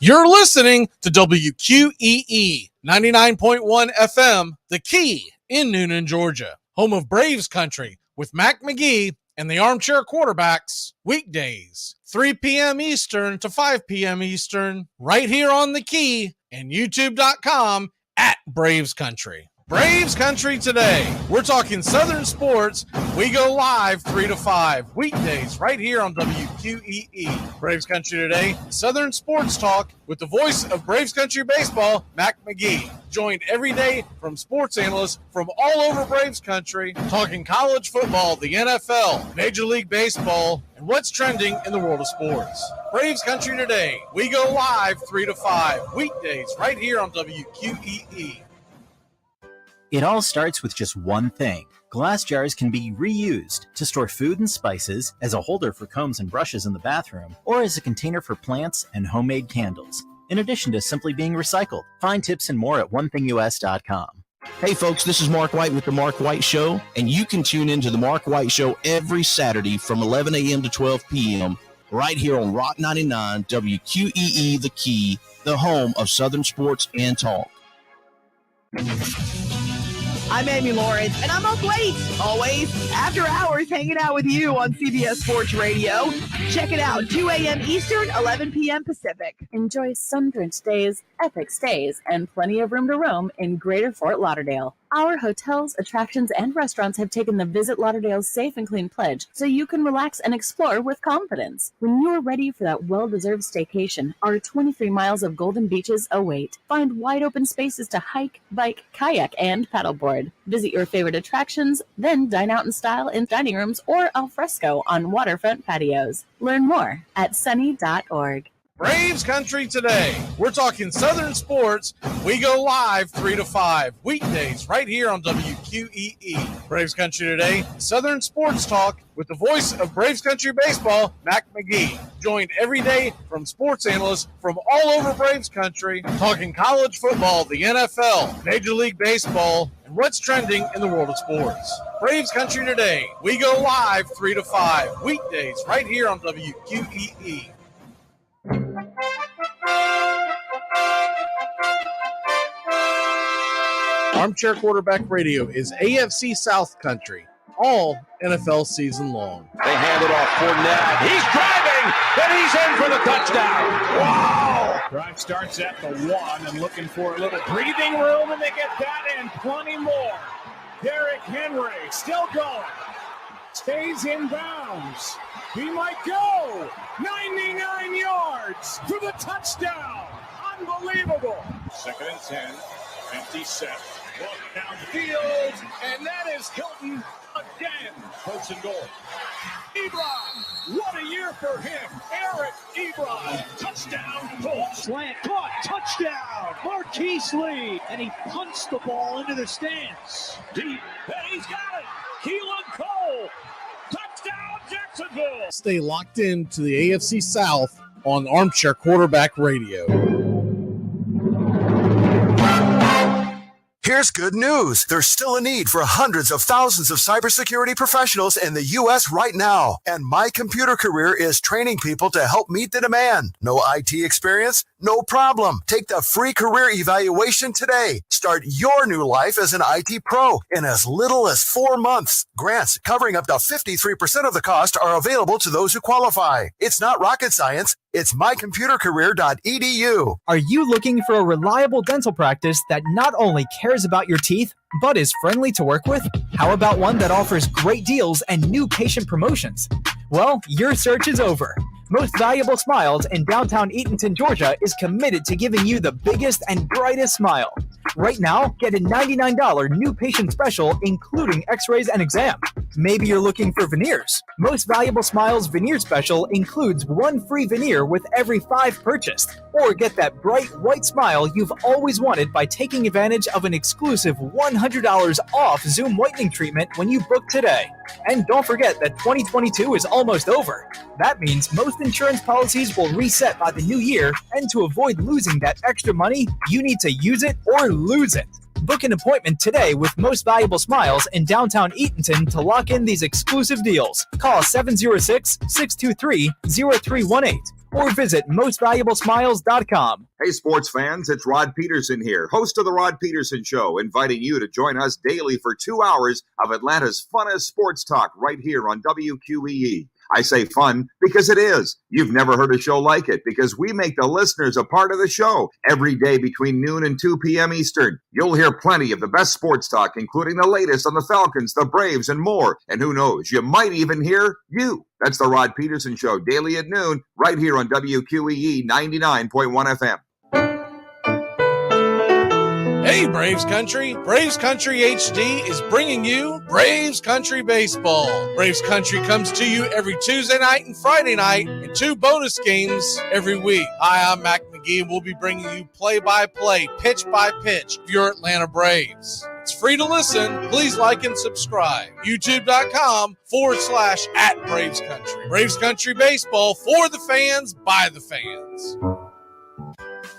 You're listening to WQEE 99.1 FM, The Key in Noonan, Georgia, home of Braves Country with Mac Magee and the Armchair Quarterbacks, weekdays, 3 p.m. Eastern to 5 p.m. Eastern, right here on The Key and YouTube.com at Braves Country. Braves Country today. We're talking Southern sports. We go live 3 to 5 weekdays right here on WQEE. Braves Country today. Southern sports talk with the voice of Braves Country baseball, Mac Magee. Joined every day from sports analysts from all over Braves Country, talking college football, the NFL, Major League Baseball, and what's trending in the world of sports. Braves Country today. We go live 3 to 5 weekdays right here on WQEE. It all starts with just one thing. Glass jars can be reused to store food and spices, as a holder for combs and brushes in the bathroom, or as a container for plants and homemade candles, in addition to simply being recycled. Find tips and more at onethingus.com. Hey folks, this is Mark White with The Mark White Show, and you can tune in to The Mark White Show every Saturday from 11 a.m. to 12 p.m. right here on Rock 99 WQEE The Key, the home of Southern sports and talk. I'm Amy Lawrence, and I'm up late, always, after hours, hanging out with you on CBS Sports Radio. Check it out, 2 a.m. Eastern, 11 p.m. Pacific. Enjoy sun-drenched days, epic stays, and plenty of room to roam in Greater Fort Lauderdale. Our hotels, attractions, and restaurants have taken the Visit Lauderdale's Safe and Clean pledge, so you can relax and explore with confidence. When you are ready for that well-deserved staycation, our 23 miles of golden beaches await. Find wide-open spaces to hike, bike, kayak, and paddleboard. Visit your favorite attractions, then dine out in style in dining rooms or al fresco on waterfront patios. Learn more at sunny.org. Braves Country today. We're talking Southern sports. We go live 3 to 5 weekdays right here on WQEE. Braves Country today. Southern sports talk with the voice of Braves Country baseball, Mac Magee. Joined every day from sports analysts from all over Braves Country, talking college football, the NFL, Major League Baseball, and what's trending in the world of sports. Braves Country today. We go live 3 to 5 weekdays right here on WQEE. Armchair Quarterback Radio is AFC South Country, all NFL season long. They hand it off Fournette. He's driving, and he's in for the touchdown. Wow! Drive starts at the 1 and looking for a little breathing room, and they get that and plenty more. Derrick Henry still going. Stays in bounds. He might go. 99 yards for the touchdown. Unbelievable. 2nd and 10. Empty set. Walk downfield. And that is Hilton again. 1st and goal. Ebron. What a year for him. Eric Ebron. Touchdown. Goal. Slant. Caught. Touchdown. Marquise Lee. And he punched the ball into the stands. Deep. And he's got it. Keelan Cole. Touchdown, Jacksonville. Stay locked in to the AFC South on Armchair Quarterback Radio. Here's good news. There's still a need for hundreds of thousands of cybersecurity professionals in the U.S. right now. And My Computer Career is training people to help meet the demand. No IT experience? No problem. Take the free career evaluation today. Start your new life as an IT pro in as little as 4 months. Grants covering up to 53% of the cost are available to those who qualify. It's not rocket science. It's mycomputercareer.edu. Are you looking for a reliable dental practice that not only cares about your teeth, but is friendly to work with? How about one that offers great deals and new patient promotions? Well, your search is over. Most Valuable Smiles in downtown Eatonton, Georgia is committed to giving you the biggest and brightest smile. Right now, get a $99 new patient special, including x-rays and exam. Maybe you're looking for veneers. Most Valuable Smiles veneer special includes 1 free veneer with every 5 purchased. Or get that bright white smile you've always wanted by taking advantage of an exclusive $100 off Zoom whitening treatment when you book today. And don't forget that 2022 is almost over. That means most insurance policies will reset by the new year, and to avoid losing that extra money, you need to use it or lose it. Book an appointment today with Most Valuable Smiles in downtown Eatonton to lock in these exclusive deals. Call 706-623-0318 or visit mostvaluablesmiles.com. Hey, sports fans, it's Rod Peterson here, host of The Rod Peterson Show, inviting you to join us daily for 2 hours of Atlanta's funnest sports talk right here on WQEE. I say fun because it is. You've never heard a show like it because we make the listeners a part of the show every day between noon and 2 p.m. Eastern. You'll hear plenty of the best sports talk, including the latest on the Falcons, the Braves, and more. And who knows, you might even hear you. That's the Rod Peterson Show, daily at noon, right here on WQEE 99.1 FM. Hey, Braves Country! Braves Country HD is bringing you Braves Country Baseball. Braves Country comes to you every Tuesday night and Friday night, and 2 bonus games every week. Hi, I'm Mac Magee, and we'll be bringing you play-by-play, pitch-by-pitch of your Atlanta Braves. It's free to listen. Please like and subscribe. YouTube.com/@Braves Country. Braves Country Baseball for the fans, by the fans.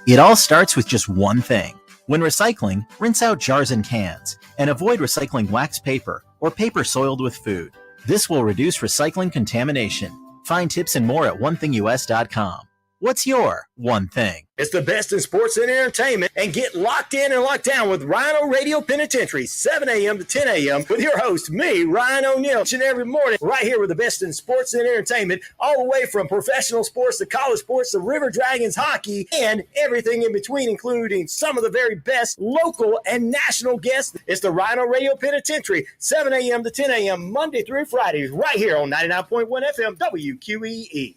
It all starts with just one thing. When recycling, rinse out jars and cans, and avoid recycling wax paper or paper soiled with food. This will reduce recycling contamination. Find tips and more at onethingus.com. What's your one thing? It's the best in sports and entertainment, and get locked in and locked down with Rhino Radio Penitentiary, 7 a.m. to 10 a.m. with your host, me, Ryan O'Neill, each and every morning, right here with the best in sports and entertainment, all the way from professional sports to college sports to River Dragons hockey and everything in between, including some of the very best local and national guests. It's the Rhino Radio Penitentiary, 7 a.m. to 10 a.m. Monday through Friday, right here on 99.1 FM WQEE.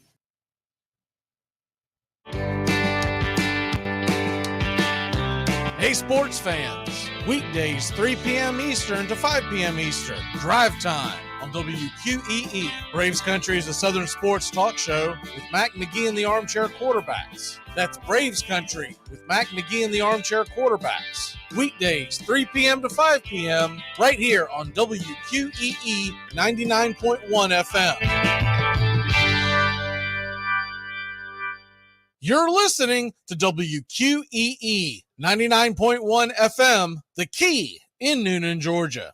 Hey, sports fans. Weekdays, 3 p.m. Eastern to 5 p.m. Eastern. Drive time on WQEE. Braves Country is a Southern sports talk show with Mac Magee and the Armchair Quarterbacks. That's Braves Country with Mac Magee and the Armchair Quarterbacks. Weekdays, 3 p.m. to 5 p.m. right here on WQEE 99.1 FM. You're listening to WQEE 99.1 FM, The Key in Noonan, Georgia.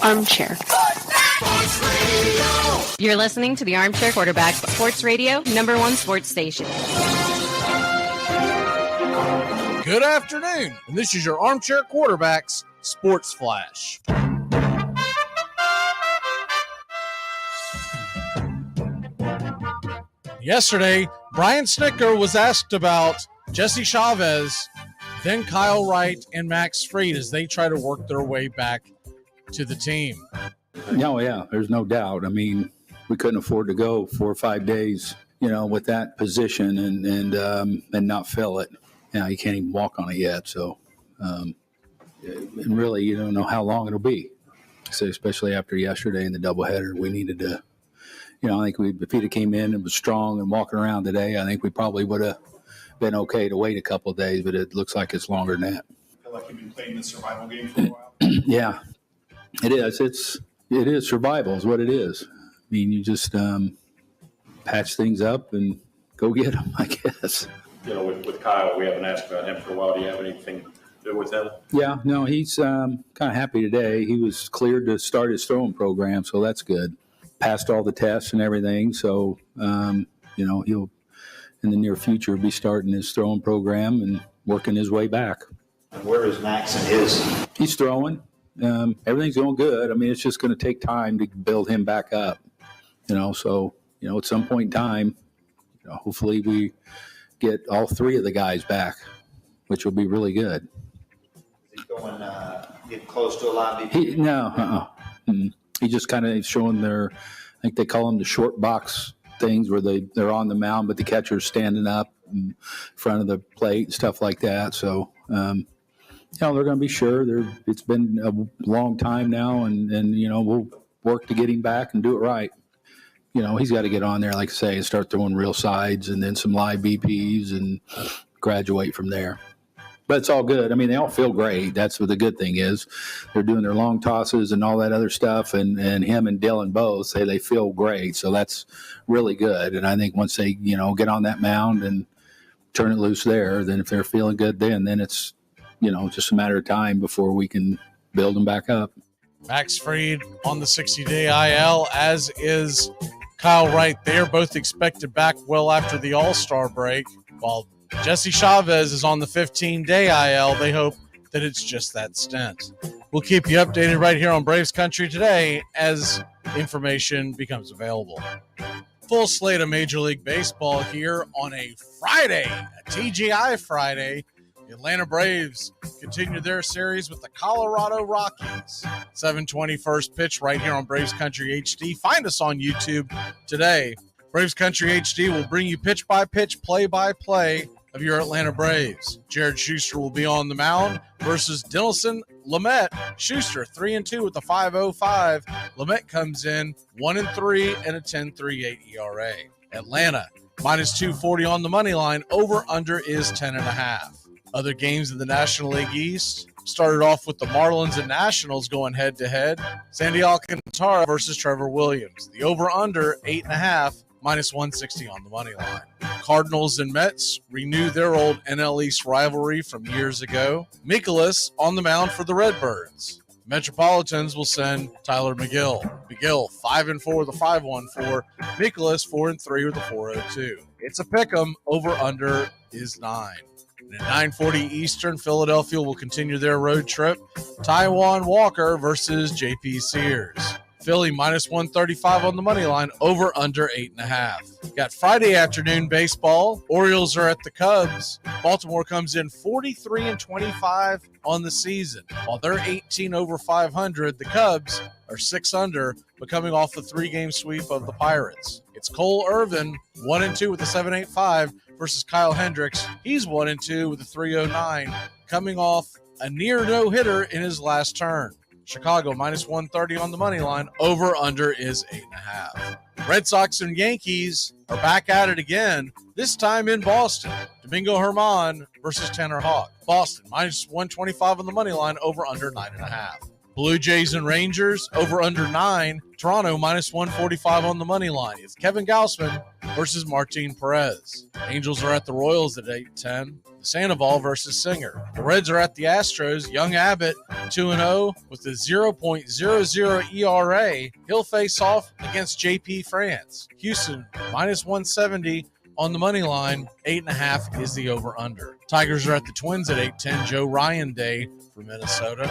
Armchair. You're listening to the Armchair Quarterback Sports Radio, #1 sports station. Good afternoon, and this is your Armchair Quarterbacks Sports Flash. Yesterday, Brian Snicker was asked about Jesse Chavez, then Kyle Wright and Max Fried as they try to work their way back to the team. Oh, yeah, there's no doubt. I mean, we couldn't afford to go 4 or 5 days, with that position and not fill it. You can't even walk on it yet. So, and really, you don't know how long it'll be. So, especially after yesterday in the doubleheader, we needed to, I think if he'd have came in and was strong and walking around today, I think we probably would have been okay to wait a couple of days, but it looks like it's longer than that. I feel like you've been playing the survival game for a while. Yeah. It is. It is survival is what it is. I mean, you just patch things up and go get them, I guess. With Kyle, we haven't asked about him for a while. Do you have anything to do with him? Yeah, no, he's kind of happy today. He was cleared to start his throwing program, so that's good. Passed all the tests and everything, so, he'll, in the near future, be starting his throwing program and working his way back. And where is Max and his? He's throwing. Everything's going good. I mean, it's just going to take time to build him back up, so, at some point in time, hopefully we get all 3 of the guys back, which will be really good. Is he going, get close to a lot of people? No. He just kind of showing I think they call them the short box things where they're on the mound, but the catcher's standing up in front of the plate and stuff like that. So, they're going to be sure. It's been a long time now, and we'll work to get him back and do it right. He's got to get on there, like I say, and start throwing real sides and then some live BPs and graduate from there. But it's all good. I mean, they all feel great. That's what the good thing is. They're doing their long tosses and all that other stuff, and him and Dylan both say they feel great. So that's really good. And I think once they, get on that mound and turn it loose there, then if they're feeling good then it's, just a matter of time before we can build them back up. Max Fried on the 60-day IL, as is Kyle Wright. They are both expected back well after the All-Star break, while Jesse Chavez is on the 15-day IL. They hope that it's just that stint. We'll keep you updated right here on Braves Country today as information becomes available. Full slate of Major League Baseball here on a Friday, a TGI Friday. The Atlanta Braves continue their series with the Colorado Rockies. 7:20 first pitch right here on Braves Country HD. Find us on YouTube today. Braves Country HD will bring you pitch-by-pitch, play-by-play of your Atlanta Braves. Jared Schuster will be on the mound versus Dinelson Lamet. Schuster 3-2 with a 5.05. Lamet comes in 1-3 and a 10.38 ERA. Atlanta minus 240 on the money line. Over/under is 10.5. Other games in the National League East started off with the Marlins and Nationals going head-to-head. Sandy Alcantara versus Trevor Williams. The over/under 8.5, minus 160 on the money line. Cardinals and Mets renew their old NL East rivalry from years ago. Mikolas on the mound for the Redbirds. Metropolitans will send Tyler McGill. McGill 5-4 with a 5.14. Mikolas 4-3 with a 4.02. It's a pick'em. Over/under is 9. And at 9:40 Eastern, Philadelphia will continue their road trip. Taijuan Walker versus JP Sears. Philly minus 135 on the money line. Over/under 8.5. Got Friday afternoon baseball. Orioles are at the Cubs. Baltimore comes in 43-25 on the season. While they're 18 over 500, the Cubs are 6 under, but coming off the 3-game sweep of the Pirates. It's Cole Irvin 1-2 with a 7.85 versus Kyle Hendricks. He's 1-2 with a 3.09, coming off a near no-hitter in his last turn. Chicago minus 130 on the money line. Over/under is 8.5. Red Sox and Yankees are back at it again, this time in Boston. Domingo Germán versus Tanner Houck. Boston minus 125 on the money line. Over/under 9.5. Blue Jays and Rangers, over/under 9. Toronto minus 145 on the money line. It's Kevin Gausman versus Martin Perez. Angels are at the Royals at 8-10. Sandoval versus Singer. The Reds are at the Astros. Young Abbott 2-0 with a 0.00 ERA. He'll face off against JP France. Houston minus 170 on the money line. 8.5 is the over/under. Tigers are at the Twins at 8-10. Joe Ryan Day for Minnesota.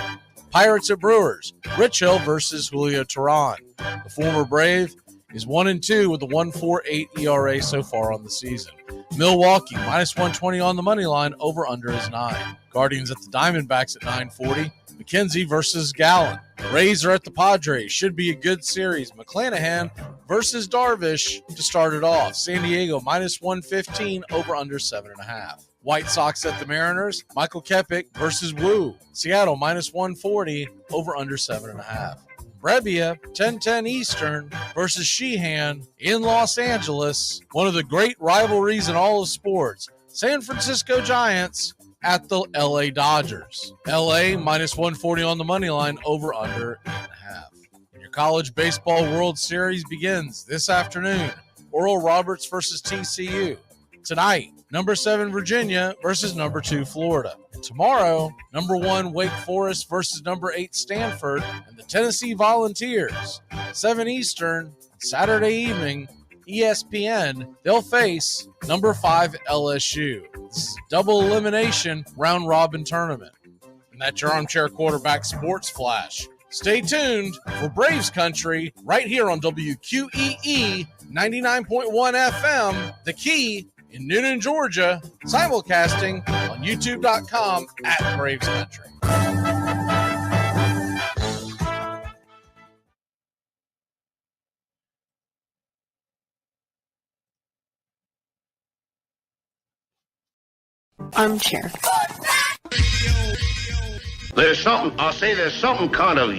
Pirates at Brewers. Rich Hill versus Julio Teheran. The former Brave is 1-2 with a 1.48 ERA so far on the season. Milwaukee minus 120 on the money line. Over/under is 9. Guardians at the Diamondbacks at 9:40. McKenzie versus Gallen. The Rays are at the Padres. Should be a good series. McClanahan versus Darvish to start it off. San Diego minus 115. Over/under 7.5. White Sox at the Mariners. Michael Kepik versus Wu. Seattle minus 140. Over/under 7.5. Brebbia, 10:10 Eastern versus Sheehan in Los Angeles. One of the great rivalries in all of sports. San Francisco Giants at the LA Dodgers. LA minus 140 on the money line. Over/under 8.5. And your college baseball World Series begins this afternoon. Oral Roberts versus TCU. Tonight, number 7 Virginia versus number 2 Florida. And tomorrow, number 1 Wake Forest versus number 8 Stanford, and the Tennessee Volunteers. 7 Eastern, Saturday evening, ESPN, they'll face number 5 LSU. This is double elimination round robin tournament. And that's your Armchair Quarterback Sports Flash. Stay tuned for Braves Country right here on WQEE 99.1 FM, The Key in Noonan, Georgia, simulcasting on youtube.com at Braves Country. Armchair. There's something kind of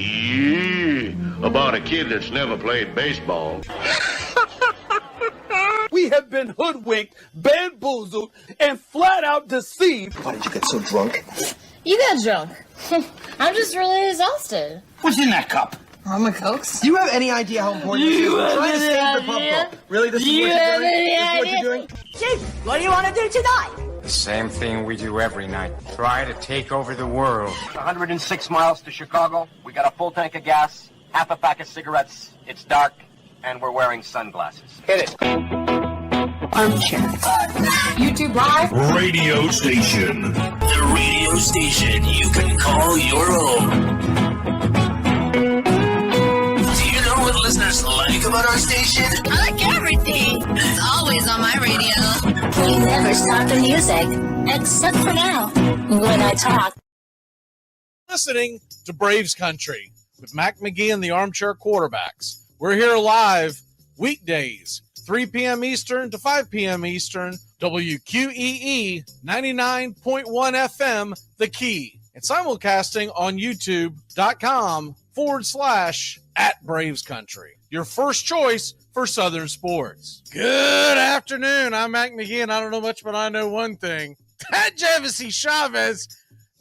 about a kid that's never played baseball. We have been hoodwinked, bamboozled, and flat out deceived. Why did you get so drunk? You got drunk. I'm just really exhausted. What's in that cup? Rum and Cokes. Do you have any idea how important this is? We're trying to save the pub. Really? This is what you're doing? This is what you're doing? Chief, what do you want to do tonight? The same thing we do every night. Try to take over the world. 106 miles to Chicago. We got a full tank of gas, half a pack of cigarettes. It's dark, and we're wearing sunglasses. Hit it. Armchair. YouTube Live. Radio station. The radio station you can call your own. Do you know what listeners like about our station? I like everything. It's always on my radio. We never stop the music, except for now, when I talk. Listening to Braves Country with Mac Magee and the Armchair Quarterbacks. We're here live weekdays, 3 p.m. Eastern to 5 p.m. Eastern, WQEE 99.1 FM, The Key, and simulcasting on youtube.com/@Braves Country. Your first choice for Southern sports. Good afternoon. I'm Mac Magee, and I don't know much, but I know one thing. That Jefferson Chavez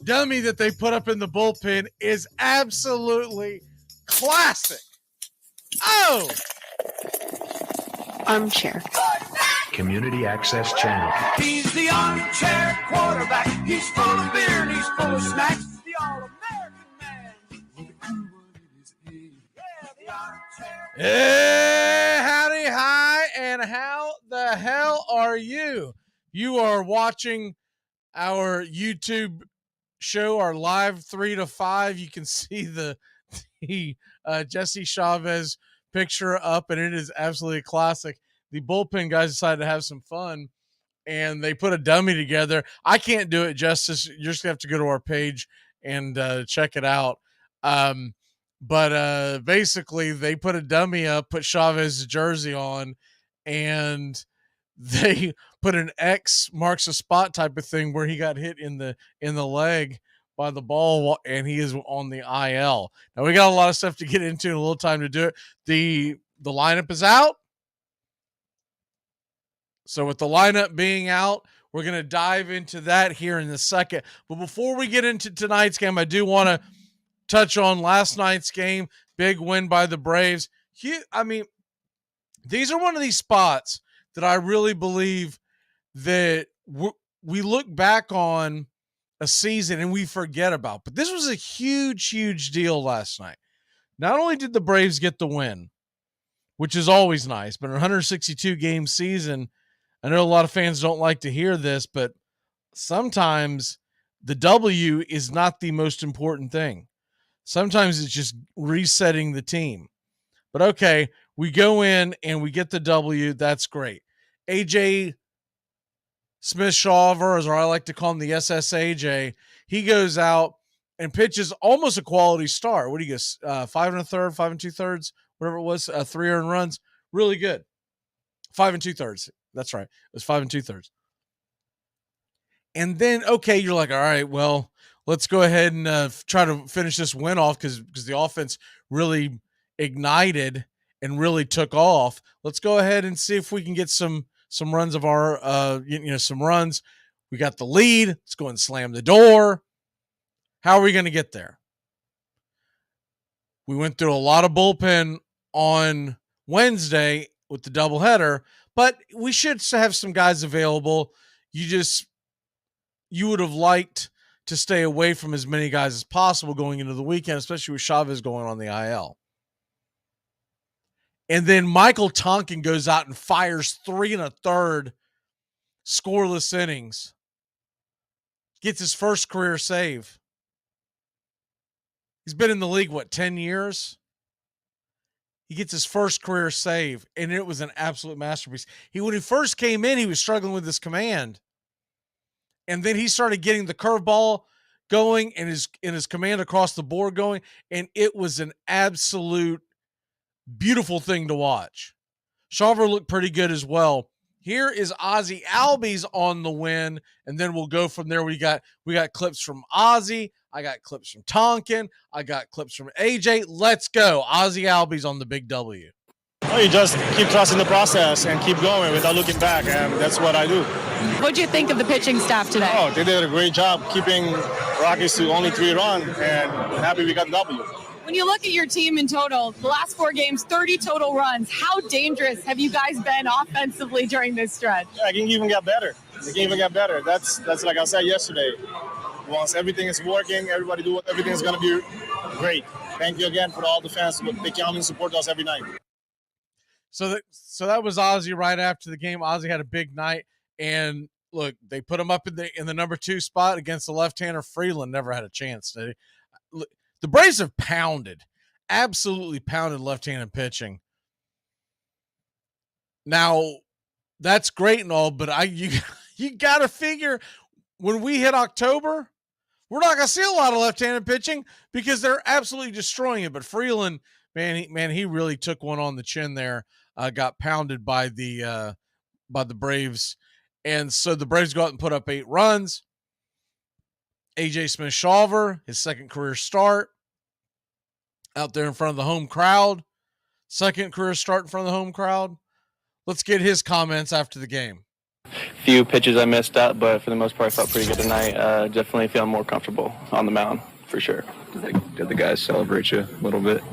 dummy that they put up in the bullpen is absolutely classic. Oh! Armchair. Community Access Channel. He's the armchair quarterback. He's full of beer and he's full of snacks. The all-American man. The armchair. Hey, howdy, hi, and how the hell are you? You are watching our YouTube show, our live 3 to 5. You can see the Jesse Chavez picture up, and it is absolutely classic. The bullpen guys decided to have some fun, and they put a dummy together. I can't do it justice. You're just gonna have to go to our page and check it out. But basically, they put a dummy up, put Chavez's jersey on, and they put an X marks a spot type of thing where he got hit in the leg by the ball, and he is on the IL. Now, we got a lot of stuff to get into and a little time to do it. The lineup is out. So with the lineup being out, we're going to dive into that here in a second. But before we get into tonight's game, I do want to touch on last night's game. Big win by the Braves. I mean, these are one of these spots that I really believe that we look back on a season and we forget about. But this was a huge, huge deal last night. Not only did the Braves get the win, which is always nice, but in a 162-game season, I know a lot of fans don't like to hear this, but sometimes the W is not the most important thing. Sometimes it's just resetting the team. But okay, we go in and we get the W. That's great. AJ Smith-Shawver, as I like to call him, the SSAJ, he goes out and pitches almost a quality start. What do you guess? 5 1/3, 5 2/3, whatever it was, 3 earned runs. Really good. 5 2/3. That's right. It was 5 2/3. And then, okay, you're like, all right, well, let's go ahead and try to finish this win off because the offense really ignited and really took off. Let's go ahead and see if we can get some runs of our, some runs. We got the lead. Let's go and slam the door. How are we going to get there? We went through a lot of bullpen on Wednesday with the doubleheader, but we should have some guys available. You would have liked to stay away from as many guys as possible going into the weekend, especially with Chavez going on the IL. And then Michael Tonkin goes out and fires 3 1/3 scoreless innings. Gets his first career save. He's been in the league, 10 years? He gets his first career save, and it was an absolute masterpiece. When he first came in, he was struggling with his command. And then he started getting the curveball going and his command across the board going, and it was an absolute beautiful thing to watch. Shawver looked pretty good as well. Here is Ozzie Albies on the win, and then we'll go from there. We got clips from Ozzie. I got clips from Tonkin. I got clips from AJ. Let's go. Ozzie Albies on the big W. Well, you just keep trusting the process and keep going without looking back, and that's what I do. What'd you think of the pitching staff today? Oh, they did a great job keeping Rockies to only 3 runs, and I'm happy we got the W. When you look at your team in total, the last 4 games, 30 total runs, how dangerous have you guys been offensively during this stretch? Yeah, I can even get better. That's like I said yesterday. Once everything is working, everything's going to be great. Thank you again for all the fans. They come and support us every night. So that was Ozzie right after the game. Ozzie had a big night, and look, they put him up in the number 2 spot against the left-hander. Freeland never had a chance. The Braves have absolutely pounded left-handed pitching. Now, that's great and all, but you got to figure when we hit October, we're not going to see a lot of left-handed pitching because they're absolutely destroying it. But Freeland, man, he really took one on the chin there. Got pounded by the Braves, and so the Braves go out and put up 8 runs. AJ Smith-Shawver, his second career start, out there in front of the home crowd. Second career start in front of the home crowd. Let's get his comments after the game. Few pitches I missed up, but for the most part, I felt pretty good tonight. Definitely feeling more comfortable on the mound, for sure. Did the guys celebrate you a little bit?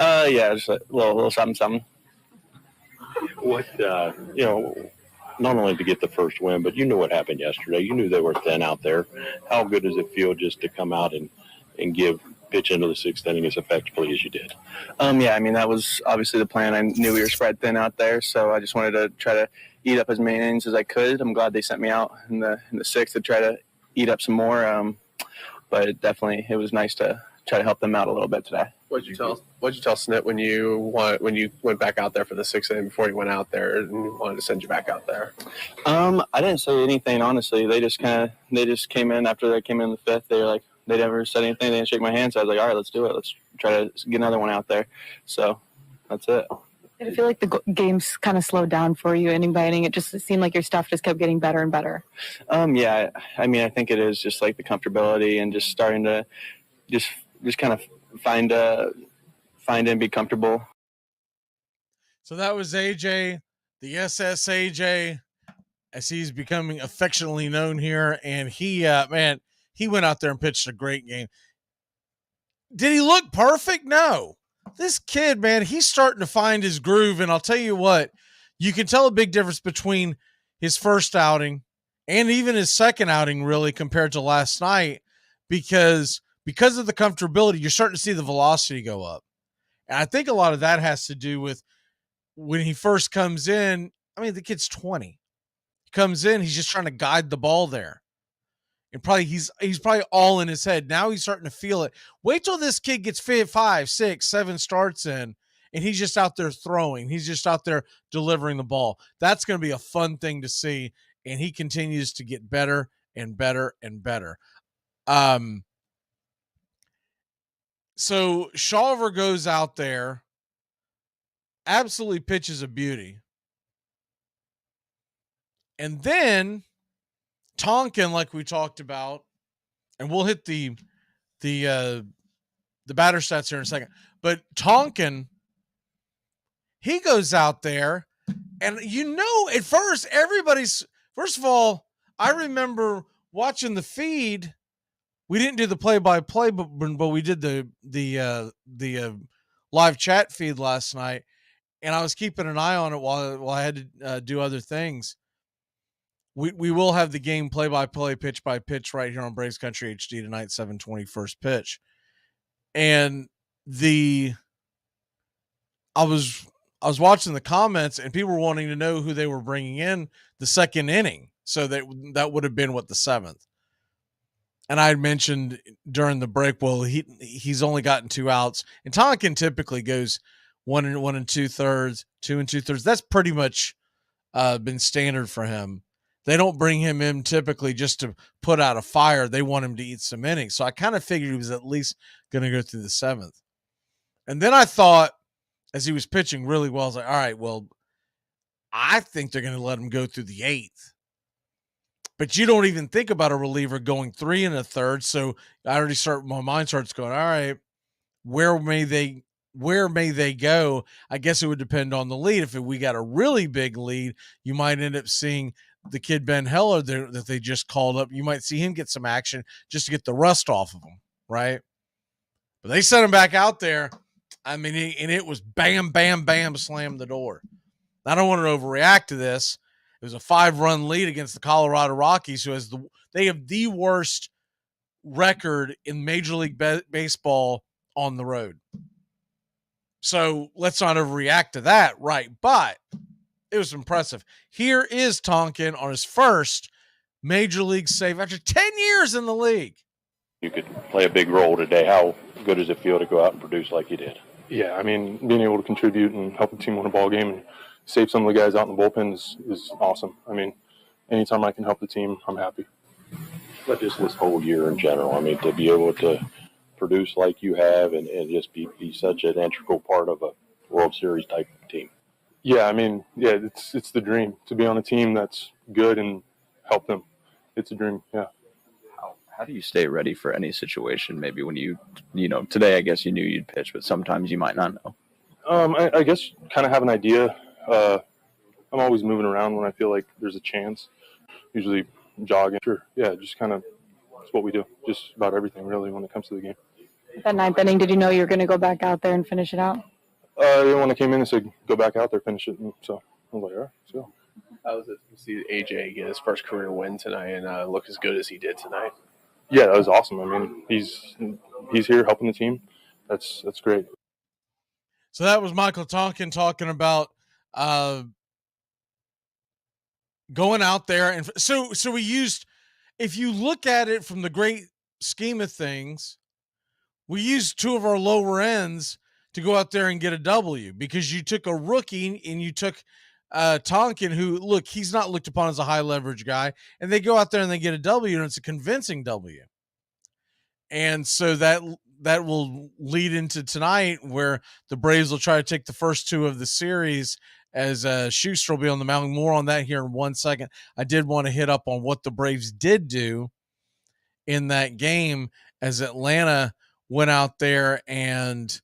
Yeah, just a little something. What, not only to get the first win, but you knew what happened yesterday. You knew they were thin out there. How good does it feel just to come out and pitch into the 6th inning as effectively as you did? Yeah, I mean, that was obviously the plan. I knew we were spread thin out there, so I just wanted to try to eat up as many innings as I could. I'm glad they sent me out in the 6th to try to eat up some more, but definitely it was nice to try to help them out a little bit today. What'd you tell Snit when you went back out there for the 6th inning before you went out there and wanted to send you back out there? I didn't say anything, honestly. They just came in after they came in the 5th. They were like, they never said anything. They didn't shake my hand. So I was like, all right, let's do it. Let's try to get another one out there. So that's it. Did it feel like the games kind of slowed down for you inning by inning? It just seemed like your stuff just kept getting better and better. Yeah, I mean, I think it is just like the comfortability and just starting to just kind of find and be comfortable. So that was AJ, the SSAJ, as he's becoming affectionately known here. And he went out there and pitched a great game. Did he look perfect? No. This kid, man, he's starting to find his groove. And I'll tell you what, you can tell a big difference between his first outing and even his second outing, really, compared to last night, because of the comfortability, you're starting to see the velocity go up. And I think a lot of that has to do with when he first comes in. I mean, the kid's 20. He comes in, he's just trying to guide the ball there. And probably he's probably all in his head. Now he's starting to feel it. Wait till this kid gets 5, 6, 7 starts in, and he's just out there throwing. He's just out there delivering the ball. That's going to be a fun thing to see. And he continues to get better and better and better. So Shawver goes out there, absolutely pitches a beauty. And then Tonkin, like we talked about, and we'll hit the batter stats here in a second. But Tonkin, he goes out there, and at first of all, I remember watching the feed. We didn't do the play-by-play, but we did the live chat feed last night, and I was keeping an eye on it while I had to do other things. We will have the game play-by-play, pitch-by-pitch right here on Braves Country HD tonight, 7:20 first pitch. And I was watching the comments, and people were wanting to know who they were bringing in the second inning. So that would have been the 7th. And I had mentioned during the break, well, he's only gotten 2 outs, and Tonkin typically goes 1 2/3, 2 2/3. That's pretty much been standard for him. They don't bring him in typically just to put out a fire. They want him to eat some innings. So I kind of figured he was at least going to go through the 7th. And then I thought, as he was pitching really well, I was like, all right, well, I think they're going to let him go through the 8th. But you don't even think about a reliever going 3 1/3. So my mind starts going, all right, where may they go? I guess it would depend on the lead. If we got a really big lead, you might end up seeing the kid Ben Heller that they just called up. You might see him get some action just to get the rust off of him, right? But they sent him back out there. I mean, and it was bam, bam, bam, slam the door. I don't want to overreact to this. It was a 5-run lead against the Colorado Rockies, who they have the worst record in Major League Baseball on the road. So let's not overreact to that, right? But it was impressive. Here is Tonkin on his first Major League save after 10 years in the league. You could play a big role today. How good does it feel to go out and produce like you did? Yeah, I mean, being able to contribute and help the team win a ball game and save some of the guys out in the bullpen is awesome. I mean, anytime I can help the team, I'm happy. But just this whole year in general, I mean, to be able to produce like you have and just be such an integral part of a World Series type team. Yeah, I mean, yeah, it's the dream to be on a team that's good and help them. It's a dream, yeah. How do you stay ready for any situation? Maybe when today I guess you knew you'd pitch, but sometimes you might not know. I guess kind of have an idea. I'm always moving around when I feel like there's a chance. Usually jogging. Sure, yeah, just kind of that's what we do. Just about everything really when it comes to the game. That 9th inning, did you know you were going to go back out there and finish it out? When I came in and said go back out there, finish it, and so I was like, all right, let's go. How was it to see AJ get his first career win tonight and look as good as he did tonight? Yeah, that was awesome. I mean, he's here helping the team. That's great. So that was Michael Tonkin talking about going out there. And so we used, if you look at it from the great scheme of things, we used 2 of our lower ends to go out there and get a W, because you took a rookie and you took Tonkin, who, look, he's not looked upon as a high leverage guy, and they go out there and they get a W, and it's a convincing W. And so that will lead into tonight, where the Braves will try to take the first 2 of the series, as Schuster will be on the mound. More on that here in 1 second. I did want to hit up on what the Braves did do in that game, as Atlanta went out there and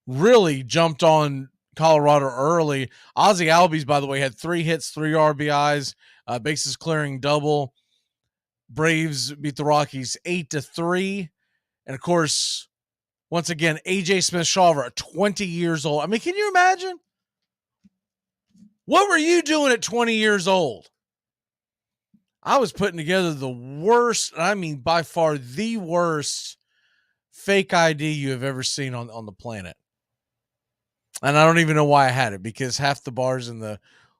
really jumped on Colorado early. Ozzie Albies, by the way, had 3 hits, 3 RBIs, bases clearing double. Braves beat the Rockies 8-3. And of course, once again, AJ Smith-Shawver at 20 years old. I mean, can you imagine? What were you doing at 20 years old? I was putting together the worst, I mean, by far the worst fake ID you have ever seen on the planet. And I don't even know why I had it, because half the bars in the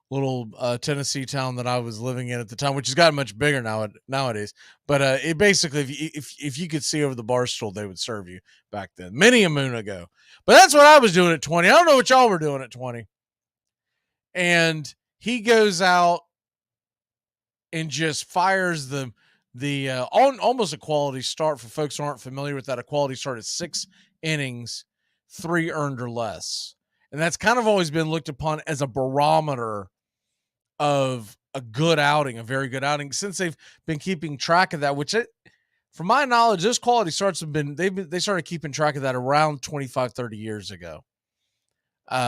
little Tennessee town that I was living in at the time, which has gotten much bigger nowadays. But it basically, if you could see over the bar stool, they would serve you back then, many a moon ago. But that's what I was doing at 20. I don't know what y'all were doing at 20. And he goes out and just fires almost a quality start. For folks who aren't familiar with that, a quality start is 6 innings, 3 earned or less. And that's kind of always been looked upon as a barometer of a good outing, a very good outing, since they've been keeping track of that, from my knowledge, those quality starts they started keeping track of that around 25, 30 years ago.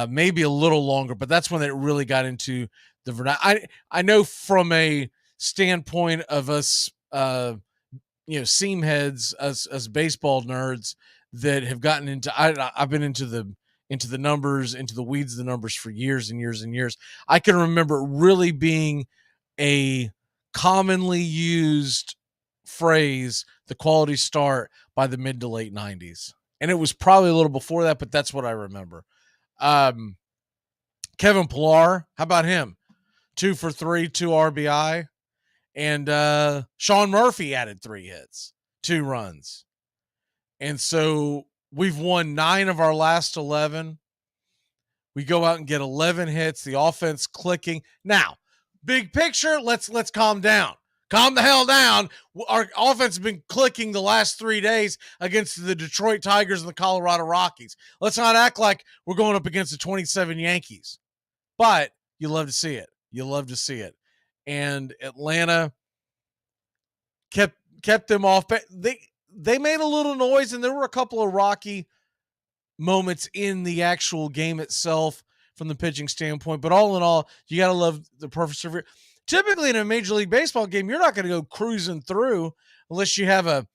Maybe a little longer, but that's when it really got into the vernacular. I know from a standpoint of us, seam heads, us baseball nerds that have gotten into, I've been into the numbers, into the weeds of the numbers for years and years and years. I can remember it really being a commonly used phrase, the quality start, by the mid to late 90s. And it was probably a little before that, but that's what I remember. Kevin Pillar, how about him? 2 for 3, 2 RBI. And Sean Murphy added 3 hits, 2 runs. And so we've won 9 of our last 11. We go out and get 11 hits, the offense clicking. Now, big picture, let's calm down. Calm the hell down. Our offense has been clicking the last 3 days against the Detroit Tigers and the Colorado Rockies. Let's not act like we're going up against the 27 Yankees. But you love to see it. You love to see it. And Atlanta kept them off. But they made a little noise, and there were a couple of rocky moments in the actual game itself from the pitching standpoint. But all in all, you got to love the perfect serve. Typically in a Major League Baseball game, you're not going to go cruising through unless you have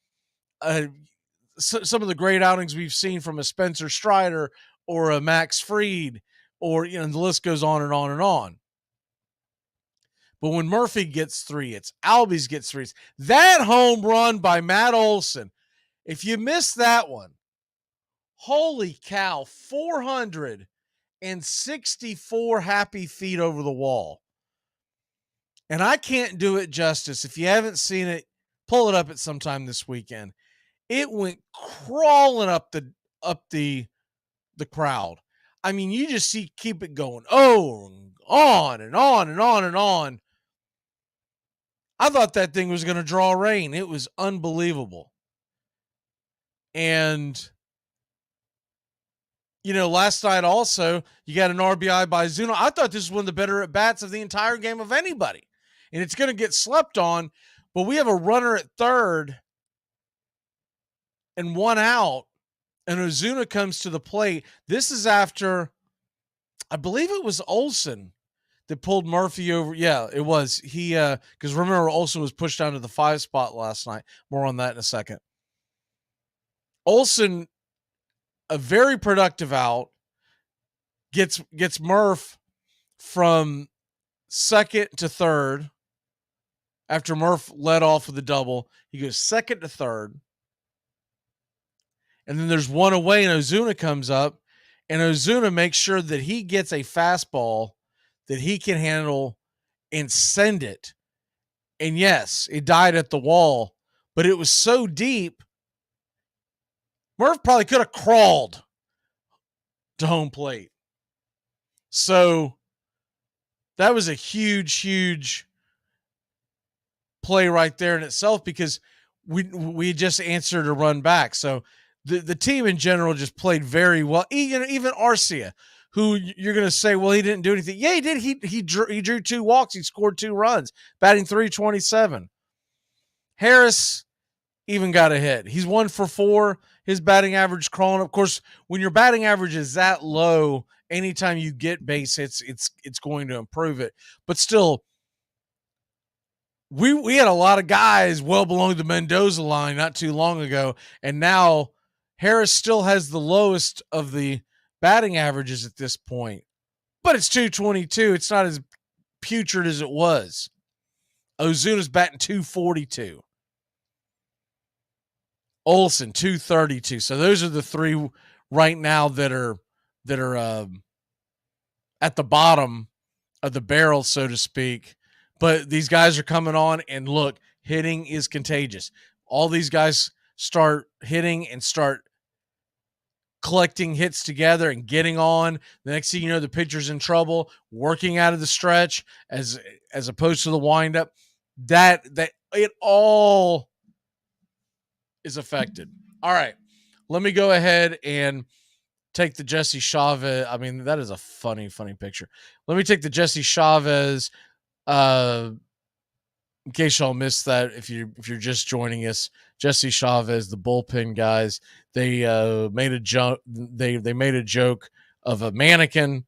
some of the great outings we've seen from a Spencer Strider or a Max Fried, or the list goes on and on and on. But when Murphy gets 3, it's Albies gets 3. That home run by Matt Olson, if you missed that one, holy cow, 464 happy feet over the wall. And I can't do it justice. If you haven't seen it, pull it up at some time this weekend. It went crawling up the crowd. I mean, you just keep it going. Oh, on and on and on and on. I thought that thing was going to draw rain. It was unbelievable. And last night also, you got an RBI by Zuno. I thought this was one of the better at-bats of the entire game of anybody. And it's going to get slept on, but we have a runner at third and 1 out, and Ozuna comes to the plate. This is after, I believe it was Olson that pulled Murphy over. Yeah, it was. Because remember, Olson was pushed down to the 5 spot last night. More on that in a second. Olson, a very productive out, gets Murph from second to third. After Murph led off with the double, he goes second to third. And then there's 1 away, and Ozuna comes up, and Ozuna makes sure that he gets a fastball that he can handle and send it. And yes, it died at the wall, but it was so deep, Murph probably could have crawled to home plate. So that was a huge, huge play right there in itself, because we just answered a run back. So the team in general just played very well. Even Arcia, who you're going to say, well, he didn't do anything. Yeah, he did. He drew 2 walks. He scored 2 runs, batting .327. Harris even got a hit. He's 1 for 4. His batting average crawling. Of course, when your batting average is that low, anytime you get base hits, it's going to improve it. But still, we had a lot of guys well below the Mendoza line not too long ago, and now Harris still has the lowest of the batting averages at this point. But it's .222. It's not as putrid as it was. Ozuna's batting .242. Olson .232. So those are the 3 right now that are at the bottom of the barrel, so to speak. But these guys are coming on, and look, hitting is contagious. All these guys start hitting and start collecting hits together and getting on. The next thing you know, the pitcher's in trouble, working out of the stretch as opposed to the windup. That it all is affected. All right, let me go ahead and take the Jesse Chavez. I mean, that is a funny picture. Let me take the Jesse Chavez. In case y'all missed that, if you're just joining us, Jesse Chavez, the bullpen guys, they made a joke. They made a joke of a mannequin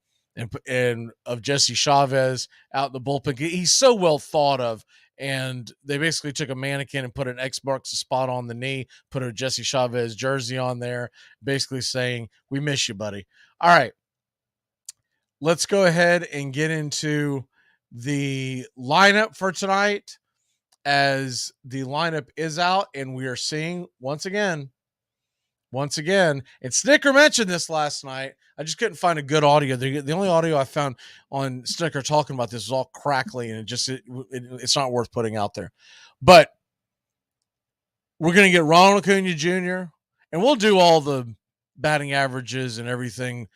and of Jesse Chavez out in the bullpen. He's so well thought of, and they basically took a mannequin and put an X marks the spot on the knee, put a Jesse Chavez jersey on there, basically saying, "We miss you, buddy." All right, let's go ahead and get into the lineup for tonight, as the lineup is out, and we are seeing once again, and Snicker mentioned this last night. I just couldn't find a good audio. The only audio I found on Snicker talking about this was all crackly, and it's not worth putting out there. But we're going to get Ronald Acuna Jr., and we'll do all the batting averages and everything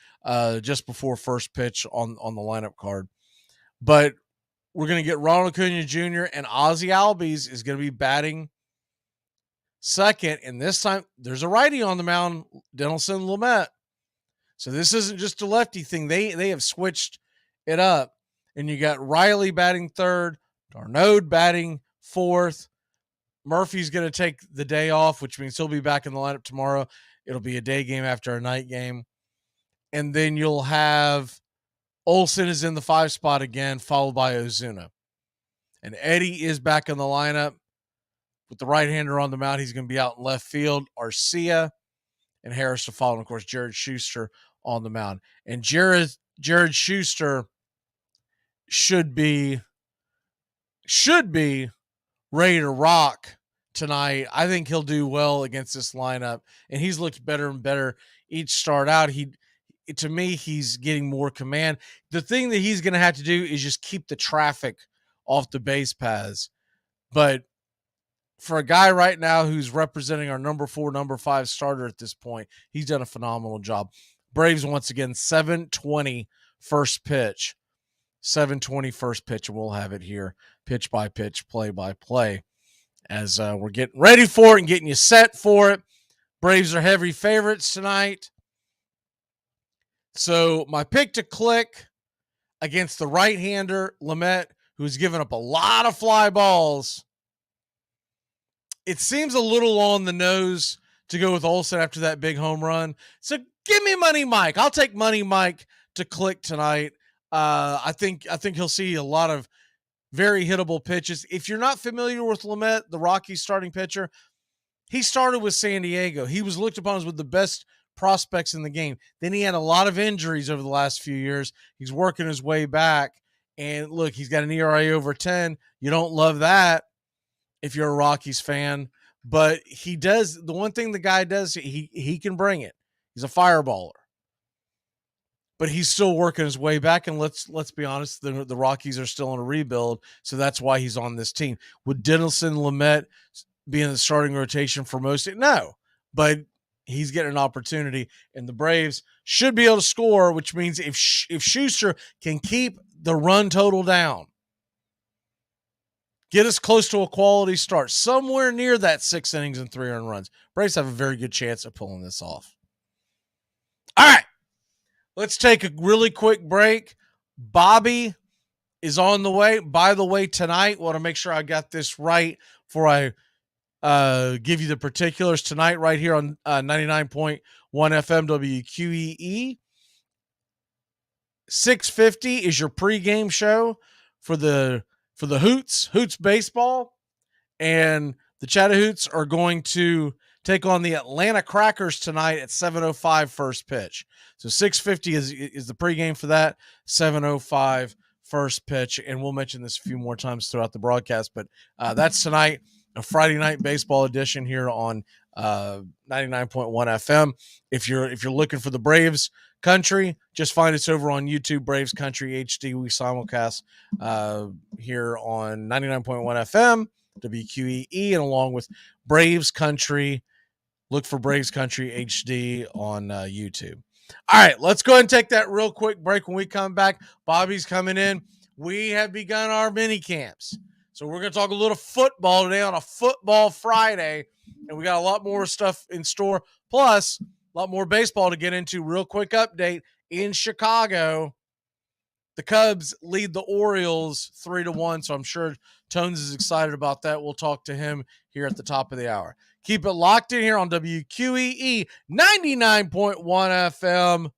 just before first pitch on the lineup card. But we're going to get Ronald Acuna Jr. and Ozzie Albies is going to be batting second. And this time there's a righty on the mound, Denelson Lamet. So this isn't just a lefty thing. They have switched it up. And you got Riley batting third, Darnode batting fourth, Murphy's going to take the day off, which means he'll be back in the lineup tomorrow. It'll be a day game after a night game. And then you'll have Olsen is in the 5 spot again, followed by Ozuna. And Eddie is back in the lineup with the right-hander on the mound. He's going to be out in left field. Arcia and Harris to follow. And, of course, Jared Schuster on the mound. And Jared Schuster should be ready to rock tonight. I think he'll do well against this lineup, and he's looked better and better each start out. To me, he's getting more command. The thing that he's going to have to do is just keep the traffic off the base paths. But for a guy right now who's representing our number 4, number 5 starter at this point, he's done a phenomenal job. Braves once again, 7:20 first pitch. 7:20 first pitch, and we'll have it here, pitch by pitch, play by play, as we're getting ready for it and getting you set for it. Braves are heavy favorites tonight. So my pick to click against the right-hander, Lamet, who's given up a lot of fly balls. It seems a little on the nose to go with Olsen after that big home run. So give me Money Mike. I'll take Money Mike to click tonight. I think he'll see a lot of very hittable pitches. If you're not familiar with Lamet, the Rockies starting pitcher, he started with San Diego. He was looked upon as one of the best prospects in the game. Then he had a lot of injuries over the last few years. He's working his way back. And look, he's got an ERA over 10. You don't love that if you're a Rockies fan. But he does, the one thing the guy does, he can bring it. He's a fireballer. But he's still working his way back, and let's be honest, the Rockies are still in a rebuild, so that's why he's on this team. Would Dinelson, Lamet be in the starting rotation for most? No, but he's getting an opportunity, and the Braves should be able to score, which means if Schuster can keep the run total down, get us close to a quality start, somewhere near that 6 innings and 3 earned runs, Braves have a very good chance of pulling this off. All right. Let's take a really quick break. Bobby is on the way. By the way, tonight, want to make sure I got this right before I give you the particulars. Tonight, right here on 99.1 FM WQEE, 6:50 is your pregame show for the Hoots baseball, and the Chattahoots are going to take on the Atlanta Crackers tonight at 7:05 first pitch. So 6:50 is the pregame for that, 7:05 first pitch. And we'll mention this a few more times throughout the broadcast, but that's tonight, a Friday night baseball edition here on 99.1 FM. If you're looking for the Braves Country, just find us over on YouTube, Braves Country HD. We simulcast here on 99.1 FM, WQEE, and along with Braves Country. Look for Braves Country HD on YouTube. All right, let's go ahead and take that real quick break. When we come back, Bobby's coming in. We have begun our mini camps. So we're going to talk a little football today on a Football Friday, and we got a lot more stuff in store, plus a lot more baseball to get into. Real quick update in Chicago. The Cubs lead the Orioles 3-1, so I'm sure Tones is excited about that. We'll talk to him here at the top of the hour. Keep it locked in here on WQEE 99.1 FM.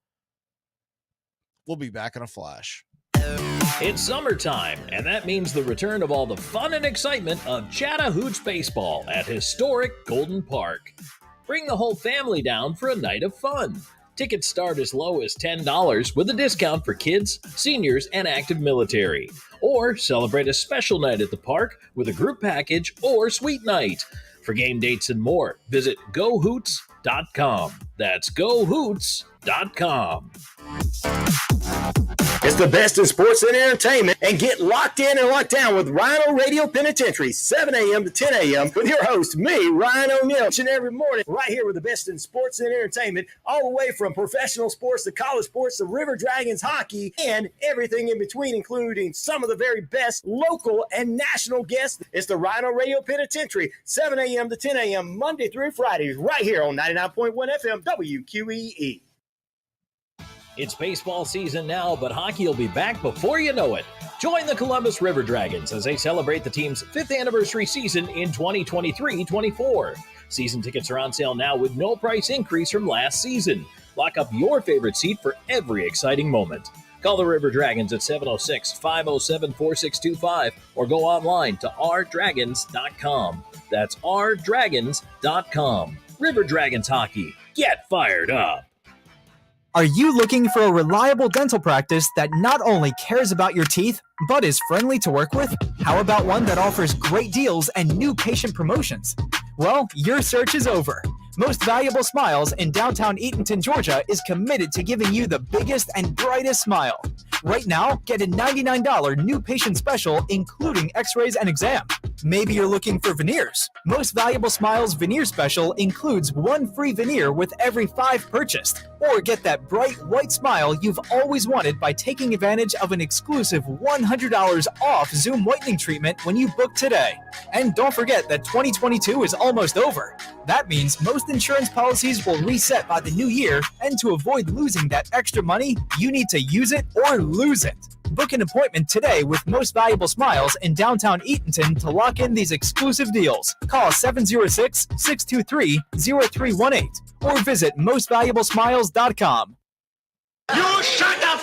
We'll be back in a flash. It's summertime, and that means the return of all the fun and excitement of Chattahoots baseball at historic Golden Park. Bring the whole family down for a night of fun. Tickets start as low as $10 with a discount for kids, seniors, and active military. Or celebrate a special night at the park with a group package or suite night. For game dates and more, visit GoHoots.com. That's GoHoots.com. It's the best in sports and entertainment, and get locked in and locked down with Rhino Radio Penitentiary, 7 a.m. to 10 a.m. with your host, me, Ryan O'Neill, each and every morning, right here with the best in sports and entertainment, all the way from professional sports to college sports to River Dragons hockey and everything in between, including some of the very best local and national guests. It's the Rhino Radio Penitentiary, 7 a.m. to 10 a.m. Monday through Friday, right here on 99.1 FM WQEE. It's baseball season now, but hockey will be back before you know it. Join the Columbus River Dragons as they celebrate the team's 5th anniversary season in 2023-24. Season tickets are on sale now with no price increase from last season. Lock up your favorite seat for every exciting moment. Call the River Dragons at 706-507-4625 or go online to rdragons.com. That's rdragons.com. River Dragons Hockey. Get fired up. Are you looking for a reliable dental practice that not only cares about your teeth, but is friendly to work with? How about one that offers great deals and new patient promotions? Well, your search is over. Most Valuable Smiles in downtown Eatonton, Georgia is committed to giving you the biggest and brightest smile. Right now, get a $99 new patient special, including x-rays and exam. Maybe you're looking for veneers. Most Valuable Smiles veneer special includes 1 free veneer with every 5 purchased. Or get that bright white smile you've always wanted by taking advantage of an exclusive $100 off Zoom whitening treatment when you book today. And don't forget that 2022 is almost over. That means most insurance policies will reset by the new year, and to avoid losing that extra money, you need to use it or lose it. Book an appointment today with Most Valuable Smiles in downtown Eatonton to lock in these exclusive deals. Call 706-623-0318 or visit mostvaluablesmiles.com. You shut up!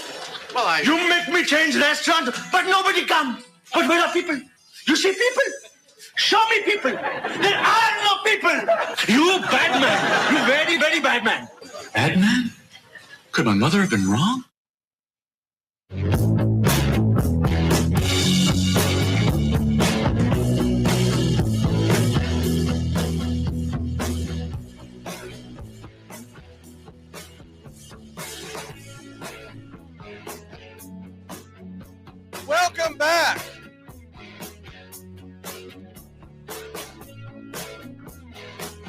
Why? You make me change restaurant, but nobody come. But where are people? You see people? Show me people. There are no people. You bad man. You very, very bad man. Bad man? Could my mother have been wrong? Welcome back.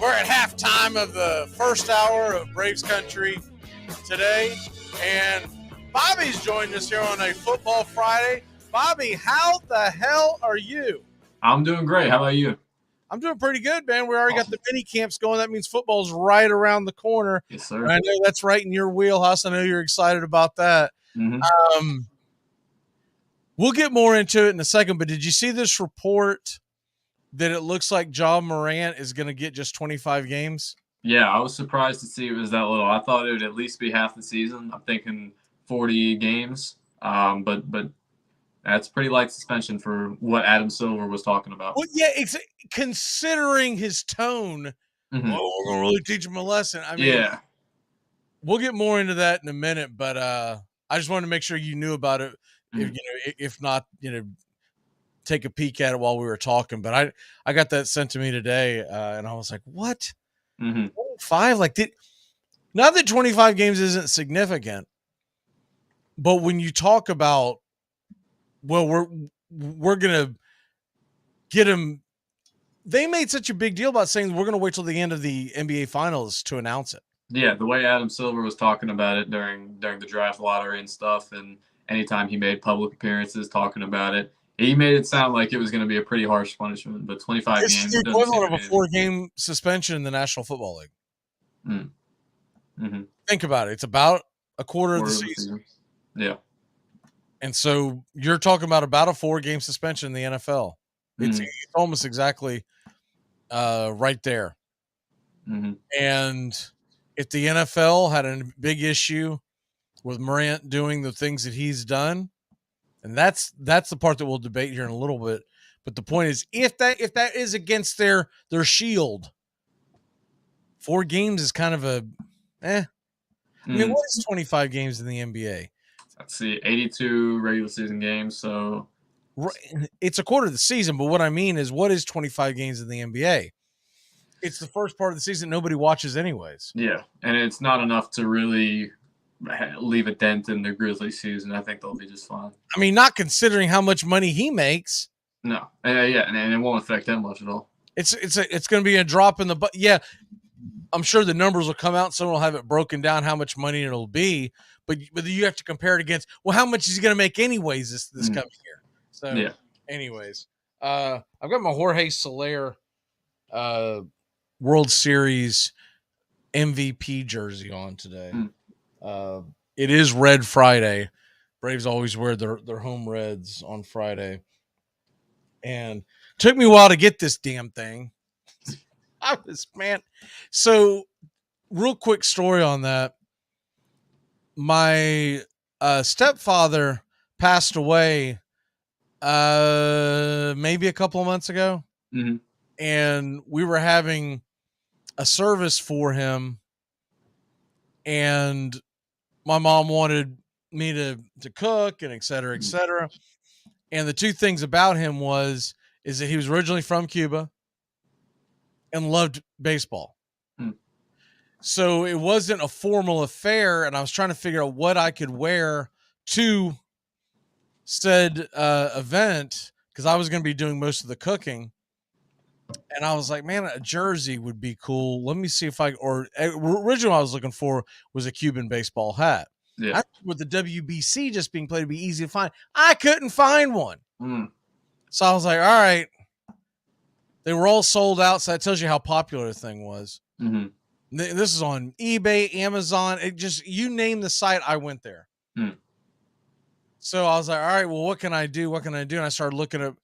We're at halftime of the first hour of Braves Country today, and Bobby's joined us here on a Football Friday. Bobby, how the hell are you? I'm doing great. How about you? I'm doing pretty good, man. We already got the mini camps going. That means football's right around the corner. Yes, sir. And I know that's right in your wheelhouse. I know you're excited about that. Mm-hmm. We'll get more into it in a second, but did you see this report that it looks like Ja Morant is going to get just 25 games? Yeah, I was surprised to see it was that little. I thought it would at least be half the season. I'm thinking 40 games, but that's pretty light suspension for what Adam Silver was talking about. Well, yeah, considering his tone, we're going to really teach him a lesson. I mean, yeah, we'll get more into that in a minute, but I just wanted to make sure you knew about it. If not, take a peek at it while we were talking. But I got that sent to me today, and I was like, what? 25? Not that 25 games isn't significant, but when you talk about, well, we're gonna get him. They made such a big deal about saying we're gonna wait till the end of the NBA Finals to announce it. Yeah, the way Adam Silver was talking about it during the draft lottery and stuff, and anytime he made public appearances talking about it, he made it sound like it was going to be a pretty harsh punishment. But 25 It's games, the equivalent of a 4-game suspension in the National Football League. Think about it. It's about a quarter of the season. Yeah. And so you're talking about a 4-game suspension in the NFL. It's almost exactly right there. And if the NFL had a big issue with Morant doing the things that he's done, and that's the part that we'll debate here in a little bit. But the point is, if that is against their shield, 4 games is kind of a I mean, what is 25 games in the NBA? Let's see, 82 regular season games. So it's a quarter of the season. But what I mean is, what is 25 games in the NBA? It's the first part of the season nobody watches anyways. Yeah, and it's not enough to really leave a dent in the Grizzlies season. I think they'll be just fine. I mean, not considering how much money he makes. No, yeah, and it won't affect them much at all. It's going to be a drop in the bucket. Yeah, I'm sure the numbers will come out. Someone will have it broken down how much money it'll be, but you have to compare it against, well, how much is he going to make anyways this coming year? So, yeah. Anyways, I've got my Jorge Soler World Series MVP jersey on today. It is Red Friday, Braves always wear their home reds on Friday. And took me a while to get this damn thing. So real quick story on that. My stepfather passed away maybe a couple of months ago. Mm-hmm. And we were having a service for him. And my mom wanted me to cook and et cetera, et cetera. And the two things about him is that he was originally from Cuba and loved baseball. So it wasn't a formal affair, and I was trying to figure out what I could wear to said event because I was going to be doing most of the cooking. And I was like, man, a jersey would be cool. Let me see if originally I was looking for was a Cuban baseball hat. Yeah. I with the WBC just being played to be easy to find. I couldn't find one. So I was like, all right. They were all sold out, so that tells you how popular the thing was. Mm-hmm. This is on eBay, Amazon. It just, you name the site, I went there. So I was like, all right, well, what can I do? What can I do? And I started looking at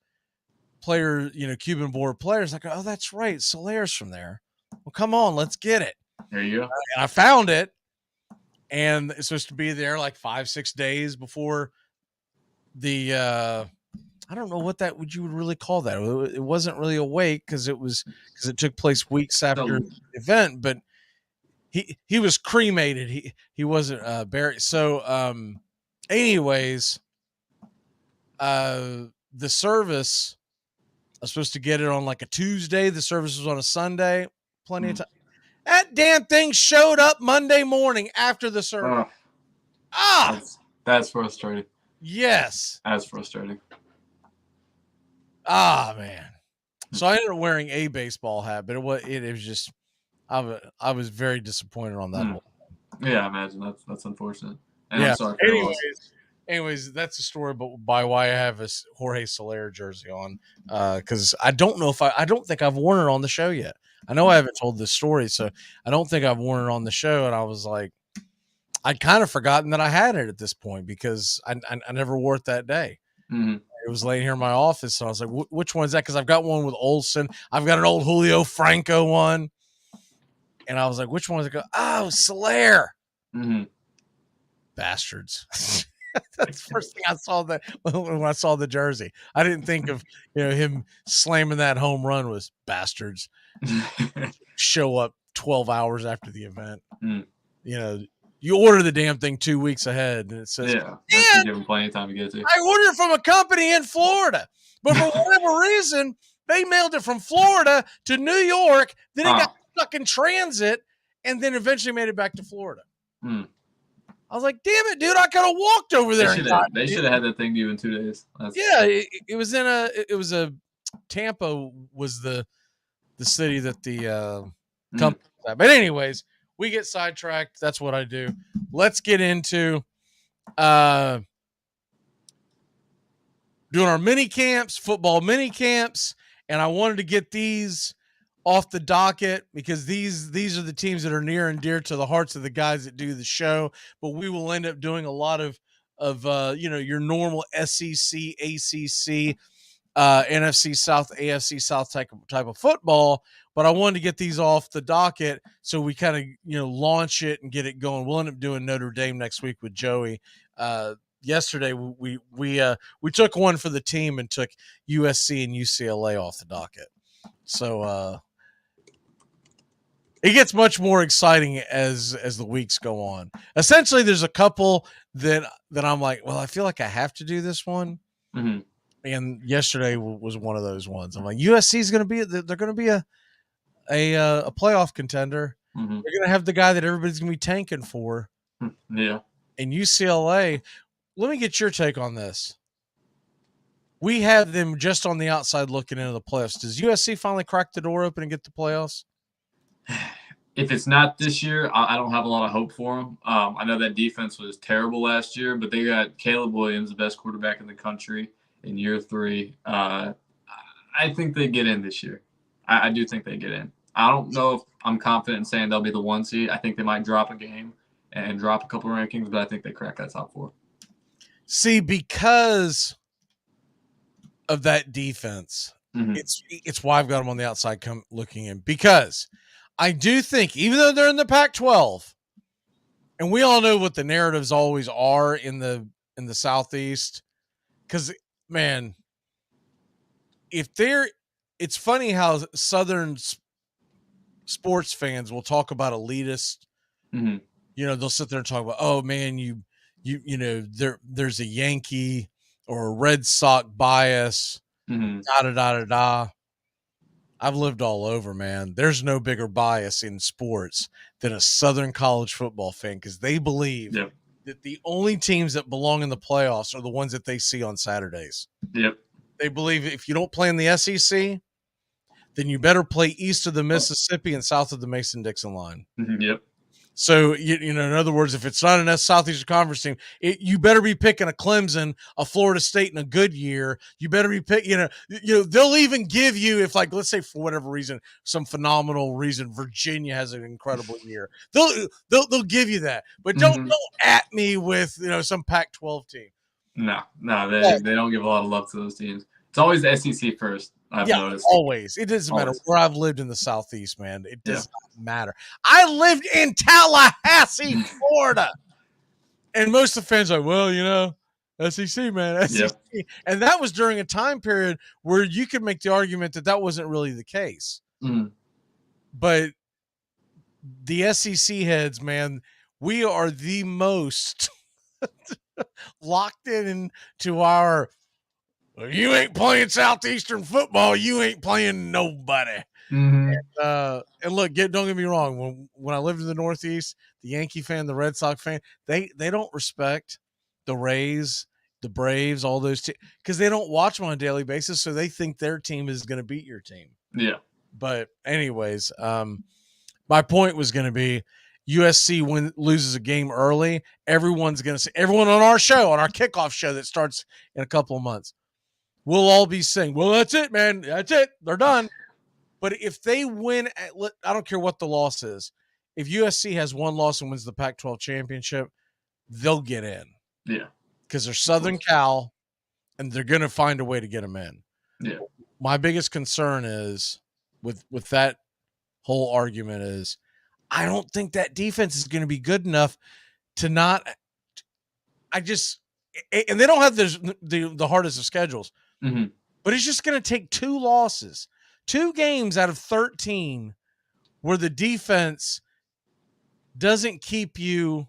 players, Cuban born players. Like, oh, that's right. Soler's from there. Well, come on, let's get it. There you go. And I found it. And it's supposed to be there like 5-6 days before the, I don't know what you would really call that. It wasn't really a wake because it took place weeks after the event, but he was cremated. He wasn't buried. So, anyways, the service, I was supposed to get it on like a Tuesday. The service was on a Sunday. Plenty of time. That damn thing showed up Monday morning after the service. That's frustrating. Yes. That's frustrating. Man. So I ended up wearing a baseball hat, but it was just, I was very disappointed on that whole thing. Yeah, I imagine that's unfortunate. And yeah. I'm sorry for Anyways, that's the story by why I have a Jorge Soler jersey on. Because I don't know I don't think I've worn it on the show yet. I know I haven't told this story, so I don't think I've worn it on the show. And I was like, I'd kind of forgotten that I had it at this point because I never wore it that day. Mm-hmm. It was laying here in my office, and I was like, which one is that? Because I've got one with Olsen. I've got an old Julio Franco one. And I was like, which one is it? Oh, Soler. Mm-hmm. Bastards. That's the first thing I saw when I saw the jersey. I didn't think of him slamming that home run was bastards. Show up 12 hours after the event. You order the damn thing 2 weeks ahead, and it says, give them plenty of time to get to. I ordered from a company in Florida, but for whatever reason, they mailed it from Florida to New York. Then it got stuck in transit, and then eventually made it back to Florida. I was like, damn it, dude, I could have walked over there. They should have had that thing to you in 2 days. It was a Tampa was the city that the company was at. But anyways, we get sidetracked. That's what I do. Let's get into doing our mini camps, football mini camps. And I wanted to get these off the docket because these are the teams that are near and dear to the hearts of the guys that do the show. But we will end up doing a lot of your normal SEC, ACC, NFC South, AFC South type of football. But I wanted to get these off the docket so we kind of launch it and get it going. We'll end up doing Notre Dame next week with Joey. Yesterday we took one for the team and took USC and UCLA off the docket. So it gets much more exciting as the weeks go on. Essentially, there's a couple that I'm like, well, I feel like I have to do this one. Mm-hmm. And yesterday was one of those ones. I'm like, USC is going to be they're going to be a playoff contender. Mm-hmm. They're going to have the guy that everybody's going to be tanking for. Yeah. And UCLA, let me get your take on this. We have them just on the outside looking into the playoffs. Does USC finally crack the door open and get the playoffs? If it's not this year, I don't have a lot of hope for them. I know that defense was terrible last year, but they got Caleb Williams, the best quarterback in the country, in year 3. I think they get in this year. I do think they get in. I don't know if I'm confident in saying they'll be the 1 seed. I think they might drop a game and drop a couple rankings, but I think they crack that top 4. See, because of that defense, it's why I've got them on the outside looking in, because I do think, even though they're in the Pac-12, and we all know what the narratives always are in the Southeast, because, man, it's funny how Southern sports fans will talk about elitist. They'll sit there and talk about, oh man, there's a Yankee or a Red Sox bias, da da da da da. I've lived all over, man. There's no bigger bias in sports than a Southern college football fan, because they believe that the only teams that belong in the playoffs are the ones that they see on Saturdays. Yep. They believe if you don't play in the SEC, then you better play east of the Mississippi and south of the Mason-Dixon line. Yep. So, in other words, if it's not an Southeastern Conference team, you better be picking a Clemson, a Florida State in a good year. You better be picking, they'll even give you, if, like, let's say for whatever reason, some phenomenal reason, Virginia has an incredible year. They'll give you that. But don't at me with, some Pac-12 team. No, they don't give a lot of love to those teams. It's always the SEC first. I've noticed. Always. It doesn't matter where I've lived in the Southeast, man. It does not matter. I lived in Tallahassee, Florida. And most of the fans are like, well, SEC, man, SEC. Yep. And that was during a time period where you could make the argument that wasn't really the case. But the SEC heads, man, we are the most locked into our, you ain't playing Southeastern football, you ain't playing nobody. And look, don't get me wrong. When I lived in the Northeast, the Yankee fan, the Red Sox fan, they don't respect the Rays, the Braves, all those teams, because they don't watch them on a daily basis, so they think their team is going to beat your team. Yeah. But anyways, my point was going to be, USC loses a game early, everyone's going to say, everyone on our show, on our kickoff show that starts in a couple of months, we'll all be saying, well, that's it, man. That's it. They're done. But if they win, I don't care what the loss is. If USC has one loss and wins the Pac-12 championship, they'll get in. Yeah. Because they're Southern Cal, and they're going to find a way to get them in. Yeah. My biggest concern is, with that whole argument is, I don't think that defense is going to be good enough to not – and they don't have the hardest of schedules. But it's just going to take 2 losses, 2 games out of 13 where the defense doesn't keep you,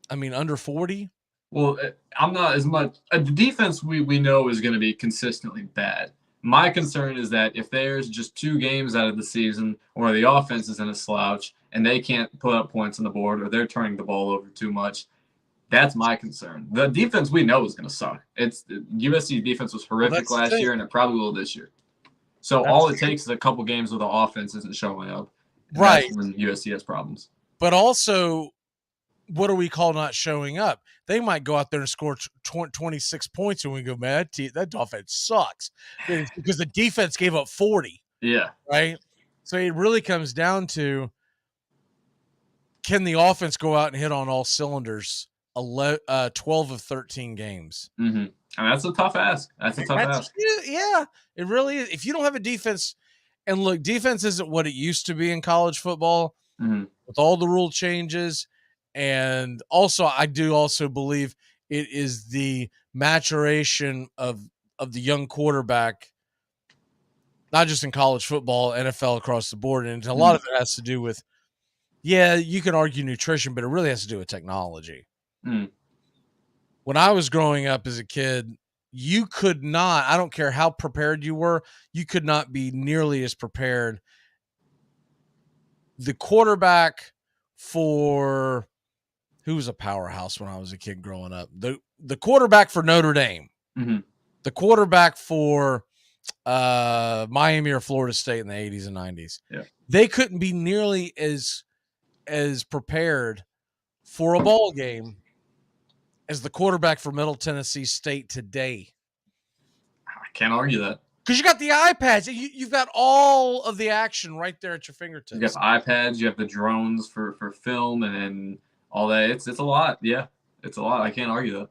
under 40. Well, I'm not as much. The defense we know is going to be consistently bad. My concern is that if there's just 2 games out of the season where the offense is in a slouch and they can't put up points on the board, or they're turning the ball over too much, that's my concern. The defense we know is going to suck. USC defense was horrific last year, and it probably will this year. So all it takes is a couple games where the offense isn't showing up. Right. That's when USC has problems. But also, what do we call not showing up? They might go out there and score 26 points, and we go, man, that offense sucks. Because the defense gave up 40. Yeah. Right? So it really comes down to, can the offense go out and hit on all cylinders 12 of 13 games? And that's a tough ask. Yeah, it really is. If you don't have a defense, and look, defense isn't what it used to be in college football with all the rule changes. And also, I do also believe it is the maturation of the young quarterback, not just in college football, NFL across the board. And a lot of it has to do with, you can argue nutrition, but it really has to do with technology. When I was growing up as a kid, you could not, I don't care how prepared you were, you could not be nearly as prepared. The quarterback for, who was a powerhouse when I was a kid growing up? The quarterback for Notre Dame, the quarterback for Miami or Florida State in the 80s and 90s. Yeah. They couldn't be nearly as prepared for a ball game as the quarterback for Middle Tennessee State today. I can't argue that. Because you got the iPads. You've got all of the action right there at your fingertips. You have iPads. You have the drones for film and all that. It's a lot. Yeah. It's a lot. I can't argue that.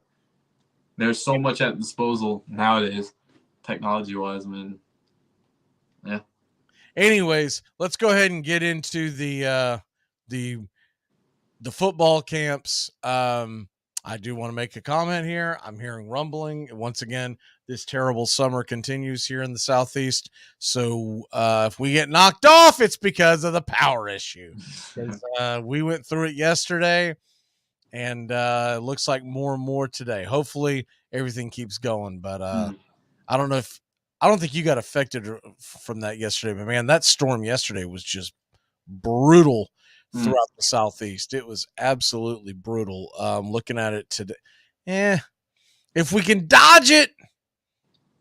There's so much at disposal nowadays, technology-wise. I mean, yeah. Anyways, let's go ahead and get into the football camps. I do want to make a comment here. I'm hearing rumbling. Once again, this terrible summer continues here in the Southeast. So if we get knocked off, it's because of the power issue. We went through it yesterday, and it looks like more and more today. Hopefully everything keeps going, but I don't think you got affected from that yesterday, but man, that storm yesterday was just brutal throughout the Southeast. It was absolutely brutal. Looking at it today, if we can dodge it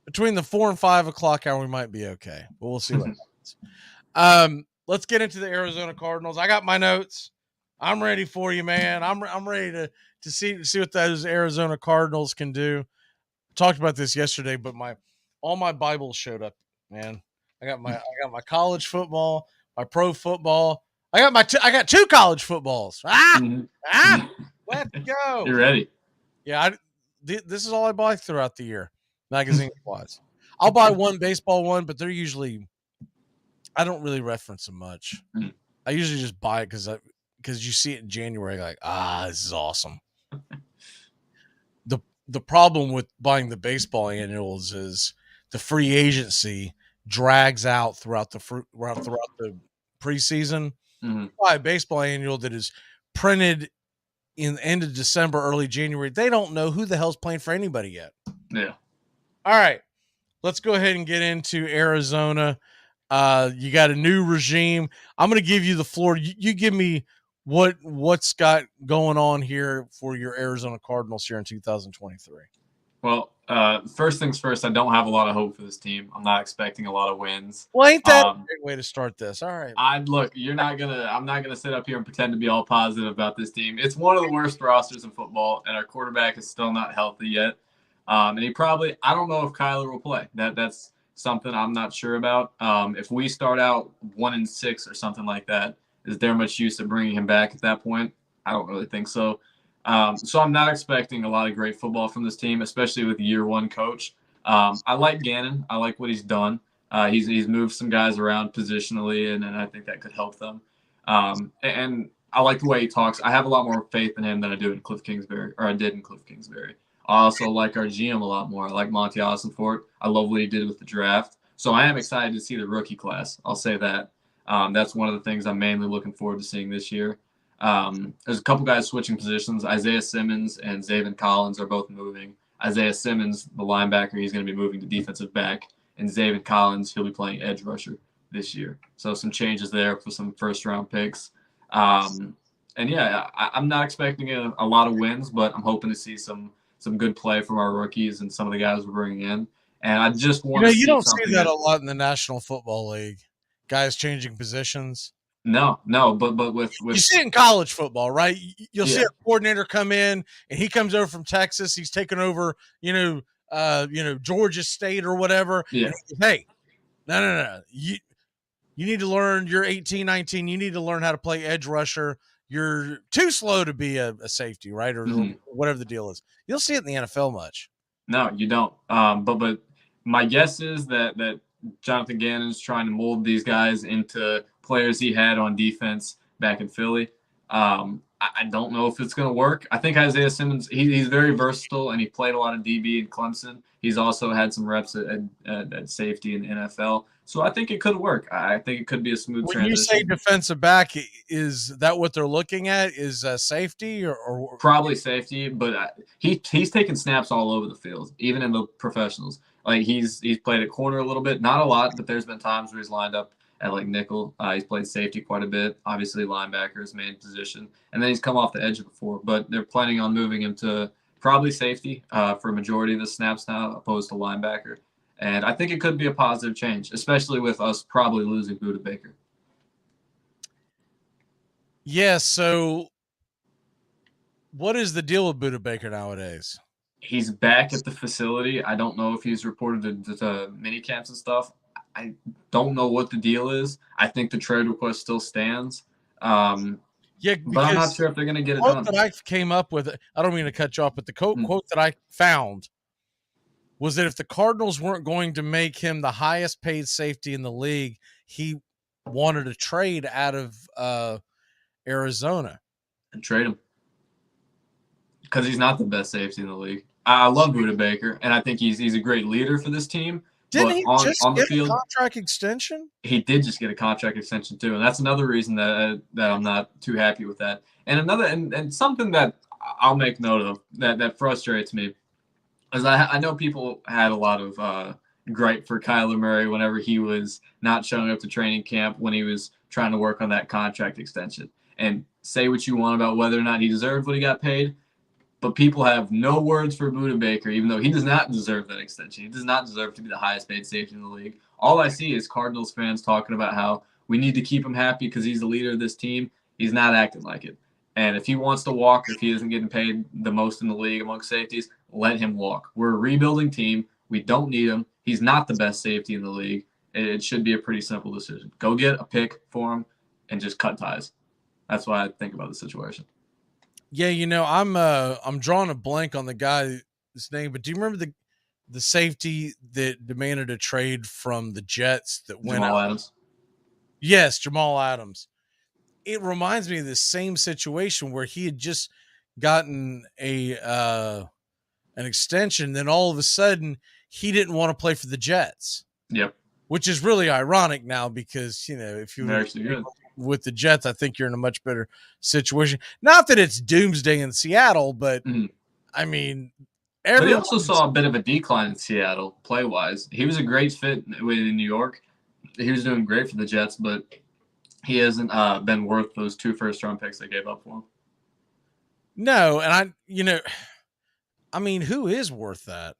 between the 4 and 5 o'clock hour, we might be okay. But we'll see what happens. Let's get into the Arizona Cardinals. I got my notes. I'm ready for you, man. I'm ready to see what those Arizona Cardinals can do. I talked about this yesterday, but all my Bibles showed up, man. I got my college football, my pro football. I got 2 college footballs. Let's go. You're ready. Yeah, this is all I buy throughout the year, magazine-wise. I'll buy one baseball one, but they're usually – I don't really reference them much. I usually just buy it because you see it in January, like, this is awesome. The problem with buying the baseball annuals is the free agency drags out throughout the preseason. Buy a baseball annual that is printed in the end of December, early January. They don't know who the hell's playing for anybody yet. Yeah. All right, let's go ahead and get into Arizona. You got a new regime. I'm going to give you the floor. You give me what's got going on here for your Arizona Cardinals here in 2023. Well, first things first, I don't have a lot of hope for this team. I'm not expecting a lot of wins. Well, ain't that a great way to start this? All right. I'm not gonna sit up here and pretend to be all positive about this team. It's one of the worst rosters in football, and our quarterback is still not healthy yet. And I don't know if Kyler will play. That's something I'm not sure about. If we start out 1-6 or something like that, is there much use of bringing him back at that point? I don't really think so. So I'm not expecting a lot of great football from this team, especially with the year one coach. I like Gannon. I like what he's done. He's moved some guys around positionally, and I think that could help them. And I like the way he talks. I have a lot more faith in him than I did in Cliff Kingsbury. I also like our GM a lot more. I like Monty Ossenfort. I love what he did with the draft. So I am excited to see the rookie class. I'll say that. That's one of the things I'm mainly looking forward to seeing this year. There's a couple guys switching positions. Isaiah Simmons and Zaven Collins are both moving. Isaiah Simmons, the linebacker, he's going to be moving to defensive back. And Zaven Collins, he'll be playing edge rusher this year. So some changes there for some first-round picks. I'm not expecting a lot of wins, but I'm hoping to see some good play from our rookies and some of the guys we're bringing in. And I just want to see you don't see that a lot in the National Football League. Guys changing positions. No, but with you see it in college football, right? You'll see a coordinator come in, and he comes over from Texas. He's taking over, Georgia State or whatever. Yeah. And he goes, hey, no. You need to learn. You're 18, 19. You need to learn how to play edge rusher. You're too slow to be a safety, right? Or whatever the deal is. You'll see it in the NFL much. No, you don't. But my guess is that Jonathan Gannon's trying to mold these guys into players he had on defense back in Philly. I don't know if it's going to work. I think Isaiah Simmons, he's very versatile, and he played a lot of DB in Clemson. He's also had some reps at safety in the NFL. So I think it could work. I think it could be a smooth transition. When you say defensive back, is that what they're looking at? Is safety or probably safety? But he's taken snaps all over the field, even in the professionals. Like he's played at corner a little bit, not a lot, but there's been times where he's lined up at like nickel. He's played safety quite a bit. Obviously, linebacker is main position, and then he's come off the edge before. But they're planning on moving him to probably safety for a majority of the snaps now, opposed to linebacker. And I think it could be a positive change, especially with us probably losing Budda Baker. Yeah. So, what is the deal with Budda Baker nowadays? He's back at the facility. I don't know if he's reported to mini camps and stuff. I don't know what the deal is. I think the trade request still stands. Yeah, but I'm not sure if they're going to get it quote done. that I came up with, I don't mean to cut you off, but the quote that I found was that if the Cardinals weren't going to make him the highest paid safety in the league, he wanted a trade out of Arizona. And trade him. Because he's not the best safety in the league. I love Budda Baker, and I think he's a great leader for this team. Didn't but he just on the get field, a contract extension? He did just get a contract extension too, and that's another reason that I'm not too happy with that. And something that I'll make note of that frustrates me is I know people had a lot of gripe for Kyler Murray whenever he was not showing up to training camp when he was trying to work on that contract extension. And say what you want about whether or not he deserved what he got paid, but people have no words for Budda Baker, even though he does not deserve that extension. He does not deserve to be the highest paid safety in the league. All I see is Cardinals fans talking about how we need to keep him happy because he's the leader of this team. He's not acting like it. And if he wants to walk, if he isn't getting paid the most in the league amongst safeties, let him walk. We're a rebuilding team. We don't need him. He's not the best safety in the league. It should be a pretty simple decision. Go get a pick for him and just cut ties. That's what I think about the situation. Yeah, I'm drawing a blank on the guy's name, but do you remember the safety that demanded a trade from the Jets that went Jamal out? Adams. Yes, Jamal Adams. It reminds me of the same situation where he had just gotten an extension, then all of a sudden he didn't want to play for the Jets. Yep. Which is really ironic now because, if you were with the Jets, I think you're in a much better situation. Not that it's doomsday in Seattle, but I mean, but he also saw a bit of a decline in Seattle play-wise. He was a great fit in New York. He was doing great for the Jets, but he hasn't been worth those 2 first-round picks they gave up for him. No, and who is worth that?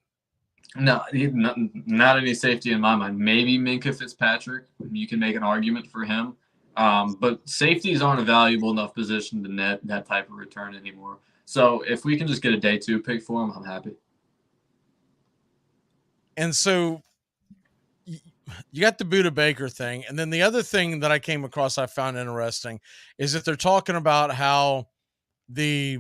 No, not any safety in my mind. Maybe Minkah Fitzpatrick. You can make an argument for him. But safeties aren't a valuable enough position to net that type of return anymore. So if we can just get a day 2 pick for him, I'm happy. And so you got the Budda Baker thing. And then the other thing that I came across I found interesting is that they're talking about how the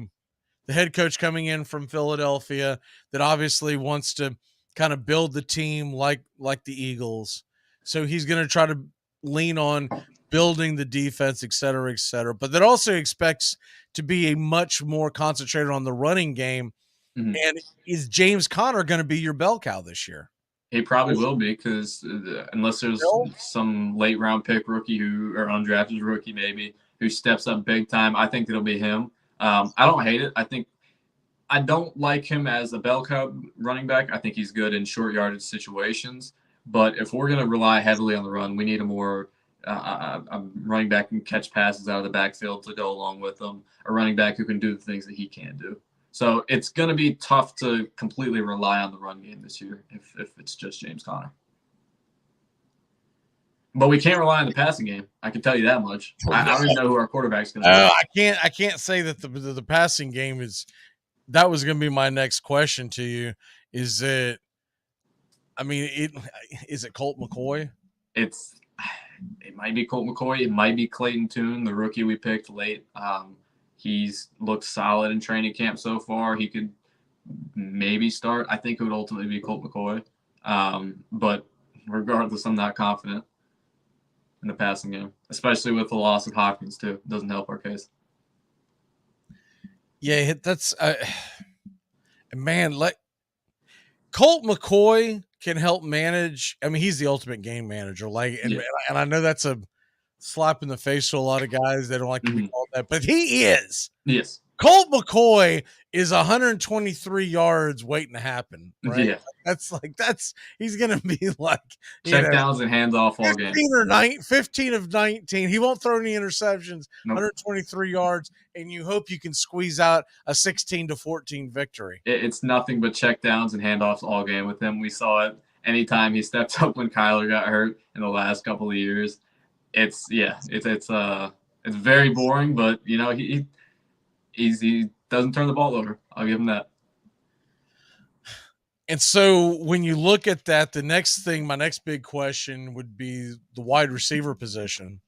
head coach coming in from Philadelphia that obviously wants to kind of build the team like the Eagles. So he's going to try to lean on building the defense, et cetera, but that also expects to be a much more concentrated on the running game. Mm-hmm. And is James Conner going to be your bell cow this year? He probably will be because unless there's some late round pick rookie or undrafted rookie maybe who steps up big time, I think it'll be him. I don't hate it. I don't like him as a bell cow running back. I think he's good in short yardage situations. But if we're going to rely heavily on the run, we need a more a running back who can catch passes out of the backfield to go along with them, a running back who can do the things that he can do. So it's going to be tough to completely rely on the run game this year if it's just James Conner. But we can't rely on the passing game. I can tell you that much. I don't even know who our quarterback's going to be. I can't say that the passing game is – that was going to be my next question to you. Is it Colt McCoy? It might be Colt McCoy. It might be Clayton Tune, the rookie we picked late. He's looked solid in training camp so far. He could maybe start. I think it would ultimately be Colt McCoy. But regardless, I'm not confident in the passing game, especially with the loss of Hopkins too. It doesn't help our case. Yeah, that's Colt McCoy can help manage. I mean, he's the ultimate game manager. And I know that's a slap in the face to a lot of guys that don't like to be called that, but he is. Yes. Colt McCoy is 123 yards waiting to happen. Right? Yeah. He's going to be like check downs and handoff all game. 15 of 19. He won't throw any interceptions, 123 yards, and you hope you can squeeze out a 16-14 victory. It's nothing but check downs and handoffs all game with him. We saw it anytime he stepped up when Kyler got hurt in the last couple of years. It's very boring, but he doesn't turn the ball over. I'll give him that. And so when you look at that, my next big question would be the wide receiver position.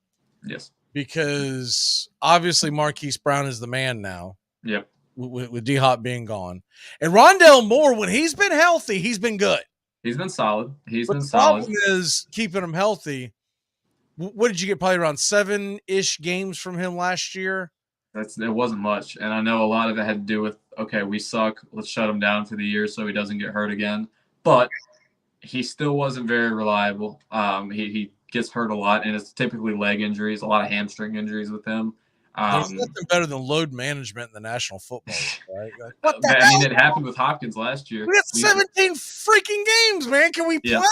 Yes. because obviously Marquise Brown is the man now. Yep. With D-Hop being gone. And Rondell Moore, when he's been healthy, he's been good. He's been solid. But the problem is keeping him healthy. What did you get? Probably around 7-ish games from him last year. It wasn't much. And I know a lot of it had to do with, okay, we suck. Let's shut him down for the year so he doesn't get hurt again. But he still wasn't very reliable. He gets hurt a lot, and it's typically leg injuries, a lot of hamstring injuries with him. There's nothing better than load management in the National Football League, right? What the hell? I mean, it happened with Hopkins last year. We have 17 freaking games, man. Can we play?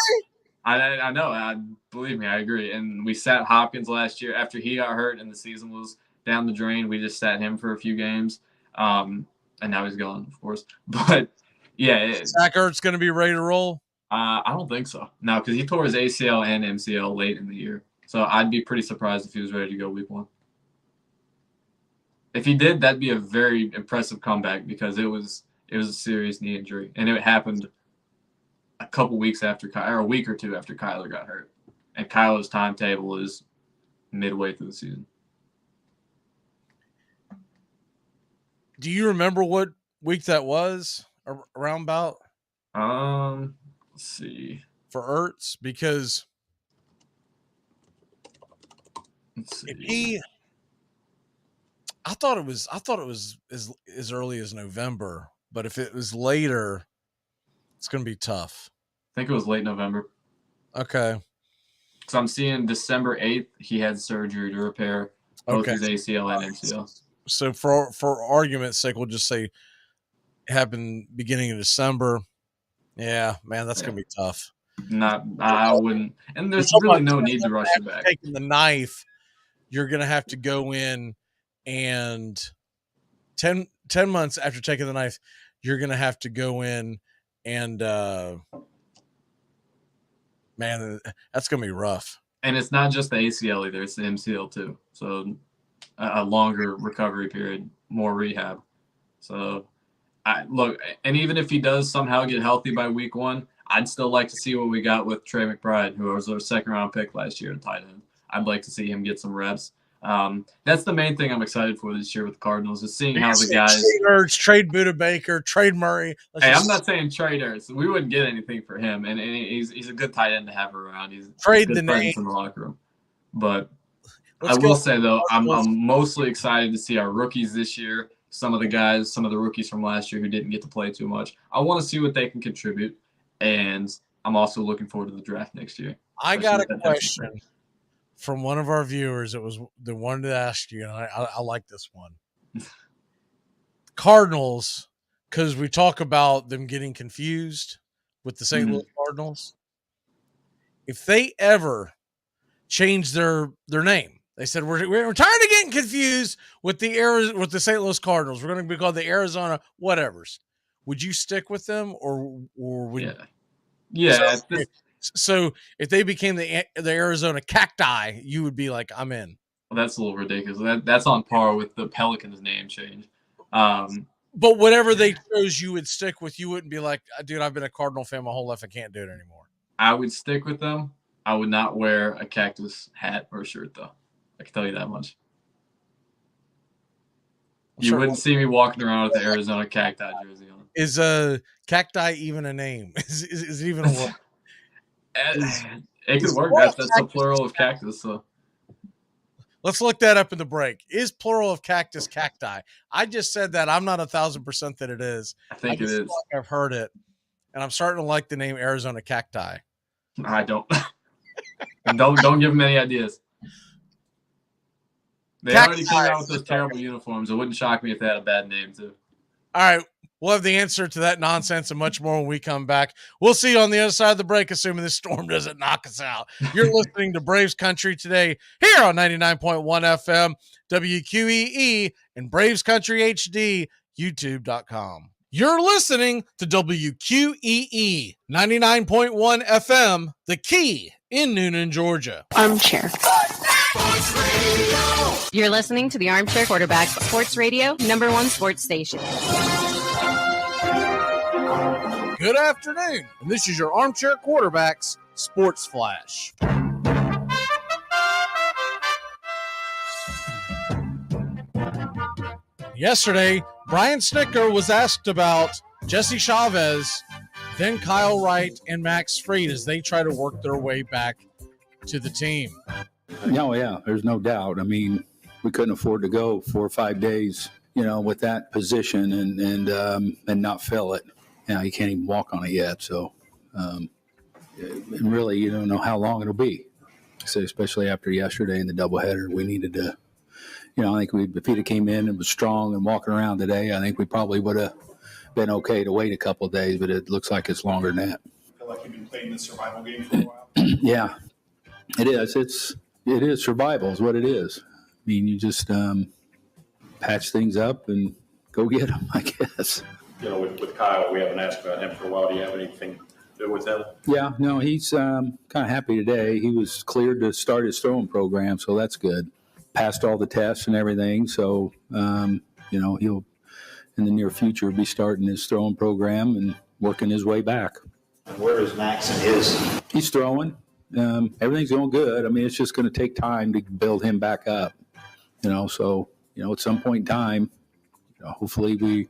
I know. Believe me, I agree. And we sat Hopkins last year after he got hurt and the season was down the drain. We just sat him for a few games, and now he's gone, of course. But yeah, Zach Ertz going to be ready to roll. I don't think so. No, because he tore his ACL and MCL late in the year, so I'd be pretty surprised if he was ready to go week 1. If he did, that'd be a very impressive comeback because it was a serious knee injury, and it happened a couple weeks after or a week or two after Kyler got hurt. And Kyler's timetable is midway through the season. Do you remember what week that was around about? Let's see. For Ertz, because I thought it was as early as November, but if it was later, it's going to be tough. I think it was late November. Okay. So I'm seeing December 8th, he had surgery to repair both his ACL and MCL. So for argument's sake, we'll just say it happened beginning of December. Yeah, man, that's going to be tough. I wouldn't. And there's really no need to rush it back. Taking the knife, you're going to have to go in and 10 months after taking the knife, you're going to have to go in and man, that's going to be rough. And it's not just the ACL either. It's the MCL too. So a longer recovery period, more rehab. So look, and even if he does somehow get healthy by week 1, I'd still like to see what we got with Trey McBride, who was our 2nd-round pick last year to tight end. I'd like to see him get some reps. That's the main thing I'm excited for this year with the Cardinals is seeing how the guys trade Buda Baker, trade Murray. I'm not saying trade Ertz. We wouldn't get anything for him, and he's a good tight end to have around. He's trade good the name in the locker room. But I will say though, I'm mostly excited to see our rookies this year. Some of the rookies from last year who didn't get to play too much. I want to see what they can contribute, and I'm also looking forward to the draft next year. I got a question from one of our viewers. It was the one to ask you, and I like this one. Cardinals, because we talk about them getting confused with the St. Louis Cardinals. If they ever change their name, they said we're tired of getting confused with the St. Louis Cardinals. We're going to be called the Arizona whatevers. Would you stick with them, or would yeah? So if they became the Arizona Cacti, you would be like, I'm in. Well, that's a little ridiculous. That's on par with the Pelicans name change. But whatever they chose, you would stick with. You wouldn't be like, dude, I've been a Cardinal fan my whole life. I can't do it anymore. I would stick with them. I would not wear a cactus hat or shirt, though. I can tell you that much. You wouldn't see me walking around with the Arizona Cacti jersey on. Is a cacti even a name? Is it even a word? It could work. That's a plural of cactus. So let's look that up in the break. Is plural of cactus cacti? I just said that. I'm not 1,000% that it is. I think it is. I've heard it, and I'm starting to like the name Arizona Cacti. I don't. don't give them any ideas. They already came out with those terrible uniforms. It wouldn't shock me if they had a bad name too. All right. We'll have the answer to that nonsense and much more when we come back. We'll see you on the other side of the break, assuming this storm doesn't knock us out. You're listening to Braves Country today here on 99.1 FM, WQEE, and Braves Country HD, YouTube.com. You're listening to WQEE 99.1 FM, The Key in Noonan, Georgia. Armchair. You're listening to the Armchair Quarterback Sports Radio, #1 sports station. Good afternoon, and this is your Armchair Quarterbacks Sports Flash. Yesterday, Brian Snitker was asked about Jesse Chavez, then Kyle Wright and Max Fried as they try to work their way back to the team. Oh, yeah, there's no doubt. I mean, we couldn't afford to go 4 or 5 days, with that position and not fill it. You can't even walk on it yet. So, and really, you don't know how long it'll be. So, especially after yesterday in the doubleheader, we needed to, I think if he'd have came in and was strong and walking around today, I think we probably would have been okay to wait a couple of days, but it looks like it's longer than that. I feel like you've been playing the survival game for a while. Yeah, it is. It is survival is what it is. I mean, you just patch things up and go get them, I guess. With Kyle, we haven't asked about him for a while. Do you have anything to do with him? Yeah, no, he's kind of happy today. He was cleared to start his throwing program, so that's good. Passed all the tests and everything, so he'll in the near future be starting his throwing program and working his way back. And where is Max and his? He's throwing. Everything's going good. I mean, it's just going to take time to build him back up. So at some point in time, hopefully we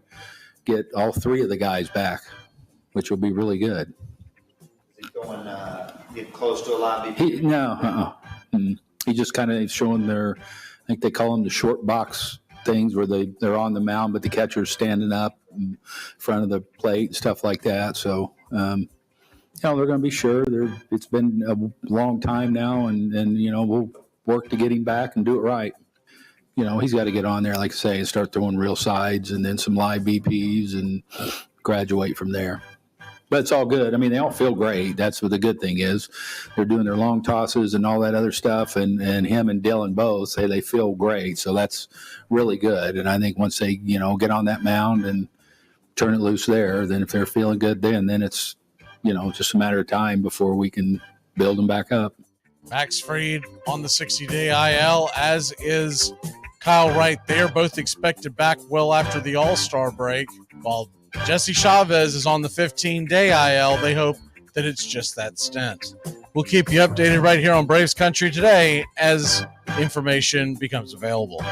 get all 3 of the guys back, which will be really good. Is he going get close to a line? He just kind of showing I think they call them the short box things where they're on the mound, but the catcher's standing up in front of the plate and stuff like that. So, they're going to be sure. It's been a long time now, and we'll work to get him back and do it right. He's got to get on there, like I say, and start throwing real sides and then some live BPs and graduate from there. But it's all good. I mean, they all feel great. That's what the good thing is. They're doing their long tosses and all that other stuff, and him and Dylan both say they feel great. So that's really good. And I think once they, get on that mound and turn it loose there, then if they're feeling good then it's, just a matter of time before we can build them back up. Max Fried on the 60-day IL, as is Kyle Wright. They are both expected back well after the All-Star break, while Jesse Chavez is on the 15-day IL. They hope that it's just that stint. We'll keep you updated right here on Braves Country today as information becomes available.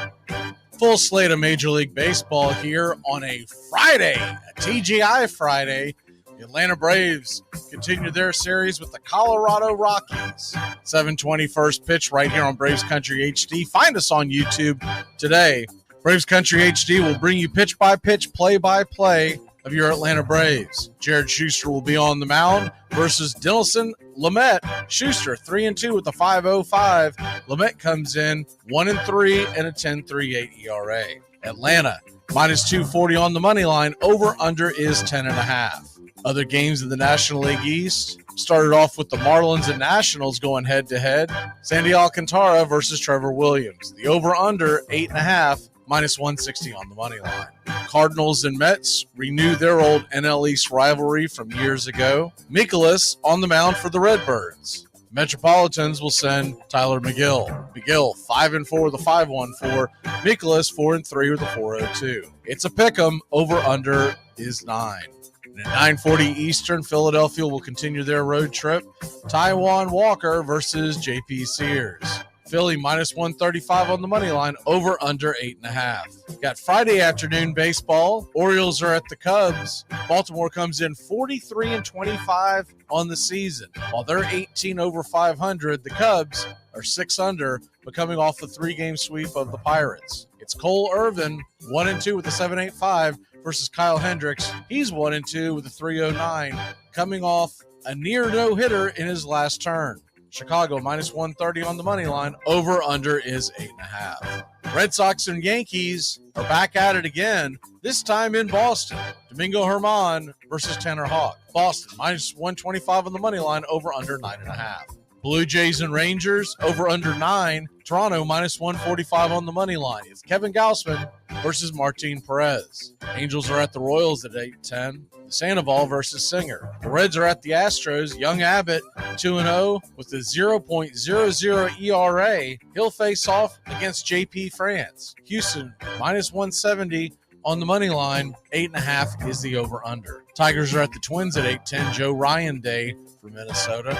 Full slate of Major League Baseball here on a Friday, a TGI Friday. The Atlanta Braves continue their series with the Colorado Rockies. 7:20 first pitch right here on Braves Country HD. Find us on YouTube today. Braves Country HD will bring you pitch-by-pitch, play-by-play of your Atlanta Braves. Jared Schuster will be on the mound versus Dinelson Lamet. Schuster 3-2 with a 5.05. Lamet comes in 1-3 and a 10.38 ERA. Atlanta minus 240 on the money line. Over/under is 10.5. Other games in the National League East started off with the Marlins and Nationals going head-to-head. Sandy Alcantara versus Trevor Williams. The over/under 8.5. minus 160 on the money line. Cardinals and Mets renew their old NL East rivalry from years ago. Mikolas on the mound for the Redbirds. Metropolitans will send Tyler McGill. McGill 5-4 with a 5.14. Mikolas 4-3 with a 4.02. It's a pick'em. Over/under is 9. And at 9:40 Eastern, Philadelphia will continue their road trip. Taijuan Walker versus J.P. Sears. Philly minus 135 on the money line. Over/under 8.5. Got Friday afternoon baseball. Orioles are at the Cubs. Baltimore comes in 43-25 on the season. While they're 18 over 500, the Cubs are 6 under, but coming off the 3-game sweep of the Pirates. It's Cole Irvin 1-2 with a 7.85 versus Kyle Hendricks. He's 1-2 with a 3.09, coming off a near no-hitter in his last turn. Chicago minus 130 on the money line. Over/under is 8.5. Red Sox and Yankees are back at it again, this time in Boston. Domingo Germán versus Tanner Houck. Boston minus 125 on the money line. Over/under 9.5. Blue Jays and Rangers over/under 9. Toronto minus 145 on the money line. It's Kevin Gausman versus Martin Perez. Angels are at the Royals at 8-10. Sandoval versus Singer. The Reds are at the Astros. Young Abbott 2-0 with a 0.00 ERA. He'll face off against JP France. Houston minus 170 on the money line. 8.5 is the over/under. Tigers are at the Twins at 8-10. Joe Ryan Day for Minnesota.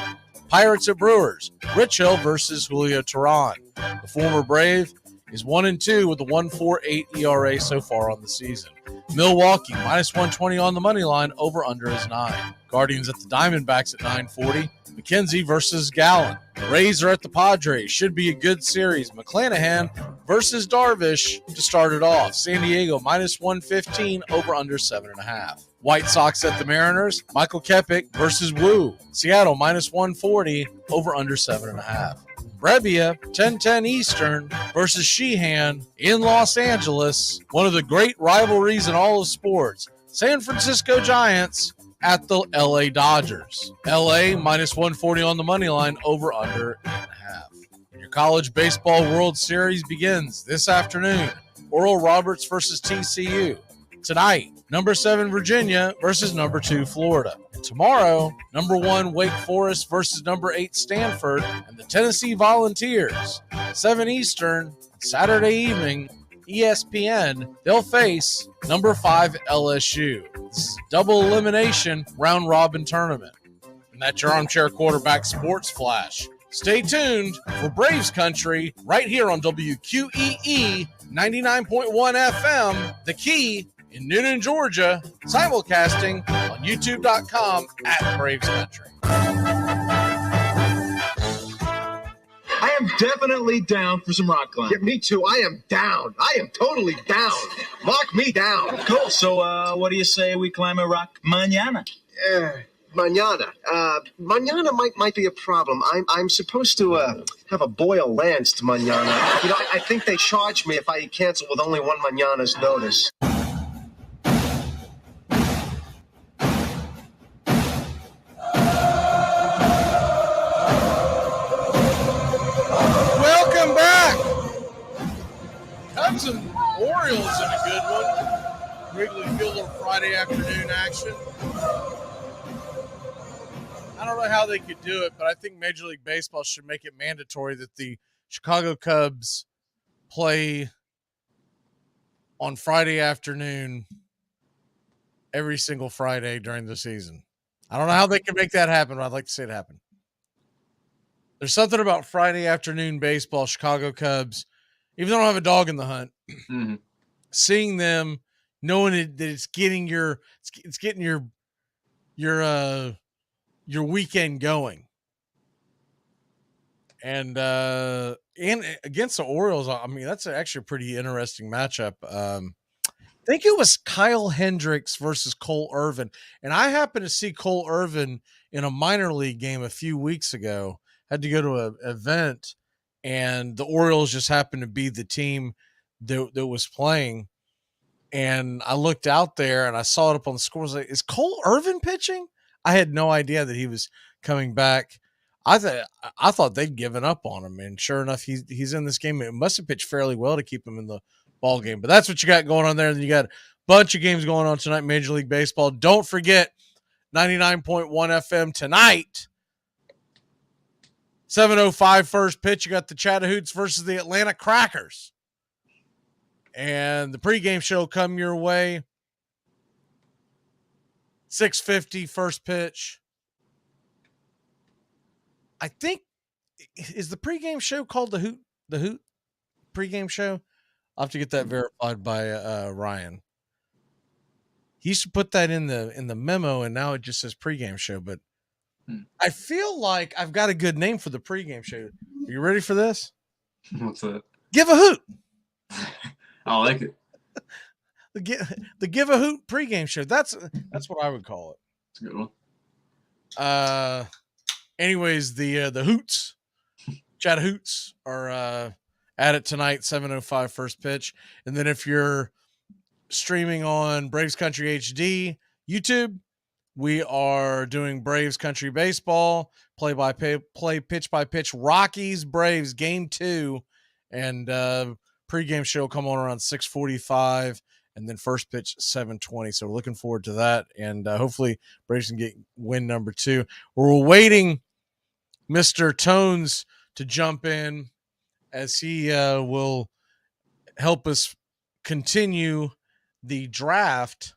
Pirates at Brewers. Rich Hill versus Julio Teheran. The former Brave is 1-2 with a 1.48 ERA so far on the season. Milwaukee minus 120 on the money line. Over under is 9. Guardians at the Diamondbacks at 940. McKenzie versus Gallen. The Rays are at the Padres. Should be a good series. McClanahan versus Darvish to start it off. San Diego minus 115. Over under 7.5. White Sox at the Mariners. Michael Kepik versus Wu. Seattle minus 140. Over under 7.5. Brevia, 10:10 Eastern versus Sheehan in Los Angeles. One of the great rivalries in all of sports. San Francisco Giants at the LA Dodgers. LA minus 140 on the money line. Over under 8.5. Your college baseball World Series begins this afternoon. Oral Roberts versus TCU. Tonight, number 7 Virginia versus number 2 Florida. And tomorrow, number 1 Wake Forest versus number 8 Stanford, and the Tennessee Volunteers. 7 Eastern, Saturday evening, ESPN, they'll face number 5 LSU. This is double elimination round robin tournament. And that's your Armchair Quarterback Sports Flash. Stay tuned for Braves Country right here on WQEE 99.1 FM, The Key in Noonan, Georgia, simulcasting on youtube.com at Braves Country. I am definitely down for some rock climbing. Yeah, me too. I am down. I am totally down. Lock me down. Cool. So, what do you say we climb a rock mañana? Mañana. Mañana might be a problem. I'm supposed to have a boil lanced mañana. You know, I think they charge me if I cancel with only one mañana's notice. Welcome back. Cubs and Orioles in a good one. Wrigley Field on Friday afternoon action. I don't know how they could do it, but I think Major League Baseball should make it mandatory that the Chicago Cubs play on Friday afternoon every single Friday during the season. I don't know how they can make that happen, but I'd like to see it happen. There's something about Friday afternoon baseball, Chicago Cubs, even though I don't have a dog in the hunt, seeing them, knowing that it's getting your weekend going. And against the Orioles, I mean, that's actually a pretty interesting matchup. I think it was Kyle Hendricks versus Cole Irvin. And I happened to see Cole Irvin in a minor league game a few weeks ago. Had to go to an event, and the Orioles just happened to be the team that was playing. And I looked out there and I saw it up on the score. I was like, is Cole Irvin pitching? I had no idea that he was coming back. I thought they'd given up on him, and sure enough, he's in this game. It must have pitched fairly well to keep him in the ball game. But that's what you got going on there. And you got a bunch of games going on tonight, Major League Baseball. Don't forget 99.1 FM tonight. 7:05 first pitch. You got the Chatahoots versus the Atlanta Crackers. And the pregame show come your way. 6:50 first pitch. I think, is the pregame show called the Hoot pregame show? I'll have to get that verified by Ryan. He used to put that in the memo, and now it just says pregame show. But I feel like I've got a good name for the pregame show. Are you ready for this? What's that? Give a Hoot. I like it. The Give a Hoot pregame show. That's what I would call it. It's a good one. Anyways, the Hoots, Chatahoots are at it tonight, 7:05 first pitch. And then if you're streaming on Braves Country HD YouTube, we are doing Braves Country Baseball, play pitch by pitch, Rockies Braves Game 2, and pregame show come on around 6:45, and then first pitch 7:20. So we're looking forward to that, and hopefully Braves can get win number 2. We're waiting Mr. Tones to jump in as he will help us continue the draft.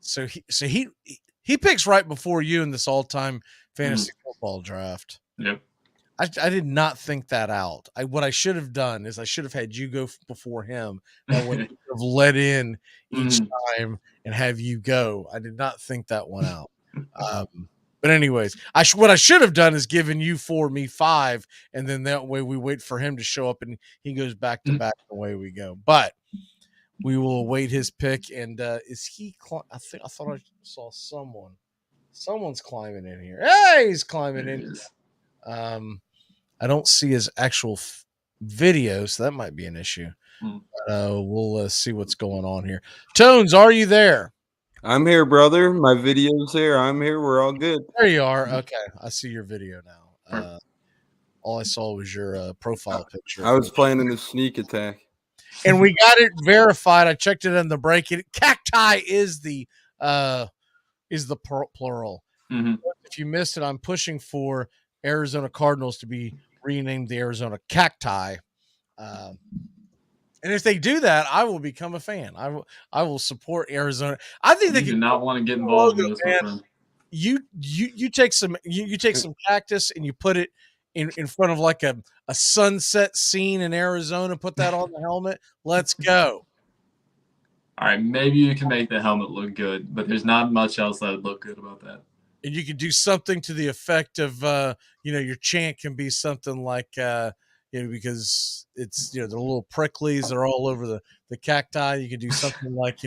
So he picks right before you in this all-time fantasy football draft. Yep. I did not think that out. What I should have done is I should have had you go before him. That way, you have let in each time and have you go. I did not think that one out. But anyways, what I should have done is given you 4, me 5, and then that way we wait for him to show up and he goes back to back. The way we go, but we will await his pick. And is he? I thought I saw someone. Someone's climbing in here. Hey, he's climbing in. I don't see his actual video, so that might be an issue. We'll see what's going on here. Tones, are you there? I'm here, brother. My video's here. I'm here. We're all good. There you are. Okay, I see your video now. All I saw was your profile picture. I was planning a sneak attack. And we got it verified. I checked it in the break. Cacti is the plural. If you missed it, I'm pushing for Arizona Cardinals to be renamed the Arizona Cacti. And if they do that, I will become a fan. I will support Arizona. I think they do not want to get involved in this, my friend. You take some cactus and you put it in front of like a sunset scene in Arizona, put that on the helmet. Let's go. All right, maybe you can make the helmet look good, but there's not much else that would look good about that. And you could do something to the effect of, your chant can be something like, because it's, they're little pricklies. They're all over the cacti. You could do something like,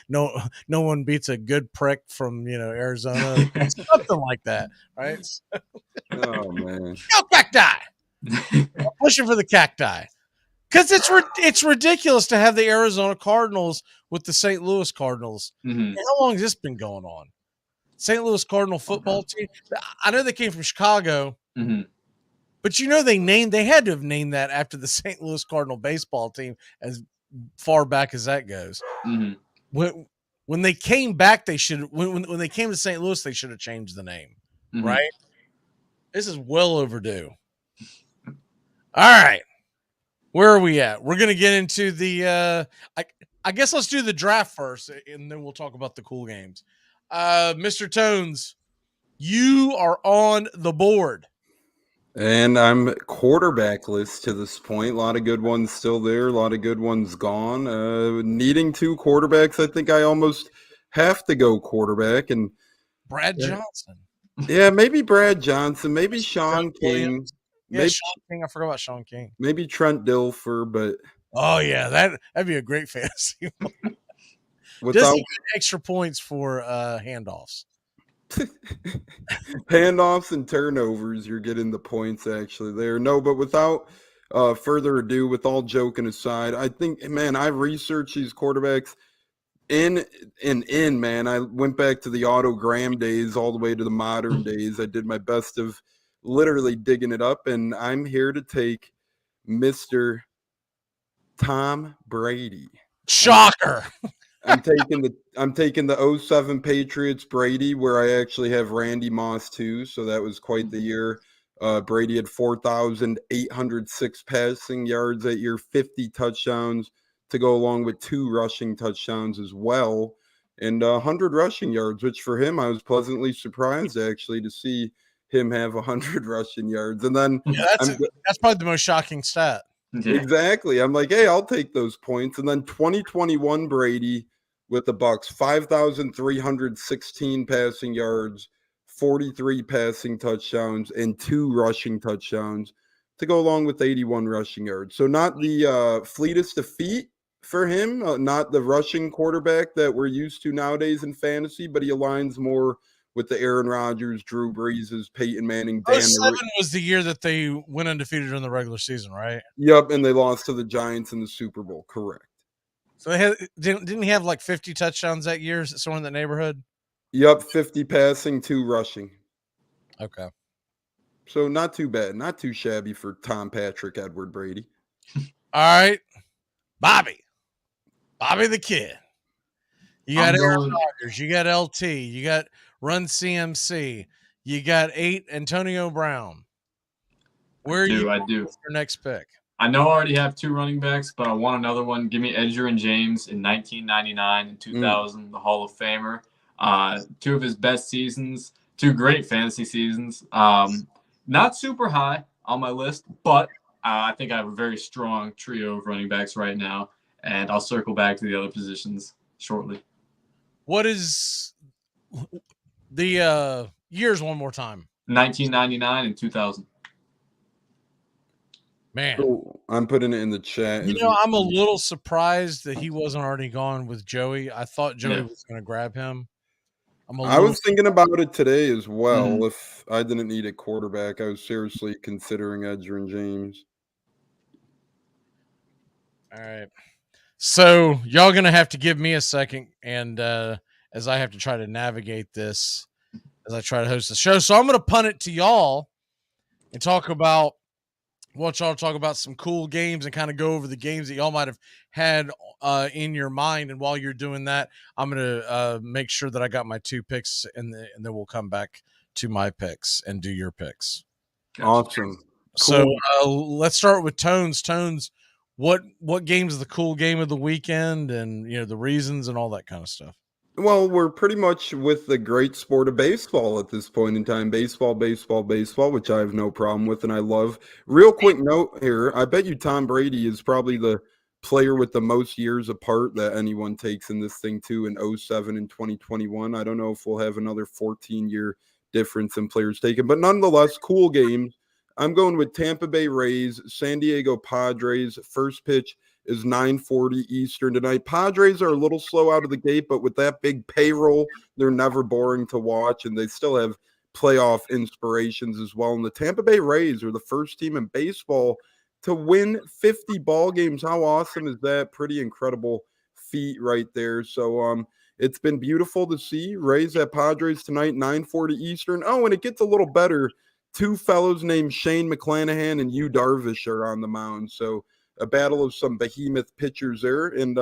no one beats a good prick from, Arizona. Something like that, right? Oh, man. Go cacti! I'm pushing for the cacti. Because it's ridiculous to have the Arizona Cardinals with the St. Louis Cardinals. Mm-hmm. How long has this been going on? St. Louis Cardinal football team. I know they came from Chicago, but they had to have named that after the St. Louis Cardinal baseball team as far back as that goes. When they came back, they should when they came to St. Louis, they should have changed the name, right? This is well overdue. All right, where are we at? We're gonna get into the. I guess let's do the draft first, and then we'll talk about the cool games. Mr. Tones, you are on the board. And I'm quarterbackless to this point. A lot of good ones still there. A lot of good ones gone. Needing 2 quarterbacks, I think I almost have to go quarterback. And Brad Johnson. Yeah, maybe Brad Johnson. Maybe Sean King. Maybe Sean King. I forgot about Sean King. Maybe Trent Dilfer, but oh yeah, that'd be a great fantasy. Without Just get extra points for handoffs. Handoffs and turnovers, you're getting the points actually there. No, but without further ado, with all joking aside, I think, man, I researched these quarterbacks in, man. I went back to the Otto Graham days all the way to the modern days. I did my best of literally digging it up, and I'm here to take Mr. Tom Brady. Shocker. I'm taking the 07 Patriots Brady, where I actually have Randy Moss too, so that was quite the year. Brady had 4,806 passing yards that year, 50 touchdowns to go along with 2 rushing touchdowns as well, and 100 rushing yards, which for him I was pleasantly surprised actually to see him have 100 rushing yards. And then that's probably the most shocking stat. Exactly. I'm like, hey, I'll take those points. And then 2021 Brady with the Bucks, 5,316 passing yards, 43 passing touchdowns, and 2 rushing touchdowns to go along with 81 rushing yards. So not the fleetest of feet for him, not the rushing quarterback that we're used to nowadays in fantasy, but he aligns more with the Aaron Rodgers, Drew Breeses, Peyton Manning. 07 was the year that they went undefeated during the regular season, right? Yep, and they lost to the Giants in the Super Bowl. Correct. So they didn't he have like 50 touchdowns that year, somewhere in the neighborhood? Yep, 50 passing, 2 rushing. Okay. So not too bad. Not too shabby for Tom Patrick Edward Brady. All right. Bobby the Kid. You got Aaron Rodgers. You got LT. You got Run CMC. You got 8 Antonio Brown. Where I do. Your next pick? I know I already have 2 running backs, but I want another one. Give me Edgerrin James in 1999 and 2000, the Hall of Famer. 2 of his best seasons, 2 great fantasy seasons. Not super high on my list, but I think I have a very strong trio of running backs right now, and I'll circle back to the other positions shortly. What is the years one more time? 1999 and 2000. Man. Cool. I'm putting it in the chat. You know, I'm a little surprised that he wasn't already gone with Joey. I thought Joey was going to grab him. I was thinking about it today as well. Mhm. If I didn't need a quarterback, I was seriously considering Edgerrin James. All right. So y'all going to have to give me a second, and as I have to try to navigate this as I try to host the show. So I'm going to punt it to y'all and talk about some cool games and kind of go over the games that y'all might have had in your mind. And while you're doing that, I'm going to make sure that I got my 2 picks, and then we'll come back to my picks and do your picks. Awesome. So Cool. let's start with Tones. Tones, what game is the cool game of the weekend, and the reasons and all that kind of stuff? Well, we're pretty much with the great sport of baseball at this point in time. Baseball, which I have no problem with and I love. Real quick note here. I bet you Tom Brady is probably the player with the most years apart that anyone takes in this thing too, in 07 and 2021. I don't know if we'll have another 14-year difference in players taken, but nonetheless, cool games. I'm going with Tampa Bay Rays, San Diego Padres. First pitch is 9:40 Eastern tonight. Padres are a little slow out of the gate, but with that big payroll, they're never boring to watch, and they still have playoff inspirations as well. And the Tampa Bay Rays are the first team in baseball to win 50 ball games. How awesome is that? Pretty incredible feat right there. So it's been beautiful to see. Rays at Padres tonight, 9:40 Eastern. Oh, and it gets a little better. 2 fellows named Shane McClanahan and Yu Darvish are on the mound. So a battle of some behemoth pitchers there. And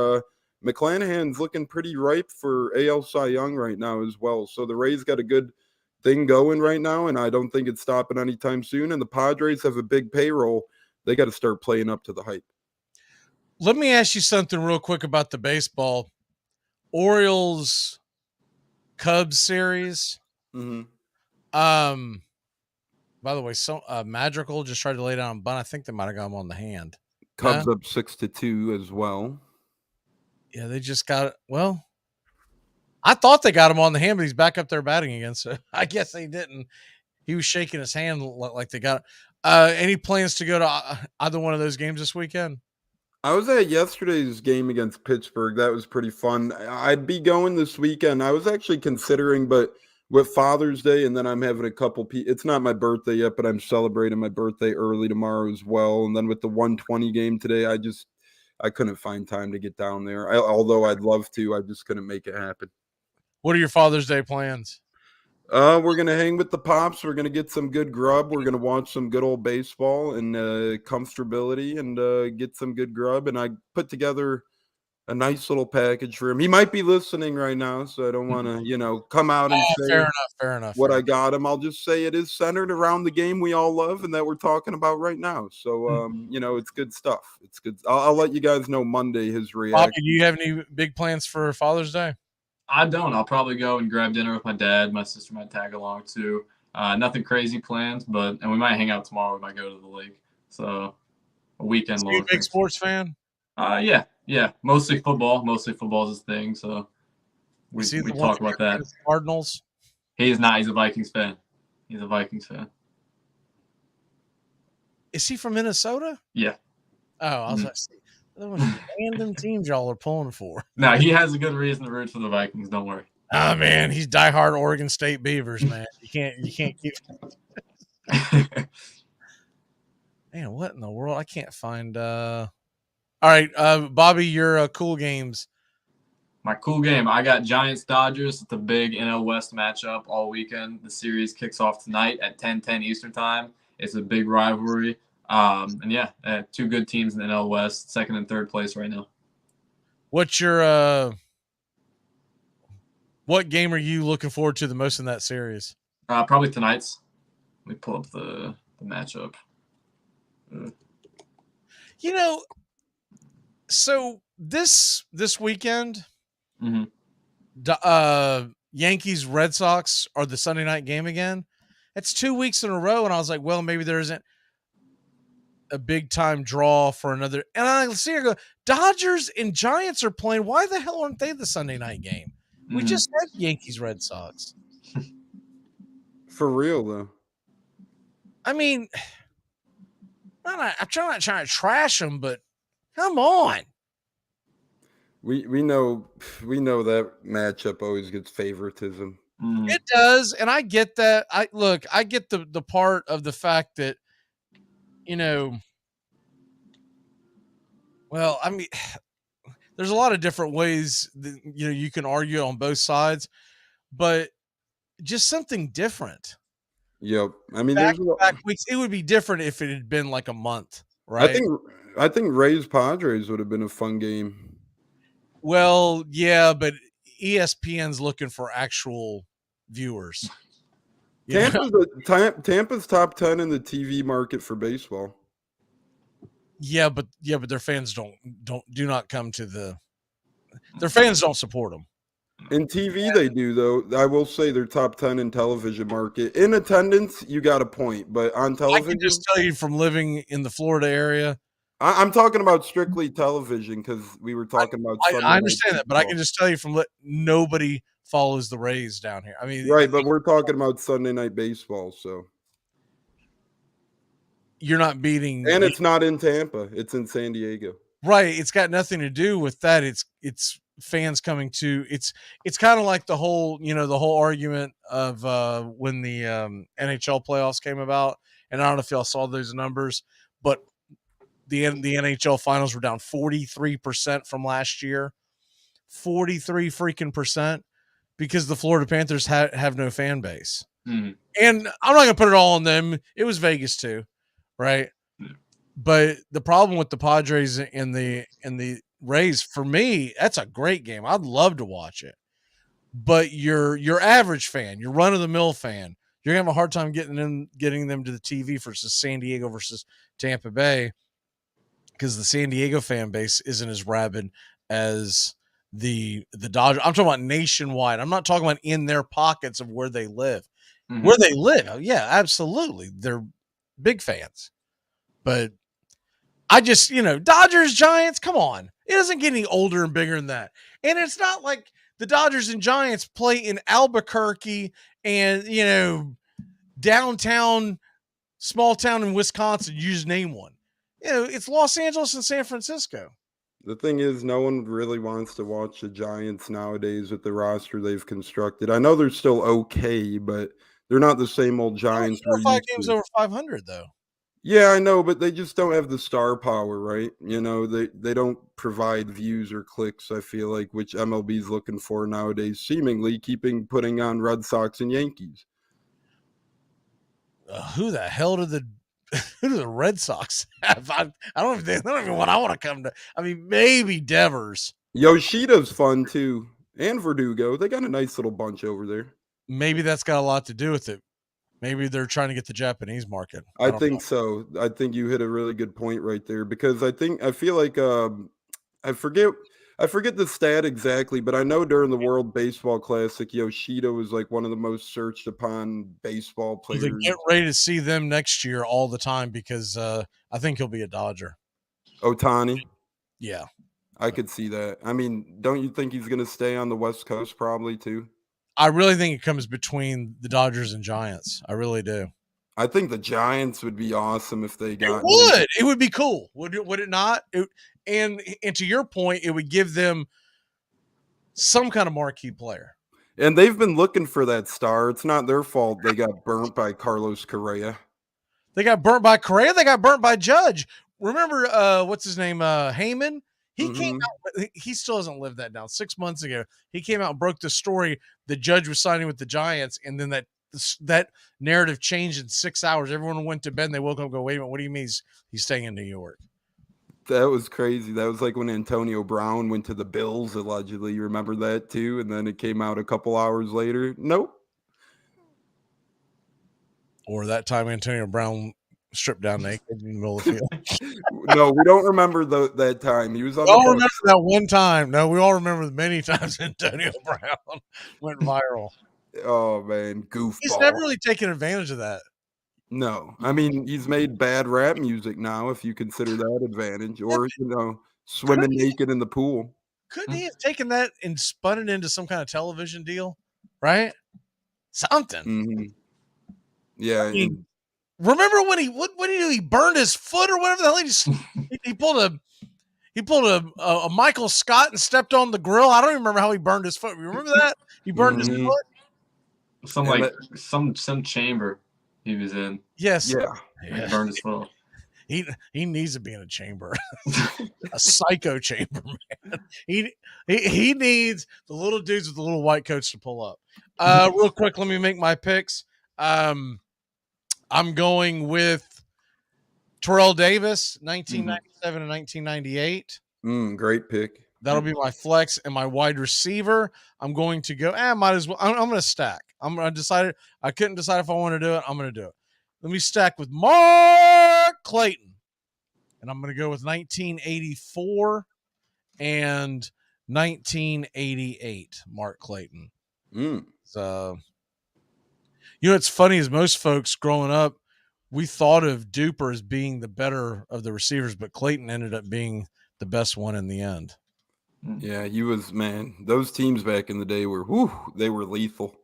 McClanahan's looking pretty ripe for AL Cy Young right now as well. So the Rays got a good thing going right now, and I don't think it's stopping anytime soon. And the Padres have a big payroll. They got to start playing up to the hype. Let me ask you something real quick about the baseball. Orioles Cubs series. Mm-hmm. By the way, Madrigal just tried to lay down a bunt. I think they might have got him on the hand. Cubs up 6-2 as well. Yeah, they just got it. Well, I thought they got him on the hand, but he's back up there batting again. So I guess they didn't. He was shaking his hand like they got it. Any plans to go to either one of those games this weekend? I was at yesterday's game against Pittsburgh. That was pretty fun. I'd be going this weekend. I was actually considering, but with Father's Day, and then I'm having a couple it's not my birthday yet, but I'm celebrating my birthday early tomorrow as well. And then with the 120 game today, I couldn't find time to get down there. Although I'd love to, I just couldn't make it happen. What are your Father's Day plans? We're going to hang with the Pops. We're going to get some good grub. We're going to watch some good old baseball and comfortability and get some good grub. And I put together a nice little package for him. He might be listening right now, so I don't want to, come out and say fair enough. I got him. I'll just say it is centered around the game we all love and that we're talking about right now. So, it's good stuff. It's good. I'll let you guys know Monday his reaction. Bobby, do you have any big plans for Father's Day? I don't. I'll probably go and grab dinner with my dad. My sister might tag along too. Nothing crazy planned, and we might hang out tomorrow. We might go to the lake. So a weekend long. Are you a big sports fan? Yeah. Mostly football. Mostly football's his thing. So we talk about that. Cardinals? He's not. He's a Vikings fan. Is he from Minnesota? Yeah. Oh, I was like, those random teams y'all are pulling for. No, he has a good reason to root for the Vikings. Don't worry. Oh man, he's diehard Oregon State Beavers, man. You can't keep. Man, what in the world? I can't find. All right, Bobby, your cool games. My cool game. I got Giants Dodgers. It's a big NL West matchup all weekend. The series kicks off tonight at 10:10 Eastern time. It's a big rivalry. Two good teams in the NL West, second and third place right now. What's your what game are you looking forward to the most in that series? Probably tonight's. Let me pull up the matchup. So this weekend, mm-hmm. Yankees Red Sox are the Sunday night game again. It's 2 weeks in a row, and I was like, well, maybe there isn't a big time draw for another. And I see her go, Dodgers and Giants are playing. Why the hell aren't they the Sunday night game? We just had Yankees Red Sox. For real though. I mean, I'm not trying to trash them, but come on. We know that matchup always gets favoritism. It does, and I get that. I get the part of the fact that, well, I mean, there's a lot of different ways that, you can argue on both sides, but just something different. Yep. I mean, back weeks, it would be different if it had been like a month, right? I think Rays Padres would have been a fun game. Well, yeah, but ESPN's looking for actual viewers. Tampa's top 10 in the TV market for baseball. Yeah, but their fans do not come to their fans don't support them. In TV, they do, though. I will say they're top 10 in television market. In attendance, you got a point, but on television, I can just tell you from living in the Florida area. I'm talking about strictly television because we were talking about. I understand that, but I can just tell you from nobody follows the Rays down here. I mean, right, but we're talking about Sunday night baseball, so you're not beating, and it's not in Tampa; it's in San Diego. Right, it's got nothing to do with that. It's fans coming to. It's kind of like the whole argument of when the NHL playoffs came about, and I don't know if y'all saw those numbers, but the NHL finals were down 43% from last year. 43 freaking percent because the Florida Panthers have no fan base. And I'm not going to put it all on them. It was Vegas too, right? But the problem with the Padres and the Rays, for me, that's a great game. I'd love to watch it. But your average fan, your run-of-the-mill fan, you're going to have a hard time getting them to the TV versus San Diego versus Tampa Bay, because the San Diego fan base isn't as rabid as the Dodgers. I'm talking about nationwide. I'm not talking about in their pockets of where they live. Where they live, oh, yeah, absolutely. They're big fans. But I just, Dodgers, Giants, come on. It doesn't get any older and bigger than that. And it's not like the Dodgers and Giants play in Albuquerque and, downtown, small town in Wisconsin. You just name one. It's Los Angeles and San Francisco. The thing is, no one really wants to watch the Giants nowadays with the roster they've constructed. I know they're still okay, but they're not the same old Giants. 5 games over 500, though. Yeah, I know, but they just don't have the star power, right? They don't provide views or clicks, I feel like, which MLB is looking for nowadays, seemingly putting on Red Sox and Yankees. Who the hell do the Red Sox have? I don't even what I want to come to. I mean, maybe Devers. Yoshida's fun too, and Verdugo. They got a nice little bunch over there. Maybe that's got a lot to do with it. Maybe they're trying to get the Japanese market. I think so. I think you hit a really good point right there, because I feel like I forget the stat exactly, but I know during the World Baseball Classic, Yoshida was like one of the most searched upon baseball players. They get ready to see them next year all the time, because I think he'll be a Dodger. Ohtani? Yeah. I could see that. I mean, don't you think he's going to stay on the West Coast probably too? I really think it comes between the Dodgers and Giants. I really do. I think the Giants would be awesome if they got. It would be cool. Would it not? And to your point, it would give them some kind of marquee player. And they've been looking for that star. It's not their fault they got burnt by Carlos Correa. They got burnt by Correa. They got burnt by Judge. Remember, what's his name? Heyman. He came out. He still hasn't lived that down. 6 months ago, he came out and broke the story. The Judge was signing with the Giants, and then that narrative changed in 6 hours. Everyone went to bed, and they woke up and go, wait a minute, what do you mean he's staying in New York? That was crazy. That was like when Antonio Brown went to the Bills, allegedly. You remember that too? And then it came out a couple hours later. Nope. Or that time Antonio Brown stripped down naked in the middle of the field. No, we don't remember that time. He was on. We all remember that one time. No, we all remember the many times Antonio Brown went viral. Oh man, goofball. He's never really taken advantage of that. No, I mean he's made bad rap music now, if you consider that advantage, or swimming naked in the pool. Couldn't he have taken that and spun it into some kind of television deal, right? Something. Mm-hmm. Yeah. I mean, remember when what did he do? He burned his foot or whatever the hell he pulled a Michael Scott and stepped on the grill. I don't even remember how he burned his foot. You remember that? He burned his foot. Some chamber he was in. Yes. He burned his foot. He needs to be in a chamber, a psycho chamber, man. He needs the little dudes with the little white coats to pull up. Real quick, let me make my picks. I'm going with Terrell Davis, 1997 and 1998. Great pick. That'll be my flex, and my wide receiver. I'm going to go. Might as well. I'm going to stack. I couldn't decide if I want to do it. I'm going to do it. Let me stack with Mark Clayton, and I'm going to go with 1984 and 1988. Mark Clayton. So, what's funny is most folks growing up, we thought of Duper as being the better of the receivers, but Clayton ended up being the best one in the end. Yeah, he was, man. Those teams back in the day were, they were lethal.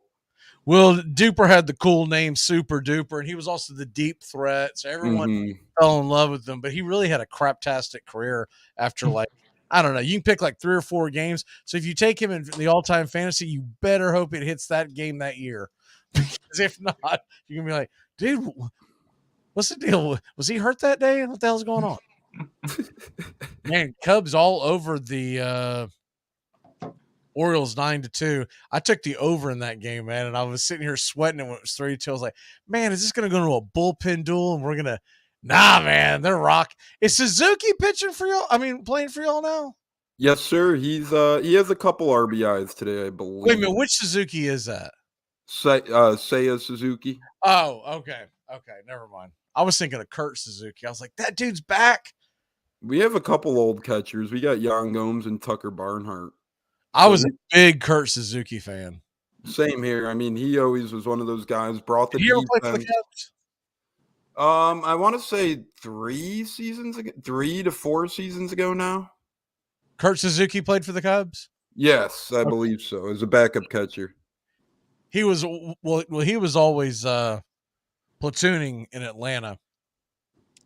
Well, Duper had the cool name Super Duper, and he was also the deep threat. So everyone fell in love with him, but he really had a craptastic career after, like, I don't know. You can pick like 3 or 4 games. So if you take him in the all-time fantasy, you better hope it hits that game that year. Because if not, you're going to be like, dude, what's the deal? Was he hurt that day? What the hell's going on? Man, Cubs all over the Orioles 9-2. I took the over in that game, man, and I was sitting here sweating and it was 3-2. I was like, man, is this going to go into a bullpen duel? And we're going to, man, they're rock. Is Suzuki pitching for y'all? I mean, playing for y'all now? Yes, sir. He has a couple RBIs today, I believe. Wait a minute, which Suzuki is that? Seiya Suzuki. Oh, okay. Okay, never mind. I was thinking of Kurt Suzuki. I was like, that dude's back. We have a couple old catchers. We got Jan Gomes and Tucker Barnhart. I was a big Kurt Suzuki fan. Same here. I mean, he always was one of those guys, brought the Did he ever play defense. for the Cubs? I want to say 3 to 4 seasons ago now. Kurt Suzuki played for the Cubs? Yes, I believe so. As a backup catcher. He was he was always platooning in Atlanta.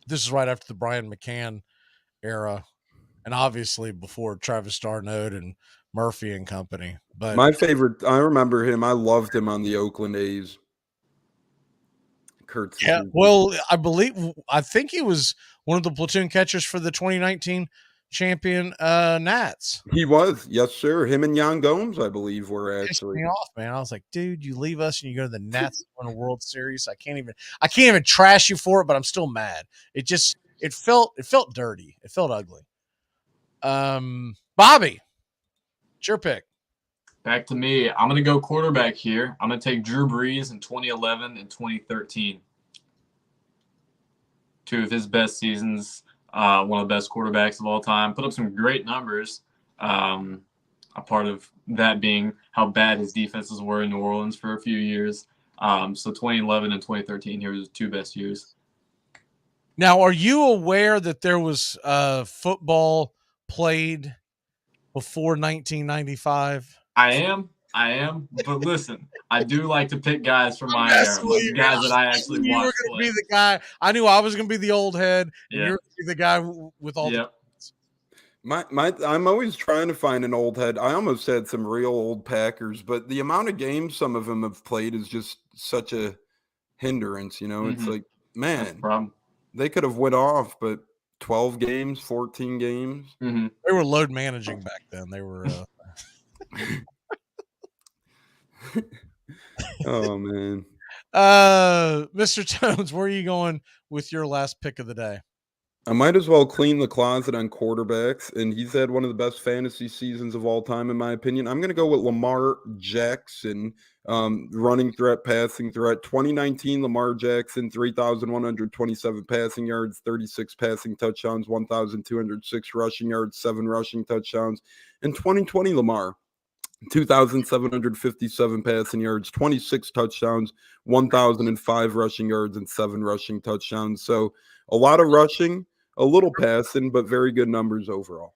This is right after the Brian McCann era, and obviously before Travis d'Arnaud and Murphy and company. But my favorite, I remember him. I loved him on the Oakland A's. Kurt Suzuki. Yeah, well, I think he was one of the platoon catchers for the 2019 champion Nats. He was, yes, sir. Him and Jan Gomes, I believe, were actually. Pissed me off, man. I was like, dude, you leave us and you go to the Nats and win a World Series. I can't even trash you for it, but I'm still mad. It felt dirty. It felt ugly. Bobby, it's your pick. Back to me. I'm going to go quarterback here. I'm going to take Drew Brees in 2011 and 2013. 2 of his best seasons. One of the best quarterbacks of all time. Put up some great numbers. A part of that being how bad his defenses were in New Orleans for a few years. So 2011 and 2013, here was his 2 best years. Now, are you aware that there was football played before 1995? I am. But listen, I do like to pick guys from my era, guys that I actually watched. You were going to be the guy. I knew I was going to be the old head. And you were going to be the guy with all the. I'm always trying to find an old head. I almost had some real old Packers, but the amount of games some of them have played is just such a hindrance. It's like, man, they could have went off, but 12 games, 14 games. Mm-hmm. They were load managing back then. They were. Oh man. Mr. Jones, where are you going with your last pick of the day? I might as well clean the closet on quarterbacks, and he's had one of the best fantasy seasons of all time, in my opinion. I'm going to go with Lamar Jackson, running threat, passing threat. 2019, Lamar Jackson, 3,127 passing yards, 36 passing touchdowns, 1,206 rushing yards, 7 rushing touchdowns. And 2020, Lamar, 2,757 passing yards, 26 touchdowns, 1,005 rushing yards, and 7 rushing touchdowns. So a lot of rushing, a little passing, but very good numbers overall.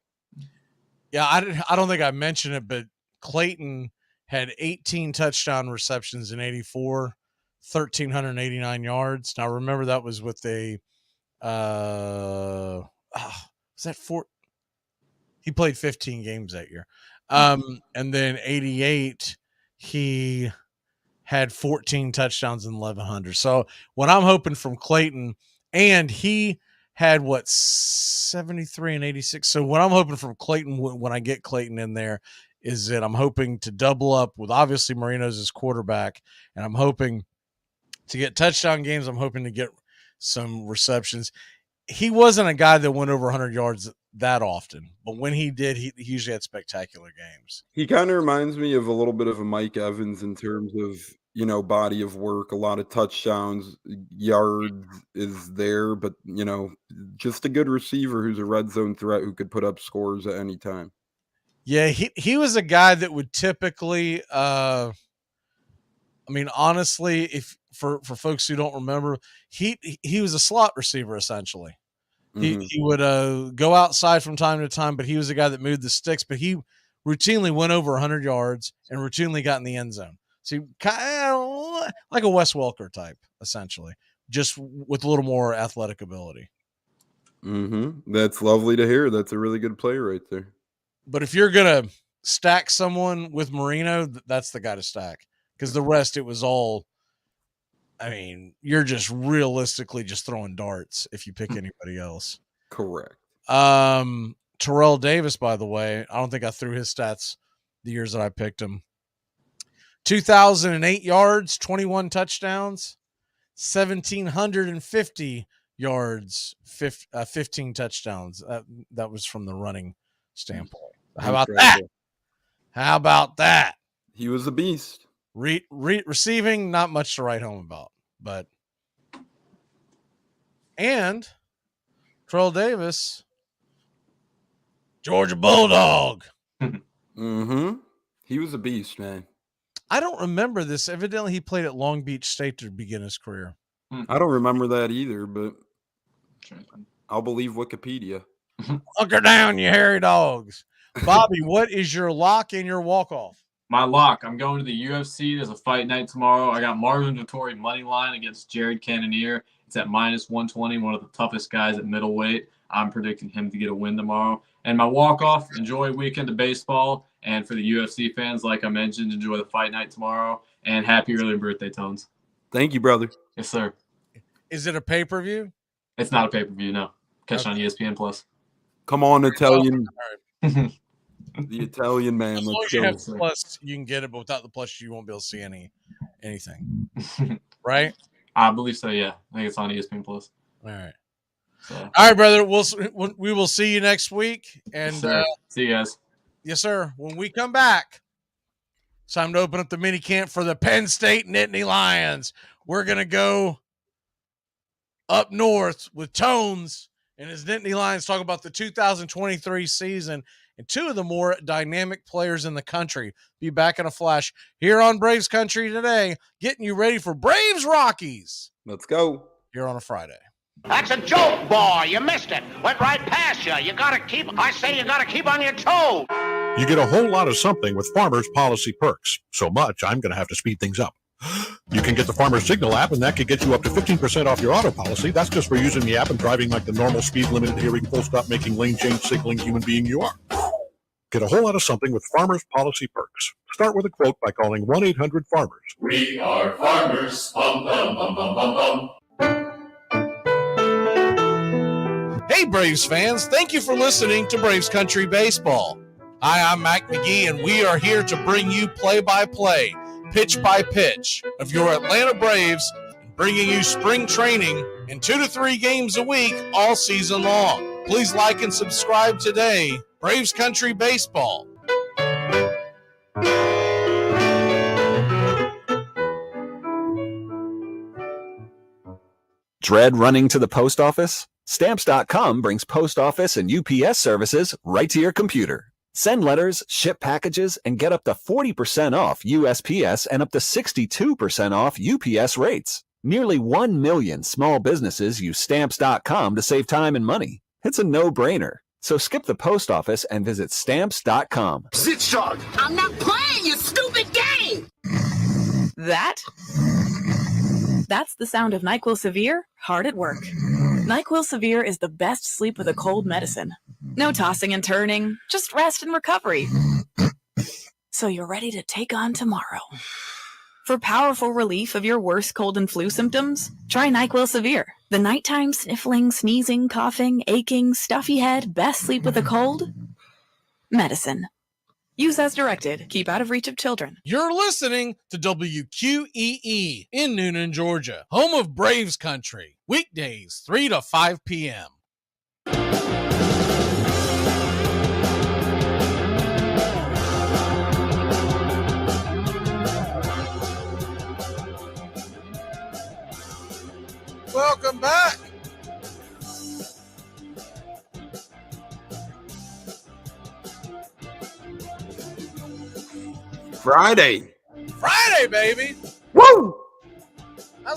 Yeah, I don't think I mentioned it, but Clayton had 18 touchdown receptions in 84, 1,389 yards. Now, remember, that was with a was that 4? He played 15 games that year. And then 88, he had 14 touchdowns and 1,100. So what I'm hoping from Clayton, and he had 73 and 86. So what I'm hoping from Clayton when I get Clayton in there is that I'm hoping to double up with obviously Marino's as quarterback, and I'm hoping to get touchdown games. I'm hoping to get some receptions. He wasn't a guy that went over 100 yards that often, but when he did, he usually had spectacular games. He kind of reminds me of a little bit of a Mike Evans in terms of, body of work, a lot of touchdowns, yards is there, but, just a good receiver who's a red zone threat who could put up scores at any time. Yeah, he was a guy that would typically, honestly, if for folks who don't remember, he was a slot receiver essentially. He would go outside from time to time, but he was a guy that moved the sticks. But he routinely went over 100 yards and routinely got in the end zone. So kind of like a Wes Welker type, essentially, just with a little more athletic ability. That's lovely to hear. That's a really good play right there. But if you're gonna stack someone with Marino, that's the guy to stack, because the rest, it was all. You're just realistically just throwing darts if you pick anybody else. Correct. Terrell Davis, by the way, I don't think I threw his stats the years that I picked him. 2,008 yards, 21 touchdowns, 1,750 yards, 15 touchdowns. That was from the running standpoint. How about that? How about that? He was a beast. Receiving, not much to write home about, but and Terrell Davis, Georgia Bulldog. He was a beast, man. I don't remember this. Evidently, he played at Long Beach State to begin his career. I don't remember that either, but I'll believe Wikipedia. Hunker down, you hairy dogs. Bobby, what is your lock and your walk-off? My lock, I'm going to the UFC. There's a fight night tomorrow. I got Marvin Vettori money line against Jared Cannonier. It's at -120, one of the toughest guys at middleweight. I'm predicting him to get a win tomorrow. And my walk-off, enjoy a weekend of baseball. And for the UFC fans, like I mentioned, enjoy the fight night tomorrow. And happy early birthday, Tones. Thank you, brother. Yes, sir. Is it a pay-per-view? It's not a pay-per-view, no. Catch it on ESPN+. Come on, Italian. The Italian man. As long as you have the plus, you can get it, but without the plus, you won't be able to see anything. Right? I believe so, yeah. I think it's on ESPN+. All right. So. All right, brother. We will see you next week. And see you guys. Yes, sir. When we come back, it's time to open up the mini camp for the Penn State Nittany Lions. We're going to go up north with Tones and his Nittany Lions, talk about the 2023 season and two of the more dynamic players in the country. Be back in a flash here on Braves Country today, getting you ready for Braves Rockies. Let's go. Here on a Friday. That's a joke, boy. You missed it. Went right past you. You gotta keep on your toes. You get a whole lot of something with Farmers Policy Perks. So much, I'm going to have to speed things up. You can get the Farmers Signal app, and that could get you up to 15% off your auto policy. That's just for using the app and driving like the normal speed limited hearing, full stop making lane change signaling human being you are. Get a whole lot of something with Farmers Policy Perks. Start with a quote by calling 1-800-FARMERS. We are farmers. Bum, bum, bum, bum, bum, bum. Hey, Braves fans. Thank you for listening to Braves Country Baseball. Hi, I'm Mac Magee, and we are here to bring you play-by-play, pitch-by-pitch of your Atlanta Braves, bringing you spring training and 2 to 3 games a week all season long. Please like and subscribe today. Braves Country Baseball. Dread running to the post office? Stamps.com brings post office and UPS services right to your computer. Send letters, ship packages, and get up to 40% off USPS and up to 62% off UPS rates. Nearly 1 million small businesses use Stamps.com to save time and money. It's a no-brainer. So skip the post office and visit Stamps.com. Sit short. I'm not playing your stupid game. That's the sound of NyQuil Severe hard at work. NyQuil Severe is the best sleep with a cold medicine. No tossing and turning, just rest and recovery. So you're ready to take on tomorrow. For powerful relief of your worst cold and flu symptoms, try NyQuil Severe. The nighttime sniffling, sneezing, coughing, aching, stuffy head, best sleep with a cold medicine. Use as directed. Keep out of reach of children. You're listening to WQEE in Noonan, Georgia, home of Braves country. Weekdays, 3 to 5 p.m. Welcome back. Friday, baby. Woo! I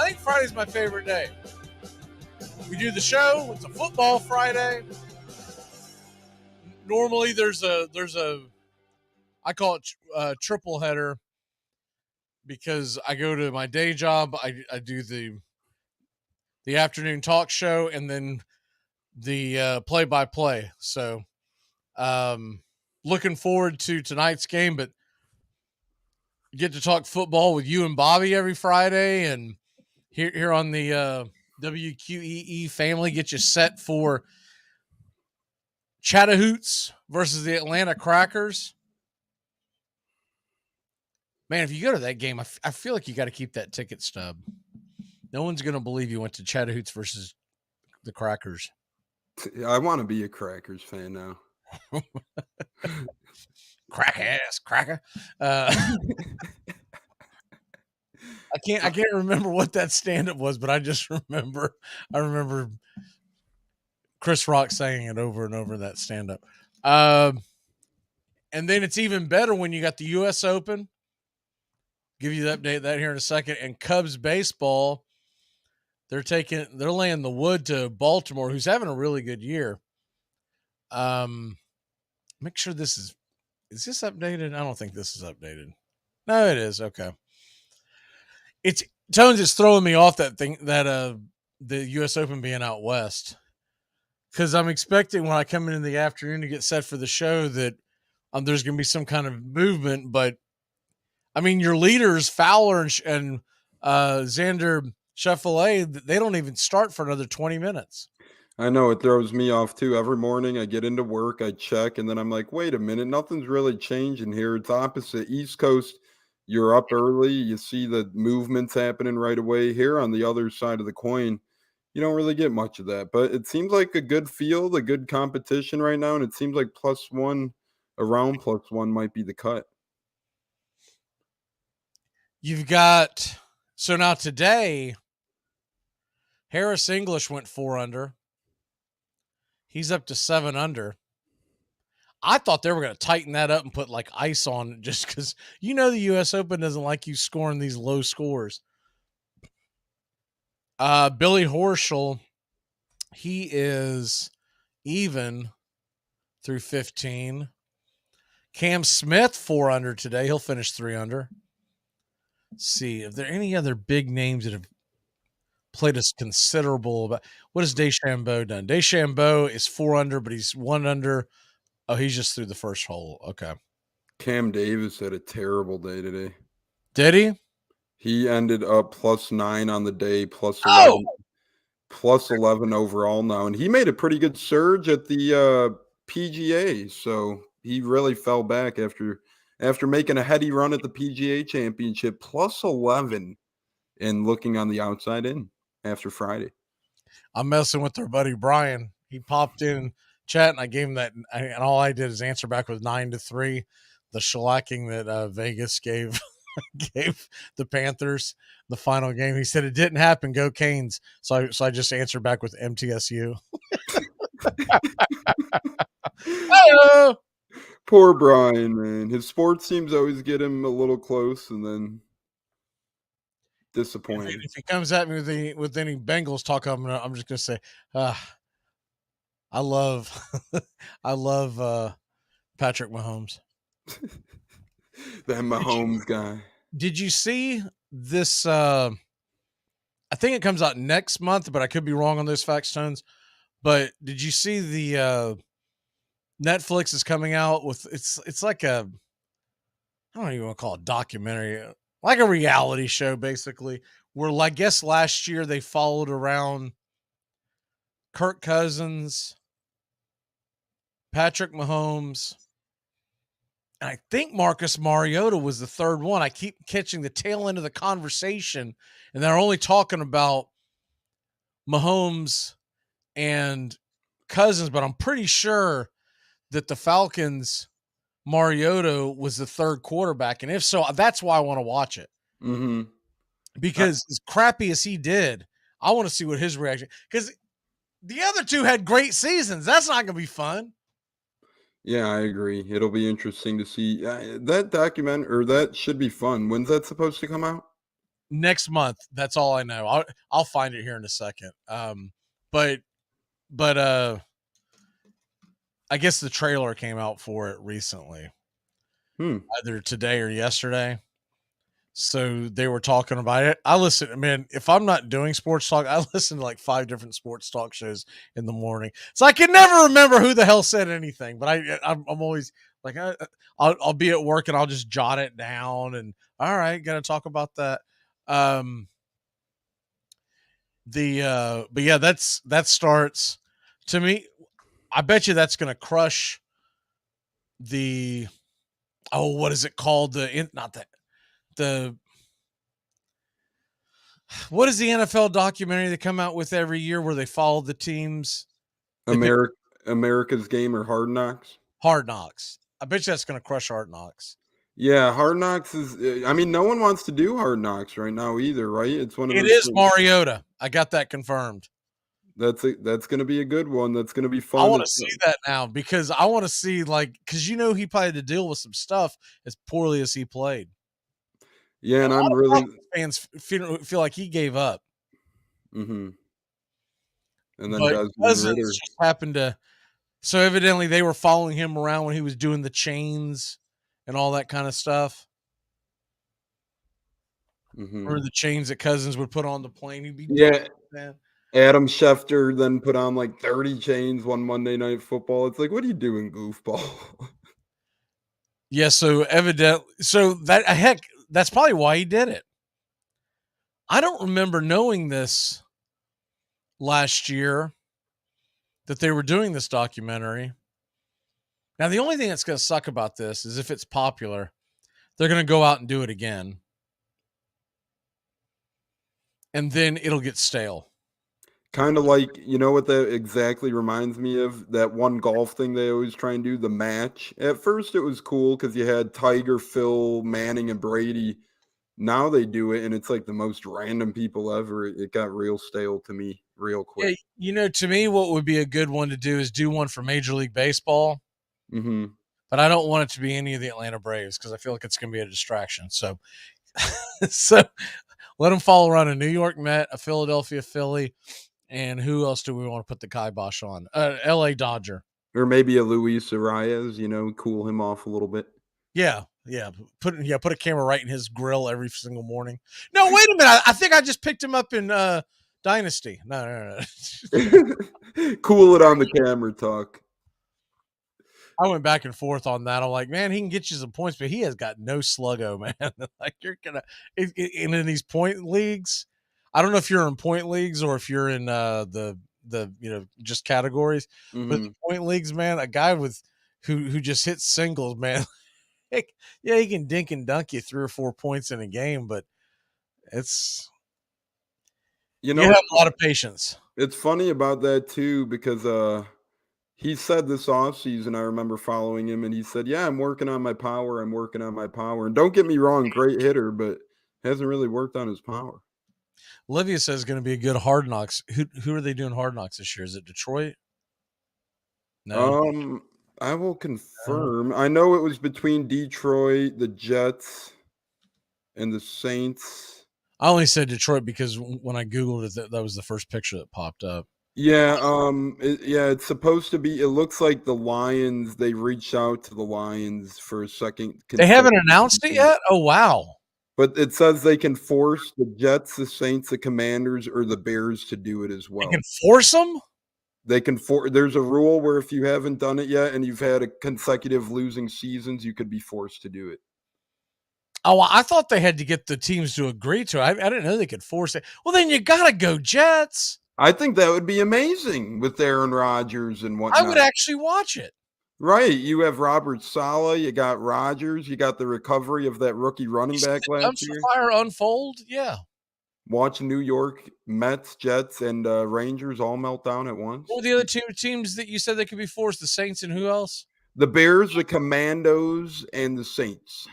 think Friday's my favorite day. We do the show. It's a football Friday. Normally there's a I call it a triple header because I go to my day job. I do the afternoon talk show and then the play-by-play. So looking forward to tonight's game, but get to talk football with you and Bobby every Friday, and here on the WQEE family, get you set for Chattahoochee versus the Atlanta Crackers. Man, if you go to that game, I feel like you got to keep that ticket stub. No one's going to believe you went to Chattahoochee versus the Crackers. I want to be a Crackers fan now. Crack ass cracker. I can't remember what that stand-up was, but I just remember Chris Rock saying it over and over in that stand-up. And then it's even better when you got the US Open. Give you the update that here in a second. And Cubs baseball, they're laying the wood to Baltimore, who's having a really good year. Make sure is this updated? I don't think this is updated. No, it is. Okay. Tones is throwing me off that the US Open being out west. Cause I'm expecting when I come in the afternoon to get set for the show that there's going to be some kind of movement, but I mean, your leaders, Fowler and Xander Schauffele, they don't even start for another 20 minutes. I know, it throws me off too. Every morning I get into work, I check, and then I'm like, wait a minute, nothing's really changing here. It's opposite. East Coast, you're up early. You see the movements happening right away. Here on the other side of the coin, you don't really get much of that. But it seems like a good field, a good competition right now, and it seems like around plus one might be the cut. You've got, so now today, Harris English went 4 under. He's up to 7 under. I thought they were going to tighten that up and put like ice on it just because, the U.S. Open doesn't like you scoring these low scores. Billy Horschel, he is even through 15. Cam Smith, 4 under today. He'll finish 3 under. Let's see, if there are any other big names that have played us considerable. What has DeChambeau done? DeChambeau is 4 under, but he's 1 under. Oh, he's just through the first hole. Okay. Cam Davis had a terrible day today. Did he? He ended up +9 on the day, +11, +11 overall now, and he made a pretty good surge at the PGA. So he really fell back after making a heady run at the PGA Championship, +11, and looking on the outside in after Friday. I'm messing with their buddy Brian. He popped in chat, and I gave him that, and all I did is answer back with 9-3, the shellacking that Vegas gave the Panthers the final game. He said it didn't happen. Go Canes. So I just answered back with MTSU. Hello. Poor Brian, man. His sports teams always get him a little close and then disappointing. If he comes at me with any Bengals talk, I'm just gonna say, I love Patrick Mahomes. That Mahomes guy. Did you see this? I think it comes out next month, but I could be wrong on those fact stones. But did you see the Netflix is coming out with it's like a, I don't even want to call it documentary, like a reality show basically, where I guess last year they followed around Kirk Cousins, Patrick Mahomes, and I think Marcus Mariota was the third one. I keep catching the tail end of the conversation, and they're only talking about Mahomes and Cousins, but I'm pretty sure that the Falcons, Mariota was the third quarterback. And if so, that's why I want to watch it. Mm-hmm. Because as crappy as he did, I want to see what his reaction, because the other two had great seasons. That's not going to be fun. Yeah, I agree. It'll be interesting to see that document, or that should be fun. When's that supposed to come out? Next month. That's all I know. I'll find it here in a second. But I guess the trailer came out for it recently, either today or yesterday. So they were talking about it. I listen, man, if I'm not doing sports talk, I listen to like 5 different sports talk shows in the morning. So I can never remember who the hell said anything, but I'm always like, I'll be at work and I'll just jot it down and all right, going to talk about that. But yeah, that starts, to me, I bet you that's going to crush the, what is it called? What is the NFL documentary they come out with every year where they follow the teams? America's Game or Hard Knocks? Hard Knocks. I bet you that's going to crush Hard Knocks. Yeah, Hard Knocks is, I mean, no one wants to do Hard Knocks right now either, right? It's one of It is Mariota. I got that confirmed. That's going to be a good one. That's going to be fun. I want to see that now, because I want to see, because he probably had to deal with some stuff as poorly as he played. Yeah, and I'm really, fans feel like he gave up. Mm-hmm. And then Cousins just happened to. So evidently they were following him around when he was doing the chains and all that kind of stuff. Mm-hmm. Or the chains that Cousins would put on the plane. He'd be man. Adam Schefter then put on like 30 chains one Monday Night Football. It's like, what are you doing, goofball? Yeah, so that's probably why he did it. I don't remember knowing this last year, that they were doing this documentary. Now, the only thing that's going to suck about this is if it's popular, they're going to go out and do it again. And then it'll get stale. Kind of like, you know what that exactly reminds me of? That one golf thing they always try and do, the match. At first it was cool because you had Tiger, Phil, Manning, and Brady. Now they do it, and it's like the most random people ever. It got real stale to me real quick. Yeah, to me, what would be a good one to do is do one for Major League Baseball. Mm-hmm. But I don't want it to be any of the Atlanta Braves because I feel like it's going to be a distraction. So let them follow around a New York Met, a Philadelphia Philly, and who else do we want to put the kibosh on? L.A. Dodger. Or maybe a Luis Arias, cool him off a little bit. Yeah. Put a camera right in his grill every single morning. No, wait a minute. I think I just picked him up in Dynasty. No. Cool it on the camera talk. I went back and forth on that. I'm like, man, he can get you some points, but he has got no sluggo, man. Like you're gonna in these point leagues. I don't know if you're in point leagues or if you're in the just categories, but the point leagues, man, a guy who just hits singles, man. Yeah, he can dink and dunk you 3 or 4 points in a game, but you have a lot of patience. It's funny about that too, because he said this offseason, I remember following him, and he said, yeah, I'm working on my power. And don't get me wrong, great hitter, but hasn't really worked on his power. Olivia says it's going to be a good Hard Knocks. Who are they doing Hard Knocks this year? Is it Detroit? No. I will confirm. I know it was between Detroit, the Jets, and the Saints. I only said Detroit because when I Googled it, that was the first picture that popped up. Yeah, it's supposed to be. It looks like the Lions. They reached out to the Lions for a second. They haven't announced it yet? Oh, wow. But it says they can force the Jets, the Saints, the Commanders, or the Bears to do it as well. They can force them? They can there's a rule where if you haven't done it yet and you've had a consecutive losing seasons, you could be forced to do it. Oh, I thought they had to get the teams to agree to it. I didn't know they could force it. Well, then you got to go Jets. I think that would be amazing with Aaron Rodgers and whatnot. I would actually watch it. Right. You have Robert Saleh, you got Rodgers, you got the recovery of that rookie running back last year. Fire unfold, yeah. Watch New York Mets, Jets, and Rangers all melt down at once. What were the other two teams that you said they could be forced? The Saints and who else? The Bears, the Commandos, and the Saints.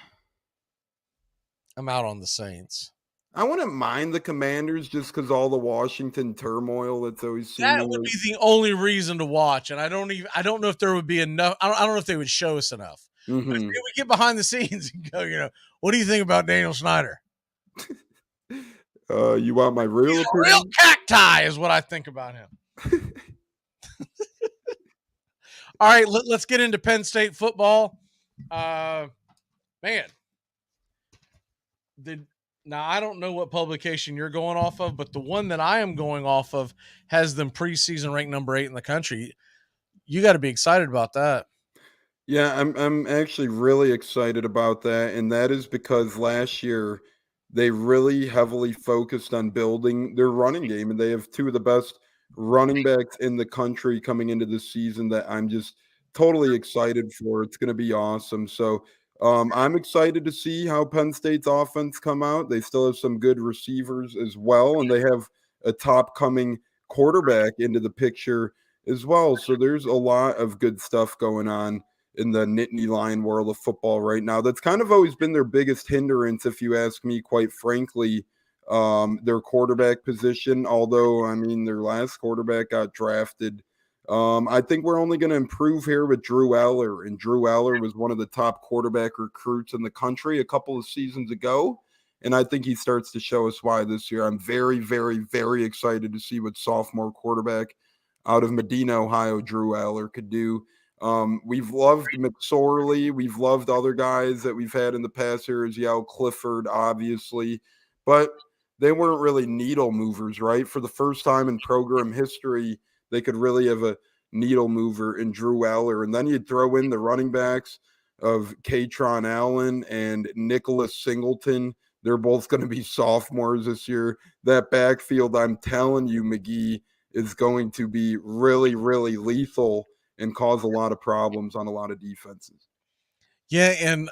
I'm out on the Saints. I wouldn't mind the Commanders just because all the Washington turmoil that's always seen. That would be the only reason to watch, and I don't know if there would be enough. I don't know if they would show us enough. Mm-hmm. But if we get behind the scenes and go, what do you think about Daniel Snyder? You want my real opinion? Real cacti is what I think about him. All right, let's get into Penn State football. Man. Now, I don't know what publication you're going off of, but the one that I am going off of has them preseason ranked number 8 in the country. You got to be excited about that. Yeah, I'm actually really excited about that, and that is because last year they really heavily focused on building their running game, and they have two of the best running backs in the country coming into the season that I'm just totally excited for. It's going to be awesome. So I'm excited to see how Penn State's offense come out. They still have some good receivers as well, and they have a top coming quarterback into the picture as well. So there's a lot of good stuff going on in the Nittany Lion world of football right now. That's kind of always been their biggest hindrance, if you ask me, quite frankly, their quarterback position. Although, I mean, their last quarterback got drafted. I think we're only going to improve here with Drew Aller, and Drew Aller was one of the top quarterback recruits in the country a couple of seasons ago, and I think he starts to show us why this year. I'm very, very, very excited to see what sophomore quarterback out of Medina, Ohio, Drew Aller could do. We've loved McSorley. We've loved other guys that we've had in the past here, as Clifford, obviously, but they weren't really needle movers, right? For the first time in program history, they could really have a needle mover in Drew Aller. And then you'd throw in the running backs of Katron Allen and Nicholas Singleton. They're both going to be sophomores this year. That backfield, I'm telling you, Magee, is going to be really, really lethal and cause a lot of problems on a lot of defenses. Yeah, and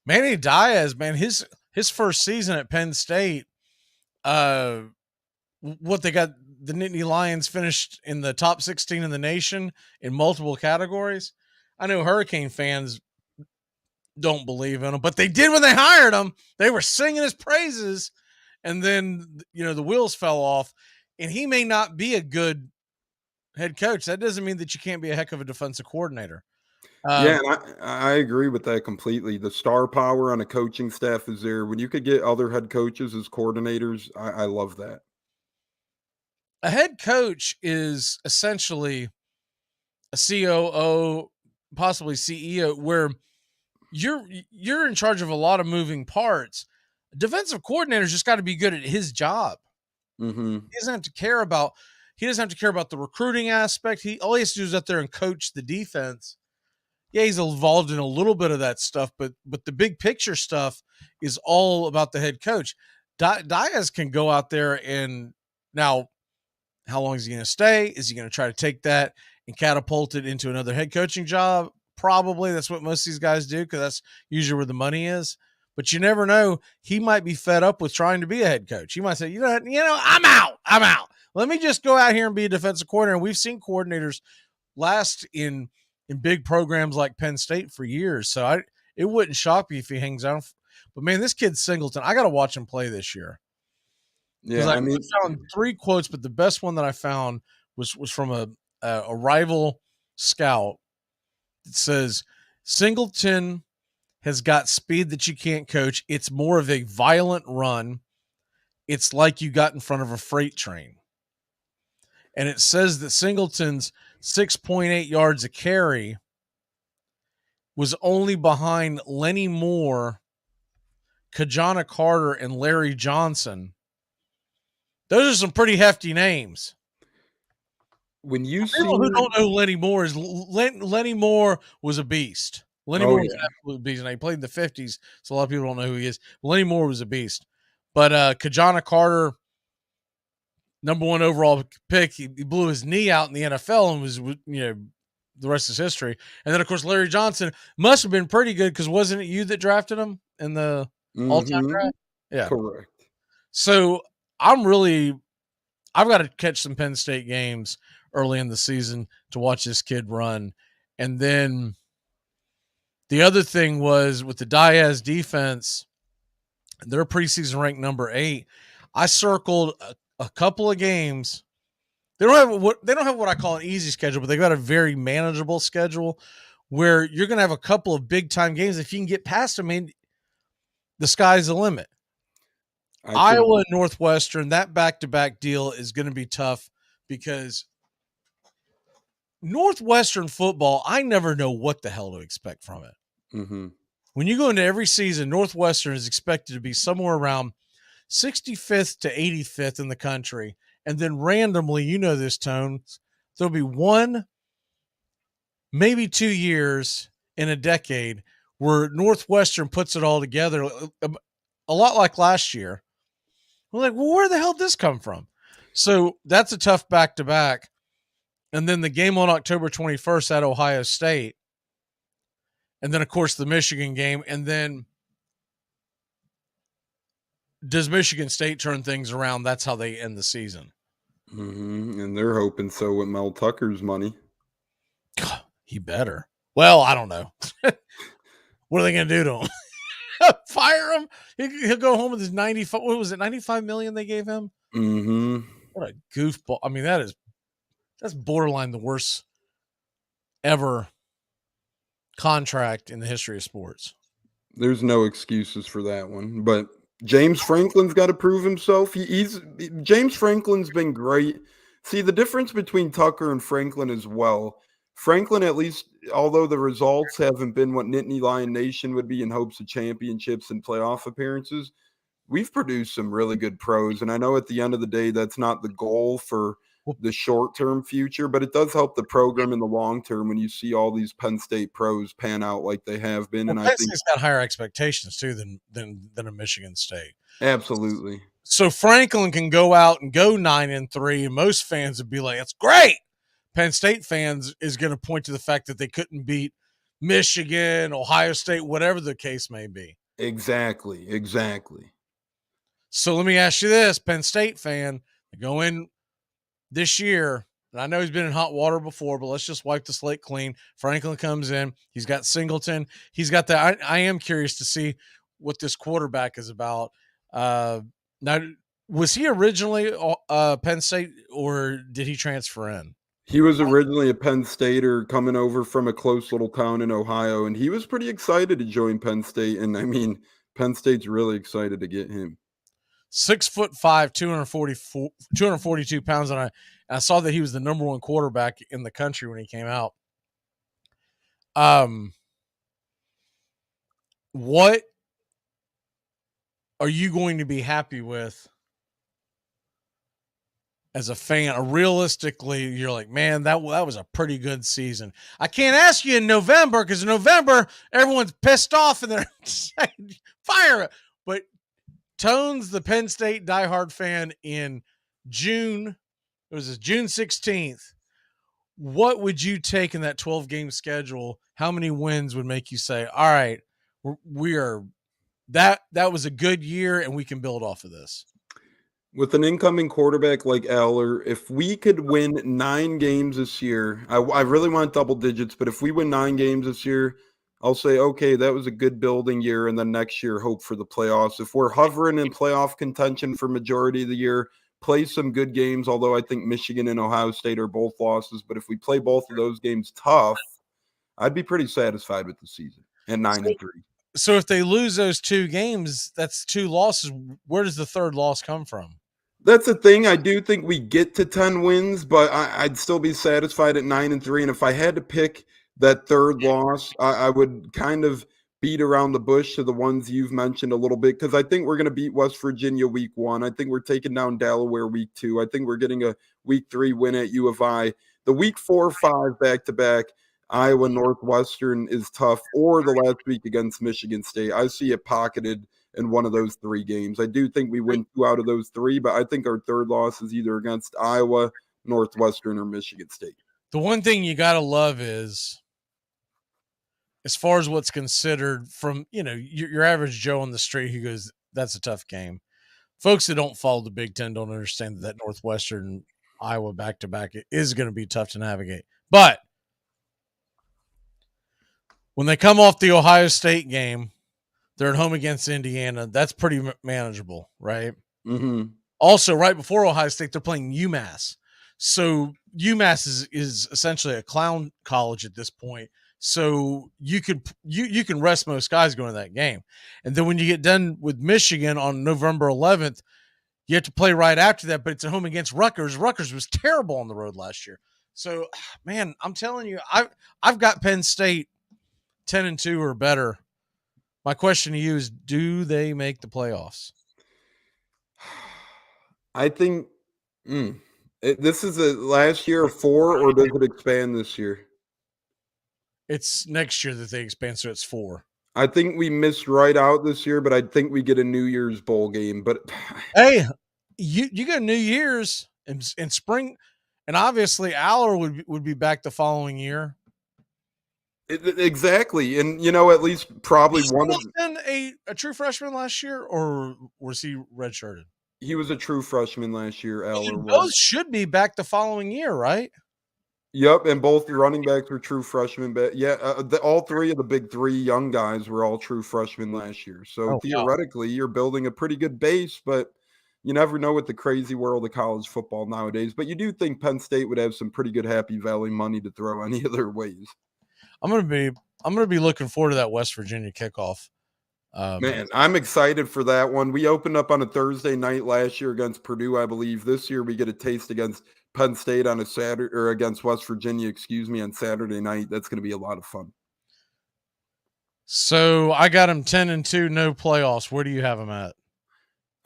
Manny Diaz, man, his first season at Penn State, what they got, the Nittany Lions finished in the top 16 in the nation in multiple categories. I know Hurricane fans don't believe in him, but they did when they hired him. They were singing his praises, and then, the wheels fell off, and he may not be a good head coach. That doesn't mean that you can't be a heck of a defensive coordinator. Yeah, and I agree with that completely. The star power on a coaching staff is there. When you could get other head coaches as coordinators, I love that. A head coach is essentially a COO, possibly CEO, where you're in charge of a lot of moving parts. A defensive coordinator's just got to be good at his job. Mm-hmm. He doesn't have to care about the recruiting aspect. All he has to do is out there and coach the defense. Yeah, he's involved in a little bit of that stuff, but the big picture stuff is all about the head coach. Diaz can go out there and now, how long is he going to stay? Is he going to try to take that and catapult it into another head coaching job? Probably. That's what most of these guys do, because that's usually where the money is. But you never know. He might be fed up with trying to be a head coach. He might say, I'm out. Let me just go out here and be a defensive coordinator. And we've seen coordinators last in big programs like Penn State for years. So it wouldn't shock me if he hangs out. But, man, this kid Singleton, I got to watch him play this year. Yeah, I found 3 quotes, but the best one that I found was from a rival scout that says Singleton has got speed that you can't coach. It's more of a violent run. It's like you got in front of a freight train. And it says that Singleton's 6.8 yards a carry was only behind Lenny Moore, Kajana Carter, and Larry Johnson. Those are some pretty hefty names. When you see people who don't know who Lenny Moore is, Lenny Moore was a beast. Lenny Moore was an absolute beast, and he played in the 50s, so a lot of people don't know who he is. Lenny Moore was a beast. But Kajana Carter, number 1 overall pick, he blew his knee out in the NFL and was, the rest is history. And then, of course, Larry Johnson must have been pretty good because wasn't it you that drafted him in the all-time draft? Yeah. Correct. So I've got to catch some Penn State games early in the season to watch this kid run. And then the other thing was with the Diaz defense, they're preseason ranked number 8. I circled a couple of games. They don't have what I call an easy schedule, but they've got a very manageable schedule where you're going to have a couple of big time games. If you can get past them, the sky's the limit. Iowa and Northwestern, that back-to-back deal is going to be tough because Northwestern football, I never know what the hell to expect from it. Mm-hmm. When you go into every season, Northwestern is expected to be somewhere around 65th to 85th in the country. And then randomly, this, Tones, there'll be 1, maybe 2 years in a decade where Northwestern puts it all together, a lot like last year. We're like, well, where the hell did this come from? So that's a tough back-to-back. And then the game on October 21st at Ohio State. And then, of course, the Michigan game. And then does Michigan State turn things around? That's how they end the season. Mm-hmm. And they're hoping so with Mel Tucker's money. He better. Well, I don't know. What are they going to do to him? Fire him? He'll go home with his 95. What was it? 95 million they gave him? Mm-hmm. What a goofball. I mean, that's borderline the worst ever contract in the history of sports. There's no excuses for that one. But James Franklin's got to prove himself. James Franklin's been great. See, the difference between Tucker and Franklin as well. Franklin, at least, although the results haven't been what Nittany Lion Nation would be in hopes of championships and playoff appearances, we've produced some really good pros. And I know at the end of the day, that's not the goal for the short-term future, but it does help the program in the long term when you see all these Penn State pros pan out like they have been. Well, and Penn I think State's got higher expectations too than a Michigan State. Absolutely. So Franklin can go out and go 9-3, and most fans would be like, "That's great." Penn State fans is going to point to the fact that they couldn't beat Michigan, Ohio State, whatever the case may be. Exactly. So let me ask you this, Penn State fan, go in this year, and I know he's been in hot water before, but let's just wipe the slate clean. Franklin comes in. He's got Singleton. He's got that. I am curious to see what this quarterback is about. Now, was he originally Penn State, or did he transfer in? He was originally a Penn Stater coming over from a close little town in Ohio, and he was pretty excited to join Penn State. And I mean, Penn State's really excited to get him. 6'5", 242 pounds, and I saw that he was the number 1 quarterback in the country when he came out. What are you going to be happy with as a fan? Realistically, you're like, man, that was a pretty good season. I can't ask you in November because in November everyone's pissed off and they're saying, fire it. But Tones, the Penn State diehard fan, in June, it was June 16th. What would you take in that 12-game schedule? How many wins would make you say, all right, we are that was a good year and we can build off of this? With an incoming quarterback like Aller, if we could win 9 games this year, I really want double digits, but if we win 9 games this year, I'll say, okay, that was a good building year, and then next year hope for the playoffs. If we're hovering in playoff contention for majority of the year, play some good games, although I think Michigan and Ohio State are both losses. But if we play both of those games tough, I'd be pretty satisfied with the season and 9-3. So if they lose those 2 games, that's 2 losses. Where does the third loss come from? That's the thing. I do think we get to 10 wins, but I'd still be satisfied at 9-3. And if I had to pick that third loss, I would kind of beat around the bush to the ones you've mentioned a little bit, because I think we're going to beat West Virginia week 1. I think we're taking down Delaware week 2. I think we're getting a week 3 win at U of I. The week 4-5 back-to-back, Iowa Northwestern is tough, or the last week against Michigan State. I see it pocketed in one of those 3 games. I do think we win 2 out of those 3, but I think our third loss is either against Iowa, Northwestern, or Michigan State. The one thing you got to love is, as far as what's considered from, your average Joe on the street who goes, that's a tough game. Folks that don't follow the Big Ten don't understand that Northwestern Iowa back-to-back is going to be tough to navigate. But when they come off the Ohio State game, they're at home against Indiana. That's pretty manageable, right? Mm-hmm. Also, right before Ohio State, they're playing UMass. So UMass is essentially a clown college at this point. So you can rest most guys going to that game. And then when you get done with Michigan on November 11th, you have to play right after that, but it's at home against Rutgers. Rutgers was terrible on the road last year. So, man, I'm telling you, I've got Penn State 10-2 or better. My question to you is, do they make the playoffs? I think this is a last year of 4, or does it expand this year? It's next year that they expand, so it's 4. I think we missed right out this year, but I think we get a New Year's bowl game. But hey, you got New Year's in spring, and obviously Aller would be back the following year. Exactly, and at least probably one of been a true freshman last year, or was he redshirted? He was a true freshman last year. Aller was. Both should be back the following year, right? Yep, and both the running backs were true freshmen. But yeah, all 3 of the big 3 young guys were all true freshmen last year. So theoretically, you're building a pretty good base, but you never know with the crazy world of college football nowadays. But you do think Penn State would have some pretty good Happy Valley money to throw any other ways. I'm gonna be looking forward to that West Virginia kickoff. Man, I'm excited for that one. We opened up on a Thursday night last year against Purdue, I believe. This year we get a taste against Penn State on a Saturday, or against West Virginia, on Saturday night. That's going to be a lot of fun. So I got them 10-2, no playoffs. Where do you have them at?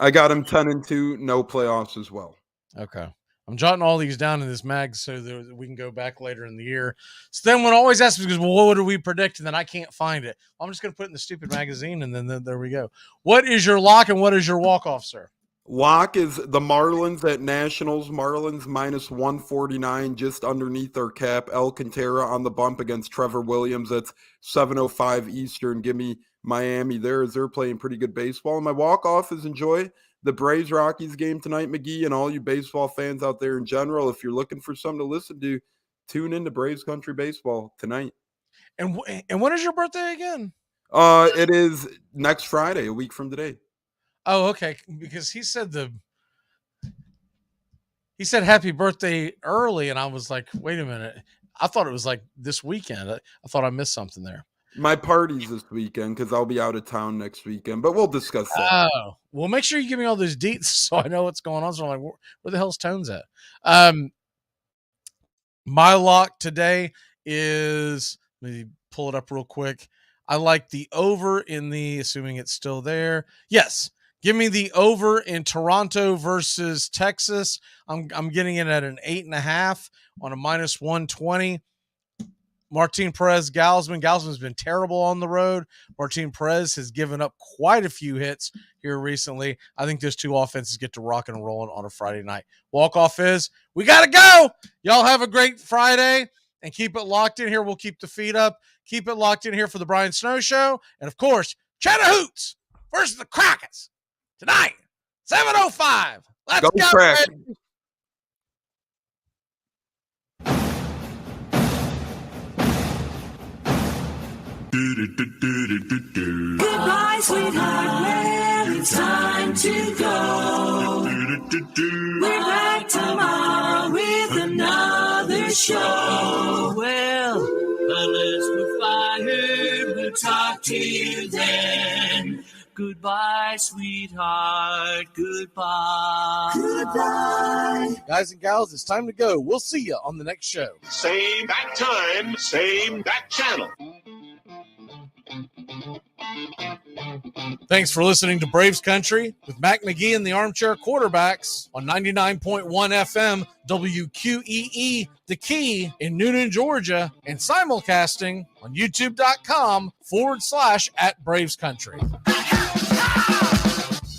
I got them 10-2, no playoffs as well. Okay. I'm jotting all these down in this mag so that we can go back later in the year. So then when always asks me, well, what do we predict? And then I can't find it. I'm just going to put it in the stupid magazine, and then there we go. What is your lock and what is your walk-off, sir? Lock is the Marlins at Nationals. Marlins minus 149, just underneath our cap. Alcantara on the bump against Trevor Williams. That's 7:05 Eastern. Give me Miami there, as they're playing pretty good baseball. And my walk-off is enjoy the Braves Rockies game tonight, McGee, and all you baseball fans out there in general. If you're looking for something to listen to, tune into Braves Country Baseball tonight. And when is your birthday again? It is next Friday, a week from today. Oh, okay. Because he said happy birthday early, and I was like, wait a minute. I thought it was like this weekend. I thought I missed something there. My party's this weekend because I'll be out of town next weekend, but we'll discuss that. Oh, well, make sure you give me all those deets so I know what's going on. So I'm like, where the hell's Tones at? My lock today is, let me pull it up real quick. I like the over in the, assuming it's still there. Yes. Give me the over in Toronto versus Texas. I'm getting it at an 8.5 on a minus 120. Martin Perez, Galsman. Galsman's been terrible on the road. Martin Perez has given up quite a few hits here recently. I think those 2 offenses get to rock and rolling on a Friday night. Walk-off is, we got to go. Y'all have a great Friday and keep it locked in here. We'll keep the feet up. Keep it locked in here for the Brian Snow Show. And, of course, Chatahoots versus the Crackers tonight, 7:05. Let's go. Goodbye, sweetheart, well, it's time to go. We're back tomorrow with another show. Well, unless we're fired, we'll talk to you then. Goodbye, sweetheart. Goodbye. Goodbye. Guys and gals, it's time to go. We'll see you on the next show. Same back time, same back channel. Thanks for listening to Braves Country with Mac Magee and the Armchair Quarterbacks on 99.1 FM WQEE, The Key in Noonan, Georgia, and simulcasting on youtube.com/@Braves Country.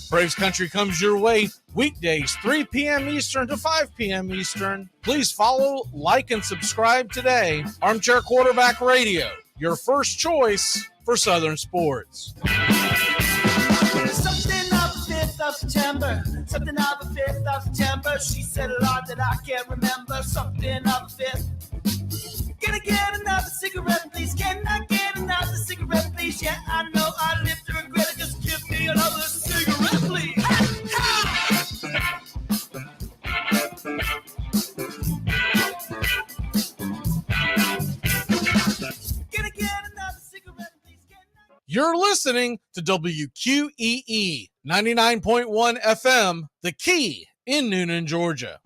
Braves Country comes your way weekdays, 3 p.m. Eastern to 5 p.m. Eastern. Please follow, like, and subscribe today. Armchair Quarterback Radio, your first choice for Southern sports. Something of the 5th of September. Something of the 5th of September. She said a lot that I can't remember. Something of the 5th. Can I get another cigarette, please? Can I get another cigarette, please? Yeah, I know I live to regret it. Just give me another cigarette, please. Can I get another cigarette, please? You're listening to WQEE 99.1 FM, The Key in Noonan, Georgia.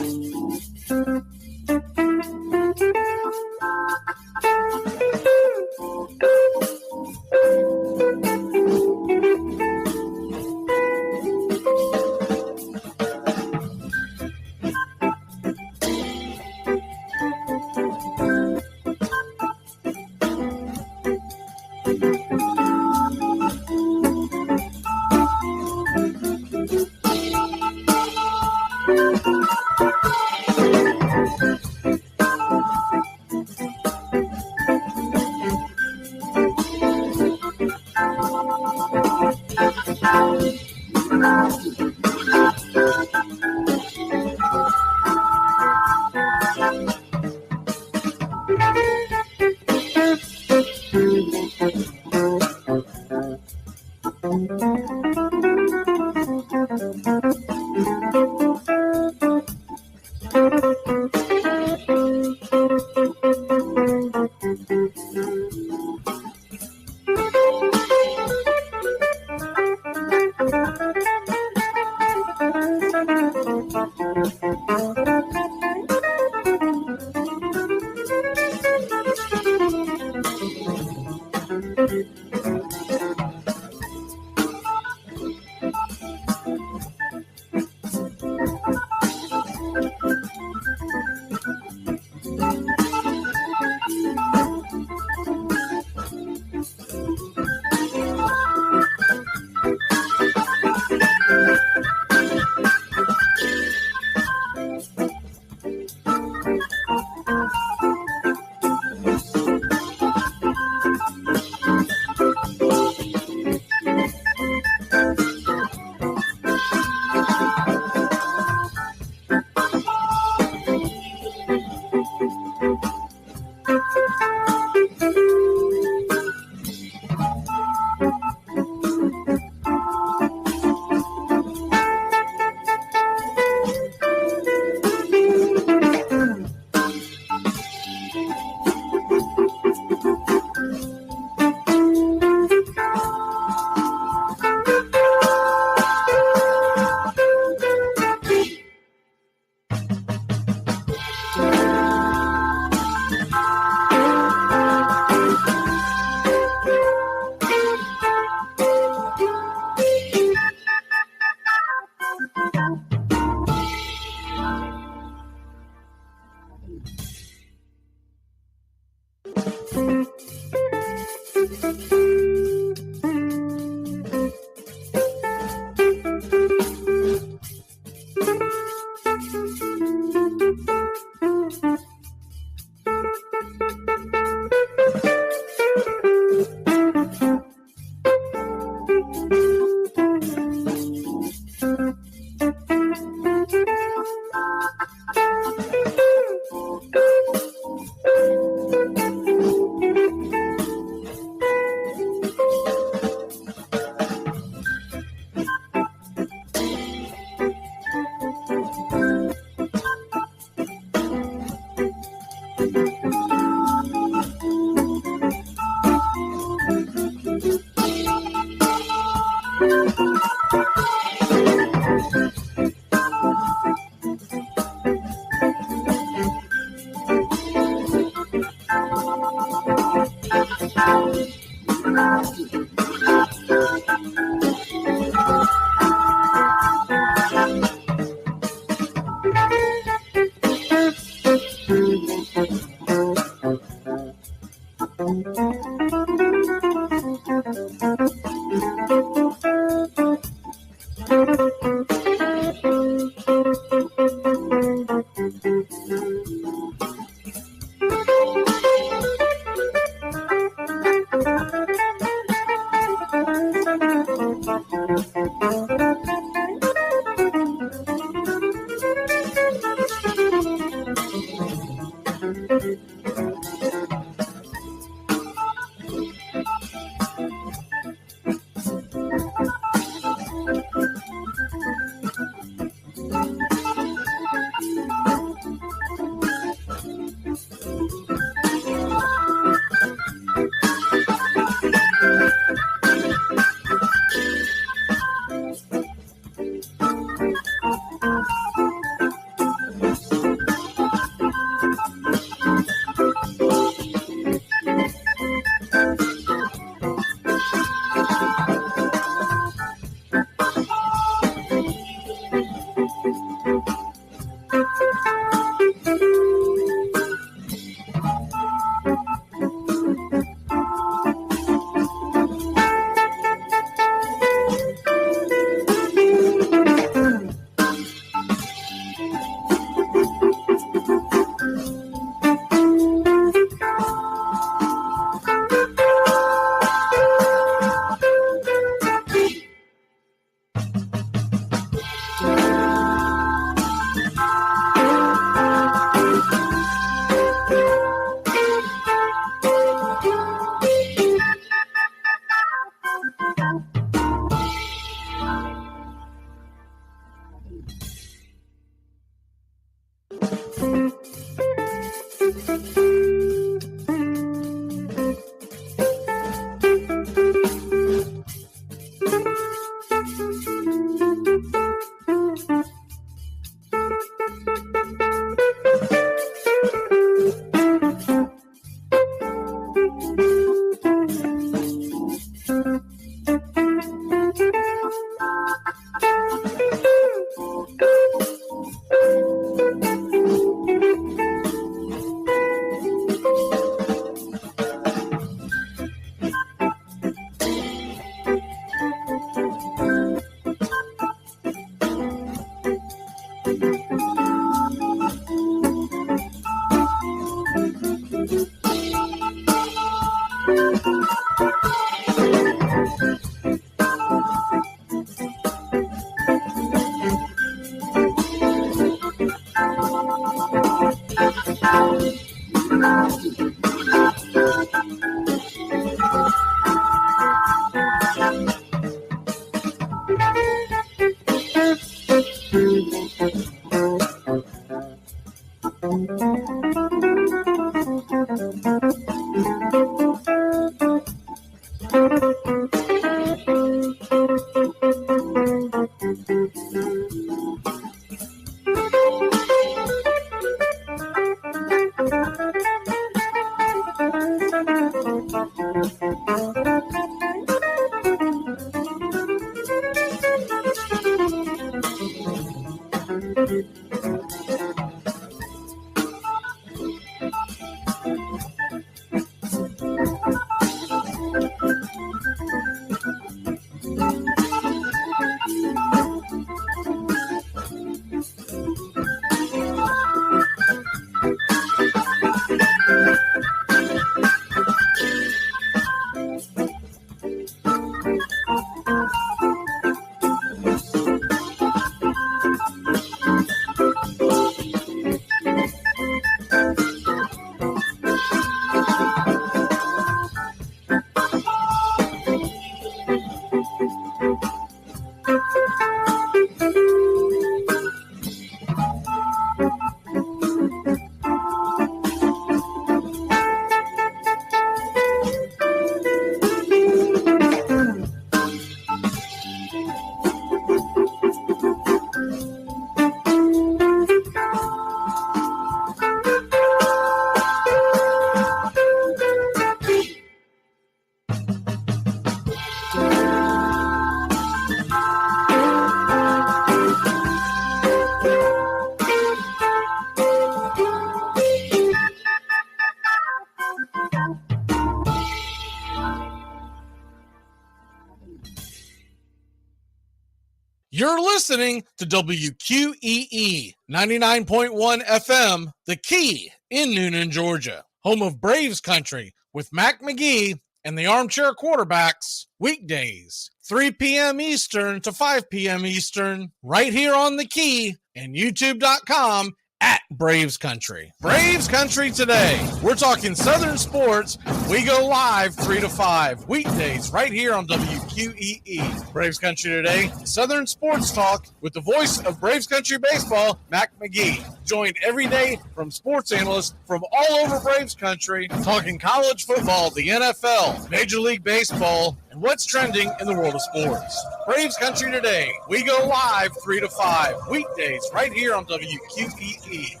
You're listening to WQEE 99.1 FM, The Key in Noonan, Georgia, home of Braves Country with Mac Magee and the Armchair Quarterbacks, weekdays, 3 p.m. Eastern to 5 p.m. Eastern, right here on The Key and YouTube.com at Braves Country. Braves Country today. We're talking Southern sports. We go live 3 to 5 weekdays right here on WQEE. Braves Country today. Southern sports talk with the voice of Braves Country baseball, Mac Magee. Joined every day from sports analysts from all over Braves Country, talking college football, the NFL, Major League Baseball, and what's trending in the world of sports. Braves Country today. We go live 3 to 5 weekdays right here on WQEE.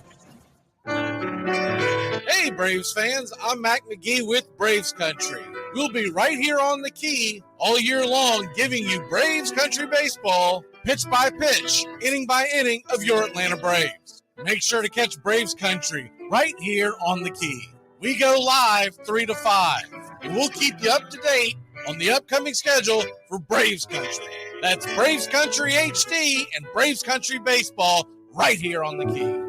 Hey, Braves fans, I'm Mac Magee with Braves Country. We'll be right here on The Key all year long, giving you Braves Country baseball, pitch by pitch, inning by inning of your Atlanta Braves. Make sure to catch Braves Country right here on The Key. We go live 3 to 5, and we'll keep you up to date on the upcoming schedule for Braves Country. That's Braves Country HD and Braves Country baseball right here on The Key.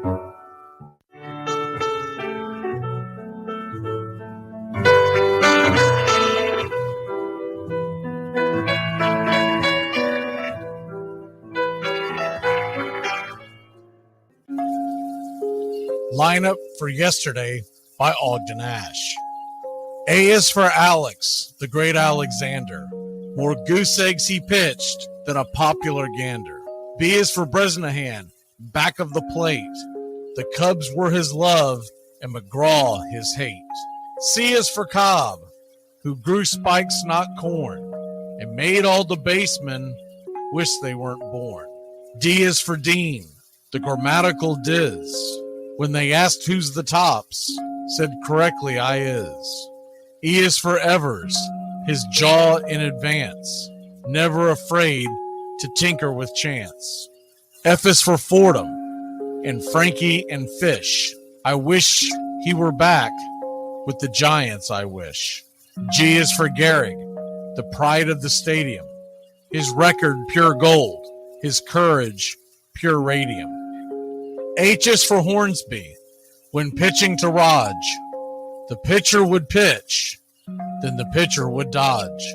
Lineup for yesterday by Ogden Ash. A is for Alex, the great Alexander. More goose eggs he pitched than a popular gander. B is for Bresnahan, back of the plate. The Cubs were his love and McGraw his hate. C is for Cobb, who grew spikes not corn and made all the basemen wish they weren't born. D is for Dean, the grammatical diz. When they asked who's the tops, said correctly I is. E is for Evers, his jaw in advance, never afraid to tinker with chance. F is for Fordham and Frankie and Fish. I wish he were back with the Giants, I wish. G is for Gehrig, the pride of the stadium, his record pure gold, his courage pure radium. H is for Hornsby. When pitching to Raj, the pitcher would pitch, then the pitcher would dodge.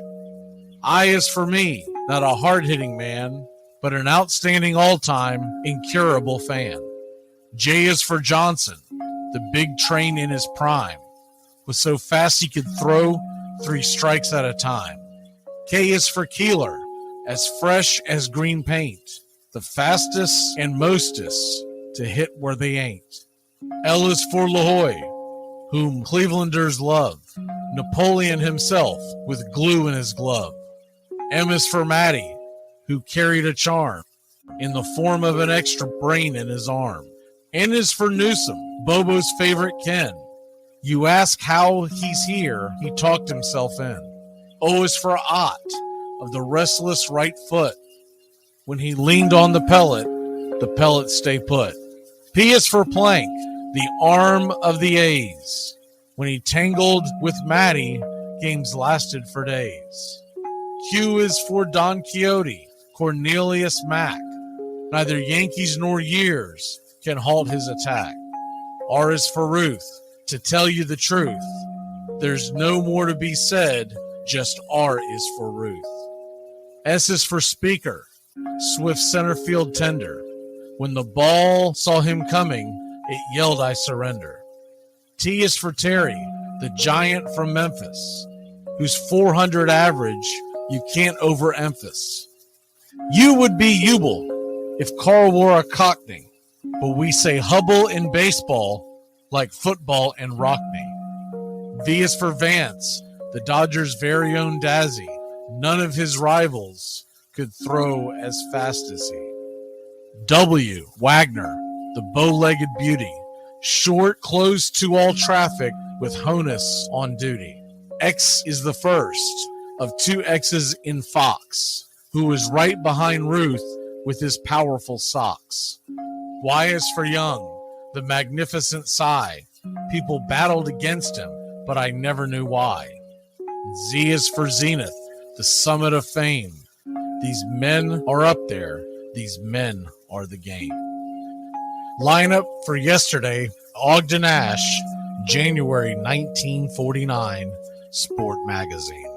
I is for me, not a hard-hitting man, but an outstanding all-time, incurable fan. J is for Johnson, the big train in his prime, was so fast he could throw 3 strikes at a time. K is for Keeler, as fresh as green paint, the fastest and mostest to hit where they ain't. L is for LaHoy, whom Clevelanders love, Napoleon himself with glue in his glove. M is for Matty, who carried a charm in the form of an extra brain in his arm. N is for Newsom, Bobo's favorite Ken. You ask how he's here, he talked himself in. O is for Ott, of the restless right foot. When he leaned on the pellet stay put. P is for Plank, the arm of the A's. When he tangled with Matty, games lasted for days. Q is for Don Quixote, Cornelius Mack. Neither Yankees nor years can halt his attack. R is for Ruth, to tell you the truth. There's no more to be said, just R is for Ruth. S is for Speaker, swift center field tender. When the ball saw him coming, it yelled, I surrender. T is for Terry, the giant from Memphis, whose 400 average you can't overemphasize. U would be Ubel if Carl wore a Cockney, but we say Hubble in baseball like football in Rockney. V is for Vance, the Dodgers' very own Dazzy. None of his rivals could throw as fast as he. W, Wagner, the bow-legged beauty, short, closed to all traffic with Honus on duty. X is the first of 2 X's in Fox, who was right behind Ruth with his powerful socks. Y is for Young, the magnificent sigh. People battled against him, but I never knew why. Z is for Zenith, the summit of fame. These men are up there, These men are the game. Lineup for yesterday, Ogden Ash, January 1949, Sport Magazine.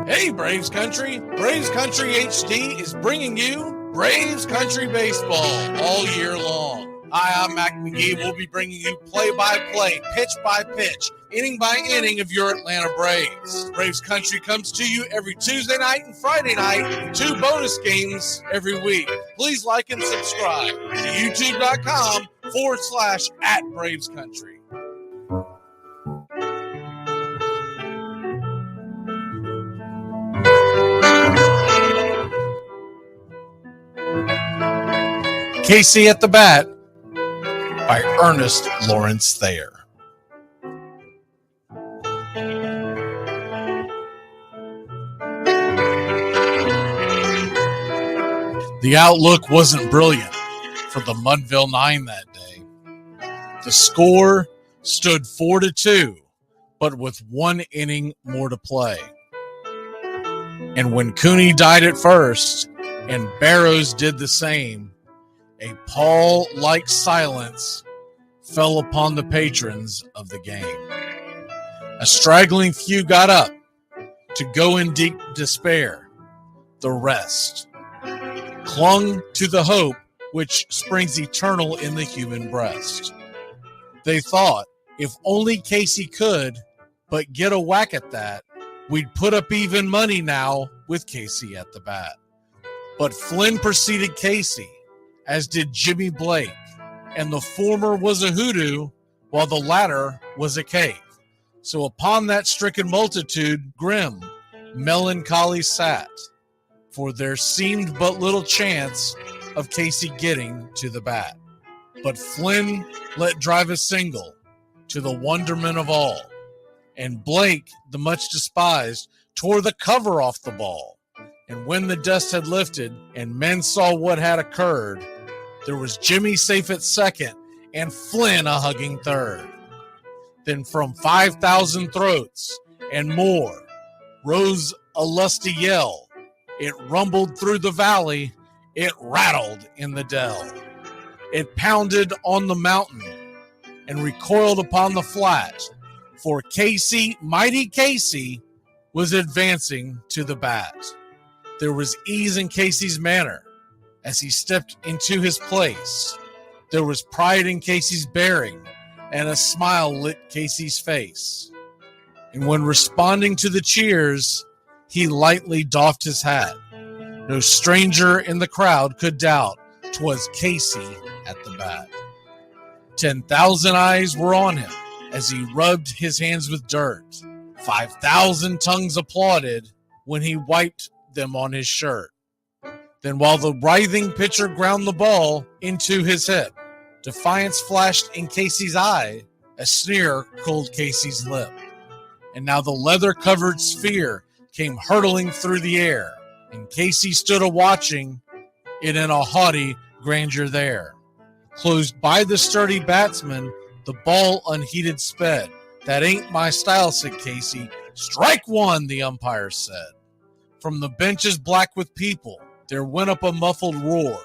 Hey, Braves Country! Braves Country HD is bringing you Braves Country Baseball all year long. Hi, I'm Mac Magee. We'll be bringing you play-by-play, pitch-by-pitch, inning-by-inning of your Atlanta Braves. Braves Country comes to you every Tuesday night and Friday night, and 2 bonus games every week. Please like and subscribe to youtube.com/@BravesCountry. Casey at the Bat by Ernest Lawrence Thayer. The outlook wasn't brilliant for the Mudville Nine that day. The score stood 4-2, but with 1 inning more to play. And when Cooney died at first and Barrows did the same, a pall-like silence fell upon the patrons of the game. A straggling few got up to go in deep despair. The rest clung to the hope which springs eternal in the human breast. They thought If only Casey could but get a whack at that, we'd put up even money now with Casey at the bat. But Flynn preceded Casey, as did Jimmy Blake, and the former was a hoodoo while the latter was a cave. So upon that stricken multitude, grim, melancholy sat, for there seemed but little chance of Casey getting to the bat. But Flynn let drive a single, to the wonderment of all, and Blake, the much despised, tore the cover off the ball. And when the dust had lifted and men saw what had occurred, there was Jimmy safe at second and Flynn a hugging third. Then from 5,000 throats and more rose a lusty yell. It rumbled through the valley, it rattled in the dell. It pounded on the mountain and recoiled upon the flat, for Casey, mighty Casey, was advancing to the bat. There was ease in Casey's manner as he stepped into his place. There was pride in Casey's bearing, and a smile lit Casey's face. And when responding to the cheers, he lightly doffed his hat. No stranger in the crowd could doubt 'twas Casey at the bat. 10,000 eyes were on him as he rubbed his hands with dirt. 5,000 tongues applauded when he wiped them on his shirt. Then while the writhing pitcher ground the ball into his hip, defiance flashed in Casey's eye, a sneer curled Casey's lip. And now the leather-covered sphere came hurtling through the air, and Casey stood a-watching it in a haughty grandeur there. Closed by the sturdy batsman, the ball unheeded sped. That ain't my style, said Casey. Strike one, the umpire said. From the benches black with people, there went up a muffled roar,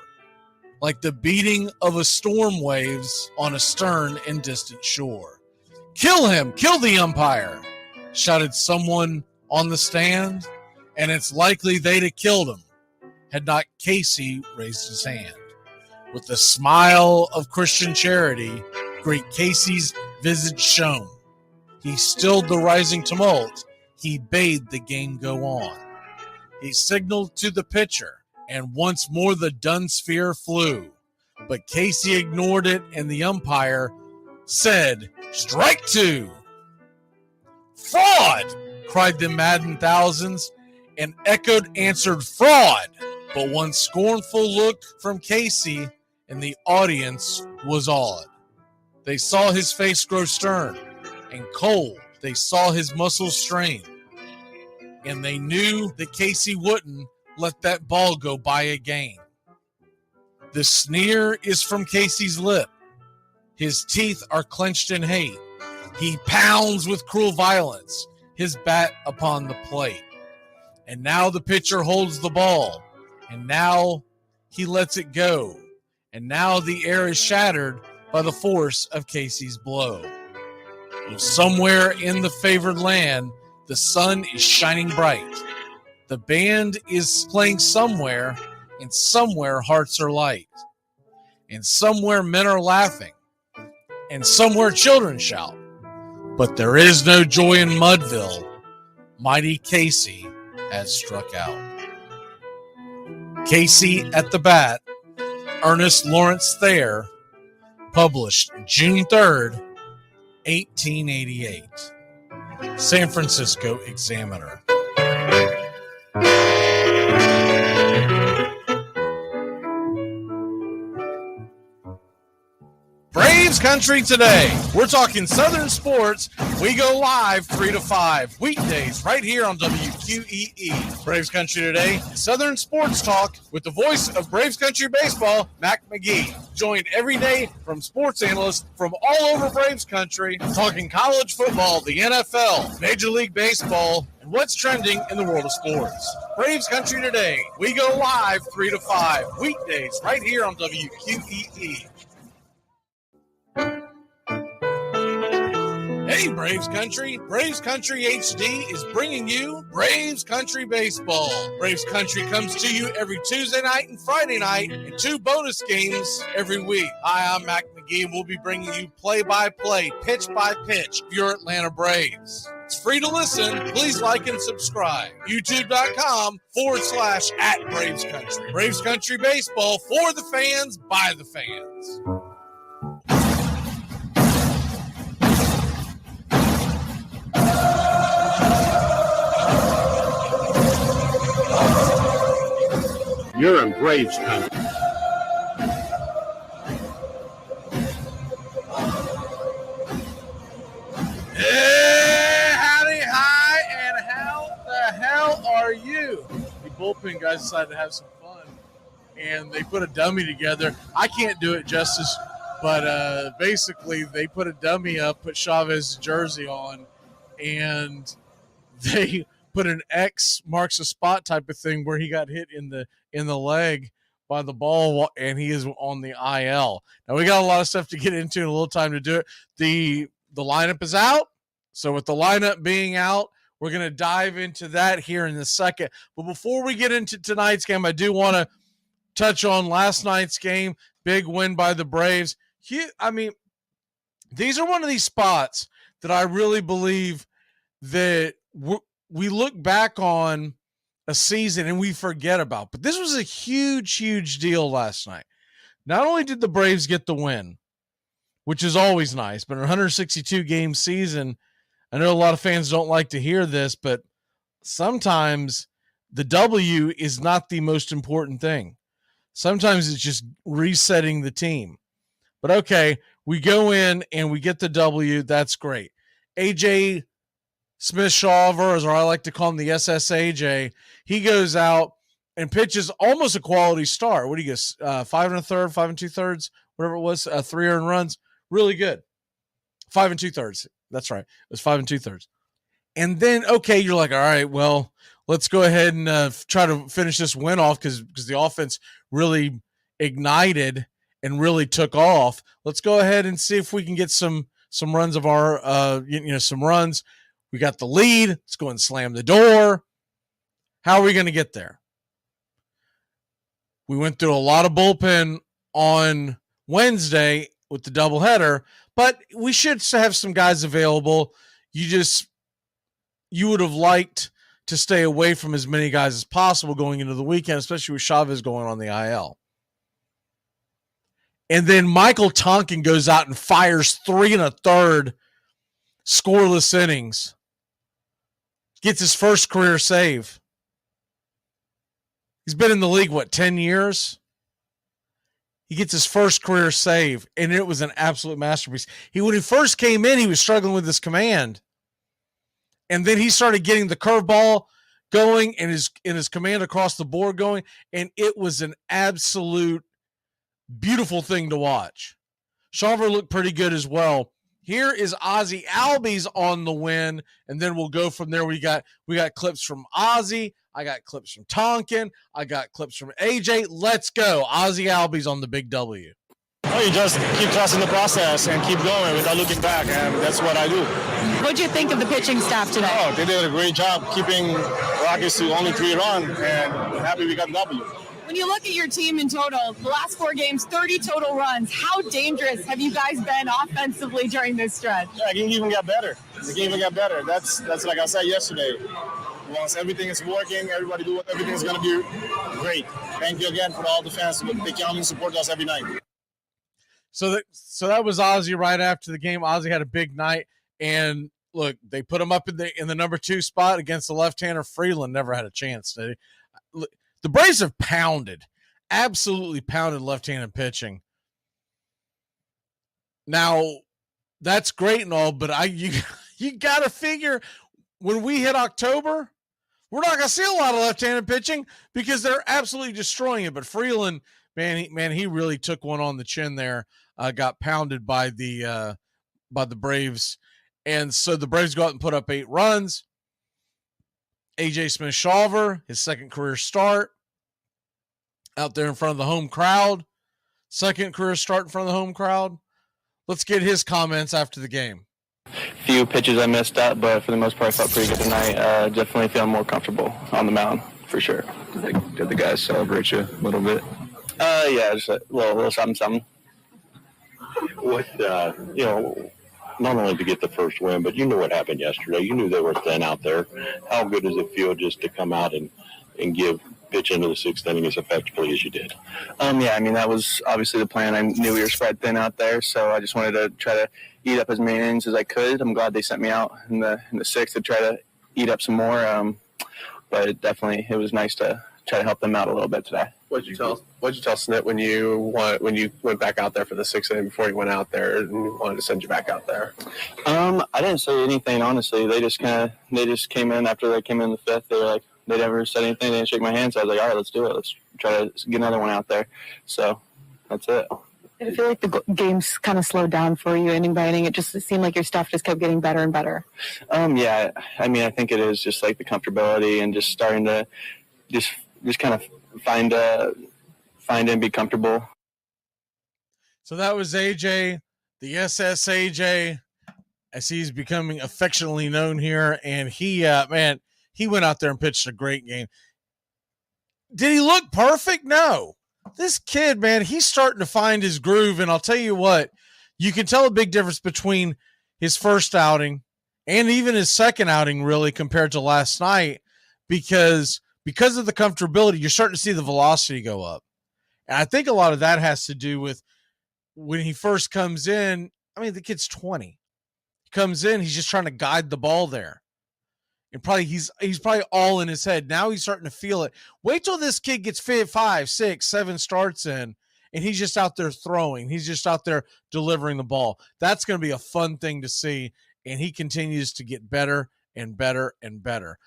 like the beating of a storm waves on a stern and distant shore. Kill him! Kill the umpire! Shouted someone on the stand, and it's likely they'd have killed him had not Casey raised his hand. With a smile of Christian charity, great Casey's visage shone. He stilled the rising tumult. He bade the game go on. He signaled to the pitcher, and once more the dun sphere flew. But Casey ignored it, and the umpire said, strike two. Fraud! Cried the maddened thousands, and echoed answered fraud. But one scornful look from Casey, and the audience was awed. They saw his face grow stern and cold. They saw his muscles strain. And they knew that Casey wouldn't let that ball go by again. The sneer is from Casey's lip. His teeth are clenched in hate. He pounds with cruel violence his bat upon the plate. And now the pitcher holds the ball. And now he lets it go. And now the air is shattered by the force of Casey's blow. And somewhere in the favored land, the sun is shining bright. The band is playing somewhere, and somewhere hearts are light. And somewhere men are laughing, and somewhere children shout. But there is no joy in Mudville. Mighty Casey has struck out. Casey at the Bat, Ernest Lawrence Thayer, published June 3rd, 1888. San Francisco Examiner. Braves Country today. We're talking Southern sports. We go live 3 to 5 weekdays right here on WQEE. Braves Country today. Southern sports talk with the voice of Braves Country baseball, Mac Magee. Joined every day from sports analysts from all over Braves Country, talking college football, the NFL, Major League Baseball, and what's trending in the world of sports. Braves Country today. We go live 3 to 5 weekdays right here on WQEE. Hey, Braves Country. Braves Country HD is bringing you Braves Country Baseball. Braves Country comes to you every Tuesday night and Friday night, and 2 bonus games every week. Hi, I'm Mac Magee, and we'll be bringing you play-by-play, pitch-by-pitch of your Atlanta Braves. It's free to listen. Please like and subscribe. YouTube.com/@Braves Country. Braves Country Baseball for the fans, by the fans. You're in Braves country. Hey, howdy, hi, and how the hell are you? The bullpen guys decided to have some fun, and they put a dummy together. I can't do it justice, but basically they put a dummy up, put Chavez's jersey on, and they put an X marks a spot type of thing where he got hit in the leg by the ball, and he is on the IL. Now, we got a lot of stuff to get into and a little time to do it. The lineup is out. So with the lineup being out, we're going to dive into that here in a second. But before we get into tonight's game, I do want to touch on last night's game. Big win by the Braves. I mean, these are one of these spots that I really believe that we look back on a season and we forget about. But this was a huge, huge deal last night. Not only did the Braves get the win, which is always nice, but in a 162-game season, I know a lot of fans don't like to hear this, but sometimes the W is not the most important thing. Sometimes it's just resetting the team. But okay, we go in and we get the W. That's great. AJ Smith-Shawver, as I like to call him, the SSAJ, he goes out and pitches almost a quality start. What do you guess? 5 1/3, 5 2/3, whatever it was, 3 earned runs. Really good. 5 2/3. That's right. It was 5 2/3. And then, okay, you're like, all right, well, let's go ahead and try to finish this win off because the offense really ignited and really took off. Let's go ahead and see if we can get some runs of our, some runs. We got the lead. Let's go and slam the door. How are we going to get there? We went through a lot of bullpen on Wednesday with the doubleheader, but we should have some guys available. You would have liked to stay away from as many guys as possible going into the weekend, especially with Chavez going on the IL. And then Michael Tonkin goes out and fires 3 1/3 scoreless innings. Gets his first career save. He's been in the league, 10 years? He gets his first career save, and it was an absolute masterpiece. When he first came in, he was struggling with his command. And then he started getting the curveball going and his command across the board going, and it was an absolute beautiful thing to watch. Shawver looked pretty good as well. Here is Ozzie Albies on the win, and then we'll go from there. We got clips from Ozzie. I got clips from Tonkin. I got clips from AJ. Let's go. Ozzie Albies on the big W. Oh, you just keep trusting the process and keep going without looking back, and that's what I do. What'd you think of the pitching staff today? Oh, they did a great job keeping Rockies to only 3 runs, and I'm happy we got W. When you look at your team in total, the last 4 games, 30 total runs, how dangerous have you guys been offensively during this stretch? Yeah, it can even get better. That's like I said yesterday. Once everything is working, everybody doing everything's going to be great. Thank you again for all the fans that come and support us every night. So that was Ozzie right after the game. Ozzie had a big night, and look, they put him up in the number 2 spot against the left-hander. Freeland never had a chance. The Braves have absolutely pounded left-handed pitching. Now, that's great and all, but you got to figure when we hit October, we're not going to see a lot of left-handed pitching because they're absolutely destroying it. But Freeland, man, he really took one on the chin there. Got pounded by the Braves, and so the Braves go out and put up 8 runs. AJ Smith-Shawver, his second career start, out there in front of the home crowd. Second career start in front of the home crowd. Let's get his comments after the game. few pitches I missed up, but for the most part, I felt pretty good tonight. Definitely feeling more comfortable on the mound, for sure. Did the guys celebrate you a little bit? Yeah, just a little something. What, not only to get the first win, but you know what happened yesterday. You knew they were thin out there. How good does it feel just to come out and pitch into the sixth inning as effectively as you did? Yeah, I mean, that was obviously the plan. I knew we were spread thin out there, so I just wanted to try to eat up as many innings as I could. I'm glad they sent me out in the sixth to try to eat up some more. But it was nice to try to help them out a little bit today. What'd you tell Snit when you went back out there for the sixth inning before you went out there and wanted to send you back out there? I didn't say anything, honestly. They just came in after they came in the fifth. They were like, they never said anything. They didn't shake my hand. So I was like, all right, let's do it. Let's try to get another one out there. So that's it. Did it feel like the game's kind of slowed down for you inning by inning? It seemed like your stuff just kept getting better and better. Yeah, I mean, I think it is just like the comfortability and just starting to just kind of find and be comfortable. So that was AJ, the SSAJ, as he's becoming affectionately known here. And he went out there and pitched a great game. Did he look perfect? No. This kid, man, he's starting to find his groove. And I'll tell you what, you can tell a big difference between his first outing and even his second outing, really, compared to last night, because of the comfortability, you're starting to see the velocity go up. And I think a lot of that has to do with when he first comes in. I mean, the kid's 20. He comes in, he's just trying to guide the ball there. And probably he's probably all in his head. Now he's starting to feel it. Wait till this kid gets 5, 6, 7 starts in, and he's just out there throwing. He's just out there delivering the ball. That's going to be a fun thing to see. And he continues to get better and better and better.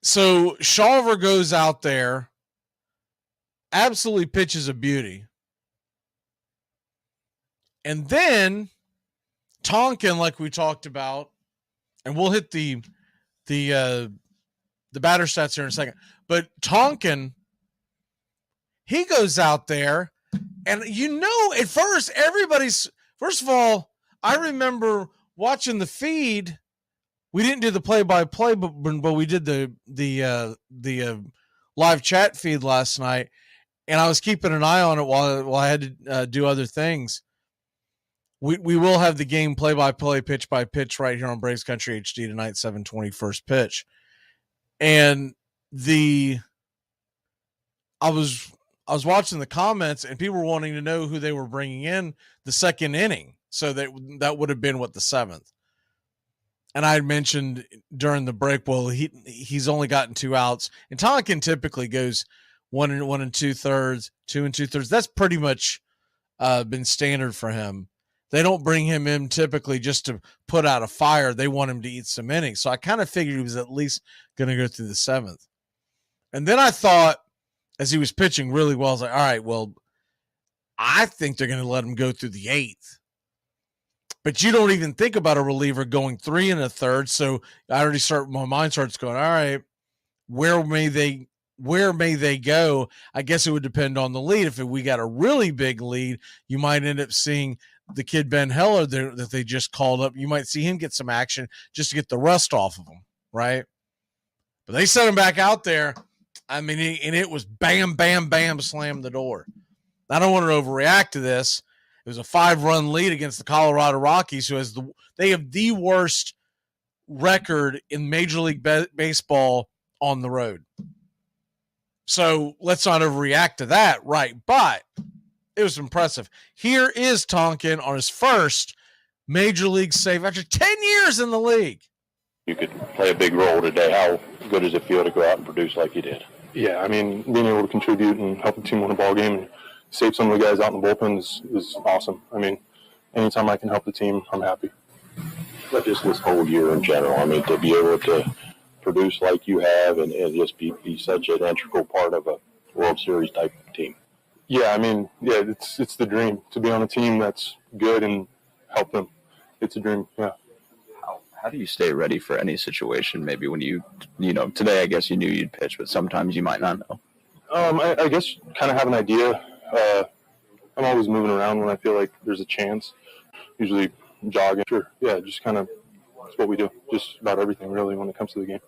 So Shawver goes out there, absolutely pitches a beauty. And then Tonkin, like we talked about, and we'll hit the batter stats here in a second. But Tonkin, he goes out there, and at first of all, I remember watching the feed. We didn't do the play-by-play, but we did the live chat feed last night, and I was keeping an eye on it while I had to do other things. We will have the game play-by-play, pitch-by-pitch right here on Braves Country HD tonight, 7:20 first pitch. And I was watching the comments, and people were wanting to know who they were bringing in the second inning. So that would have been the seventh. And I had mentioned during the break, well, he's only gotten 2 outs, and Tonkin typically goes 1 2/3, 2 2/3. That's pretty much been standard for him. They don't bring him in typically just to put out a fire. They want him to eat some innings. So I kind of figured he was at least going to go through the 7th. And then I thought, as he was pitching really well, I was like, all right, well, I think they're going to let him go through the 8th. But you don't even think about a reliever going 3 1/3. So my mind starts going, all right, where may they go? I guess it would depend on the lead. If we got a really big lead, you might end up seeing the kid Ben Heller that they just called up. You might see him get some action just to get the rust off of him, right? But they sent him back out there. I mean, and it was bam, bam, bam, slam the door. I don't want to overreact to this. It was a 5-run lead against the Colorado Rockies, who they have the worst record in Major League Baseball on the road. So let's not overreact to that, right? But it was impressive. Here is Tonkin on his first Major League save after 10 years in the league. You could play a big role today. How good does it feel to go out and produce like you did? Yeah, I mean, being able to contribute and help the team win a ball game and save some of the guys out in the bullpen is awesome. I mean, anytime I can help the team, I'm happy. But just this whole year in general, I mean, to be able to produce like you have and just be such an integral part of a World Series type team. Yeah, I mean, yeah, it's the dream to be on a team that's good and help them. It's a dream, yeah. How do you stay ready for any situation? Maybe when today I guess you knew you'd pitch, but sometimes you might not know. I guess kind of have an idea. I'm always moving around when I feel like there's a chance. Usually jogging. Sure. Yeah, just kind of that's what we do. Just about everything really when it comes to the game.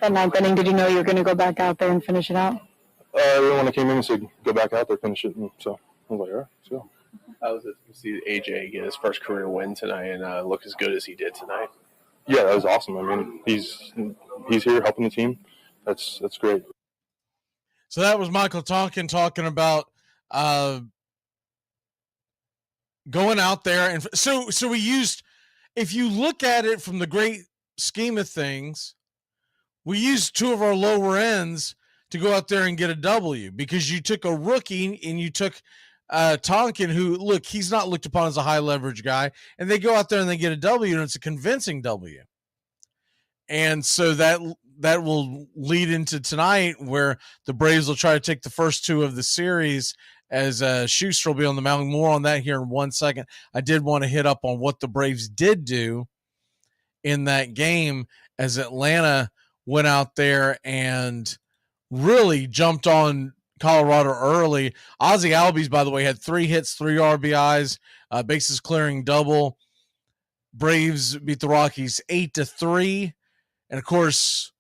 That ninth inning, did you know you were going to go back out there and finish it out? Everyone that came in and said, go back out there, finish it. And so I was like, all right, let's go. How was it to see AJ get his first career win tonight and look as good as he did tonight? Yeah, that was awesome. I mean, he's here helping the team. That's great. So that was Michael Tonkin talking about going out there. And so we used, if you look at it from the great scheme of things, we used two of our lower ends to go out there and get a W, because you took a rookie and you took Tonkin, who, look, he's not looked upon as a high leverage guy, and they go out there and they get a W, and it's a convincing W. And so that will lead into tonight, where the Braves will try to take the first two of the series, as Schuster will be on the mound. More on that here in 1 second. I did want to hit up on what the Braves did do in that game, as Atlanta went out there and really jumped on Colorado early. Ozzie Albies, by the way, had 3 hits, 3 RBIs, bases clearing double. Braves beat the Rockies 8-3. And, of course,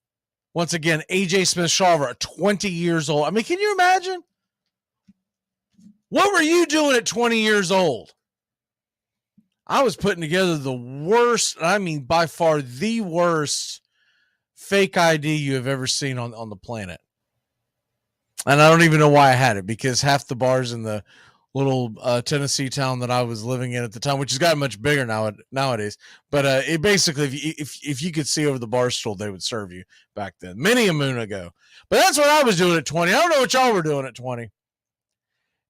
once again, A.J. Smith-Shawver, 20 years old. I mean, can you imagine? What were you doing at 20 years old? I was putting together the worst, I mean, by far the worst fake ID you have ever seen on the planet. And I don't even know why I had it, because half the bars in the little Tennessee town that I was living in at the time, which has gotten much bigger nowadays. But it basically, if you could see over the bar stool, they would serve you back then, many a moon ago. But that's what I was doing at 20. I don't know what y'all were doing at 20.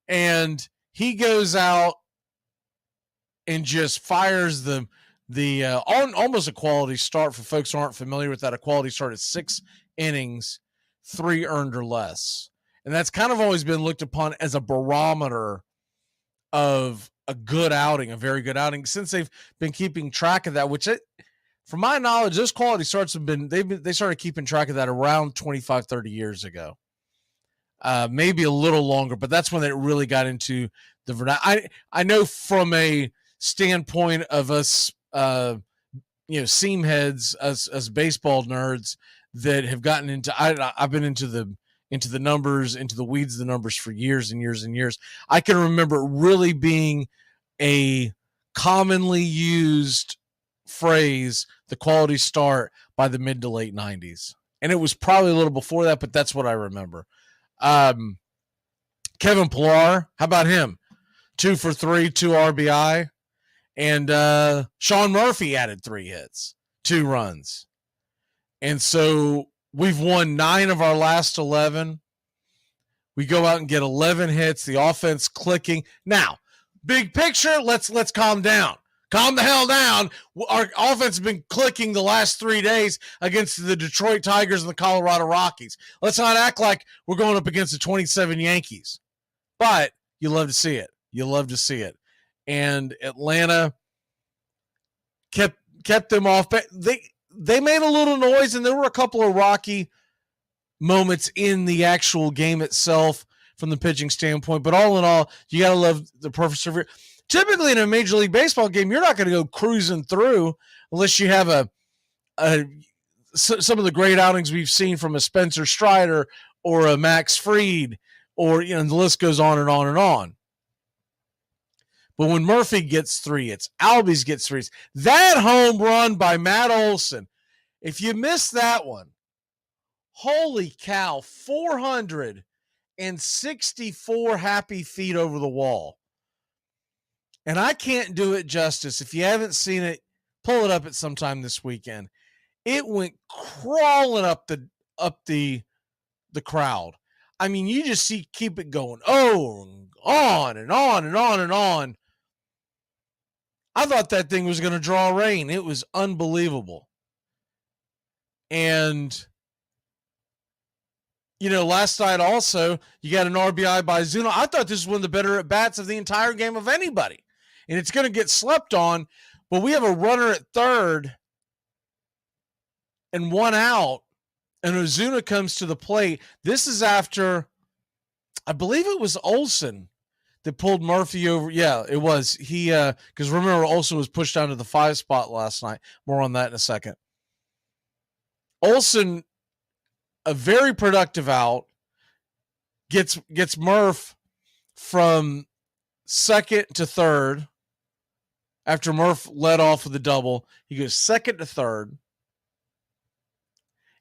And he goes out and just fires almost a quality start. For folks who aren't familiar with that, a quality start is 6 innings, 3 earned or less. And that's kind of always been looked upon as a barometer of a good outing, a very good outing, since they've been keeping track of that, which, from my knowledge, those quality starts they started keeping track of that around 25, 30 years ago. Maybe a little longer, but that's when it really got into the vernacular. I know from a standpoint of us, seam heads, as baseball nerds that have gotten into, I've been into the numbers, into the weeds of the numbers for years and years and years. I can remember it really being a commonly used phrase, the quality start, by the mid to late 90s. And it was probably a little before that, but that's what I remember. Kevin Pillar, how about him? 2 for 3, 2 RBI. And Sean Murphy added 3 hits, 2 runs. And so we've won 9 of our last 11. We go out and get 11 hits, the offense clicking. Now, big picture, let's calm down. Calm the hell down. Our offense has been clicking the last 3 days against the Detroit Tigers and the Colorado Rockies. Let's not act like we're going up against the 27 Yankees. But you love to see it. You love to see it. And Atlanta kept them off. They made a little noise, and there were a couple of rocky moments in the actual game itself from the pitching standpoint. But all in all, you got to love the perfect serve. Typically in a Major League Baseball game, you're not going to go cruising through unless you have some of the great outings we've seen from a Spencer Strider or a Max Fried, or the list goes on and on and on. But when Murphy gets 3 hits, Albies gets 3 hits, that home run by Matt Olson, if you missed that one, holy cow, 464 happy feet over the wall. And I can't do it justice. If you haven't seen it, pull it up at some time this weekend. It went crawling up the crowd. I mean, you just keep it going. Oh, on and on and on and on. I thought that thing was going to draw rain. It was unbelievable. And, last night also, you got an RBI by Zuno. I thought this was one of the better at-bats of the entire game of anybody. And it's going to get slept on, but we have a runner at third and 1 out, and Ozuna comes to the plate. This is after, I believe it was Olson that pulled Murphy over. Yeah, it was. He because remember Olsen was pushed down to the 5 spot last night. More on that in a second. Olsen, a very productive out, gets Murph from second to third. After Murph led off with a double, he goes second to third.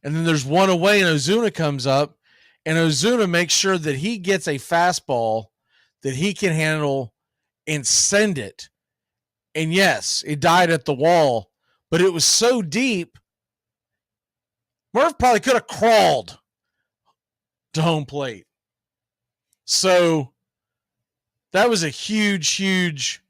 And then there's one away, and Ozuna comes up, and Ozuna makes sure that he gets a fastball that he can handle and send it. And yes, it died at the wall, but it was so deep, Murph probably could have crawled to home plate. So that was a huge, huge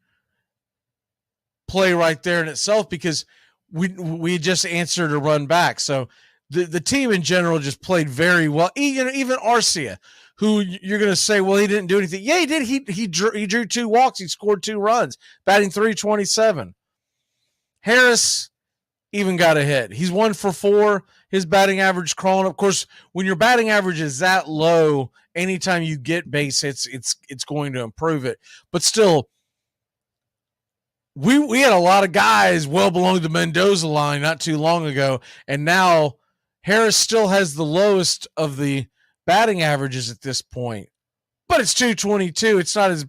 play right there in itself, because we just answered a run back. So the team in general just played very well. Even Arcia, who you're going to say, well, he didn't do anything. Yeah, he did. He drew 2 walks. He scored 2 runs, batting .327. Harris even got a hit. He's 1 for 4. His batting average crawling up. Of course, when your batting average is that low, anytime you get base hits, it's going to improve it. But still, we had a lot of guys well below the Mendoza line not too long ago, and now Harris still has the lowest of the batting averages at this point. But it's .222. It's not as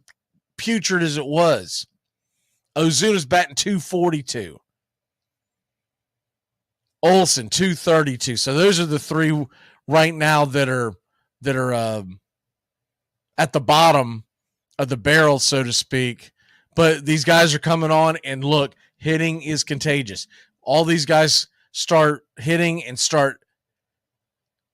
putrid as it was. Ozuna's batting .242. Olsen .232. So those are the 3 right now that are at the bottom of the barrel, so to speak. But these guys are coming on, and look, hitting is contagious. All these guys start hitting and start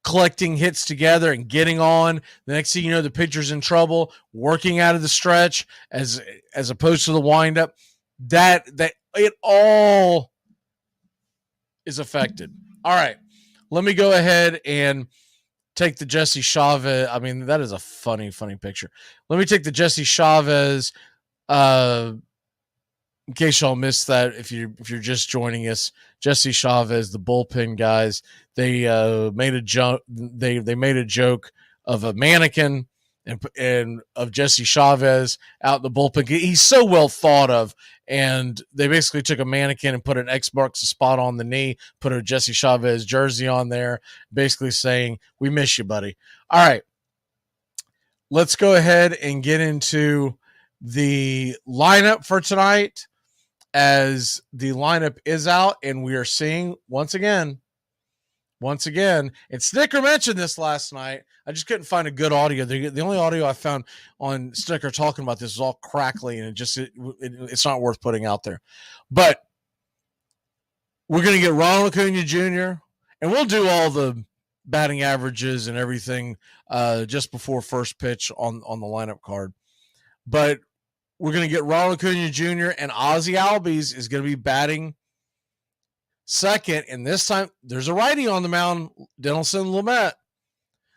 collecting hits together and getting on. The next thing you know, the pitcher's in trouble, working out of the stretch as opposed to the windup. That it all is affected. All right, let me go ahead and take the Jesse Chavez. I mean, that is a funny picture. Let me take the Jesse Chavez. In case y'all missed that, if you're just joining us, Jesse Chavez, the bullpen guys, they made a joke. They made a joke of a mannequin and of Jesse Chavez out in the bullpen. He's so well thought of, and they basically took a mannequin and put an X marks the spot on the knee, put a Jesse Chavez jersey on there, basically saying, "We miss you, buddy." All right, let's go ahead and get into the lineup for tonight, as the lineup is out, and we are seeing once again, and Snicker mentioned this last night. I just couldn't find a good audio. The only audio I found on Snicker talking about this is all crackly, and it's not worth putting out there. But we're going to get Ronald Acuna Jr., and we'll do all the batting averages and everything just before first pitch on the lineup card. But we're going to get Ronald Acuna Jr. and Ozzie Albies is going to be batting second. And this time there's a righty on the mound, Dinelson Lamet.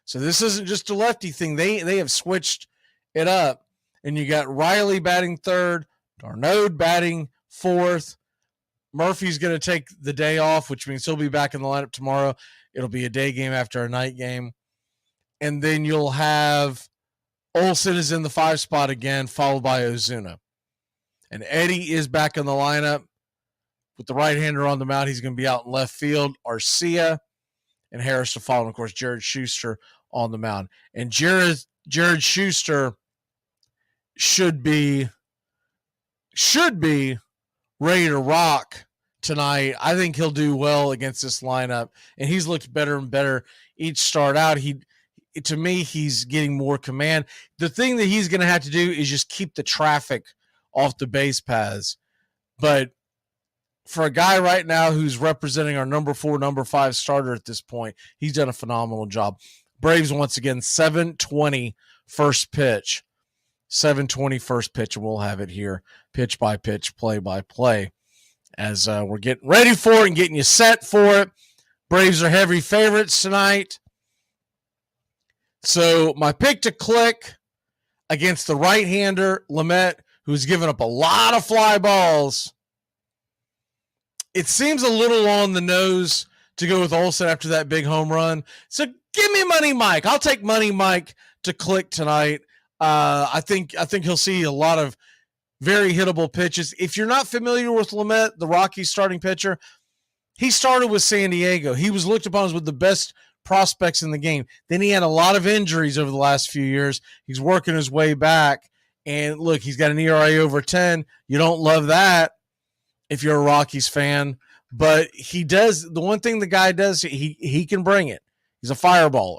So this isn't just a lefty thing. They have switched it up. And you got Riley batting third, Darnode batting fourth. Murphy's going to take the day off, which means he'll be back in the lineup tomorrow. It'll be a day game after a night game. And then you'll have Olsen is in the 5 spot again, followed by Ozuna. And Eddie is back in the lineup with the right-hander on the mound. He's going to be out in left field. Arcia and Harris to follow. And, of course, Jared Schuster on the mound. And Jared Schuster should be ready to rock tonight. I think he'll do well against this lineup. And he's looked better and better each start out. To me, he's getting more command. The thing that he's going to have to do is just keep the traffic off the base paths. But for a guy right now who's representing our number 4, number 5 starter at this point, he's done a phenomenal job. Braves, once again, 7:20 first pitch. 7:20 first pitch, and we'll have it here, pitch by pitch, play by play, as we're getting ready for it and getting you set for it. Braves are heavy favorites tonight. So my pick to click against the right-hander, Lamet, who's given up a lot of fly balls. It seems a little on the nose to go with Olsen after that big home run. So give me Money Mike. I'll take Money Mike to click tonight. I think he'll see a lot of very hittable pitches. If you're not familiar with Lamet, the Rockies starting pitcher, he started with San Diego. He was looked upon as one of the best prospects in the game. Then he had a lot of injuries over the last few years. He's working his way back. And look, he's got an ERA over 10. You don't love that if you're a Rockies fan. But he does, the one thing the guy does, he can bring it. He's a fireballer.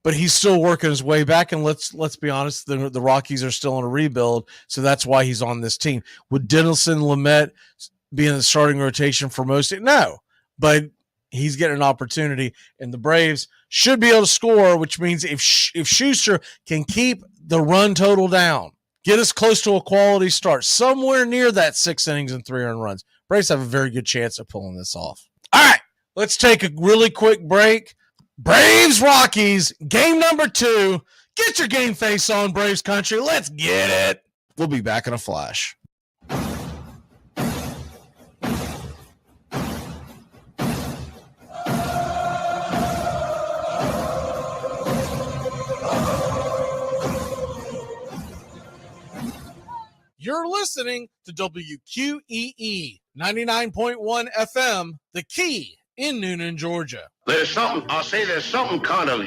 But he's still working his way back, and let's be honest, the Rockies are still in a rebuild, so that's why he's on this team. Would Dinelson, Lamet be in the starting rotation for most? No, but he's getting an opportunity, and the Braves should be able to score, which means if Schuster can keep the run total down, get us close to a quality start, somewhere near that 6 innings and 3 earned runs, Braves have a very good chance of pulling this off. All right, let's take a really quick break. Braves Rockies, game number 2. Get your game face on, Braves country. Let's get it. We'll be back in a flash. You're listening to WQEE 99.1 FM, The Key in Noonan, Georgia. There's something kind of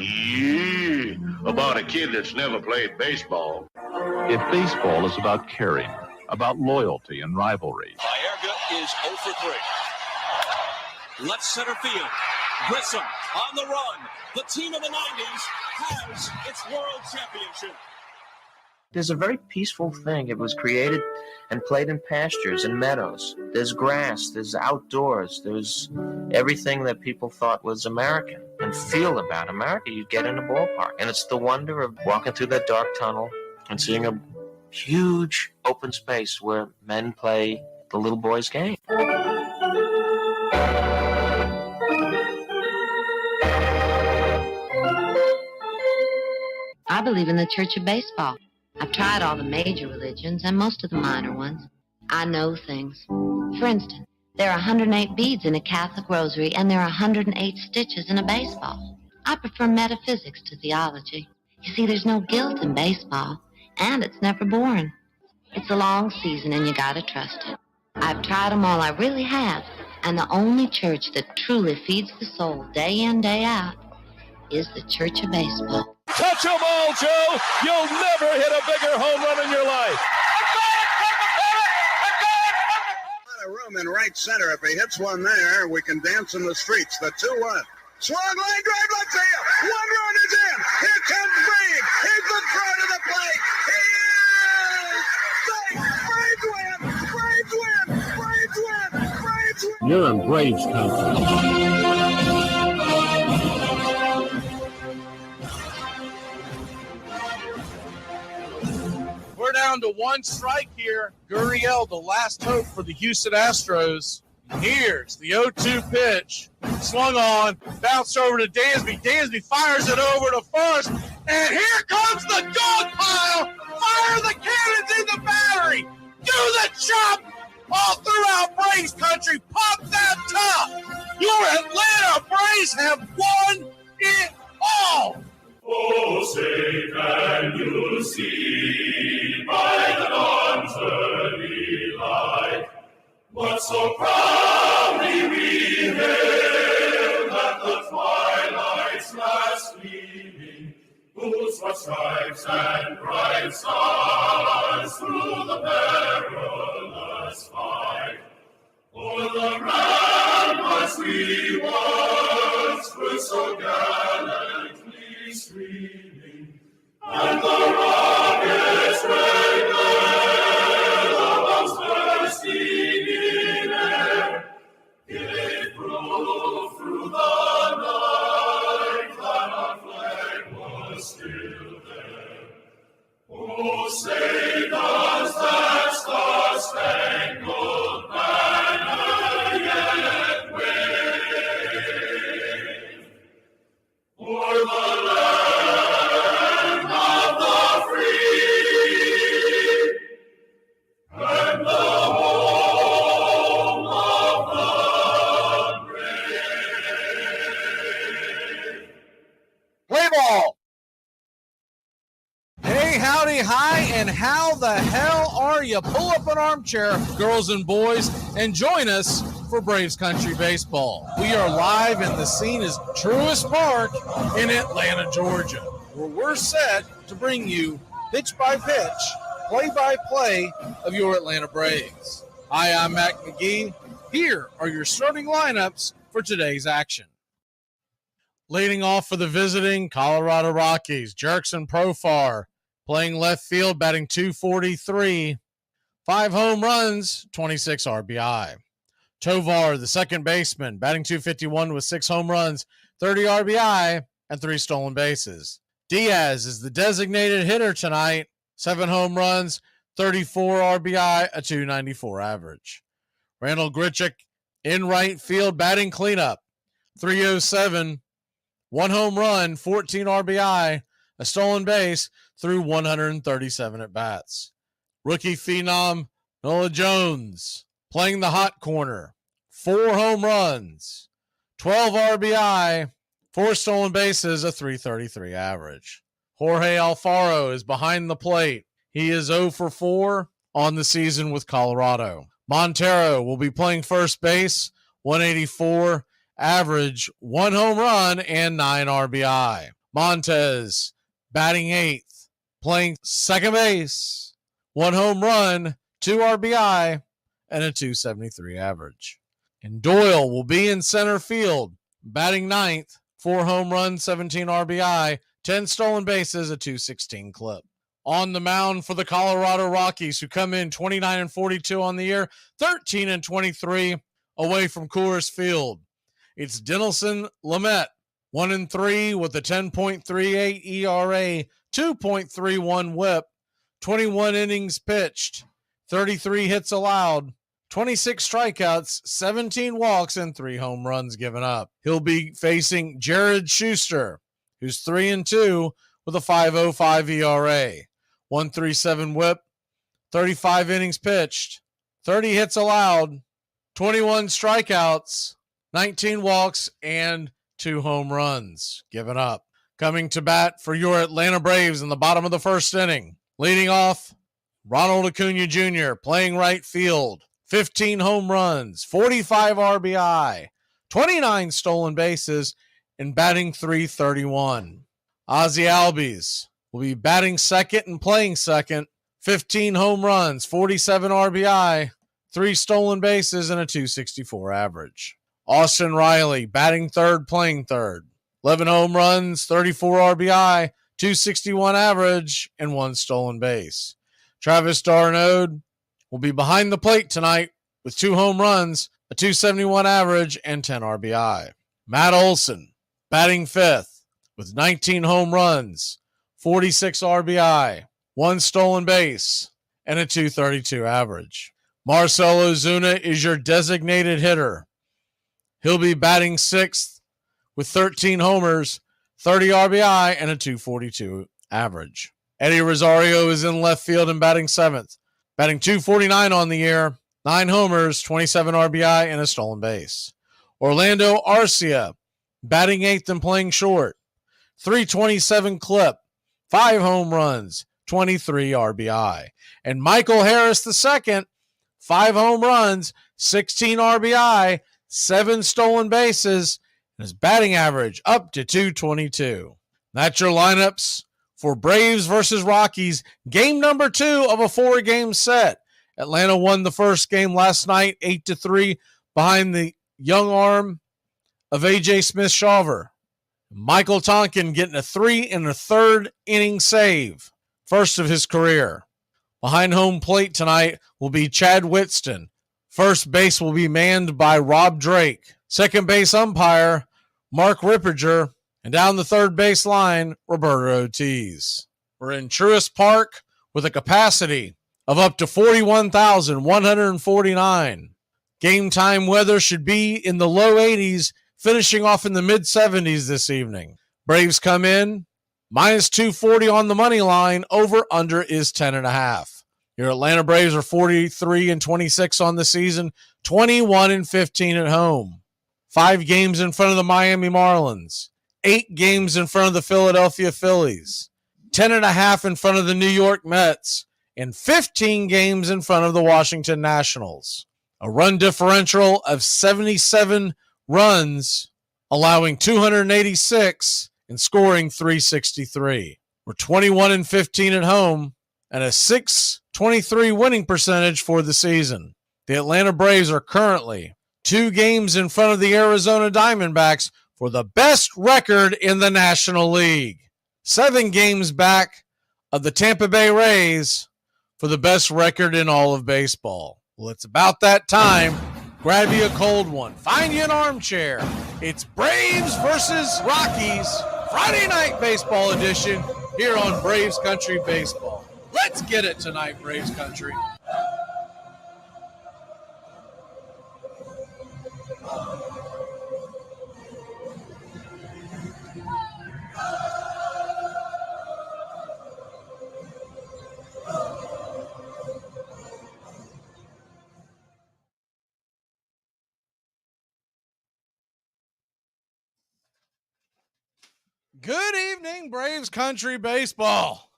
about a kid that's never played baseball. If baseball is about caring, about loyalty and rivalry, Baerga is 0 for 3. Left center field. Grissom on the run. The team of the 90s has its world championship. There's a very peaceful thing. It was created and played in pastures and meadows. There's grass, there's outdoors, there's everything that people thought was American and feel about America. You get in a ballpark, and it's the wonder of walking through that dark tunnel and seeing a huge open space where men play the little boy's game. I believe in the Church of Baseball. I've tried all the major religions and most of the minor ones. I know things. For instance, there are 108 beads in a Catholic rosary, and there are 108 stitches in a baseball. I prefer metaphysics to theology. You see, there's no guilt in baseball, and it's never boring. It's a long season, and you gotta trust it. I've tried them all, I really have, and the only church that truly feeds the soul day in, day out is the Church of Baseball. Touch 'em all, Joe. You'll never hit a bigger home run in your life. A room in right center. If he hits one there, we can dance in the streets. The 2-1. Swung line drive left field. 1 run is in. Here comes Braves. Here's the throw to the plate. He is safe. Braves win. Braves win. Braves win. Braves win. you're in Braves country. We're down to 1 strike here. Gurriel, the last hope for the Houston Astros. Here's the 0-2 pitch. Swung on, bounced over to Dansby. Dansby fires it over to first. And here comes the dog pile. Fire the cannons in the battery. Do the chop all throughout Braves country. Pop that top. Your Atlanta Braves have won it all. Oh, say can you see by the dawn's early light what so proudly we hailed at the twilight's last gleaming, whose what stripes and bright stars through the perilous fight o'er the ramparts we once were so gallantly streaming, and the rocket's red glare, the bombs bursting in air, gave proof through the night that our flag was still there. Oh, say does that star-spangled banner yet wave? Howdy, hi, and how the hell are you? Pull up an armchair, girls and boys, and join us for Braves Country Baseball. We are live, and the scene is Truist Park in Atlanta, Georgia, where we're set to bring you pitch by pitch, play by play of your Atlanta Braves. Hi, I'm Mac Magee. Here are your starting lineups for today's action. Leading off for the visiting Colorado Rockies, Jurickson Profar, playing left field, batting .243, 5 home runs, 26 RBI. Tovar, the second baseman, batting .251 with 6 home runs, 30 RBI, and 3 stolen bases. Diaz is the designated hitter tonight, 7 home runs, 34 RBI, a .294 average. Randall Grichuk in right field, batting cleanup, .307, 1 home run, 14 RBI, a stolen base through 137 at-bats. Rookie phenom Nola Jones playing the hot corner, 4 home runs, 12 RBI, 4 stolen bases, a .333 average. Jorge Alfaro is behind the plate. He is 0 for 4 on the season with Colorado. Montero will be playing first base, 184 average, 1 home run, and 9 RBI. Montez batting 8th, playing second base, 1 home run, 2 RBI, and a .273 average. And Doyle will be in center field, batting 9th, 4 home runs, 17 RBI, 10 stolen bases, a .216 clip. On the mound for the Colorado Rockies, who come in 29-42 on the year, 13-23 away from Coors Field. It's Dinelson Lamet, 1-3 with a 10.38 ERA, 2.31 whip, 21 innings pitched, 33 hits allowed, 26 strikeouts, 17 walks, and 3 home runs given up. He'll be facing Jared Schuster, who's 3-2 with a 5.05 ERA, 1.37 whip, 35 innings pitched, 30 hits allowed, 21 strikeouts, 19 walks, and 2 home runs given up. Coming to bat for your Atlanta Braves in the bottom of the first inning. Leading off, Ronald Acuna Jr. playing right field. 15 home runs, 45 RBI, 29 stolen bases, and batting .331. Ozzie Albies will be batting second and playing second. 15 home runs, 47 RBI, 3 stolen bases, and a .264 average. Austin Riley batting third, playing third. 11 home runs, 34 RBI, .261 average, and 1 stolen base. Travis d'Arnaud will be behind the plate tonight with 2 home runs, a .271 average, and 10 RBI. Matt Olson batting fifth with 19 home runs, 46 RBI, 1 stolen base, and a .232 average. Marcell Ozuna is your designated hitter. He'll be batting sixth with 13 homers, 30 RBI, and a .242 average. Eddie Rosario is in left field and batting seventh, batting .249 on the year, 9 homers, 27 RBI, and a stolen base. Orlando Arcia batting eighth and playing short, .327 clip, 5 home runs, 23 RBI. And Michael Harris II, 5 home runs, 16 RBI, 7 stolen bases, and his batting average up to .222. That's your lineups for Braves versus Rockies, game number 2 of a 4-game set. Atlanta won the first game last night, 8-3, behind the young arm of A.J. Smith-Shawver. Michael Tonkin getting a 3 1/3 inning save, first of his career. Behind home plate tonight will be Chad Whitston. First base will be manned by Rob Drake. Second base umpire, Mark Ripperger. And down the third base line, Roberto Ortiz. We're in Truist Park with a capacity of up to 41,149. Game time weather should be in the low 80s, finishing off in the mid 70s this evening. Braves come in, minus 240 on the money line, over under is 10.5. Your Atlanta Braves are 43-26 on the season, 21-15 at home. 5 games in front of the Miami Marlins, 8 games in front of the Philadelphia Phillies, 10.5 in front of the New York Mets, and 15 games in front of the Washington Nationals. A run differential of 77 runs, allowing 286 and scoring 363. We're 21-15 at home and a .623 winning percentage for the season. The Atlanta Braves are currently 2 games in front of the Arizona Diamondbacks for the best record in the National League. 7 games back of the Tampa Bay Rays for the best record in all of baseball. Well, it's about that time. Grab you a cold one. Find you an armchair. It's Braves versus Rockies, Friday night baseball edition here on Braves Country Baseball. Let's get it tonight, Braves Country. Good evening, Braves Country Baseball.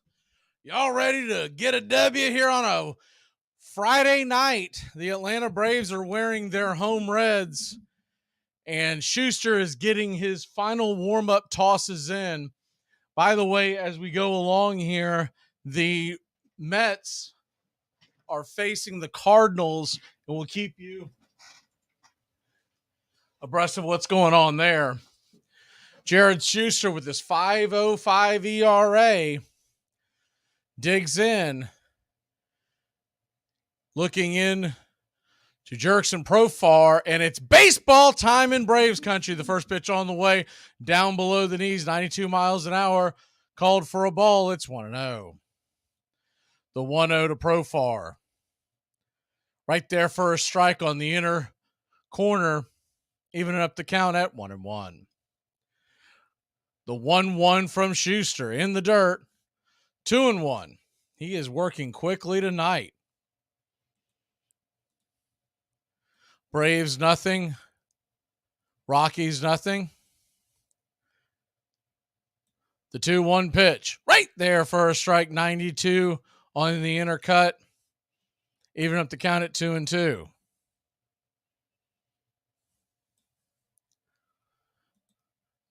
Y'all ready to get a W here on a Friday night? The Atlanta Braves are wearing their home reds, and Schuster is getting his final warm-up tosses in. By the way, as we go along here, the Mets are facing the Cardinals, and we'll keep you abreast of what's going on there. Jared Schuster with his 5.05 ERA digs in, looking in to Jurickson Profar, and it's baseball time in Braves country. The first pitch on the way, down below the knees, 92 miles an hour, called for a ball. It's 1-0. The 1-0 to Profar. Right there for a strike on the inner corner, evening up the count at 1-1. The 1-1 from Schuster in the dirt, 2-1. He is working quickly tonight. Braves nothing, Rockies nothing. The 2-1 pitch right there for a strike, 92 on the inner cut, even up the count at 2-2.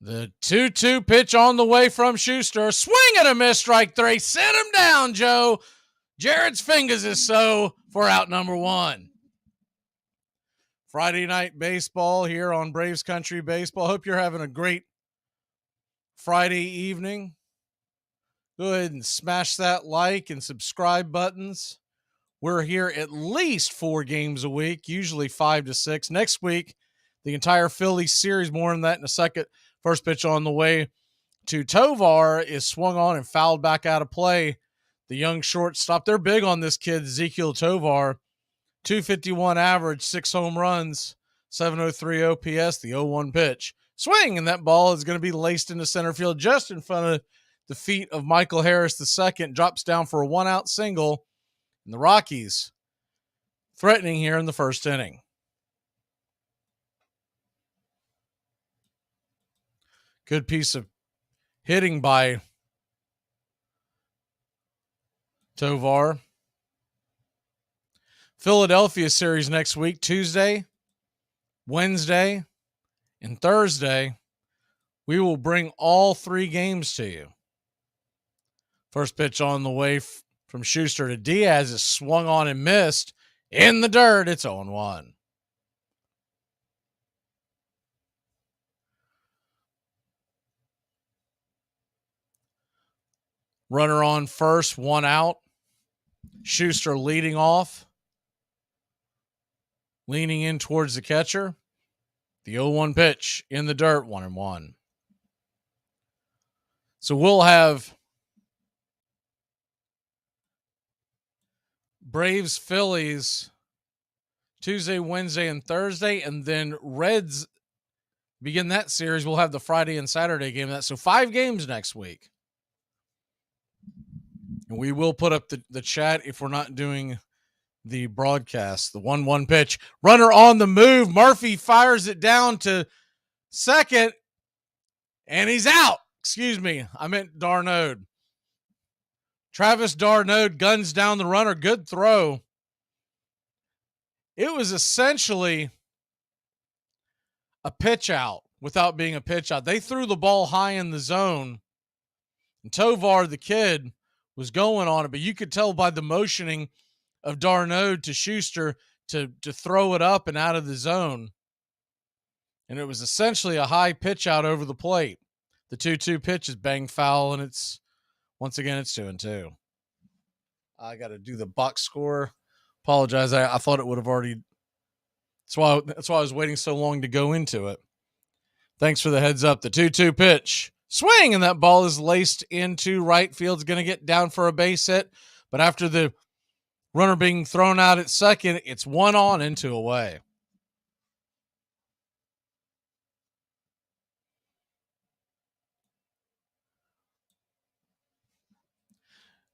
The 2-2 pitch on the way from Schuster. Swing and a miss, strike 3. Sit him down, Joe. Jared's fingers is so for out number 1. Friday night baseball here on Braves Country Baseball. Hope you're having a great Friday evening. Go ahead and smash that like and subscribe buttons. We're here at least 4 games a week, usually 5 to 6. Next week, the entire Phillies series, more on that in a second. First pitch on the way to Tovar is swung on and fouled back out of play. The young shortstop, they're big on this kid, Ezekiel Tovar. 251 average, 6 home runs, 703 OPS, the 0-1 pitch. Swing, and that ball is going to be laced into center field just in front of the feet of Michael Harris II. Drops down for a 1-out single. And the Rockies threatening here in the first inning. Good piece of hitting by Tovar. Philadelphia series next week, Tuesday, Wednesday, and Thursday. We will bring all 3 games to you. First pitch on the way from Schuster to Diaz is swung on and missed. In the dirt, it's 0-1. Runner on first, 1 out. Schuster leading off. Leaning in towards the catcher. The 0-1 pitch in the dirt, 1-1. So we'll have Braves, Phillies Tuesday, Wednesday, and Thursday, and then Reds begin that series. We'll have the Friday and Saturday game. So 5 games next week. And we will put up the chat if we're not doing the broadcast. The 1-1 pitch. Runner on the move. Murphy fires it down to second, and he's out. Excuse me. I meant Darnode. Travis d'Arnaud guns down the runner. Good throw. It was essentially a pitch out without being a pitch out. They threw the ball high in the zone, and Tovar, the kid, was going on it, but you could tell by the motioning of d'Arnaud to Schuster to throw it up and out of the zone. And it was essentially a high pitch out over the plate. The 2-2 pitch is bang foul, and it's 2-2. I got to do the box score. Apologize. I thought it would have already. That's why I was waiting so long to go into it. Thanks for the heads up. The 2-2 pitch. Swing, and that ball is laced into right field. It's going to get down for a base hit. But after the runner being thrown out at second, it's 1 on and 2 away.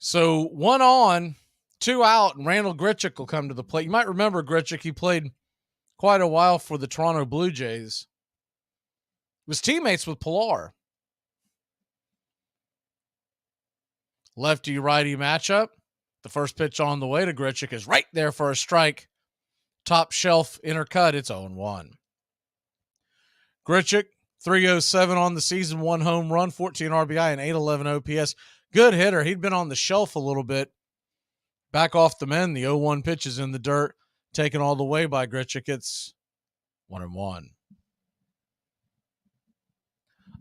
So 1 on, 2 out, and Randall Grichuk will come to the plate. You might remember Grichuk. He played quite a while for the Toronto Blue Jays. He was teammates with Pilar. Lefty-righty matchup. The first pitch on the way to Grichuk is right there for a strike. Top shelf intercut. It's 0-1. Grichuk, 307 on the season, 1 home run, 14 RBI, and 811 OPS. Good hitter. He'd been on the shelf a little bit. Back off the men. The 0-1 pitch is in the dirt, taken all the way by Grichuk. It's 1-1.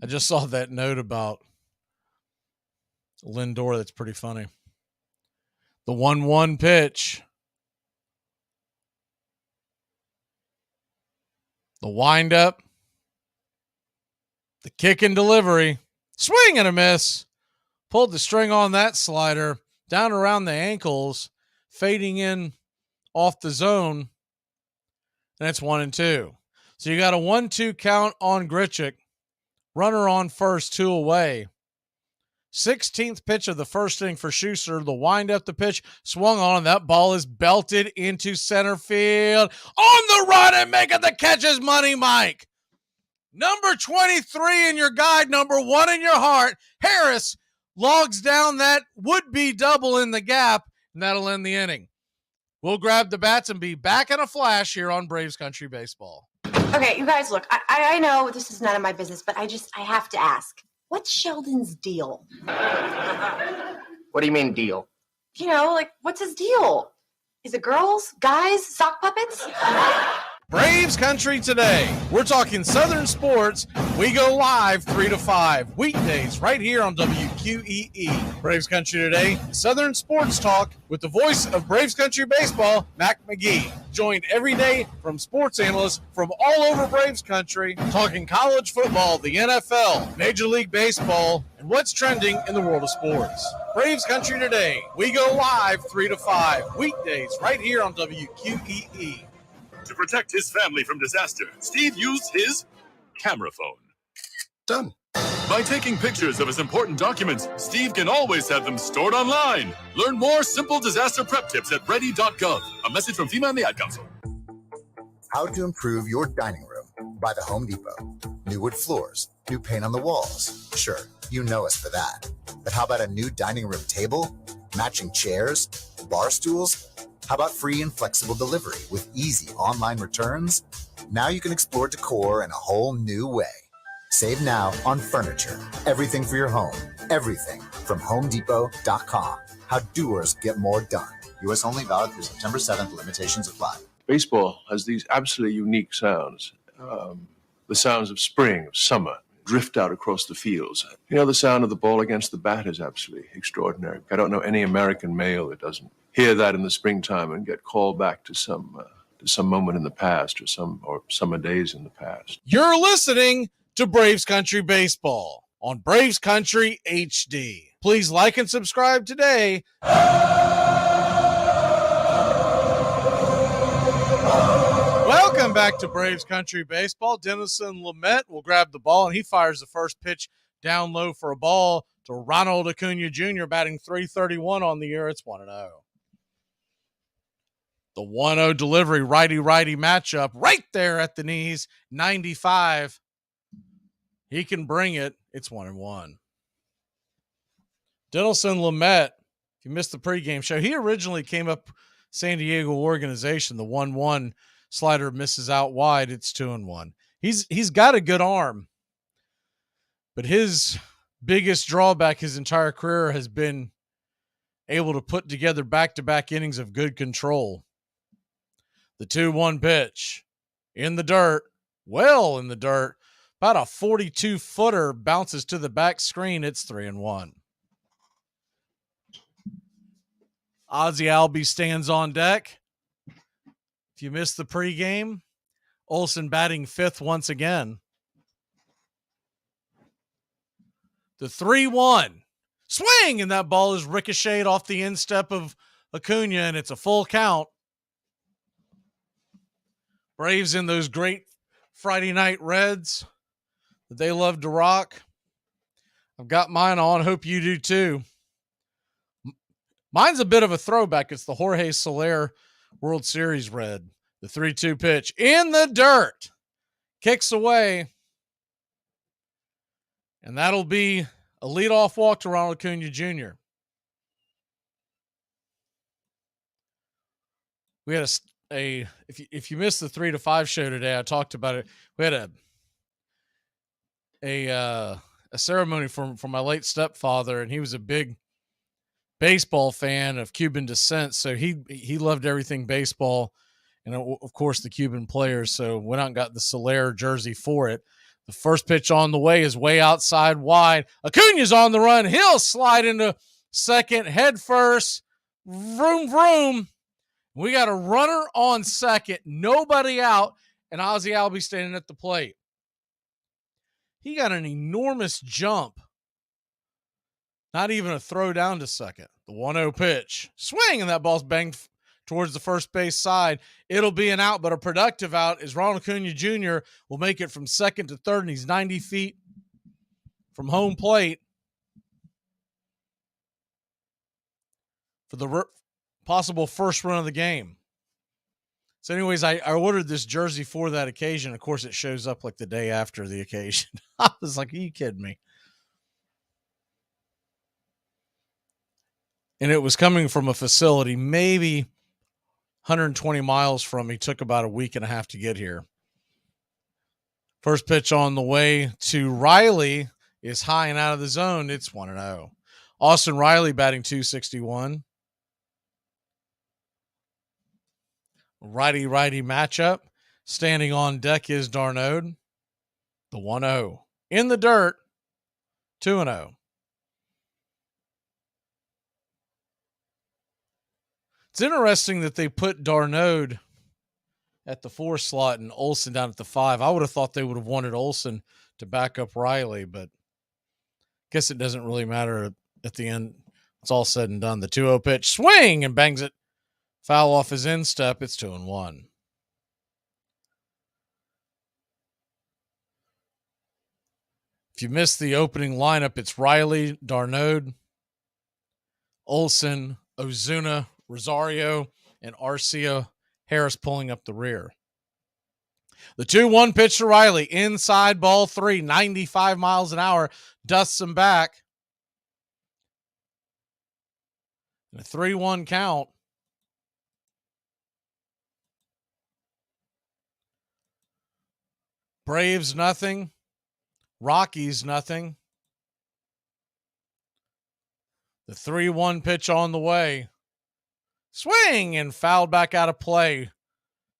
I just saw that note about Lindor. That's pretty funny. The 1-1 pitch. The windup. The kick and delivery. Swing and a miss. Pulled the string on that slider. Down around the ankles. Fading in off the zone. And it's 1-2. So you got a 1-2 count on Grichuk. Runner on first, 2 away. 16th pitch of the first inning for Schuster. The wind up the pitch, swung on, and that ball is belted into center field. On the run and making the catch is Money Mike. Number 23 in your guide, number 1 in your heart. Harris logs down that would-be double in the gap, and that'll end the inning. We'll grab the bats and be back in a flash here on Braves Country Baseball. Okay, you guys, look, I know this is none of my business, but I have to ask. What's Sheldon's deal? What do you mean deal? You know, like, what's his deal? Is it girls, guys, sock puppets? Braves Country today. We're talking Southern sports. We go live 3 to 5 weekdays right here on WQEE. Braves Country today, Southern sports talk with the voice of Braves Country Baseball, Mac Magee. Joined every day from sports analysts from all over Braves Country, talking college football, the NFL, Major League Baseball, and what's trending in the world of sports. Braves Country today. We go live 3 to 5 weekdays right here on WQEE. To protect his family from disaster, Steve used his camera phone. Done. By taking pictures of his important documents, Steve can always have them stored online. Learn more simple disaster prep tips at ready.gov. A message from FEMA and the Ad Council. How to improve your dining room by the Home Depot. New wood floors, new paint on the walls. Sure, you know us for that. But how about a new dining room table, matching chairs, bar stools? How about free and flexible delivery with easy online returns? Now you can explore decor in a whole new way. Save now on furniture. Everything for your home. Everything from HomeDepot.com. How doers get more done. U.S. only, valid through September 7th. Limitations apply. Baseball has these absolutely unique sounds. The sounds of spring, of summer, drift out across the fields. You know, the sound of the ball against the bat is absolutely extraordinary. I don't know any American male that doesn't hear that in the springtime and get called back to some moment in the past or summer days in the past. You're listening to Braves Country Baseball on Braves Country HD. Please like and subscribe today. Welcome back to Braves Country Baseball. Denison Lamet will grab the ball, and he fires the first pitch down low for a ball to Ronald Acuna Jr., batting .331 on the year. It's 1-0. The 1-0 delivery, righty-righty matchup right there at the knees, 95. He can bring it. It's 1-1. Denison Lamet If you missed the pregame show, he originally came up San Diego organization. The 1-1 slider misses out wide. It's 2-1. He's got a good arm, but his biggest drawback his entire career has been able to put together back-to-back innings of good control. The 2-1 pitch in the dirt, well in the dirt, about a 42-footer bounces to the back screen. It's 3-1. Ozzie Albies stands on deck. If you missed the pregame, Olson batting fifth once again. The 3-1 swing, and that ball is ricocheted off the instep of Acuna, and it's a full count. Braves in those great Friday night reds that they love to rock. I've got mine on. Hope you do too. Mine's a bit of a throwback. It's the Jorge Soler World Series red. The 3-2 pitch in the dirt. Kicks away. And that'll be a leadoff walk to Ronald Acuna Jr. We had if you missed the 3 to 5 show today, I talked about it. We had a ceremony from my late stepfather, and he was a big baseball fan of Cuban descent. So he loved everything baseball, and of course the Cuban players. So went out and got the Soler jersey for it. The first pitch on the way is way outside wide. Acuna's on the run. He'll slide into second head first. Vroom, vroom. We got a runner on second, nobody out, and Ozzie Albies standing at the plate. He got an enormous jump. Not even a throw down to second. The 1-0 pitch. Swing, and that ball's banged towards the first base side. It'll be an out, but a productive out, as Ronald Acuna Jr. will make it from second to third, and he's 90 feet from home plate for the possible first run of the game. So anyways, I ordered this jersey for that occasion. Of course, it shows up like the day after the occasion. I was like, are you kidding me? And it was coming from a facility maybe 120 miles from me. Took about a week and a half to get here. First pitch on the way to Riley is high and out of the zone. It's 1-0. Austin Riley batting .261. Righty-righty matchup. Standing on deck is Darnode. The 1-0. In the dirt, 2-0. It's interesting that they put Darnode at the 4 slot and Olson down at the 5. I would have thought they would have wanted Olson to back up Riley, but I guess it doesn't really matter at the end. It's all said and done. The 2-0 pitch, swing, and bangs it foul off his instep. It's 2-1. If you missed the opening lineup, it's Riley, Darnode, Olson, Ozuna, Rosario, and Arcia Harris pulling up the rear. The 2-1 pitch to Riley. Inside ball 3, 95 miles an hour. Dusts him back. And a 3-1 count. Braves nothing. Rockies nothing. The 3-1 pitch on the way. Swing, and fouled back out of play.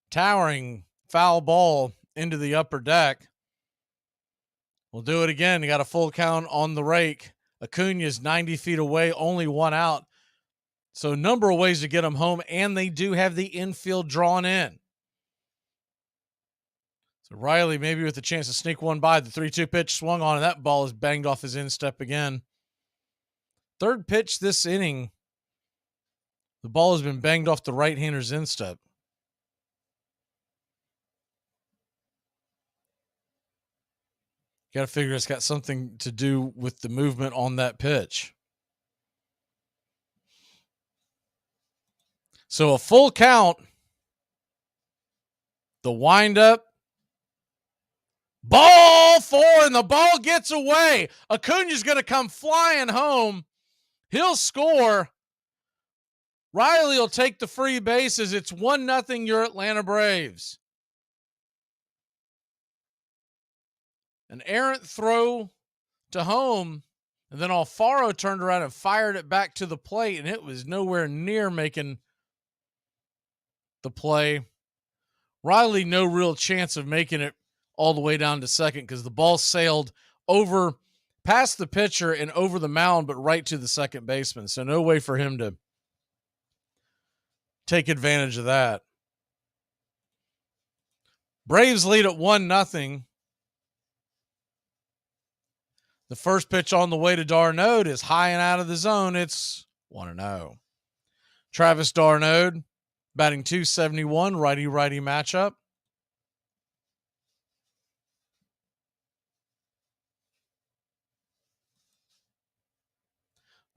Towering foul ball into the upper deck. We'll do it again. You got a full count on the rake. Acuna's 90 feet away, only one out. So a number of ways to get them home, and they do have the infield drawn in. So Riley maybe with a chance to sneak one by. The 3-2 pitch swung on, and that ball is banged off his instep again. Third pitch this inning. The ball has been banged off the right-hander's instep. Got to figure it's got something to do with the movement on that pitch. So a full count. The windup. Ball 4, and the ball gets away. Acuna's going to come flying home. He'll score. Riley will take the free bases. It's 1-0 your Atlanta Braves. An errant throw to home, and then Alfaro turned around and fired it back to the plate, and it was nowhere near making the play. Riley, no real chance of making it all the way down to second because the ball sailed over past the pitcher and over the mound, but right to the second baseman. So no way for him to take advantage of that. Braves lead at 1-0. The first pitch on the way to d'Arnaud is high and out of the zone. It's 1-0. Travis d'Arnaud batting .271, righty-righty matchup.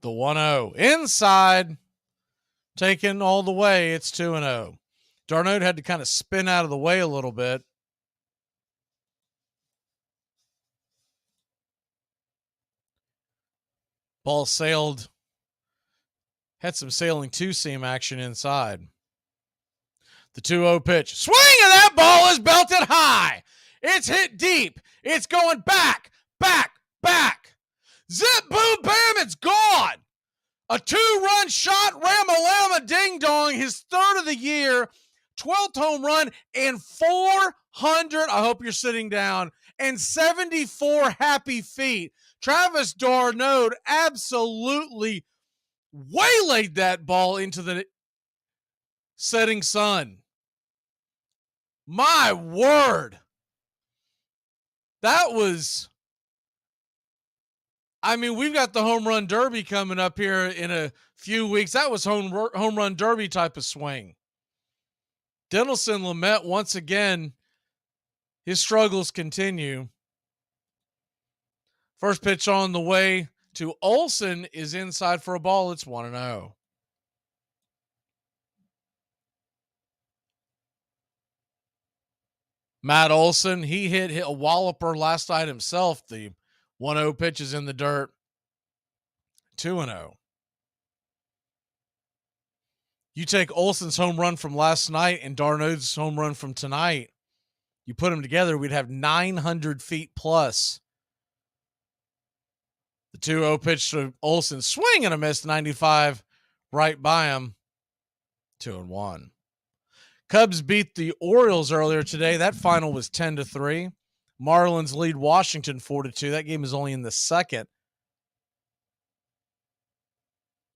The 1-0 inside, taken all the way. It's 2-0. d'Arnaud had to kind of spin out of the way a little bit. Ball sailed, had some sailing two-seam action inside. The 2-0 pitch. Swing, and that ball is belted high. It's hit deep. It's going back, back, back. Zip, boom, bam, it's gone. A 2-run shot, Ramalama ding dong, his third of the year, 12th home run, and 400, I hope you're sitting down, and 74 happy feet. Travis d'Arnaud absolutely waylaid that ball into the setting sun. My word. That was, I mean, we've got the home run derby coming up here in a few weeks. That was home run derby type of swing. Dinelson Lamet, once again, his struggles continue. First pitch on the way to Olsen is inside for a ball. It's 1-0. Matt Olson, he hit a walloper last night himself. The 1-0 pitch is in the dirt. 2-0. You take Olson's home run from last night and d'Arnaud's home run from tonight, you put them together, we'd have 900 feet plus. The 2-0 pitch to Olson, swing and a miss, 95 right by him. 2-1. Cubs beat the Orioles earlier today. That final was 10-3. Marlins lead Washington 4-2. That game is only in the second.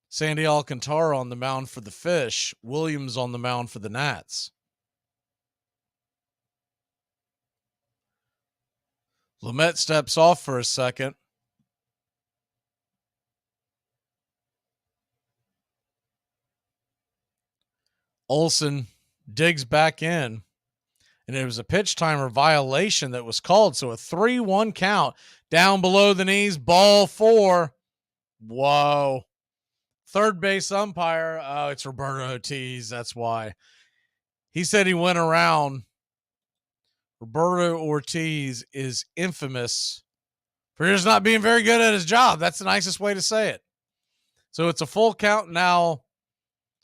Sandy Alcantara on the mound for the Fish. Williams on the mound for the Nats. Lamet steps off for a second. Olsen digs back in, and it was a pitch timer violation that was called. So a 3-1 count down below the knees, ball 4. Whoa. Third base umpire. Oh, it's Roberto Ortiz. That's why. He said he went around. Roberto Ortiz is infamous for just not being very good at his job. That's the nicest way to say it. So it's a full count now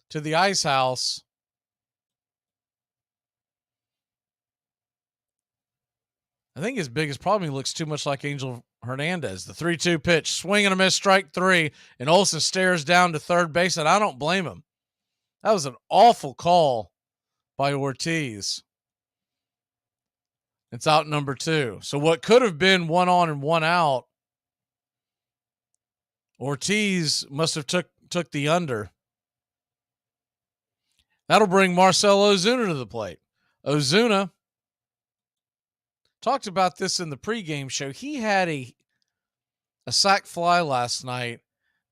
to the ice house. I think his biggest problem, he looks too much like Angel Hernandez. The 3-2 pitch, swing and a miss, strike 3, and Olsen stares down to third base, and I don't blame him. That was an awful call by Ortiz. It's out number 2. So what could have been 1 on and 1 out, Ortiz must have took the under. That'll bring Marcell Ozuna to the plate. Ozuna, talked about this in the pregame show. He had a sac fly last night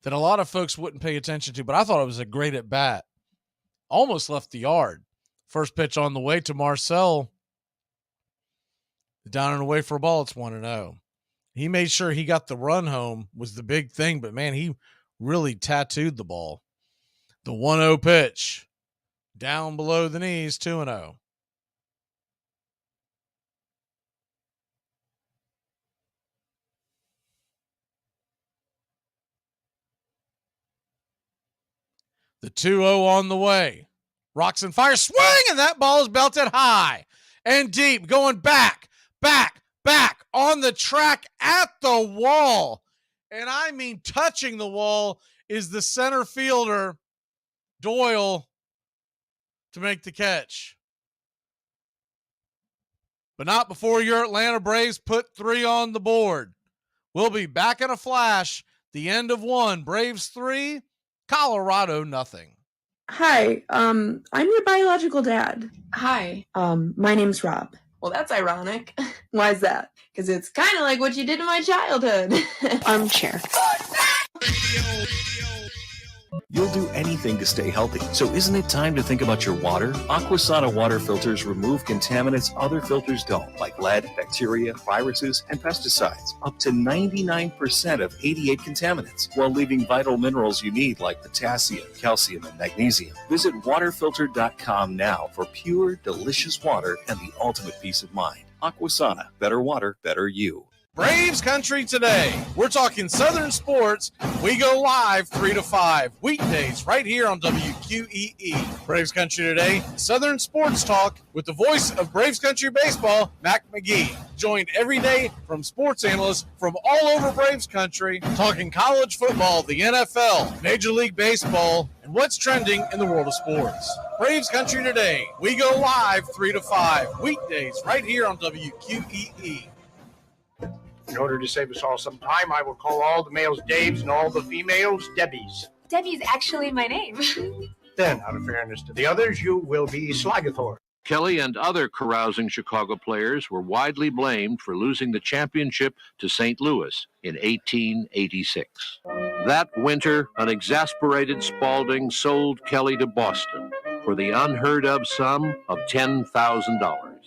that a lot of folks wouldn't pay attention to, but I thought it was a great at bat. Almost left the yard. First pitch on the way to Marcell. Down and away for a ball. It's 1-0. He made sure he got the run home was the big thing, but man, he really tattooed the ball. The 1-0 pitch down below the knees, 2-0. The 2-0 on the way. Rocks and fire, swing, and that ball is belted high and deep, going back on the track at the wall. And I mean touching the wall is the center fielder, Doyle, to make the catch. But not before your Atlanta Braves put 3 on the board. We'll be back in a flash. The end of 1, Braves 3, Colorado nothing. Hi, I'm your biological dad. Hi. My name's Rob. Well, that's ironic. Why is that? Because it's kind of like what you did in my childhood. Armchair. You'll do anything to stay healthy. So isn't it time to think about your water? Aquasana water filters remove contaminants other filters don't, like lead, bacteria, viruses, and pesticides. Up to 99% of 88 contaminants, while leaving vital minerals you need like potassium, calcium, and magnesium. Visit waterfilter.com now for pure, delicious water and the ultimate peace of mind. Aquasana. Better water, better you. Braves Country today. We're talking Southern sports. We go live 3 to 5 weekdays right here on WQEE. Braves Country today, Southern sports talk with the voice of Braves Country baseball, Mac Magee. Joined every day from sports analysts from all over Braves Country, talking college football, the NFL, Major League Baseball, and what's trending in the world of sports. Braves Country today. We go live 3 to 5 weekdays right here on WQEE. In order to save us all some time, I will call all the males Daves and all the females Debbies. Debbie's actually my name. Then, out of fairness to the others, you will be Slagathor. Kelly and other carousing Chicago players were widely blamed for losing the championship to St. Louis in 1886. That winter, an exasperated Spaulding sold Kelly to Boston for the unheard-of sum of $10,000.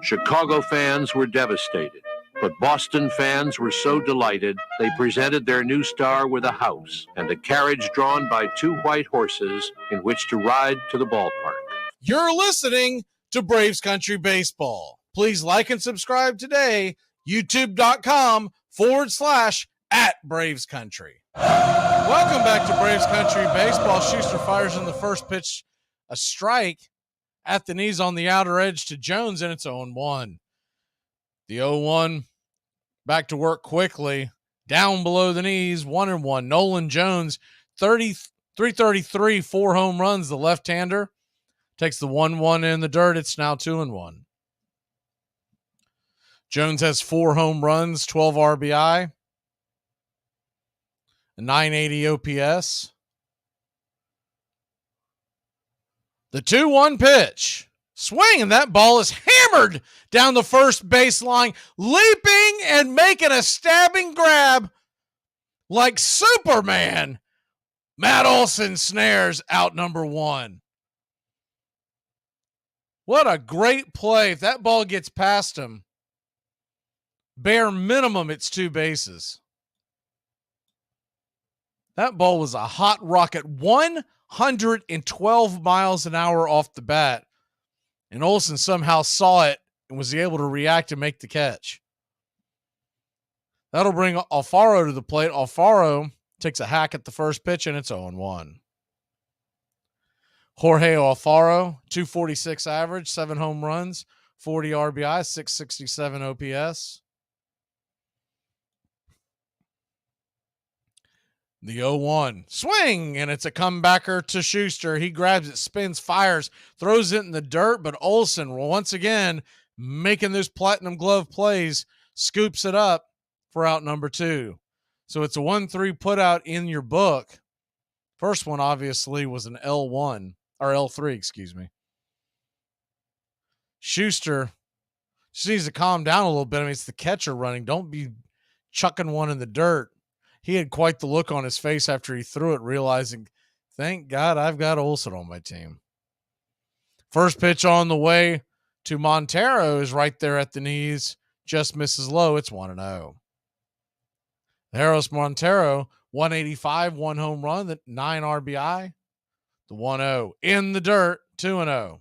Chicago fans were devastated, but Boston fans were so delighted they presented their new star with a house and a carriage drawn by 2 white horses in which to ride to the ballpark. You're listening to Braves Country Baseball. Please like and subscribe today, youtube.com/@Braves Country. Welcome back to Braves Country Baseball. Schuster fires in the first pitch, a strike at the knees on the outer edge to Jones, and it's 0-1. The 0-1 back to work quickly, down below the knees, 1-1. Nolan Jones, 333, 4 home runs, the left-hander. Takes the 1-1 in the dirt. It's now 2-1. Jones has 4 home runs, 12 RBI, a 980 OPS. The 2-1 pitch. Swing, and that ball is hammered down the first baseline, leaping and making a stabbing grab like Superman. Matt Olson snares out number 1. What a great play. If that ball gets past him, bare minimum, it's 2 bases. That ball was a hot rocket, 112 miles an hour off the bat. And Olson somehow saw it and was able to react and make the catch. That'll bring Alfaro to the plate. Alfaro takes a hack at the first pitch, and it's 0-1. Jorge Alfaro, 246 average, 7 home runs, 40 RBI, 667 OPS. The 0-1 swing, and it's a comebacker to Schuster. He grabs it, spins, fires, throws it in the dirt, but Olson, once again, making those platinum glove plays, scoops it up for out number 2. So it's a 1-3 put out in your book. First one, obviously, was an L1, or L3, excuse me. Schuster just needs to calm down a little bit. I mean, it's the catcher running. Don't be chucking one in the dirt. He had quite the look on his face after he threw it, realizing, thank God I've got Olson on my team. First pitch on the way to Montero is right there at the knees, just misses low. It's 1-0. Eros Montero, 185, 1 home run, 9 RBI. The 1-0 in the dirt, 2-0.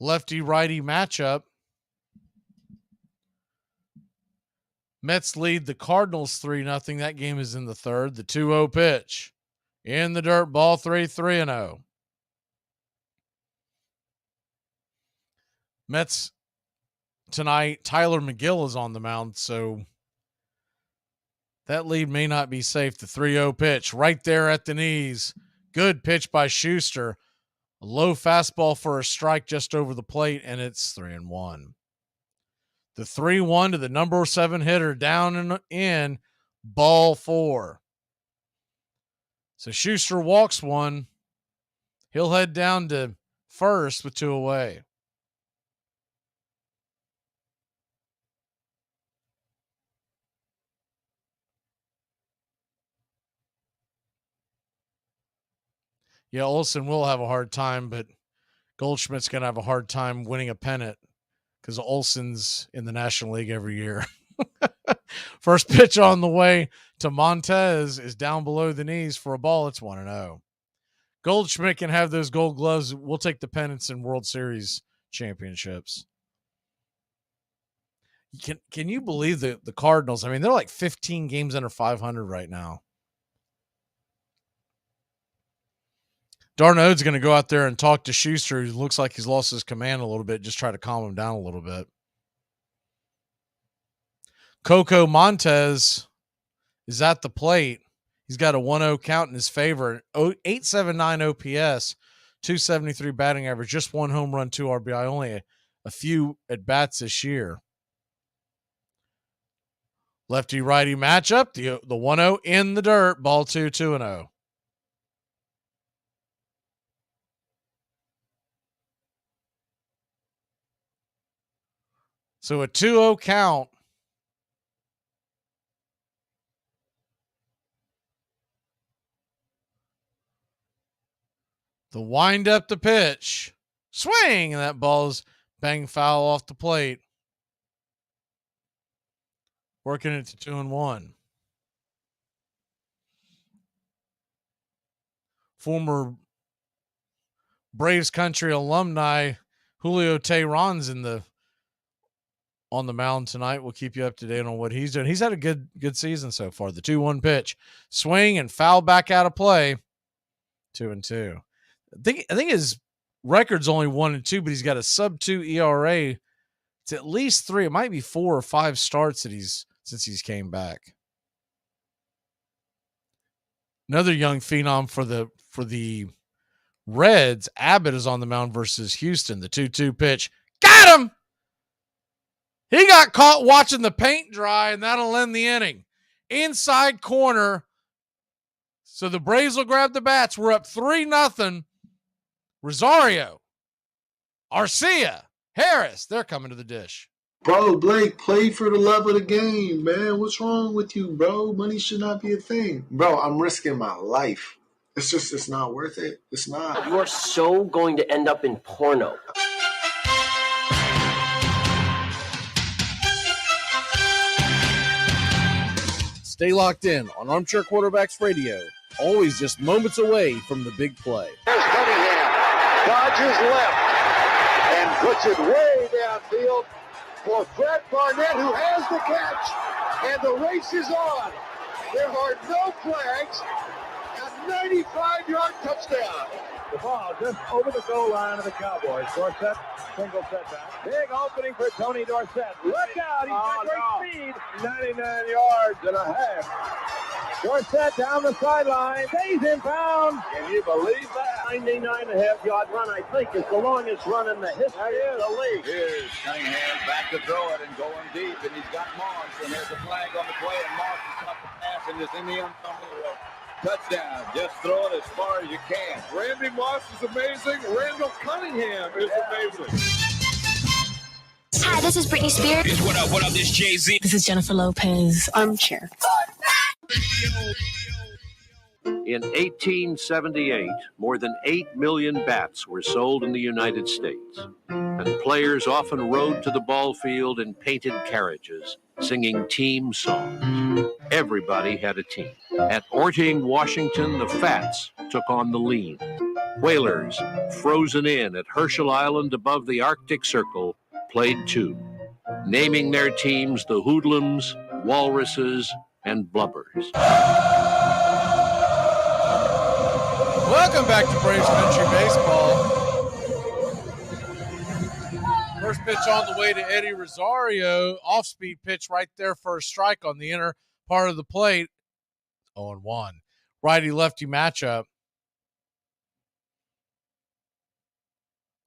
Lefty-righty matchup. Mets lead the Cardinals 3-0. That game is in the third. The 2-0 pitch. In the dirt, ball 3-0. Mets tonight, Tyler McGill is on the mound, so that lead may not be safe. The 3-0 pitch right there at the knees. Good pitch by Schuster. A low fastball for a strike just over the plate, and it's 3-1. The 3-1 to the number 7 hitter down and in, ball 4. So Schuster walks one. He'll head down to first with 2 away. Yeah, Olsen will have a hard time, but Goldschmidt's going to have a hard time winning a pennant because Olsen's in the National League every year. First pitch on the way to Montez is down below the knees for a ball. It's 1-0. Goldschmidt can have those gold gloves. We'll take the pennants in World Series championships. Can you believe the Cardinals? I mean, they're like 15 games under 500 right now. Darnold's going to go out there and talk to Schuster, who looks like he's lost his command a little bit, just try to calm him down a little bit. Coco Montez is at the plate. He's got a 1-0 count in his favor. 879 OPS, 273 batting average, just 1 home run, 2 RBI, only a few at-bats this year. Lefty-righty matchup, the 1-0 in the dirt, ball 2, 2-0. So a 2-0 count. The wind up the pitch. Swing! And that ball's bang foul off the plate. Working it to 2-1. Former Braves country alumni Julio Teheran's on the mound tonight. We'll keep you up to date on what he's doing. He's had a good season so far. The 2-1 pitch. Swing and foul back out of play. 2-2. I think his record's only 1-2, but he's got a sub-2 ERA. It's at least 3. It might be 4 or 5 starts since he's came back. Another young phenom for the Reds. Abbott is on the mound versus Houston. The 2-2 pitch. Got him! He got caught watching the paint dry, and that'll end the inning. Inside corner. So the Braves will grab the bats. We're up 3-0. Rosario, Arcia, Harris, they're coming to the dish. Bro, Blake, play for the love of the game, man. What's wrong with you, bro? Money should not be a thing. Bro, I'm risking my life. It's not worth it. It's not. You are so going to end up in porno. Stay locked in on Armchair Quarterbacks Radio. Always just moments away from the big play. There's Cunningham. Dodges left and puts it way downfield for Brett Barnett, who has the catch. And the race is on. There are no flags. A 95-yard touchdown. The ball just over the goal line of the Cowboys. Dorsett, single setback. Big opening for Tony Dorsett. Look out, he's got great speed. 99 yards and a half. Dorsett down the sideline. Stays in bounds. Can you believe that? 99.5-yard run, I think, is the longest run in the history of the league. Here's Cunningham back to throw it and going deep, and he's got Moss, and there's a flag on the play, and Moss is caught the pass and is in the end zone. Touchdown. Just throw it as far as you can. Randy Moss is amazing. Randall Cunningham is amazing. Hi, this is Britney Spears. What up, this Jay-Z. This is Jennifer Lopez. Armchair. In 1878, more than 8 million bats were sold in the United States, and players often rode to the ball field in painted carriages, singing team songs. Everybody had a team. At Orting, Washington, the Fats took on the Lean. Whalers, frozen in at Herschel Island above the Arctic Circle, played too, naming their teams the Hoodlums, walruses, and blubbers. Welcome back to Braves Country Baseball. First pitch on the way to Eddie Rosario. Off-speed pitch right there for a strike on the inner part of the plate. 0-1. Righty-lefty matchup.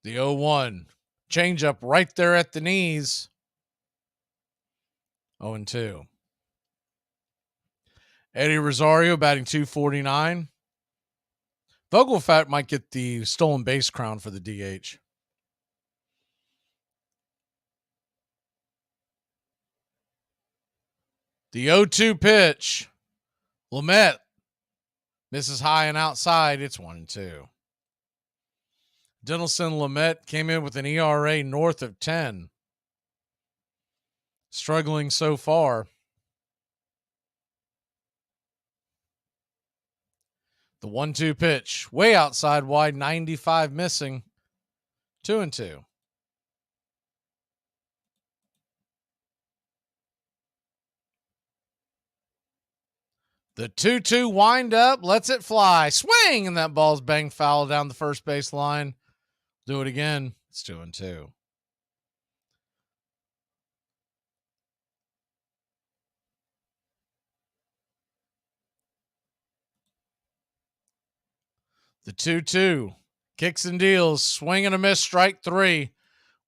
The 0-1. Changeup right there at the knees. 0-2. Eddie Rosario batting .249. Vogelfat might get the stolen base crown for the DH. The 0-2 pitch. Lamet misses high and outside. It's 1-2. Dinelson Lamet came in with an ERA north of 10. Struggling so far. The 1-2 pitch. Way outside wide, 95 missing. 2-2. The 2-2 wind up, lets it fly. Swing, and that ball's banged foul down the first base line. Do it again. It's 2-2. The 2-2. Kicks and deals. Swing and a miss. Strike 3.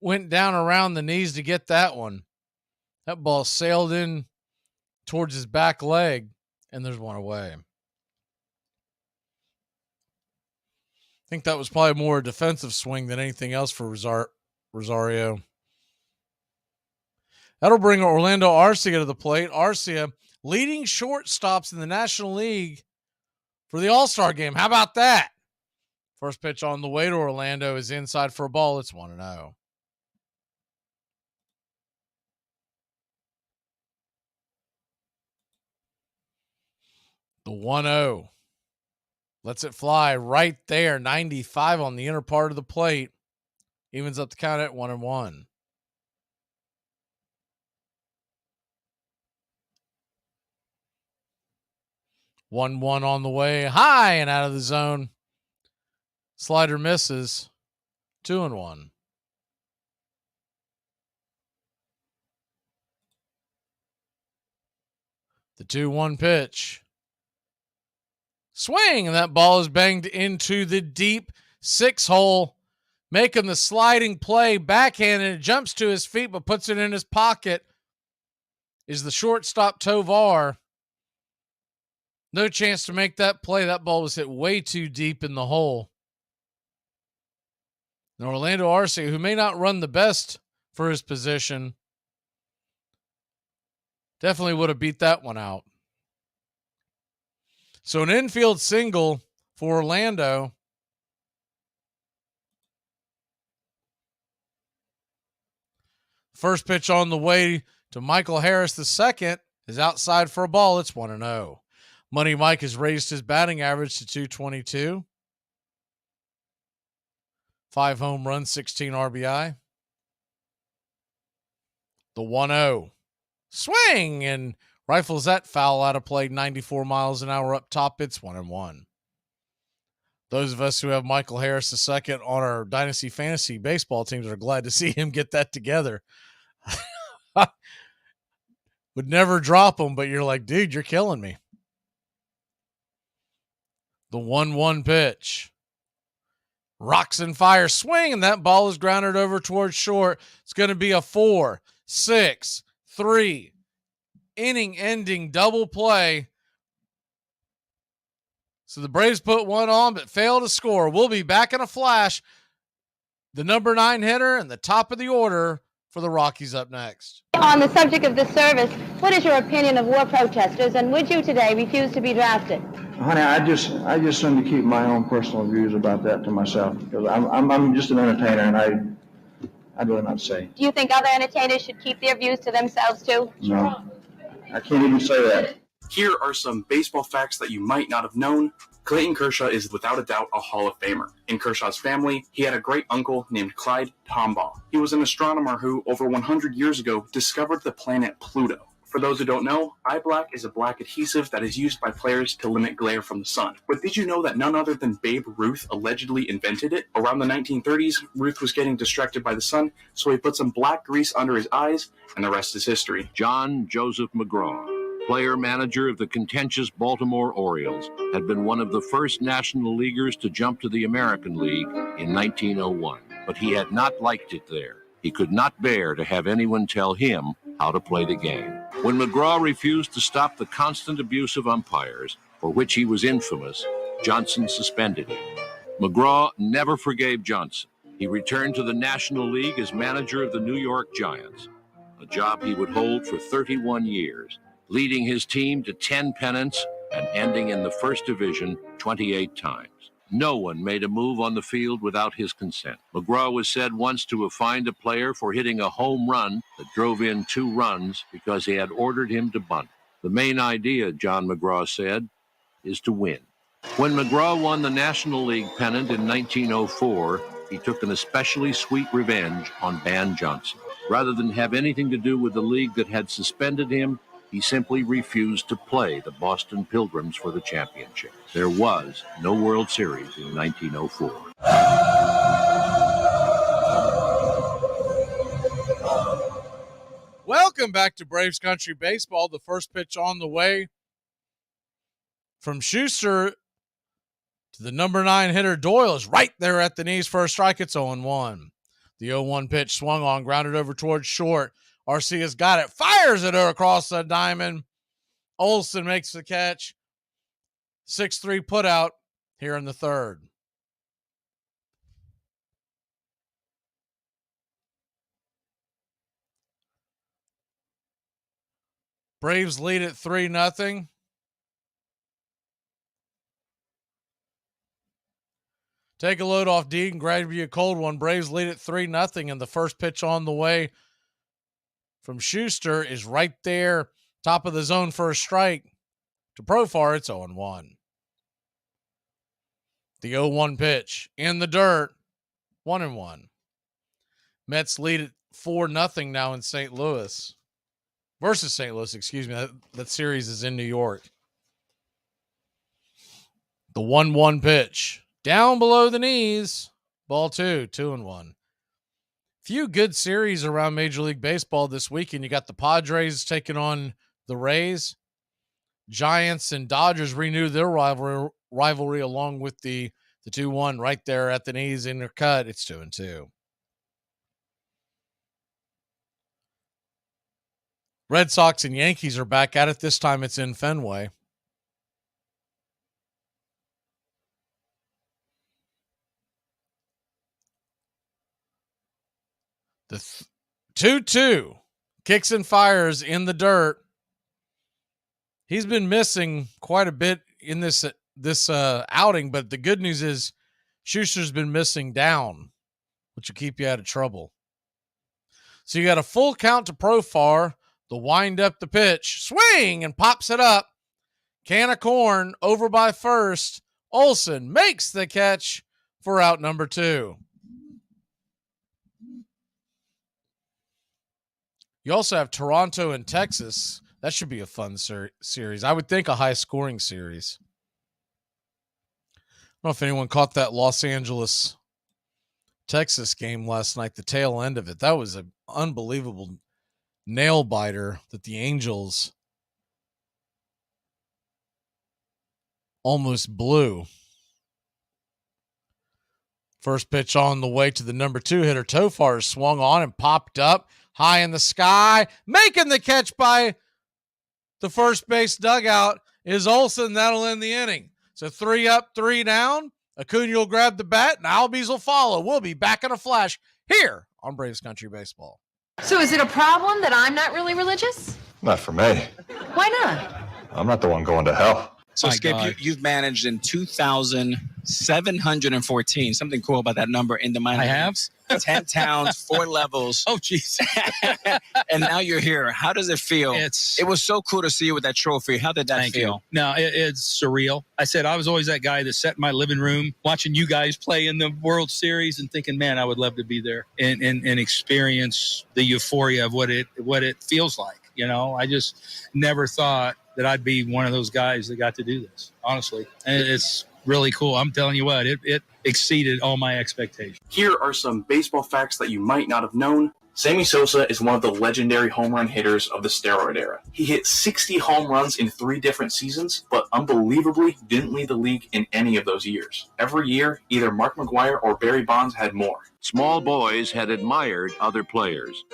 Went down around the knees to get that one. That ball sailed in towards his back leg, and there's one away. I think that was probably more a defensive swing than anything else for Rosario. That'll bring Orlando Arcia to the plate. Arcia leading shortstops in the National League for the All-Star game. How about that? First pitch on the way to Orlando is inside for a ball. It's 1-0. The 1-0. Lets it fly right there. 95 on the inner part of the plate. Evens up the count at 1-1. One on the way. High and out of the zone. Slider misses. 2-1. The 2-1 pitch. Swing, and that ball is banged into the deep 6 hole, making the sliding play backhanded. It jumps to his feet, but puts it in his pocket. Is the shortstop Tovar. No chance to make that play. That ball was hit way too deep in the hole. And Orlando Arcia, who may not run the best for his position, definitely would have beat that one out. So an infield single for Orlando. First pitch on the way to Michael Harris II is outside for a ball. It's 1-0. Money Mike has raised his batting average to .222. 5 home runs, 16 RBI. The 1-0. Swing, and rifles that foul out of play, 94 miles an hour up top. It's 1-1. Those of us who have Michael Harris II on our Dynasty Fantasy baseball teams are glad to see him get that together. Would never drop him, but you're like, dude, you're killing me. The 1-1 pitch. Rocks and fire. Swing, and that ball is grounded over towards short. It's going to be a 4-6-3 inning-ending double play. So the Braves put one on, but failed to score. We'll be back in a flash. The number 9 hitter and the top of the order for the Rockies up next. On the subject of this service, what is your opinion of war protesters, and would you today refuse to be drafted? Honey, I just seem to keep my own personal views about that to myself, because I'm just an entertainer, and I'd really not say. Do you think other entertainers should keep their views to themselves too? No, I can't even say that. Here are some baseball facts that you might not have known. Clayton Kershaw is without a doubt a Hall of Famer. In Kershaw's family, he had a great uncle named Clyde Tombaugh. He was an astronomer who, over 100 years ago, discovered the planet Pluto. For those who don't know, eye black is a black adhesive that is used by players to limit glare from the sun. But did you know that none other than Babe Ruth allegedly invented it? Around the 1930s, Ruth was getting distracted by the sun, so he put some black grease under his eyes, and the rest is history. John Joseph McGraw, player-manager of the contentious Baltimore Orioles, had been one of the first National Leaguers to jump to the American League in 1901. But he had not liked it there. He could not bear to have anyone tell him how to play the game. When McGraw refused to stop the constant abuse of umpires, for which he was infamous, Johnson suspended him. McGraw never forgave Johnson. He returned to the National League as manager of the New York Giants, a job he would hold for 31 years, leading his team to 10 pennants and ending in the first division 28 times. No one made a move on the field without his consent. McGraw was said once to have fined a player for hitting a home run that drove in 2 runs because he had ordered him to bunt. The main idea, John McGraw said, is to win. When McGraw won the National League pennant in 1904, he took an especially sweet revenge on Ban Johnson. Rather than have anything to do with the league that had suspended him, he simply refused to play the Boston Pilgrims for the championship. There was no World Series in 1904. Welcome back to Braves Country Baseball. The first pitch on the way from Schuster to the number 9 hitter Doyle is right there at the knees for a strike. It's 0-1. The 0-1 pitch swung on, grounded over towards short. Arcia's got it, fires it across the diamond. Olson makes the catch. 6-3 putout here in the third. Braves lead at 3-0. Take a load off D and grab you a cold one. Braves lead at 3-0, and the first pitch on the way from Schuster is right there, top of the zone for a strike. To Profar, it's 0-1. The 0-1 pitch in the dirt, 1-1. Mets lead at 4-0 now in St. Louis. Versus St. Louis, excuse me. That series is in New York. The 1-1 pitch. Down below the knees. Ball 2, 2-1. Few good series around Major League Baseball this weekend. You got the Padres taking on the Rays. Giants and Dodgers renew their rivalry along with the 2-1 right there at the knees in their cut. It's 2-2. Red Sox and Yankees are back at it. This time it's in Fenway. The 2-2 kicks and fires in the dirt. He's been missing quite a bit in this outing, but the good news is Schuster's been missing down, which will keep you out of trouble. So you got a full count to Profar. The wind up the pitch, swing, and pops it up. Can of corn over by first. Olson makes the catch for out number 2. You also have Toronto and Texas. That should be a fun series. I would think a high-scoring series. I don't know if anyone caught that Los Angeles, Texas game last night, the tail end of it. That was an unbelievable nail biter that the Angels almost blew. First pitch on the way to the number 2 hitter. Tofar swung on and popped up high in the sky. Making the catch by the first base dugout is Olson. That'll end the inning. So 3 up, 3 down. Acuna will grab the bat, and Albies will follow. We'll be back in a flash here on Braves Country Baseball. So is it a problem that I'm not really religious? Not for me. Why not? I'm not the one going to hell. So, Skip, you've managed in 2,714. Something cool about that number in the minor leagues. 10 towns, 4 levels. Oh, jeez. And now you're here. How does it feel? It was so cool to see you with that trophy. How did that Thank feel? You. No, it's surreal. I said I was always that guy that sat in my living room watching you guys play in the World Series and thinking, man, I would love to be there and experience the euphoria of what it feels like. I just never thought that I'd be one of those guys that got to do this, honestly. And it's really cool. I'm telling you what, it exceeded all my expectations. Here are some baseball facts that you might not have known. Sammy Sosa is one of the legendary home run hitters of the steroid era. He hit 60 home runs in 3 different seasons, but unbelievably didn't lead the league in any of those years. Every year, either Mark McGwire or Barry Bonds had more. Small boys had admired other players.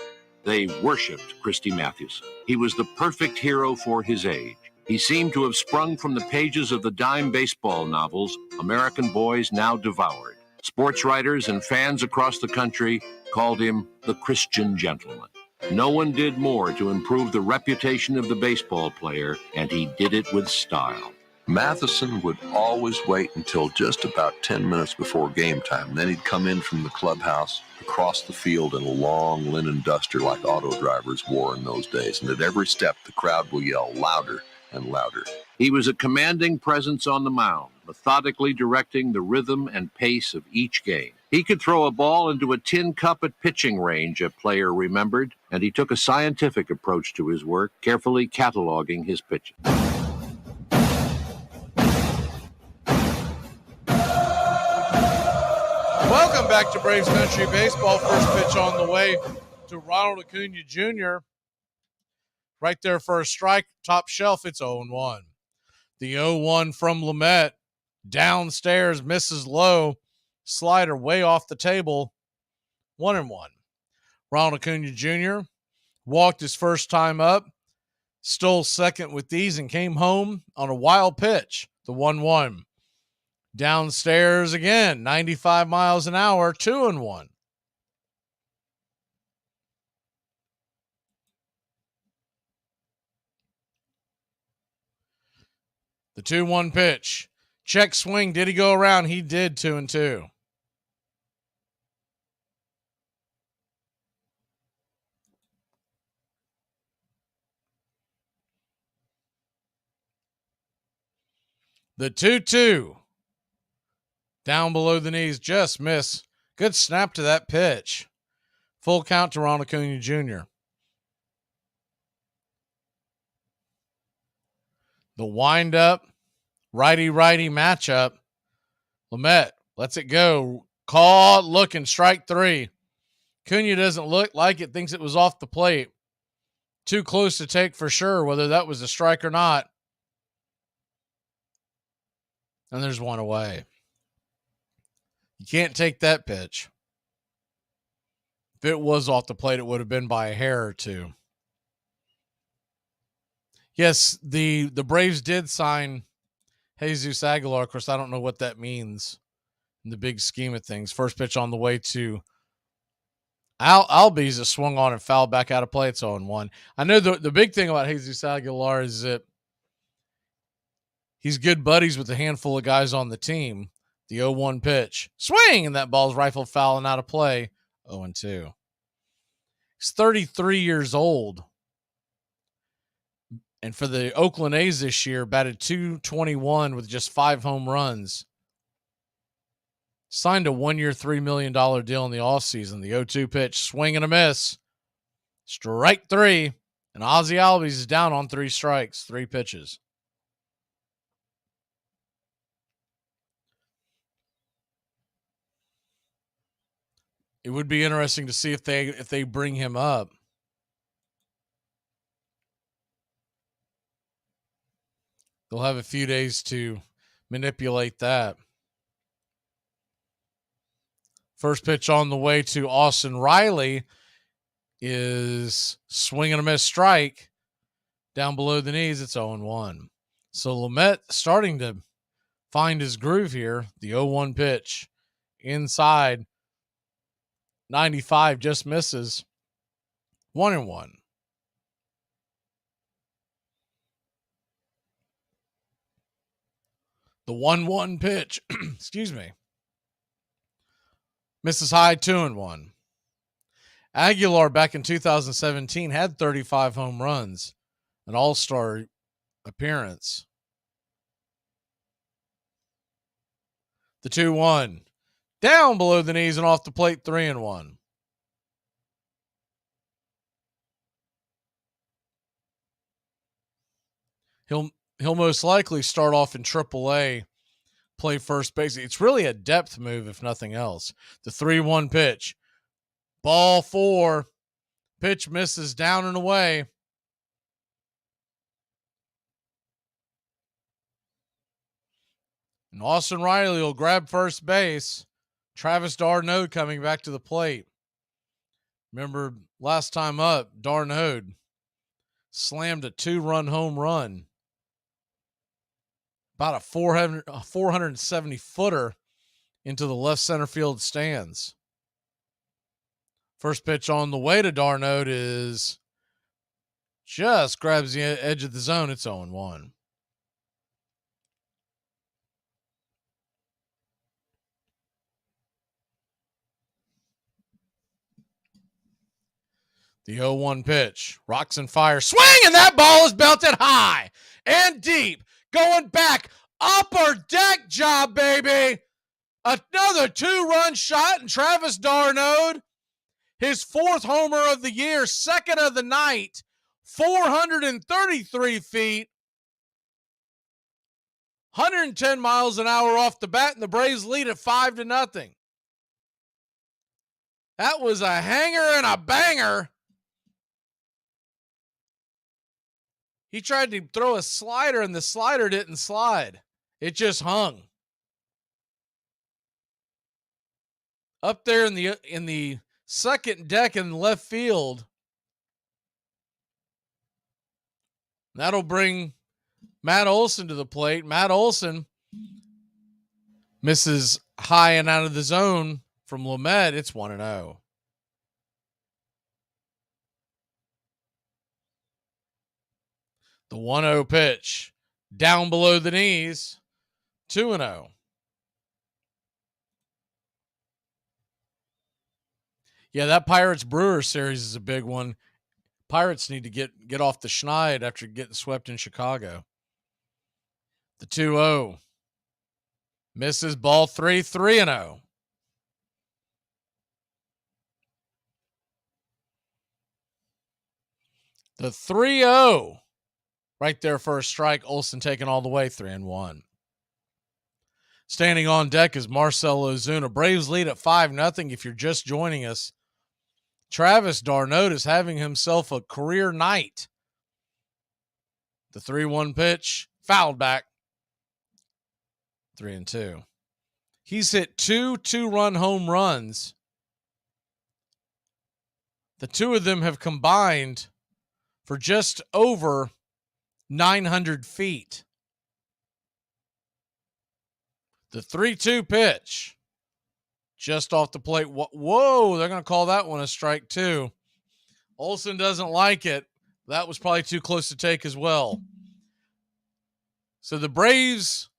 They worshipped Christy Mathewson. He was the perfect hero for his age. He seemed to have sprung from the pages of the dime baseball novels American boys now devoured. Sports writers and fans across the country called him the Christian gentleman. No one did more to improve the reputation of the baseball player, and he did it with style. Matheson would always wait until just about 10 minutes before game time. Then he'd come in from the clubhouse across the field in a long linen duster like auto drivers wore in those days. And at every step, the crowd will yell louder and louder. He was a commanding presence on the mound, methodically directing the rhythm and pace of each game. He could throw a ball into a tin cup at pitching range, a player remembered, and he took a scientific approach to his work, carefully cataloging his pitches. Welcome back to Braves Country Baseball. First pitch on the way to Ronald Acuna Jr. Right there for a strike. Top shelf, it's 0-1. The 0-1 from Lamet. Downstairs, misses low. Slider way off the table. 1-1. Ronald Acuna Jr. walked his first time up. Stole second with these and came home on a wild pitch. The 1-1. Downstairs again, 95 miles an hour, 2-1. The 2-1 pitch. Check swing. Did he go around? He did. 2-2. The 2-2. Down below the knees. Just miss. Good snap to that pitch. Full count to Ronald Acuna Jr. The wind-up, righty-righty matchup. Lamet lets it go. Caught, looking, strike 3. Cunha doesn't look like it, thinks it was off the plate. Too close to take for sure whether that was a strike or not. And there's one away. You can't take that pitch. If it was off the plate, it would have been by a hair or two. Yes, the Braves did sign Jesus Aguilar. Of course, I don't know what that means in the big scheme of things. First pitch on the way to Albies is swung on and fouled back out of play. It's 0-1. I know the big thing about Jesus Aguilar is that he's good buddies with a handful of guys on the team. The 0-1 pitch. Swing! And that ball's rifled foul and out of play. 0-2. He's 33 years old. And for the Oakland A's this year, batted .221 with just 5 home runs. Signed a 1-year, $3 million deal in the offseason. The 0-2 pitch, swing and a miss. Strike 3. And Ozzie Albies is down on 3 strikes, 3 pitches. It would be interesting to see if they bring him up. They'll have a few days to manipulate that. First pitch on the way to Austin Riley is swing and a miss, strike. Down below the knees, it's 0-1. So Lamet starting to find his groove here. The 0-1 pitch inside. 95 just misses. 1-1. The 1-1 pitch, excuse me, misses high, 2-1. Aguilar back in 2017 had 35 home runs, an all-star appearance. The 2-1, down below the knees and off the plate, 3-1. He'll most likely start off in AAA, play first base. It's really a depth move, if nothing else. The 3-1 pitch. Ball 4. Pitch misses down and away. And Austin Riley will grab first base. Travis d'Arnaud coming back to the plate. Remember last time up, d'Arnaud slammed a 2-run home run. About a 470-footer into the left center field stands. First pitch on the way to d'Arnaud is just grabs the edge of the zone. It's 0-1. The 0-1 pitch. Rocks and fire. Swing, and that ball is belted high and deep. Going back. Upper deck job, baby. Another 2-run shot, and Travis d'Arnaud, his 4th homer of the year, 2nd of the night, 433 feet, 110 miles an hour off the bat, and the Braves lead at 5-0. That was a hanger and a banger. He tried to throw a slider, and the slider didn't slide. It just hung. Up there in the second deck in left field. That'll bring Matt Olson to the plate. Matt Olson misses high and out of the zone from Lamet. It's 1-0. The 1-0 pitch down below the knees, 2-0. Yeah, that Pirates-Brewers series is a big one. Pirates need to get off the schneid after getting swept in Chicago. The 2-0. Misses ball 3, 3-0. The 3-0. Right there for a strike. Olson taking all the way, 3-1. Standing on deck is Marcell Ozuna. Braves lead at 5-0. If you're just joining us, Travis d'Arnaud is having himself a career night. The 3-1 pitch, fouled back. 3-2. He's hit 2 2-run home runs. The 2 of them have combined for just over 900 feet. The 3-2 pitch. Just off the plate. Whoa, they're going to call that one a strike too. Olson doesn't like it. That was probably too close to take as well. So the Braves,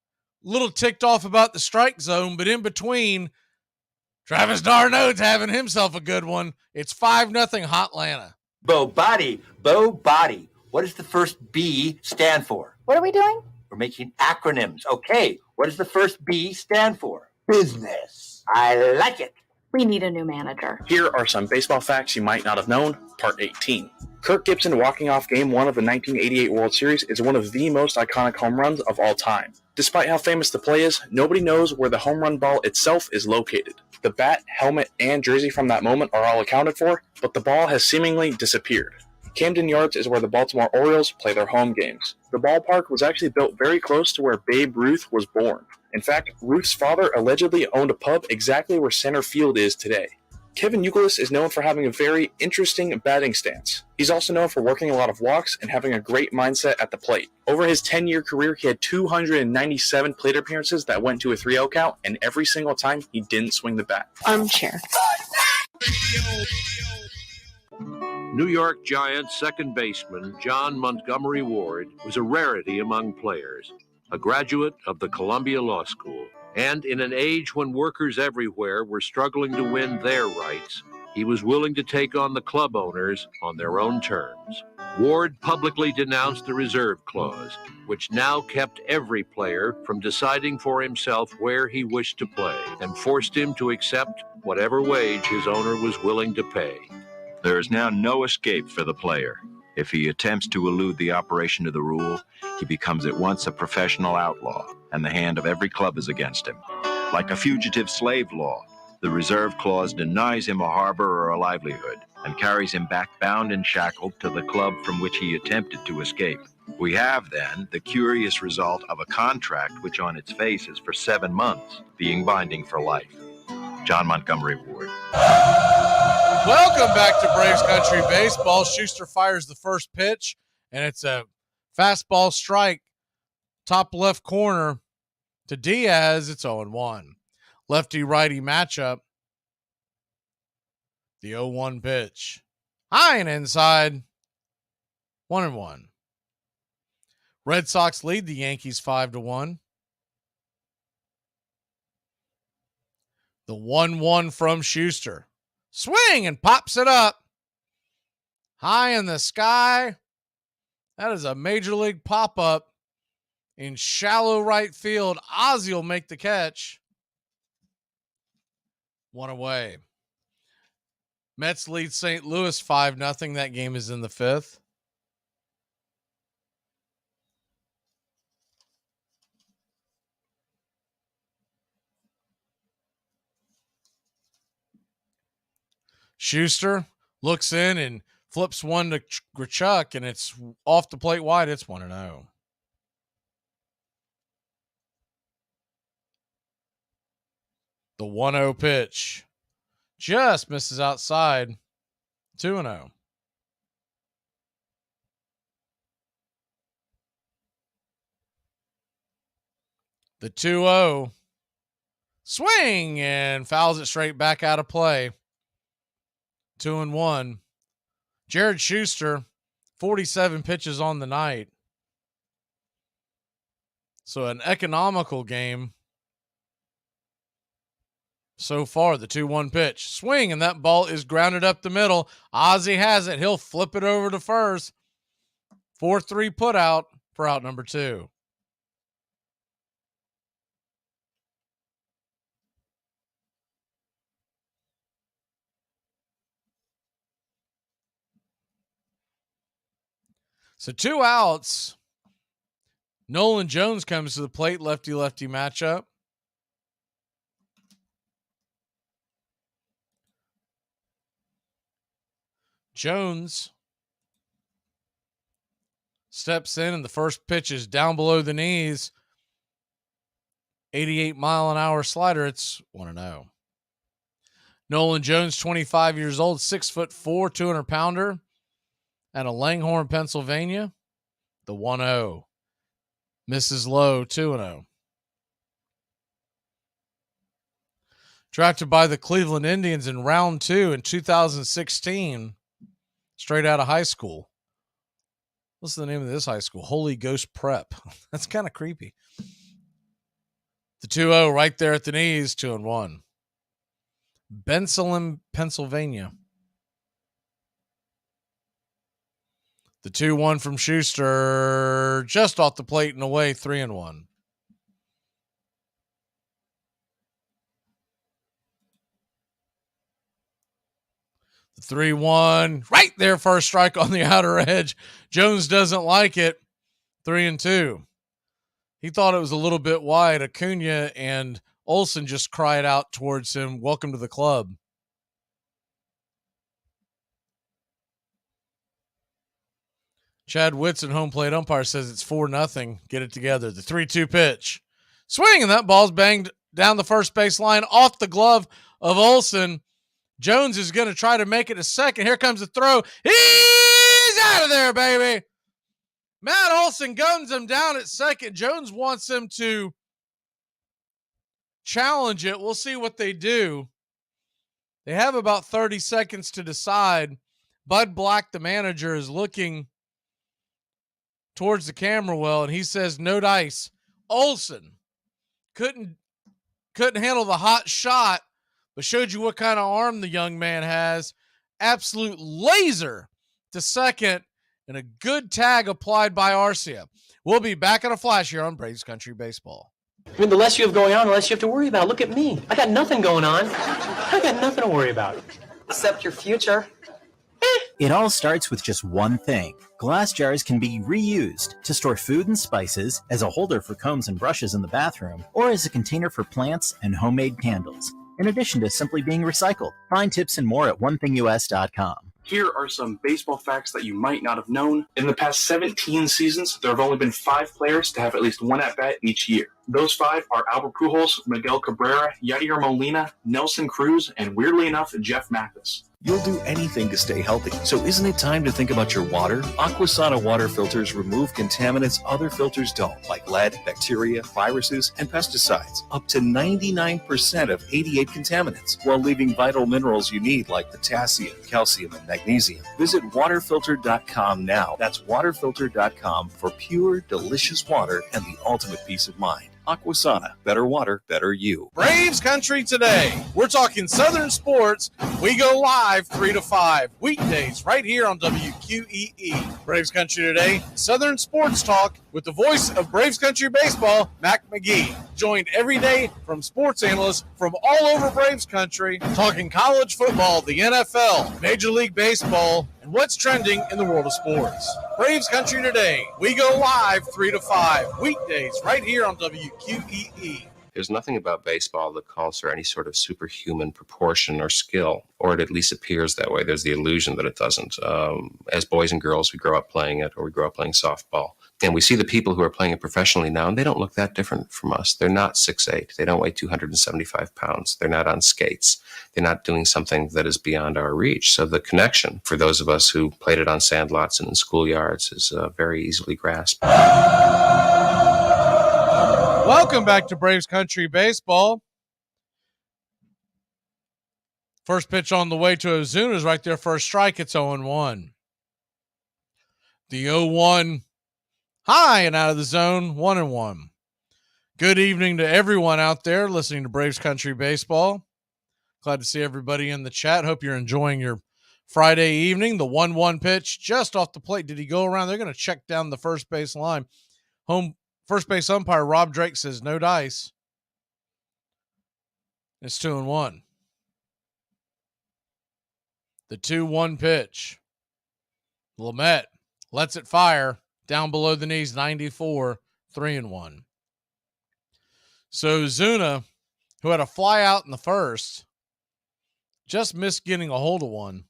a little ticked off about the strike zone, but in between, Travis d'Arnaud's having himself a good one. It's 5-0 Hotlanta. Bo Body. What does the first B stand for? What are we doing? We're making acronyms. Okay, what does the first B stand for? Business. I like it. We need a new manager. Here are some baseball facts you might not have known, Part 18. Kirk Gibson walking off Game 1 of the 1988 World Series is one of the most iconic home runs of all time. Despite how famous the play is, nobody knows where the home run ball itself is located. The bat, helmet, and jersey from that moment are all accounted for, but the ball has seemingly disappeared. Camden Yards is where the Baltimore Orioles play their home games. The ballpark was actually built very close to where Babe Ruth was born. In fact, Ruth's father allegedly owned a pub exactly where center field is today. Kevin Youkilis is known for having a very interesting batting stance. He's also known for working a lot of walks and having a great mindset at the plate. Over his 10-year career, he had 297 plate appearances that went to a 3-0 count, and every single time he didn't swing the bat. Armchair. New York Giants second baseman John Montgomery Ward was a rarity among players, a graduate of the Columbia Law School. And in an age when workers everywhere were struggling to win their rights, he was willing to take on the club owners on their own terms. Ward publicly denounced the reserve clause, which now kept every player from deciding for himself where he wished to play, and forced him to accept whatever wage his owner was willing to pay. There is now no escape for the player. If he attempts to elude the operation of the rule, he becomes at once a professional outlaw, and the hand of every club is against him. Like a fugitive slave law, the reserve clause denies him a harbor or a livelihood and carries him back bound and shackled to the club from which he attempted to escape. We have, then, the curious result of a contract which on its face is for 7 months, being binding for life. John Montgomery Ward. Welcome back to Braves Country Baseball. Schuster fires the first pitch, and it's a fastball strike, top left corner to Diaz. It's 0-1. Lefty-righty matchup. The 0-1 pitch. High and inside. 1-1. Red Sox lead the Yankees 5-1. The 1-1 from Schuster. Swing and pops it up. High in the sky. That is a major league pop-up in shallow right field. Ozzie will make the catch. 1 away. Mets lead St. Louis 5-0. That game is in the 5th. Schuster looks in and flips one to Grichuk, and it's off the plate wide. It's 1-0. The 1-0 pitch just misses outside. 2-0. The 2-0 swing and fouls it straight back out of play. 2-1. Jared Schuster, 47 pitches on the night. So an economical game so far. The 2-1 pitch. Swing, and that ball is grounded up the middle. Ozzie has it. He'll flip it over to first. 4-3 put out for out number 2. So 2 outs. Nolan Jones comes to the plate, lefty-lefty matchup. Jones steps in, and the first pitch is down below the knees. 88-mile-an-hour slider. It's 1-0. Nolan Jones, 25 years old, 6'4", 200-pounder. Out of Langhorne, Pennsylvania. The 1-0. Misses low, 2-0. Drafted by the Cleveland Indians in round 2 in 2016. Straight out of high school. What's the name of this high school? Holy Ghost Prep. That's kind of creepy. The 2-0 right there at the knees, 2-1. Bensalem, Pennsylvania. The 2-1 from Schuster, just off the plate and away, 3-1. The 3-1, right there, first strike on the outer edge. Jones doesn't like it, 3-2. He thought it was a little bit wide. Acuna and Olsen just cried out towards him, "Welcome to the club." Chad Whitson, home plate umpire, says it's 4-0. Get it together. The 3-2 pitch. Swing, and that ball's banged down the first base line off the glove of Olsen. Jones is going to try to make it a second. Here comes the throw. He's out of there, baby. Matt Olsen guns him down at second. Jones wants him to challenge it. We'll see what they do. They have about 30 seconds to decide. Bud Black, the manager, is looking towards the camera well, and he says no dice. Olsen couldn't handle the hot shot, but showed you what kind of arm the young man has. Absolute laser to second, and a good tag applied by Arcia. We'll be back in a flash here on Braves Country Baseball. I mean, the less you have going on, the less you have to worry about. Look at me. I got nothing going on. I got nothing to worry about. Except your future. It all starts with just one thing. Glass jars can be reused to store food and spices, as a holder for combs and brushes in the bathroom, or as a container for plants and homemade candles, in addition to simply being recycled. Find tips and more at onethingus.com. Here are some baseball facts that you might not have known. In the past 17 seasons, there have only been 5 players to have at least one at-bat each year. Those 5 are Albert Pujols, Miguel Cabrera, Yadier Molina, Nelson Cruz, and weirdly enough, Jeff Mathis. You'll do anything to stay healthy, so isn't it time to think about your water? Aquasana water filters remove contaminants other filters don't, like lead, bacteria, viruses, and pesticides. Up to 99% of 88 contaminants, while leaving vital minerals you need like potassium, calcium, and magnesium. Visit waterfilter.com now. That's waterfilter.com for pure, delicious water and the ultimate peace of mind. Aquasana. Better water, better you. Braves Country today. We're talking Southern sports. We go live 3 to 5 weekdays right here on WQEE. Braves Country today. Southern sports talk with the voice of Braves Country baseball, Mac Magee. Joined every day from sports analysts from all over Braves Country, talking college football, the NFL, Major League Baseball, and what's trending in the world of sports. Braves Country today. We go live 3 to 5 weekdays right here on WQEE. There's nothing about baseball that calls for any sort of superhuman proportion or skill, or it at least appears that way. There's the illusion that it doesn't. As boys and girls, we grow up playing it, or we grow up playing softball. And we see the people who are playing it professionally now, and they don't look that different from us. They're not 6'8". They don't weigh 275 pounds. They're not on skates. They're not doing something that is beyond our reach. So the connection for those of us who played it on sandlots and in schoolyards is very easily grasped. Welcome back to Braves Country Baseball. First pitch on the way to Ozuna is right there for a strike. It's 0-1. The 0-1 high and out of the zone, 1-1. Good evening to everyone out there listening to Braves Country Baseball. Glad to see everybody in the chat. Hope you're enjoying your Friday evening. The 1-1 pitch just off the plate. Did he go around? They're going to check down the first base line. First base umpire Rob Drake says no dice. It's 2-1. The 2-1 pitch. Lamet lets it fire down below the knees, 94, 3-1. So Ozuna, who had a fly out in the first, just missed getting a hold of one.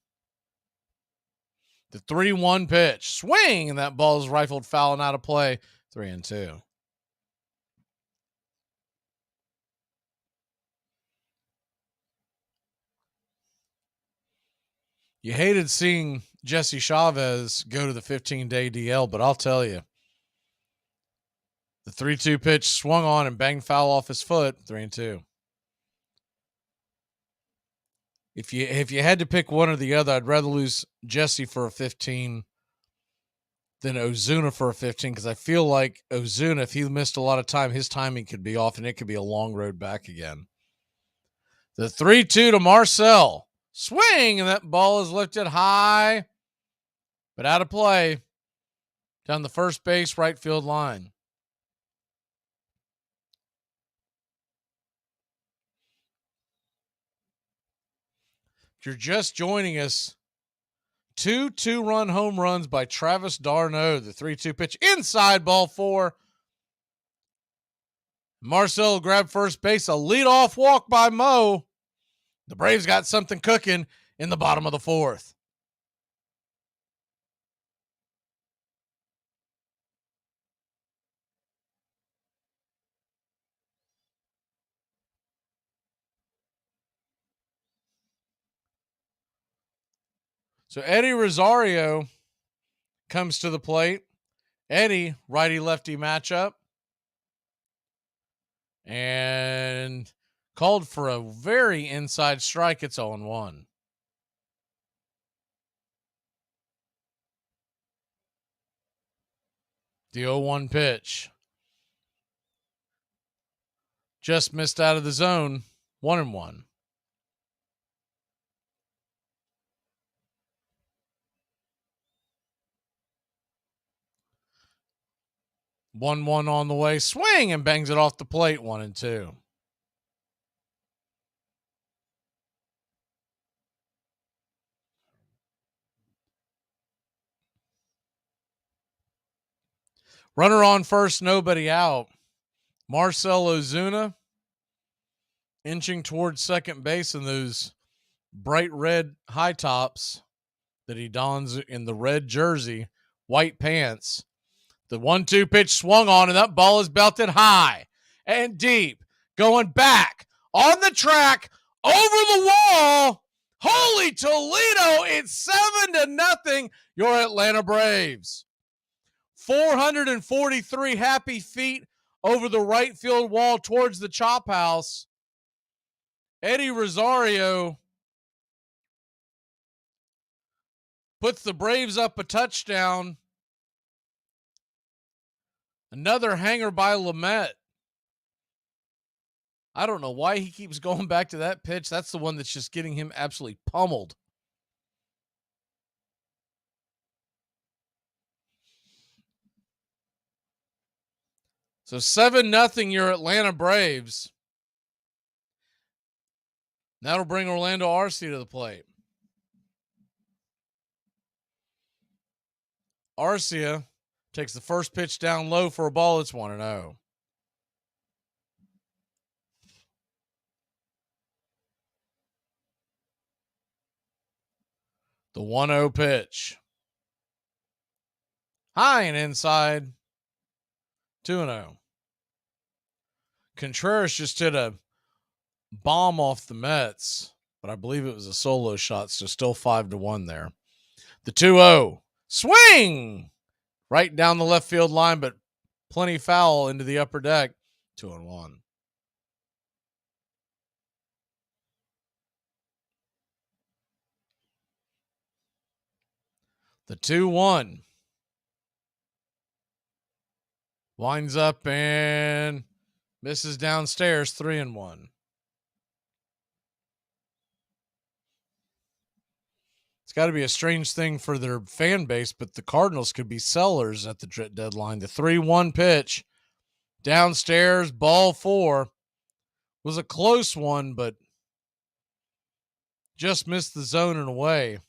The 3-1 pitch. Swing, and that ball is rifled foul and out of play. 3-2. You hated seeing Jesse Chavez go to the 15-day DL, but I'll tell you, the 3-2 pitch swung on and banged foul off his foot, 3-2. If you had to pick one or the other, I'd rather lose Jesse for a 15 than Ozuna for a 15, because I feel like Ozuna, if he missed a lot of time, his timing could be off, and it could be a long road back again. The 3-2 to Marcel. Swing, and that ball is lifted high, but out of play down the first base right field line. If you're just joining us, 2 2-run home runs by Travis d'Arnaud. The 3-2 pitch inside, ball 4. Marcel grabbed first base, a leadoff walk by Mo. The Braves got something cooking in the bottom of the 4th. So Eddie Rosario comes to the plate. Eddie, righty-lefty matchup. And called for a very inside strike. It's 0-1. The 0-1 pitch. Just missed out of the zone. 1-1. One on the way. Swing, and bangs it off the plate. 1-2. Runner on first, nobody out. Marcell Ozuna inching towards second base in those bright red high tops that he dons in the red jersey, white pants. The 1-2 pitch swung on, and that ball is belted high and deep. Going back on the track, over the wall. Holy Toledo, it's 7-0, your Atlanta Braves. 443 happy feet over the right field wall towards the chop house. Eddie Rosario puts the Braves up a touchdown. Another hanger by Lamet. I don't know why he keeps going back to that pitch. That's the one that's just getting him absolutely pummeled. So 7-0 your Atlanta Braves. That'll bring Orlando Arcia to the plate. Arcia takes the first pitch down low for a ball. It's 1-0. The 1-0 pitch. High and inside. 2-0. Contreras just hit a bomb off the Mets, but I believe it was a solo shot, so still 5-1 there. The 2-0. Swing! Right down the left field line, but plenty foul into the upper deck. 2-1. The 2-1. Winds up and misses downstairs. 3-1. It's got to be a strange thing for their fan base, but the Cardinals could be sellers at the deadline. The 3-1 pitch downstairs, ball 4. Was a close one, but just missed the zone and away.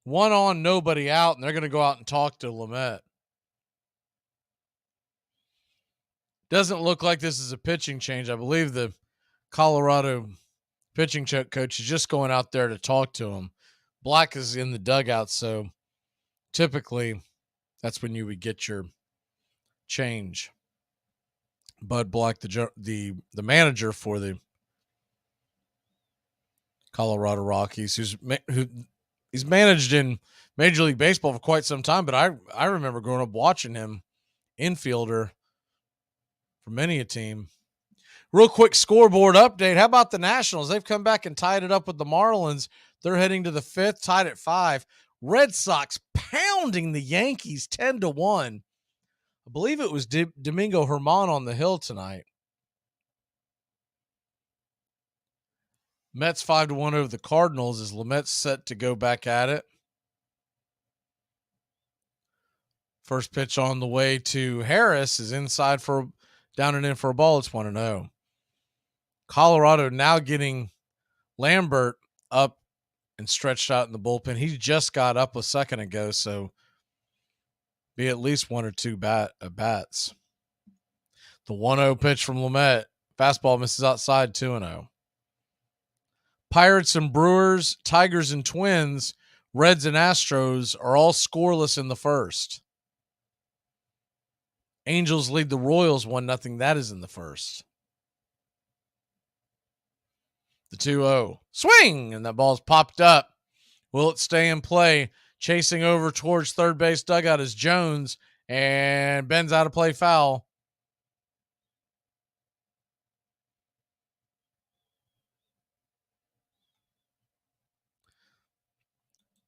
1 on, nobody out, and they're going to go out and talk to Lamet. Doesn't look like this is a pitching change. I believe the Colorado pitching coach is just going out there to talk to him. Black is in the dugout, so typically that's when you would get your change. Bud Black, the manager for the Colorado Rockies, he's managed in Major League Baseball for quite some time, but I remember growing up watching him, infielder for many a team. Real quick scoreboard update. How about the Nationals? They've come back and tied it up with the Marlins. They're heading to the 5th, tied at 5. Red Sox pounding the Yankees 10-1. I believe it was Domingo Germán on the hill tonight. Mets 5-1 over the Cardinals as Lamet's set to go back at it. First pitch on the way to Harris is inside for down and in for a ball. It's 1-0. Colorado now getting Lambert up and stretched out in the bullpen. He just got up a second ago, so be at least 1 or 2 bats. The 1-0 pitch from Lamet. Fastball misses outside, 2-0. Pirates and Brewers, Tigers and Twins, Reds and Astros are all scoreless in the first. Angels lead the Royals 1-0. That is in the first. The 2-0. Swing! And that ball's popped up. Will it stay in play? Chasing over towards third base dugout is Jones, and Ben's out of play, foul.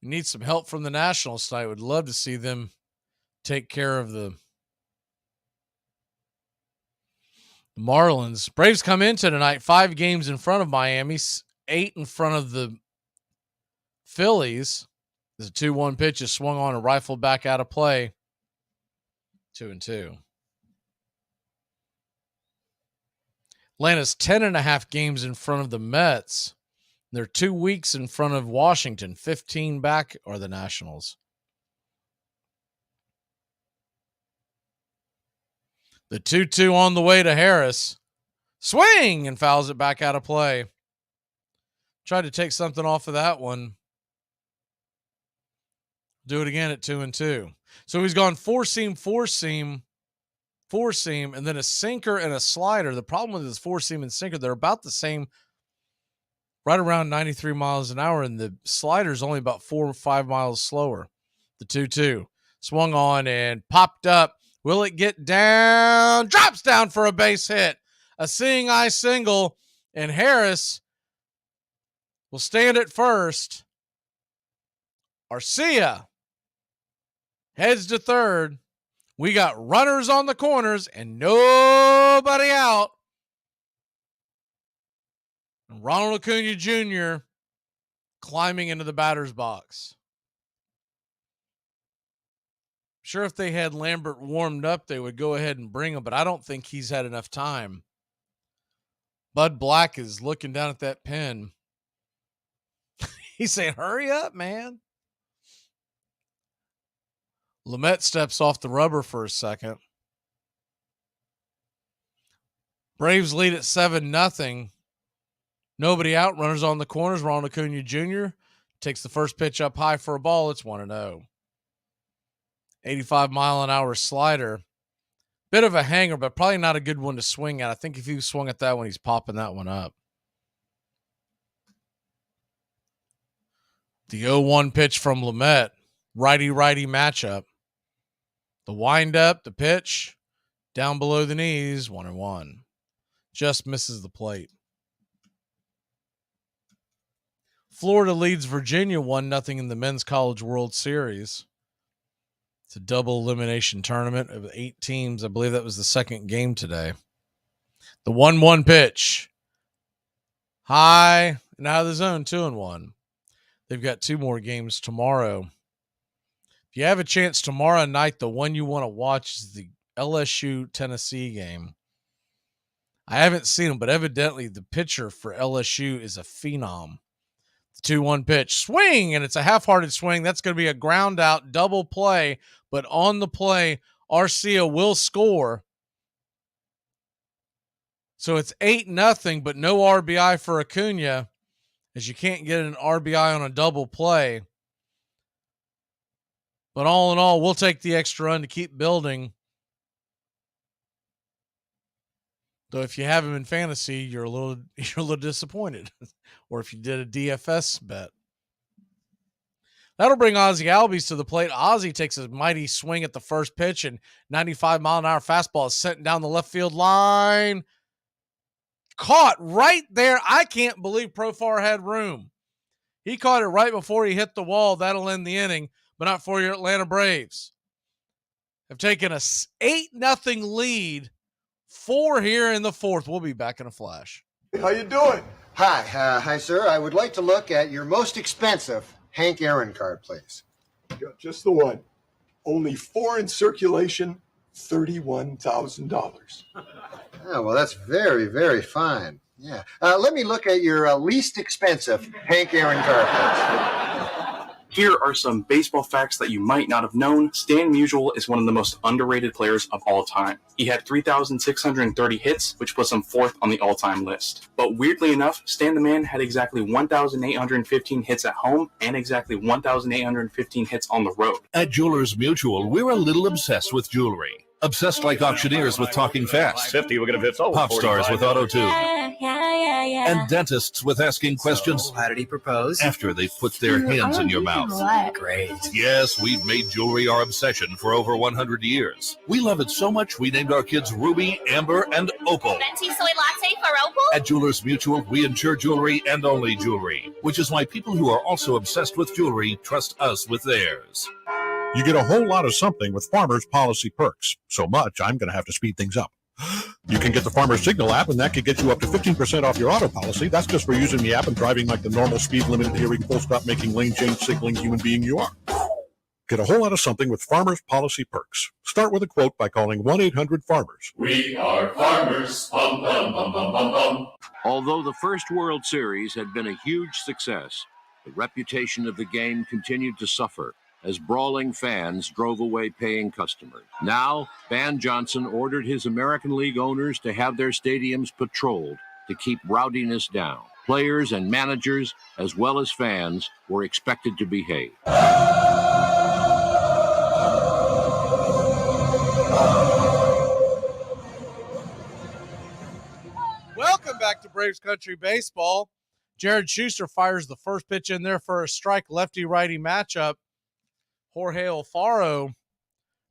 You need some help from the Nationals tonight. Would love to see them take care of the Marlins. Braves come into tonight 5 games in front of Miami, 8 in front of the Phillies. There's a 2-1 pitch is swung on and rifled back out of play. 2-2. Atlanta's 10.5 games in front of the Mets. They're 2 weeks in front of Washington. 15 back are the Nationals. The 2-2 on the way to Harris. Swing and fouls it back out of play. Tried to take something off of that one. Do it again at 2-2. So he's gone four-seam, and then a sinker and a slider. The problem with his four-seam and sinker, they're about the same, right around 93 miles an hour, and the slider is only about 4 or 5 miles slower. The 2-2. Swung on and popped up. Will it get down? Drops down for a base hit. A seeing eye single, and Harris will stand at first. Arcia heads to third. We got runners on the corners and nobody out. And Ronald Acuna Jr. climbing into the batter's box. Sure, if they had Lambert warmed up, they would go ahead and bring him, but I don't think he's had enough time. Bud Black is looking down at that pen. He's saying, hurry up, man. Lamet steps off the rubber for a second. Braves lead at 7-0. Nobody out. Runners on the corners. Ronald Acuna Jr. takes the first pitch up high for a ball. It's 1-0. 85-mile-an-hour slider. Bit of a hanger, but probably not a good one to swing at. I think if he swung at that one, he's popping that one up. The 0-1 pitch from Lamet. Righty-righty matchup. The windup, the pitch, down below the knees, 1-1. Just misses the plate. Florida leads Virginia 1-0 in the Men's College World Series. It's a double elimination tournament of 8 teams. I believe that was the second game today. The 1-1 pitch. High and out of the zone, 2-1. They've got 2 more games tomorrow. If you have a chance tomorrow night, the one you want to watch is the LSU-Tennessee game. I haven't seen him, but evidently the pitcher for LSU is a phenom. The 2-1 pitch. Swing, and it's a half-hearted swing. That's going to be a ground out double play, but on the play, Arcia will score. So it's 8-0, but no RBI for Acuna, as you can't get an RBI on a double play. But all in all, we'll take the extra run to keep building. Though if you have him in fantasy, you're a little disappointed. Or if you did a DFS bet. That'll bring Ozzie Albies to the plate. Ozzie takes a mighty swing at the first pitch, and 95-mile-an-hour fastball is sent down the left field line. Caught right there. I can't believe Profar had room. He caught it right before he hit the wall. That'll end the inning, but not for your Atlanta Braves. Have taken a 8-0 lead. 4 here in the fourth. We'll be back in a flash. How you doing? Hi, sir. I would like to look at your most expensive Hank Aaron card, please. Got just the one. Only 4 in circulation, $31,000. Oh, well, that's very, very fine. Yeah. Let me look at your least expensive Hank Aaron card, please. Here are some baseball facts that you might not have known. Stan Musial is one of the most underrated players of all time. He had 3,630 hits, which puts him 4th on the all-time list. But weirdly enough, Stan the Man had exactly 1,815 hits at home and exactly 1,815 hits on the road. At Jewelers Mutual, we're a little obsessed with jewelry. Obsessed like auctioneers with talking fast. 50, we're going to fit sold. Pop stars with auto-tune. Yeah. And dentists with asking questions. How did he propose? After they've put their hands in your mouth. Great. Yes, we've made jewelry our obsession for over 100 years. We love it so much, we named our kids Ruby, Amber, and Opal. Venti soy latte for Opal? At Jewelers Mutual, we insure jewelry and only jewelry, which is why people who are also obsessed with jewelry trust us with theirs. You get a whole lot of something with Farmers Policy Perks. So much, I'm going to have to speed things up. You can get the Farmers Signal app, and that could get you up to 15% off your auto policy. That's just for using the app and driving like the normal speed limit, hearing, full stop, making lane change, signaling human being you are. Get a whole lot of something with Farmers Policy Perks. Start with a quote by calling 1-800-FARMERS. We are farmers. Bum, bum, bum, bum, bum, bum. Although the first World Series had been a huge success, the reputation of the game continued to suffer as brawling fans drove away paying customers. Now, Van Johnson ordered his American League owners to have their stadiums patrolled to keep rowdiness down. Players and managers, as well as fans, were expected to behave. Welcome back to Braves Country Baseball. Jared Schuster fires the first pitch in there for a strike, lefty-righty matchup. Jorge Alfaro,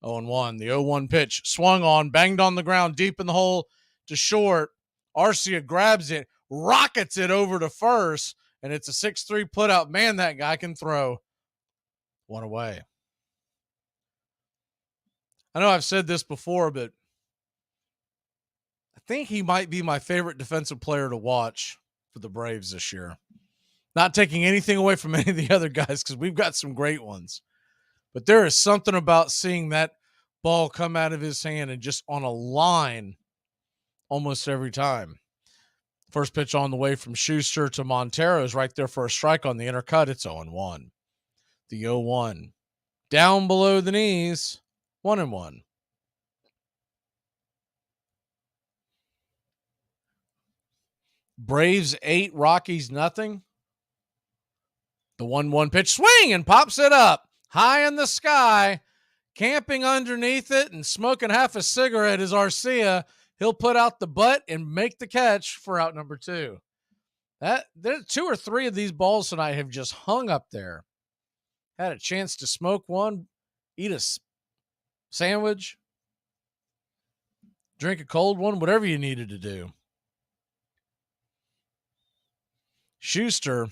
0-1. The 0-1 pitch swung on, banged on the ground, deep in the hole to short. Arcia grabs it, rockets it over to first, and it's a 6-3 put-out. Man, that guy can throw. One away. I know I've said this before, but I think he might be my favorite defensive player to watch for the Braves this year. Not taking anything away from any of the other guys because we've got some great ones. But there is something about seeing that ball come out of his hand and just on a line almost every time. First pitch on the way from Schuster to Montero is right there for a strike on the inner cut. It's 0-1. The 0-1. Down below the knees, 1-1. Braves 8, Rockies nothing. The 1-1 pitch swing and pops it up high in the sky. Camping underneath it and smoking half a cigarette is Arcia. He'll put out the butt and make the catch for out number 2. There 2 or 3 of these balls tonight have just hung up there. Had a chance to smoke one, eat a sandwich, drink a cold one, whatever you needed to do. Schuster,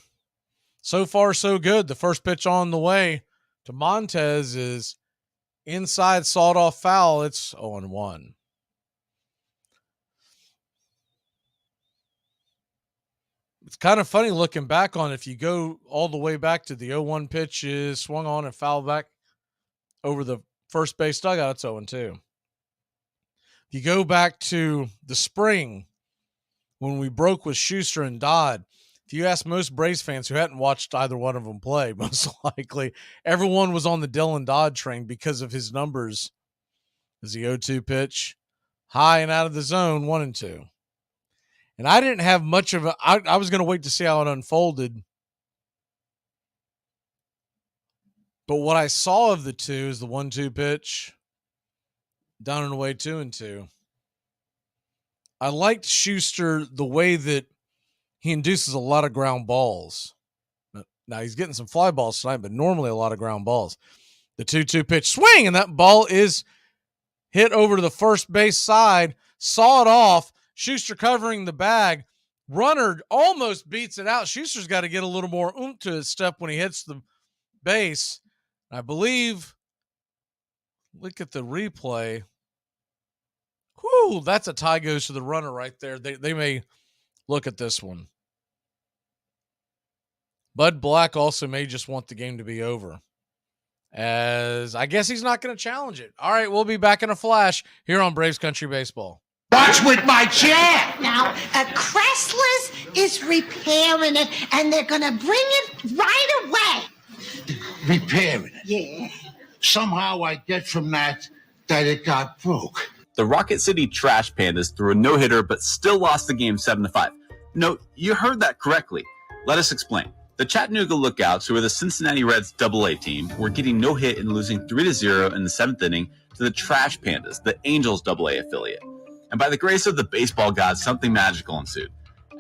so far so good. The first pitch on the way to Montez is inside, sawed off foul. It's 0-1. It's kind of funny looking back on if you go all the way back to the 0-1 pitch is swung on and fouled back over the first base dugout. It's 0-2. If you go back to the spring when we broke with Schuster and Dodd, if you ask most Braves fans who hadn't watched either one of them play, most likely everyone was on the Dylan Dodd train because of his numbers. As the 0-2 pitch, high and out of the zone, 1-2. And I didn't have much of a, I was going to wait to see how it unfolded. But what I saw of the two is the 1-2 pitch, down and away, 2-2. I liked Schuster the way that he induces a lot of ground balls. Now he's getting some fly balls tonight, but normally a lot of ground balls. The 2-2 pitch swing, and that ball is hit over to the first base side, saw it off. Schuster covering the bag. Runner almost beats it out. Schuster's got to get a little more oomph to his step when he hits the base. I believe, look at the replay. Whew, that's a tie goes to the runner right there. They may look at this one. Bud Black also may just want the game to be over, as I guess he's not going to challenge it. All right, we'll be back in a flash here on Braves Country Baseball. Watch with my chair. Now, Cresslers is repairing it, and they're going to bring it right away. Repairing it? Yeah. Somehow I get from that it got broke. The Rocket City Trash Pandas threw a no-hitter but still lost the game 7-5. No, you heard that correctly. Let us explain. The Chattanooga Lookouts, who are the Cincinnati Reds AA team, were getting no hit and losing 3-0 in the 7th inning to the Trash Pandas, the Angels AA affiliate. And by the grace of the baseball gods, something magical ensued.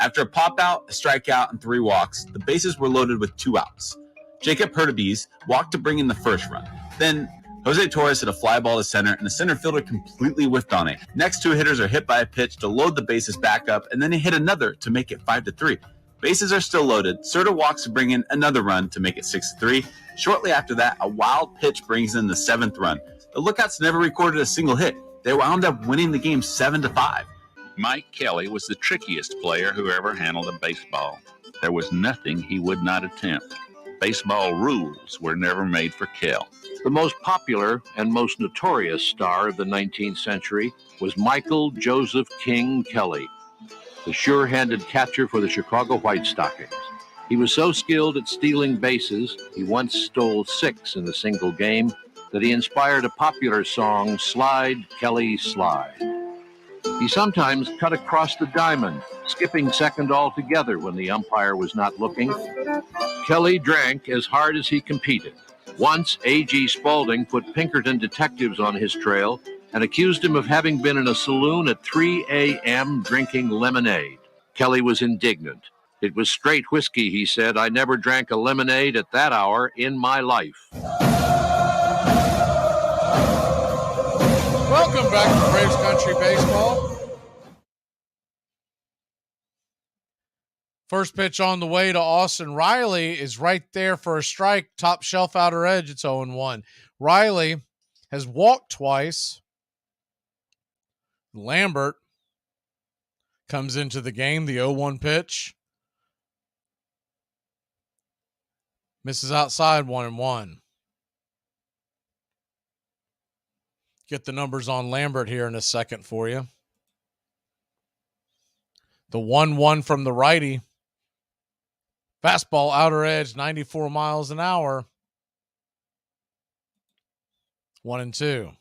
After a pop-out, a strikeout, and 3 walks, the bases were loaded with 2 outs. Jacob Hurtubise walked to bring in the first run. Then Jose Torres hit a fly ball to center, and the center fielder completely whiffed on it. Next 2 hitters are hit by a pitch to load the bases back up, and then he hit another to make it 5-3. Bases are still loaded. Serta walks to bring in another run to make it 6-3. Shortly after that, a wild pitch brings in the 7th run. The Lookouts never recorded a single hit. They wound up winning the game 7-5. Mike Kelly was the trickiest player who ever handled a baseball. There was nothing he would not attempt. Baseball rules were never made for Kel. The most popular and most notorious star of the 19th century was Michael Joseph King Kelly, the sure-handed catcher for the Chicago White Stockings. He was so skilled at stealing bases, he once stole 6 in a single game, that he inspired a popular song, Slide, Kelly, Slide. He sometimes cut across the diamond, skipping second altogether when the umpire was not looking. Kelly drank as hard as he competed. Once, A.G. Spaulding put Pinkerton detectives on his trail and accused him of having been in a saloon at 3 a.m. drinking lemonade. Kelly was indignant. It was straight whiskey, he said. I never drank a lemonade at that hour in my life. Welcome back to Braves Country Baseball. First pitch on the way to Austin Riley is right there for a strike. Top shelf outer edge. It's 0-1. Riley has walked twice. Lambert comes into the game. The 0-1 pitch. Misses outside, 1-1. Get the numbers on Lambert here in a second for you. The 1-1 from the righty. Fastball outer edge, 94 miles an hour. 1-2.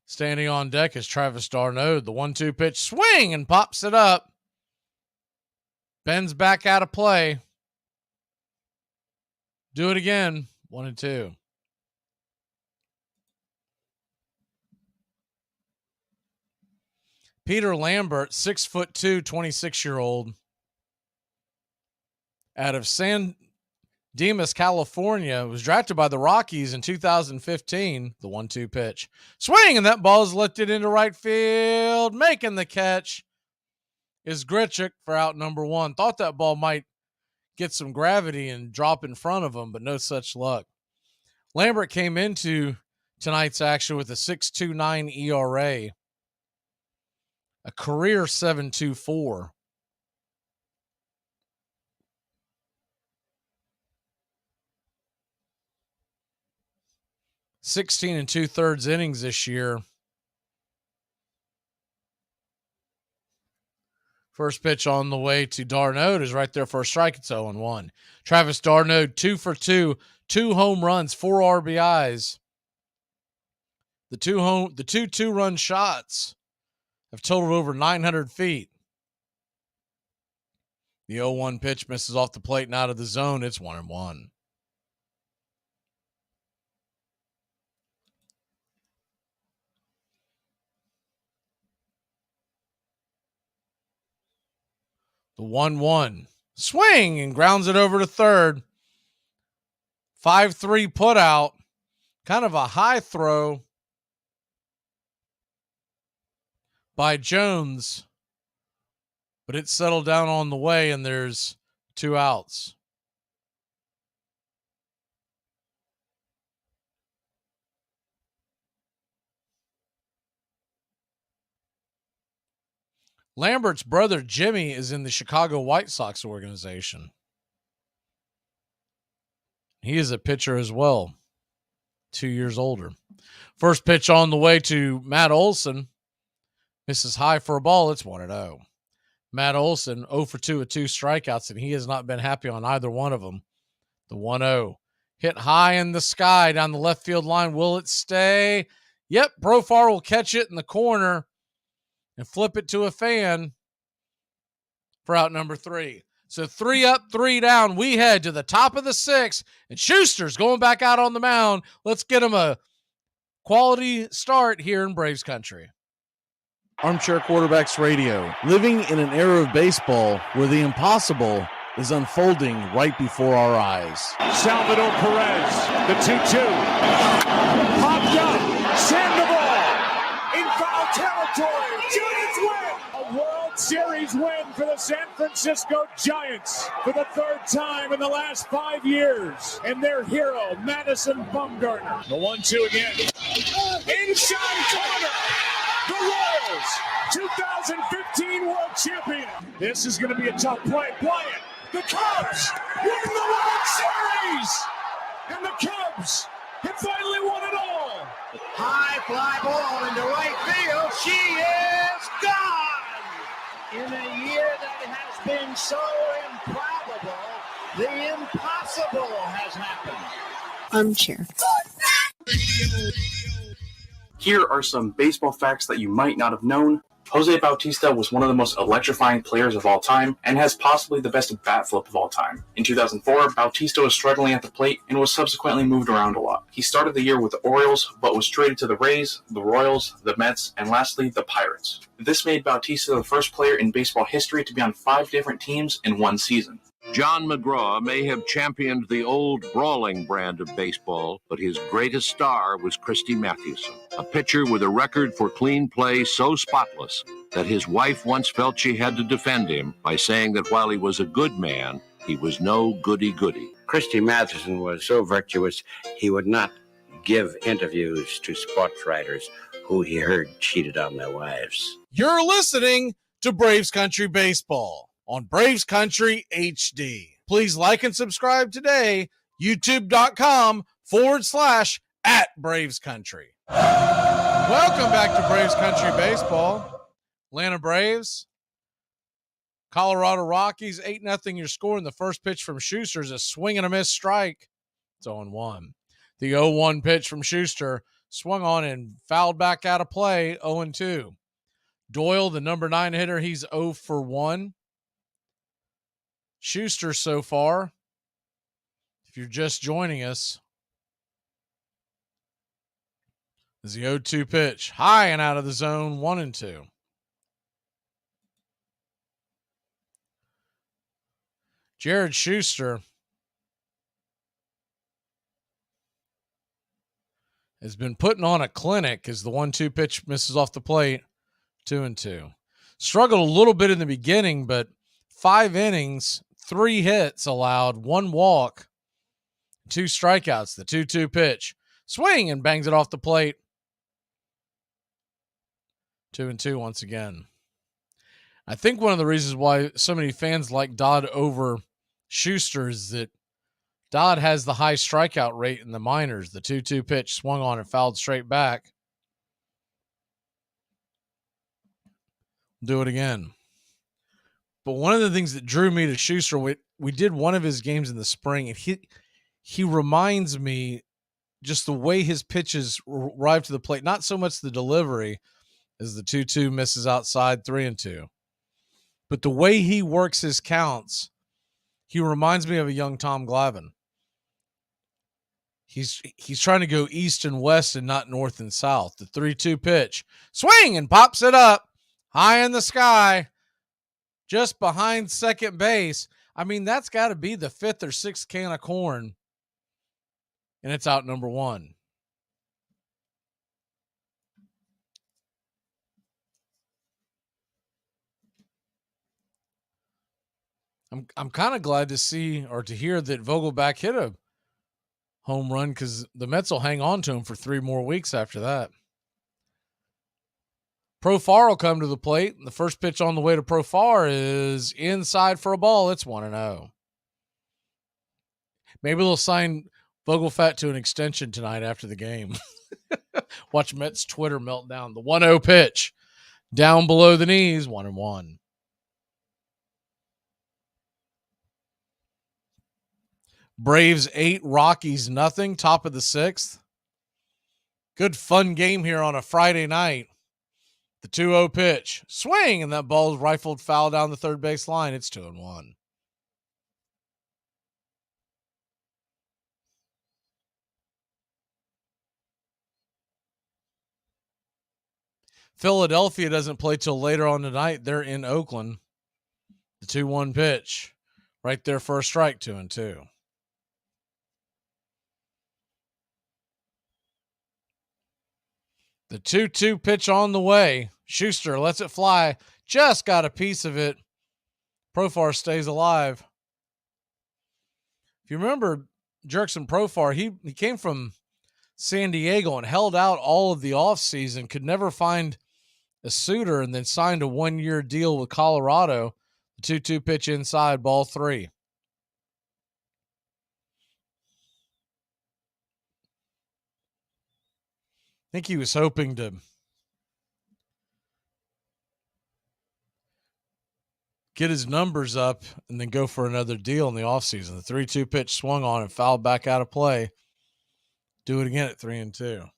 Standing on deck is Travis d'Arnaud. The 1-2 pitch, swing, and pops it up. Bends back out of play. Do it again. 1-2. Peter Lambert, 6'2", 26-year-old, out of San Dimas, California, was drafted by the Rockies in 2015. The 1-2 pitch. Swing, and that ball is lifted into right field. Making the catch is Grichuk for out number 1. Thought that ball might get some gravity and drop in front of him, but no such luck. Lambert came into tonight's action with a 6.29 ERA, a career 7.24. (16 2/3 innings this year. First pitch on the way to d'Arnaud is right there for a strike. It's 0-1. Travis d'Arnaud, 2 for 2, 2 home runs, 4 RBIs. The two 2-run shots have totaled over 900 feet. The 0-1 pitch misses off the plate and out of the zone. It's 1-1. The 1-1 swing and grounds it over to third. 5-3 put out. Kind of a high throw by Jones, but it settled down on the way, and there's 2 outs. Lambert's brother, Jimmy, is in the Chicago White Sox organization. He is a pitcher as well, 2 years older. First pitch on the way to Matt Olson. Misses high for a ball. It's 1-0. Matt Olson, 0 for 2 with 2 strikeouts, and he has not been happy on either one of them. The 1-0. Hit high in the sky down the left field line. Will it stay? Yep, Profar will catch it in the corner and flip it to a fan for out number 3. So 3 up, 3 down. We head to the top of the 6th, and Schuster's going back out on the mound. Let's get him a quality start here in Braves country. Armchair Quarterbacks Radio, living in an era of baseball where the impossible is unfolding right before our eyes. Salvador Perez, the 2-2. Popped up. Sandoval in foul territory. Giants win. A World Series win for the San Francisco Giants for the 3rd time in the last 5 years. And their hero, Madison Bumgarner. The 1-2 again. Inside corner. The Royals, 2015 World Champion. This is going to be a tough play. Bryant, the Cubs win the World Series. And the Cubs have finally won it all. High fly ball into right field. She is gone. In a year that has been so improbable, the impossible has happened. Armchair. Here are some baseball facts that you might not have known. Jose Bautista was one of the most electrifying players of all time and has possibly the best bat flip of all time. In 2004, Bautista was struggling at the plate and was subsequently moved around a lot. He started the year with the Orioles, but was traded to the Rays, the Royals, the Mets, and lastly, the Pirates. This made Bautista the first player in baseball history to be on 5 different teams in one season. John McGraw may have championed the old brawling brand of baseball, but his greatest star was Christy Mathewson, a pitcher with a record for clean play so spotless that his wife once felt she had to defend him by saying that while he was a good man, he was no goody-goody. Christy Mathewson was so virtuous, he would not give interviews to sports writers who he heard cheated on their wives. You're listening to Braves Country Baseball on Braves Country HD. Please like and subscribe today, youtube.com/@Braves Country. Welcome back to Braves Country Baseball. Atlanta Braves, Colorado Rockies, 8-0 your score, and the first pitch from Schuster is a swing and a miss strike. It's 0-1. The 0-1 pitch from Schuster swung on and fouled back out of play, 0-2. Doyle, the number 9 hitter, he's 0 for 1. Schuster so far, if you're just joining us, is the 0-2 pitch. High and out of the zone, 1-2. Jared Schuster has been putting on a clinic as the 1-2 pitch misses off the plate, 2-2. Struggled a little bit in the beginning, but 5 innings, 3 hits allowed, 1 walk, 2 strikeouts. The 2-2 pitch. Swing and bangs it off the plate. 2-2 once again. I think one of the reasons why so many fans like Dodd over Schuster is that Dodd has the high strikeout rate in the minors. The 2-2 pitch swung on and fouled straight back. Do it again. But one of the things that drew me to Schuster, we did one of his games in the spring, and he reminds me just the way his pitches arrive to the plate, not so much the delivery as the 2-2 misses outside, 3-2. But the way he works his counts, he reminds me of a young Tom Glavine. He's trying to go east and west and not north and south. The 3-2 pitch. Swing and pops it up high in the sky, just behind second base. I mean, that's got to be the 5th or 6th can of corn, and it's out number 1. I'm kind of glad to see or to hear that Vogelback hit a home run because the Mets will hang on to him for 3 more weeks after that. Profar will come to the plate. The first pitch on the way to Profar is inside for a ball. It's 1-0. Maybe they'll sign Vogelback to an extension tonight after the game. Watch Mets Twitter melt down. The 1-0 pitch. Down below the knees, 1-1. Braves 8, Rockies nothing. Top of the 6th. Good fun game here on a Friday night. The 2-0 pitch. Swing, and that ball is rifled foul down the third base line. It's 2-1. Philadelphia doesn't play till later on tonight. They're in Oakland. The 2-1 pitch. Right there for a strike, 2-2. The 2-2 pitch on the way. Schuster lets it fly. Just got a piece of it. Profar stays alive. If you remember Jerkson Profar, he came from San Diego and held out all of the offseason, could never find a suitor, and then signed a 1-year deal with Colorado. The 2-2 pitch inside, ball 3. I think he was hoping to get his numbers up and then go for another deal in the offseason. The 3-2 pitch swung on and fouled back out of play. Do it again at 3-2.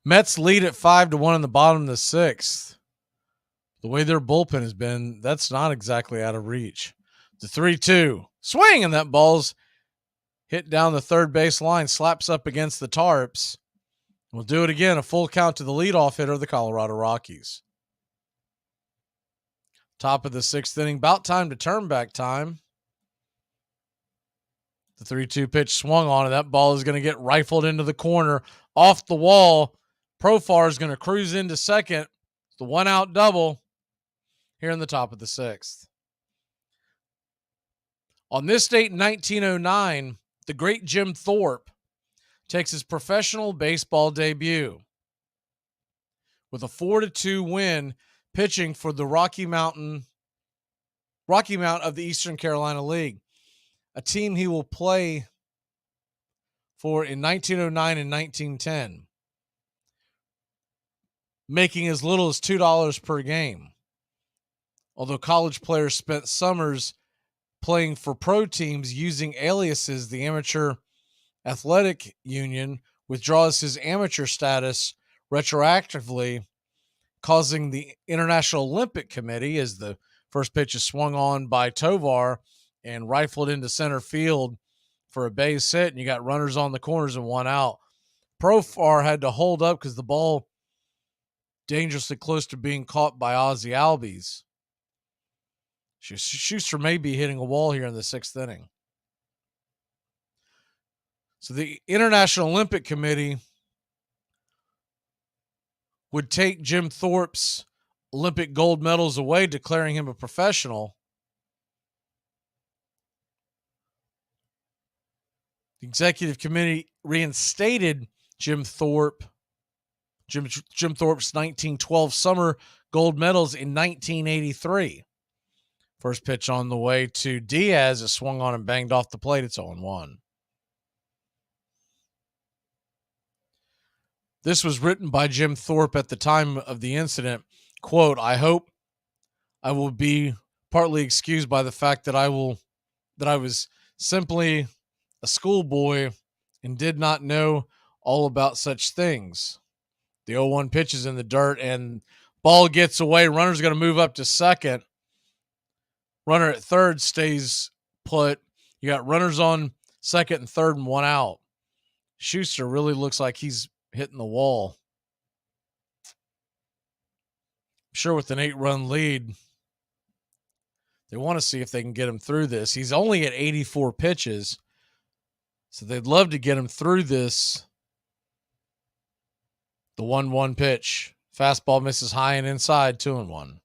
Mets lead at 5-1 in the bottom of the sixth. The way their bullpen has been, that's not exactly out of reach. The 3-2 swing, and that ball's hit down the third base line, slaps up against the tarps. We'll do it again, a full count to the leadoff hitter of the Colorado Rockies. Top of the sixth inning, about time to turn back time. The 3-2 pitch swung on, and that ball is going to get rifled into the corner, off the wall. Profar is going to cruise into second. The one-out double here in the top of the sixth. On this date in 1909, the great Jim Thorpe takes his professional baseball debut with a 4-2 win, pitching for the Rocky Mount of the Eastern Carolina League, a team he will play for in 1909 and 1910, making as little as $2 per game. Although college players spent summers playing for pro teams using aliases, the Amateur Athletic Union withdraws his amateur status retroactively, causing the International Olympic Committee, as the first pitch is swung on by Tovar and rifled into center field for a base hit, and you got runners on the corners and one out. Profar had to hold up because the ball dangerously close to being caught by Ozzie Albies. Schuster may be hitting a wall here in the sixth inning. So the International Olympic Committee would take Jim Thorpe's Olympic gold medals away, declaring him a professional. The executive committee reinstated Jim Thorpe's 1912 summer gold medals in 1983. First pitch on the way to Diaz is swung on and banged off the plate. It's 0-1. This was written by Jim Thorpe at the time of the incident. Quote, "I hope I will be partly excused by the fact that I was simply a schoolboy and did not know all about such things." The 0-1 pitch is in the dirt and ball gets away. Runner's going to move up to second. Runner at third stays put. You got runners on second and third and one out. Schuster really looks like he's hitting the wall. I'm sure with an 8-run lead, they want to see if they can get him through this. He's only at 84 pitches, so they'd love to get him through this. The 1-1 pitch. Fastball misses high and inside, 2-1.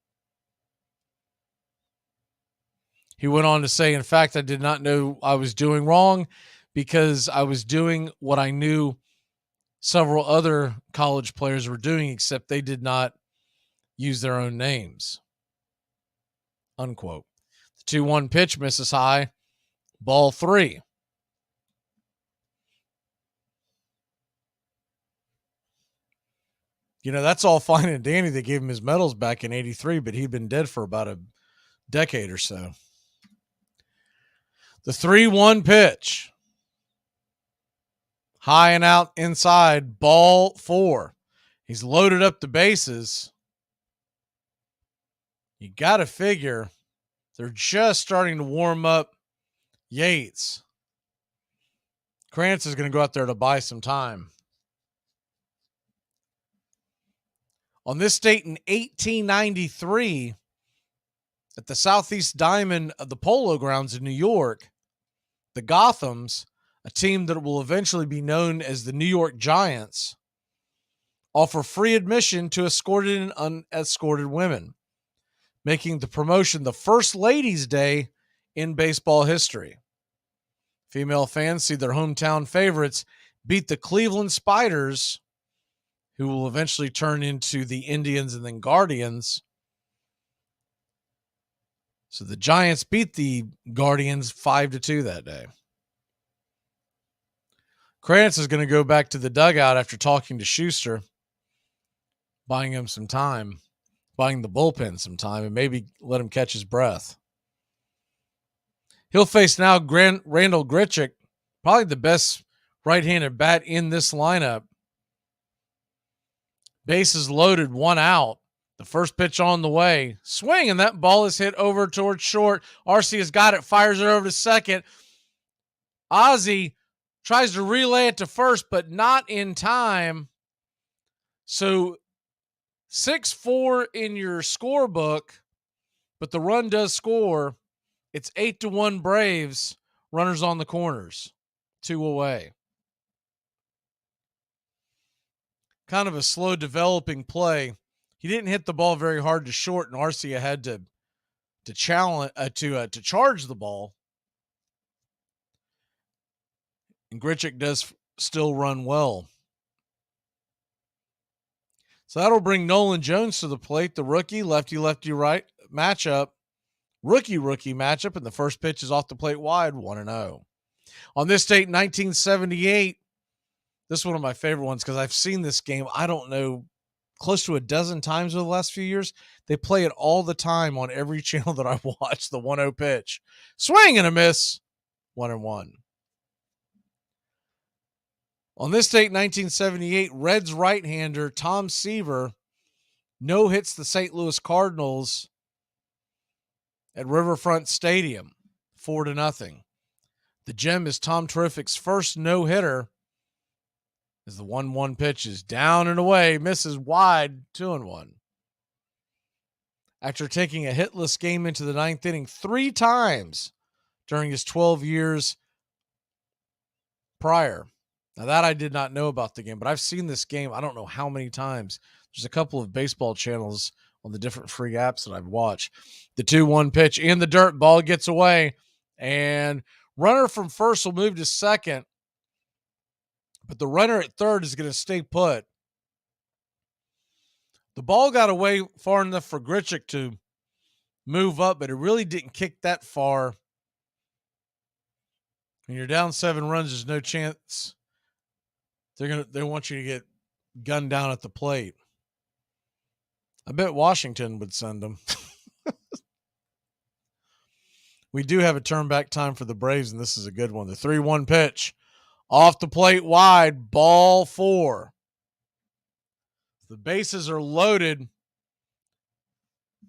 He went on to say, "In fact, I did not know I was doing wrong because I was doing what I knew several other college players were doing, except they did not use their own names." Unquote. The 2-1 pitch misses high. Ball 3. You know, that's all fine and dandy. They gave him his medals back in 83, but he'd been dead for about a decade or so. The 3-1 pitch. High and out inside, ball 4. He's loaded up the bases. You got to figure they're just starting to warm up Yates. Krantz is going to go out there to buy some time. On this date in 1893, at the Southeast Diamond of the Polo Grounds in New York, the Gothams, a team that will eventually be known as the New York Giants, offer free admission to escorted and unescorted women, making the promotion the first ladies' day in baseball history. Female fans see their hometown favorites beat the Cleveland Spiders, who will eventually turn into the Indians and then Guardians. So the Giants beat the Guardians 5-2 that day. Krantz is going to go back to the dugout after talking to Schuster. buying him some time, buying the bullpen some time, and maybe let him catch his breath. He'll face now Randall Grichuk, probably the best right-handed bat in this lineup. Bases loaded, 1 out. The first pitch on the way. Swing, and that ball is hit over towards short. RC has got it, fires it over to second. Ozzie tries to relay it to first, but not in time. So 6-4 in your scorebook, but the run does score. It's 8-1 Braves. Runners on the corners. 2 away. Kind of a slow developing play. He didn't hit the ball very hard to short, and Arcia had to challenge to charge the ball. And Grichuk does still run well. So that'll bring Nolan Jones to the plate, the rookie, lefty right matchup. Rookie matchup, and the first pitch is off the plate wide, 1-0. On this date, 1978, this is one of my favorite ones because I've seen this game, I don't know, close to a dozen times over the last few years. They play it all the time on every channel that I watch, the 1-0 pitch. Swing and a miss, 1-1. On this date, 1978, Reds right-hander Tom Seaver no-hits the St. Louis Cardinals at Riverfront Stadium, 4-0. The gem is Tom Terrific's first no-hitter as the 1-1 pitch is down and away, misses wide, 2-1. After taking a hitless game into the 9th inning 3 times during his 12 years prior. Now that I did not know about the game, but I've seen this game I don't know how many times. There's a couple of baseball channels on the different free apps that I've watched. The 2-1 pitch in the dirt, ball gets away, and runner from first will move to second, but the runner at third is going to stay put. The ball got away far enough for Grichuk to move up, but it really didn't kick that far. When you're down 7 runs, there's no chance. They want you to get gunned down at the plate. I bet Washington would send them. We do have a turn back time for the Braves, and this is a good one. The 3-1 pitch off the plate wide, ball 4. The bases are loaded,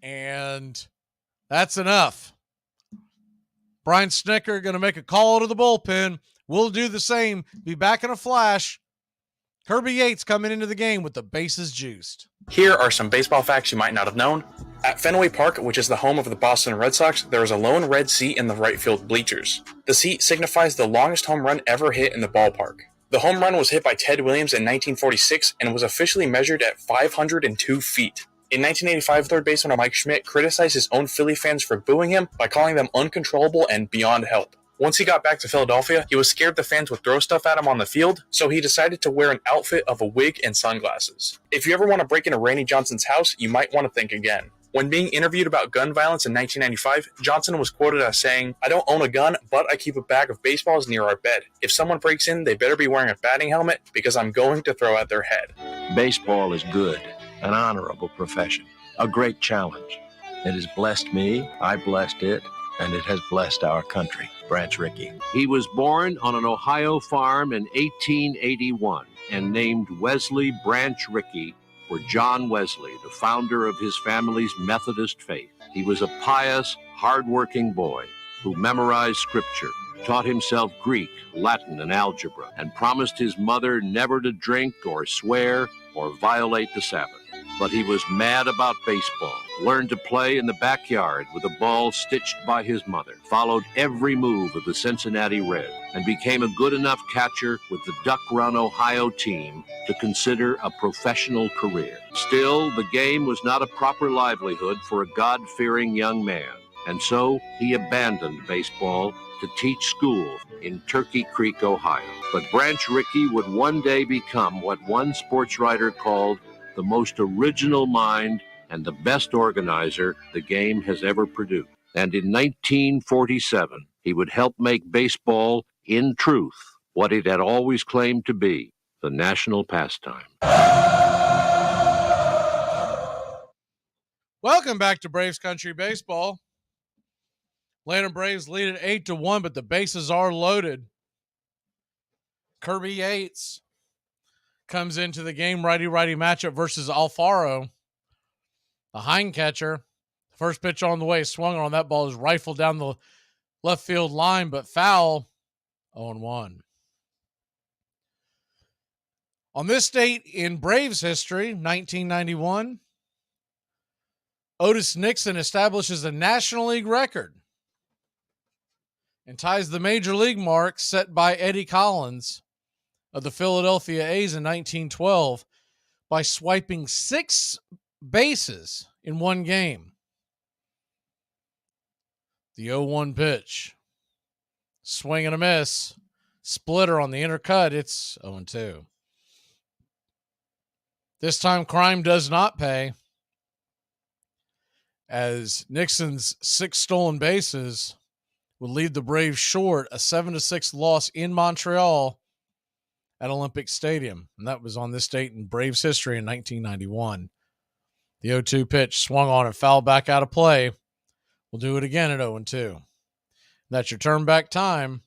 and that's enough. Brian Snicker going to make a call to the bullpen. We'll do the same. Be back in a flash. Kirby Yates coming into the game with the bases juiced. Here are some baseball facts you might not have known. At Fenway Park, which is the home of the Boston Red Sox, there is a lone red seat in the right field bleachers. The seat signifies the longest home run ever hit in the ballpark. The home run was hit by Ted Williams in 1946 and was officially measured at 502 feet. In 1985, third baseman Mike Schmidt criticized his own Philly fans for booing him by calling them uncontrollable and beyond help. Once he got back to Philadelphia, he was scared the fans would throw stuff at him on the field, so he decided to wear an outfit of a wig and sunglasses. If you ever want to break into Randy Johnson's house, you might want to think again. When being interviewed about gun violence in 1995, Johnson was quoted as saying, "I don't own a gun, but I keep a bag of baseballs near our bed. If someone breaks in, they better be wearing a batting helmet because I'm going to throw at their head." Baseball is good, an honorable profession, a great challenge. It has blessed me, I blessed it, and it has blessed our country. Branch Rickey. He was born on an Ohio farm in 1881 and named Wesley Branch Rickey for John Wesley, the founder of his family's Methodist faith. He was a pious, hard-working boy who memorized scripture, taught himself Greek, Latin, and algebra, and promised his mother never to drink or swear or violate the Sabbath. But he was mad about baseball, learned to play in the backyard with a ball stitched by his mother, followed every move of the Cincinnati Reds, and became a good enough catcher with the Duck Run, Ohio team to consider a professional career. Still, the game was not a proper livelihood for a God-fearing young man, and so he abandoned baseball to teach school in Turkey Creek, Ohio. But Branch Rickey would one day become what one sports writer called the most original mind and the best organizer the game has ever produced. And in 1947, he would help make baseball, in truth, what it had always claimed to be, the national pastime. Welcome back to Braves Country Baseball. Atlanta Braves lead at 8-1, but the bases are loaded. Kirby Yates comes into the game, righty-righty matchup versus Alfaro, the hind catcher. First pitch on the way, swung on. That ball is rifled down the left field line, but foul. 0-1. On this date in Braves history, 1991, Otis Nixon establishes a National League record and ties the Major League mark set by Eddie Collins of the Philadelphia A's in 1912 by swiping 6 bases in one game. The 0-1 pitch. Swing and a miss. Splitter on the inner cut. It's 0-2. This time, crime does not pay, as Nixon's 6 stolen bases would leave the Braves short, a 7-6 loss in Montreal at Olympic Stadium. And that was on this date in Braves history in 1991. The 0-2 pitch swung on and fouled back out of play. We'll do it again at 0-2. That's your turn back time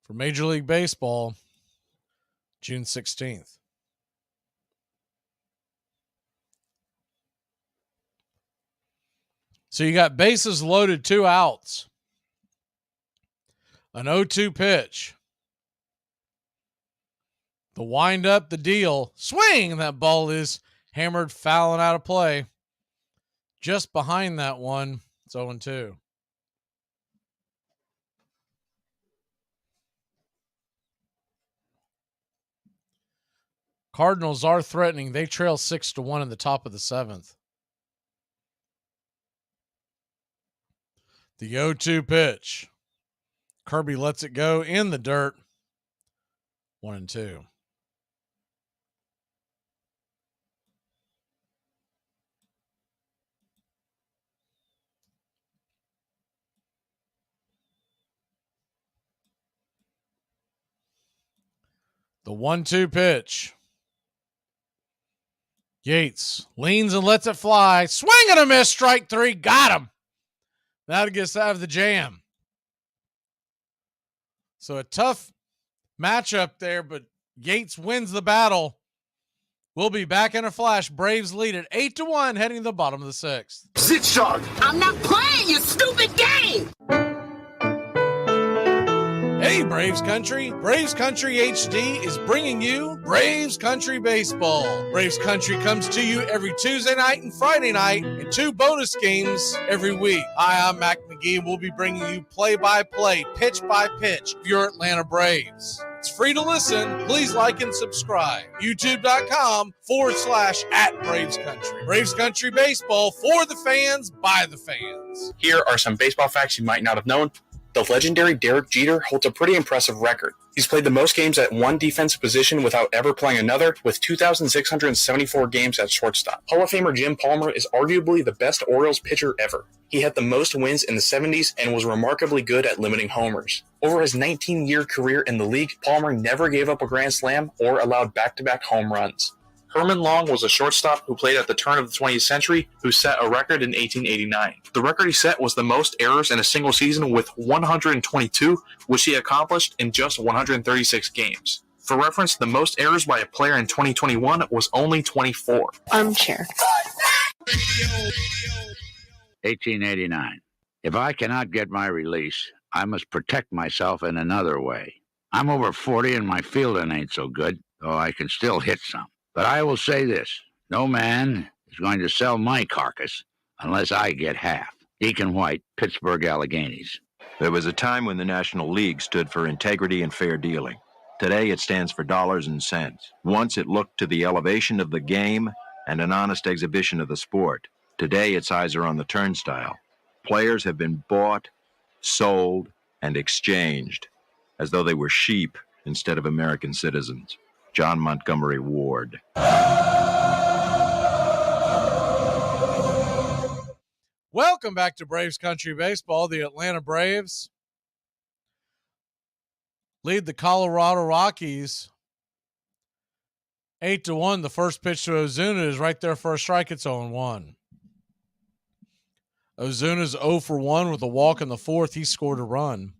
for Major League Baseball, June 16th. So you got bases loaded, 2 outs. An 0-2 pitch. The wind up, the deal. Swing! And that ball is hammered, fouling out of play. Just behind that one, it's 0-2. Cardinals are threatening. They trail 6-1 in the top of the 7th. The 0-2 pitch. Kirby lets it go in the dirt. 1-2. The 1-2 pitch. Yates leans and lets it fly. Swing and a miss. Strike 3. Got him. That gets out of the jam. So a tough matchup there, but Yates wins the battle. We'll be back in a flash. Braves lead at 8-1 heading to the bottom of the 6th. Sit sharp. I'm not playing your stupid game. Hey, Braves Country. Braves Country HD is bringing you Braves Country Baseball. Braves Country comes to you every Tuesday night and Friday night, and 2 bonus games every week. Hi, I'm Mac Magee, and we'll be bringing you play-by-play, pitch-by-pitch of your Atlanta Braves. It's free to listen. Please like and subscribe. YouTube.com/@Braves Country. Braves Country Baseball for the fans, by the fans. Here are some baseball facts you might not have known. The legendary Derek Jeter holds a pretty impressive record. He's played the most games at one defensive position without ever playing another, with 2,674 games at shortstop. Hall of Famer Jim Palmer is arguably the best Orioles pitcher ever. He had the most wins in the 70s and was remarkably good at limiting homers. Over his 19-year career in the league, Palmer never gave up a grand slam or allowed back-to-back home runs. Herman Long was a shortstop who played at the turn of the 20th century who set a record in 1889. The record he set was the most errors in a single season with 122, which he accomplished in just 136 games. For reference, the most errors by a player in 2021 was only 24. Armchair. 1889. If I cannot get my release, I must protect myself in another way. I'm over 40 and my fielding ain't so good, though I can still hit some. But I will say this, no man is going to sell my carcass unless I get half. Deacon White, Pittsburgh Alleghenies. There was a time when the National League stood for integrity and fair dealing. Today it stands for dollars and cents. Once it looked to the elevation of the game and an honest exhibition of the sport. Today its eyes are on the turnstile. Players have been bought, sold, and exchanged as though they were sheep instead of American citizens. John Montgomery Ward. Welcome back to Braves Country Baseball. The Atlanta Braves lead the Colorado Rockies 8-1. The first pitch to Ozuna is right there for a strike. It's 0-1. Ozuna's 0 for 1 with a walk in the fourth. He scored a run.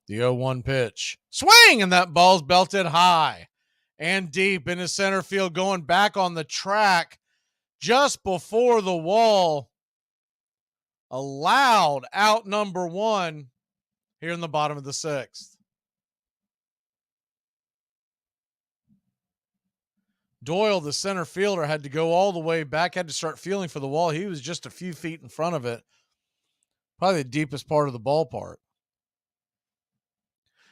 The 0-1 pitch. Swing! And that ball's belted high and deep into center field, going back on the track just before the wall. A loud out number 1 here in the bottom of the 6th. Doyle, the center fielder, had to go all the way back, had to start feeling for the wall. He was just a few feet in front of it. Probably the deepest part of the ballpark.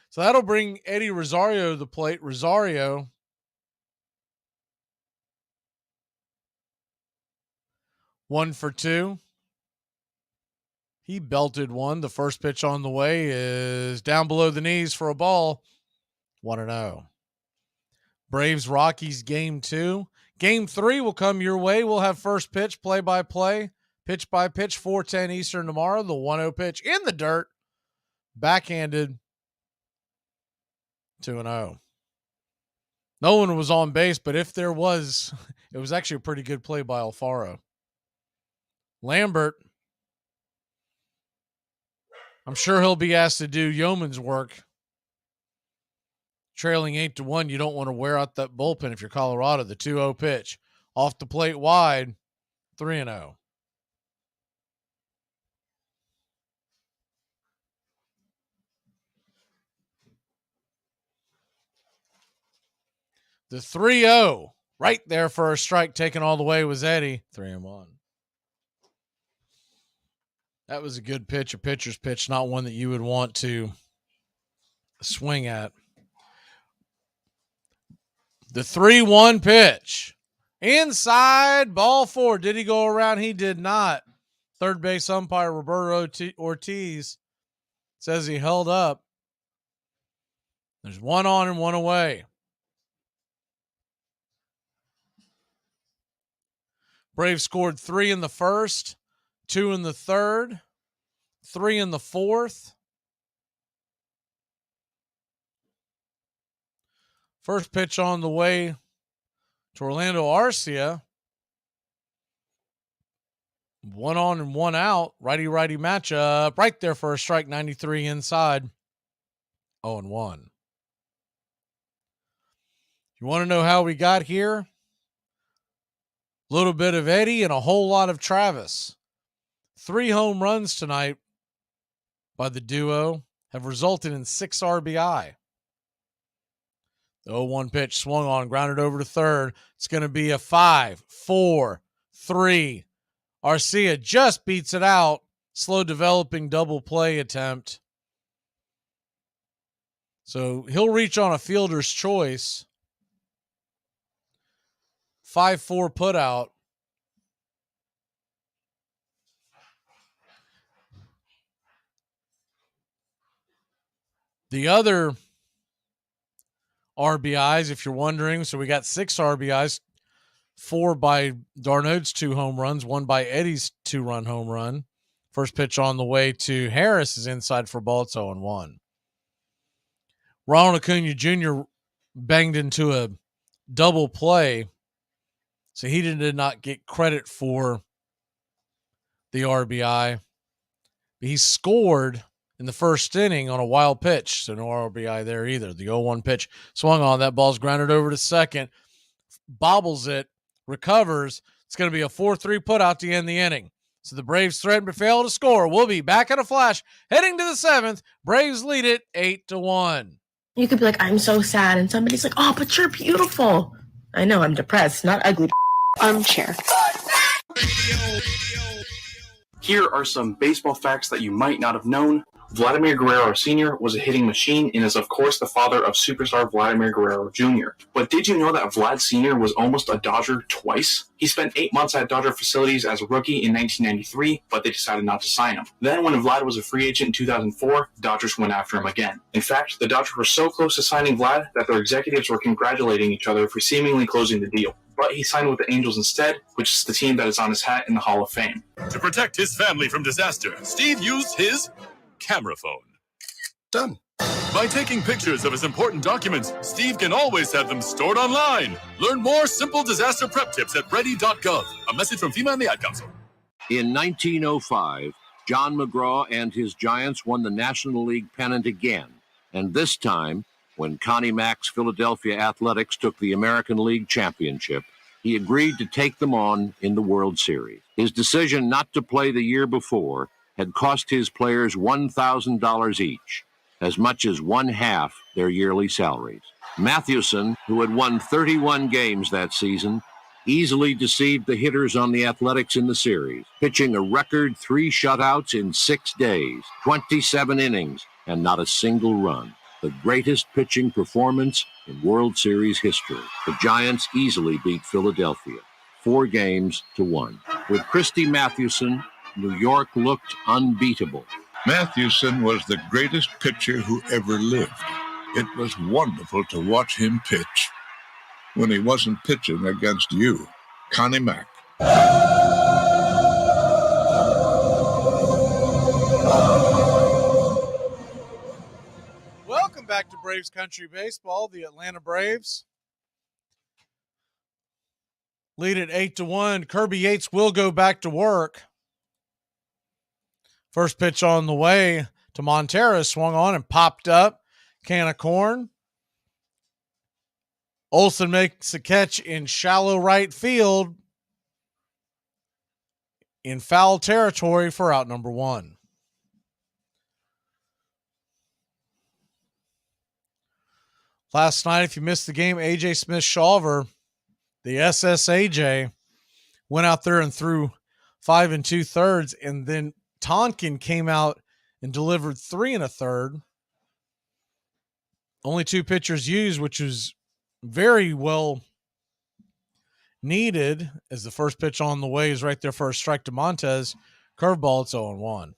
So that'll bring Eddie Rosario to the plate. Rosario, one for 2. He belted one. The first pitch on the way is down below the knees for a ball. 1-0. Braves Rockies game 2. Game 3 will come your way. We'll have first pitch, play-by-play, pitch-by-pitch, 4:10 Eastern tomorrow. The 1-0 pitch in the dirt. Backhanded. 2-0. No one was on base, but if there was, it was actually a pretty good play by Alfaro. Lambert, I'm sure he'll be asked to do yeoman's work. Trailing 8-1, you don't want to wear out that bullpen if you're Colorado. The 2-0 pitch. Off the plate wide, 3-0. The 3-0, right there for a strike, taken all the way was Eddie. 3-1. That was a good pitch, a pitcher's pitch, not one that you would want to swing at. The 3-1 pitch. Inside, ball 4. Did he go around? He did not. Third base umpire Roberto Ortiz says he held up. There's 1 on and 1 away. Braves scored 3 in the first, 2 in the third, 3 in the fourth. First pitch on the way to Orlando Arcia. 1 on and 1 out. Righty-righty matchup. Right there for a strike. 93 inside. 0-1. You want to know how we got here? A little bit of Eddie and a whole lot of Travis. 3 home runs tonight by the duo have resulted in 6 RBI. The 0-1 pitch swung on, grounded over to third. It's going to be a 5-4-3. Arcia just beats it out. Slow developing double play attempt. So he'll reach on a fielder's choice. 5-4 put out. The other RBIs, if you're wondering, so we got 6 RBIs, 4 by Darnold's 2 home runs, 1 by Eddie's 2-run home run. First pitch on the way to Harris is inside for ball. It's 0-1. Ronald Acuna Jr. banged into a double play, so he did not get credit for the RBI. He scored in the first inning on a wild pitch, so no RBI there either. The 0-1 pitch swung on. That ball's grounded over to second. Bobbles it, recovers. It's going to be a 4-3 put out to end the inning. So the Braves threaten but fail to score. We'll be back in a flash. Heading to the 7th. Braves lead it 8-1. You could be like, I'm so sad. And somebody's like, oh, but you're beautiful. I know, I'm depressed, not ugly. Armchair. Here are some baseball facts that you might not have known. Vladimir Guerrero Sr. was a hitting machine and is, of course, the father of superstar Vladimir Guerrero Jr. But did you know that Vlad Sr. was almost a Dodger twice? He spent 8 months at Dodger facilities as a rookie in 1993, but they decided not to sign him. Then, when Vlad was a free agent in 2004, Dodgers went after him again. In fact, the Dodgers were so close to signing Vlad that their executives were congratulating each other for seemingly closing the deal. But he signed with the Angels instead, which is the team that is on his hat in the Hall of Fame. To protect his family from disaster, Steve used his camera phone. Done. By taking pictures of his important documents, Steve can always have them stored online. Learn more simple disaster prep tips at ready.gov. A message from FEMA and the Ad Council. In 1905, John McGraw and his Giants won the National League pennant again. And this time, when Connie Mack's Philadelphia Athletics took the American League championship, he agreed to take them on in the World Series. His decision not to play the year before had cost his players $1,000 each, as much as one-half their yearly salaries. Mathewson, who had won 31 games that season, easily deceived the hitters on the Athletics in the series, pitching a record 3 shutouts in 6 days, 27 innings, and not a single run. The greatest pitching performance in World Series history. The Giants easily beat Philadelphia, 4-1. With Christy Mathewson, New York looked unbeatable. Mathewson was the greatest pitcher who ever lived. It was wonderful to watch him pitch when he wasn't pitching against you, Connie Mack. Welcome back to Braves Country Baseball. The Atlanta Braves lead at 8-1. Kirby Yates will go back to work. First pitch on the way to Montero, swung on and popped up. Can of corn. Olsen makes a catch in shallow right field in foul territory for out number 1. Last night, if you missed the game, A.J. Smith-Shawver, the SSAJ, went out there and threw 5 2/3, and then Tonkin came out and delivered 3 1/3. Only 2 pitchers used, which was very well needed, as the first pitch on the way is right there for a strike to Montez. Curveball, it's 0-1.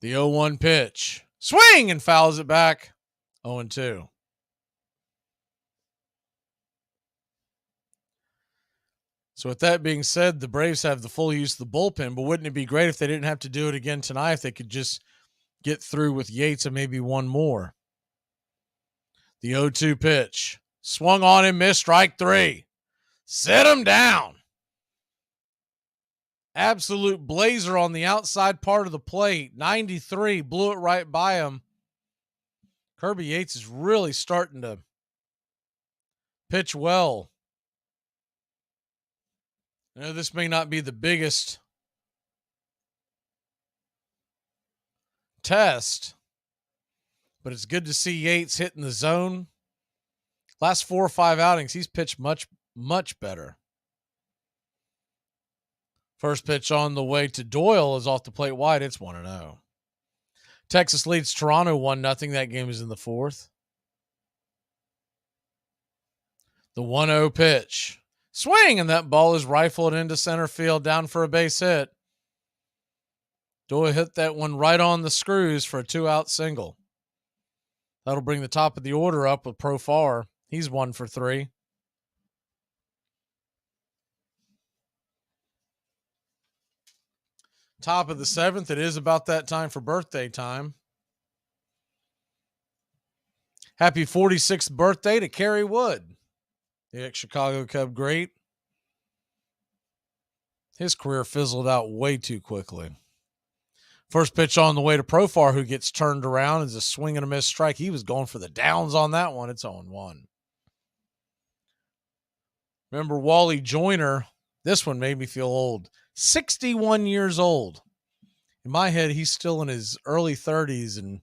The 0-1 pitch. Swing and fouls it back. 0-2. So with that being said, the Braves have the full use of the bullpen, but wouldn't it be great if they didn't have to do it again tonight, if they could just get through with Yates and maybe one more? The 0-2 pitch. Swung on and missed, strike 3. Sit him down. Absolute blazer on the outside part of the plate. 93, blew it right by him. Kirby Yates is really starting to pitch well. I know this may not be the biggest test, but it's good to see Yates hitting the zone. Last 4 or 5 outings, he's pitched much, much better. First pitch on the way to Doyle is off the plate wide. It's 1-0. Texas leads Toronto 1-0. That game is in the 4th. The 1-0 pitch. Swing, and that ball is rifled into center field, down for a base hit. Doyle hit that one right on the screws for a 2-out single. That'll bring the top of the order up with Profar. He's 1 for 3. Top of the 7th. It is about that time for birthday time. Happy 46th birthday to Kerry Wood, the ex-Chicago Cub great. His career fizzled out way too quickly. First pitch on the way to Profar, who gets turned around as a swing and a miss strike. He was going for the downs on that one. It's 0-1. Remember Wally Joyner? This one made me feel old. 61 years old. In my head, he's still in his early 30s and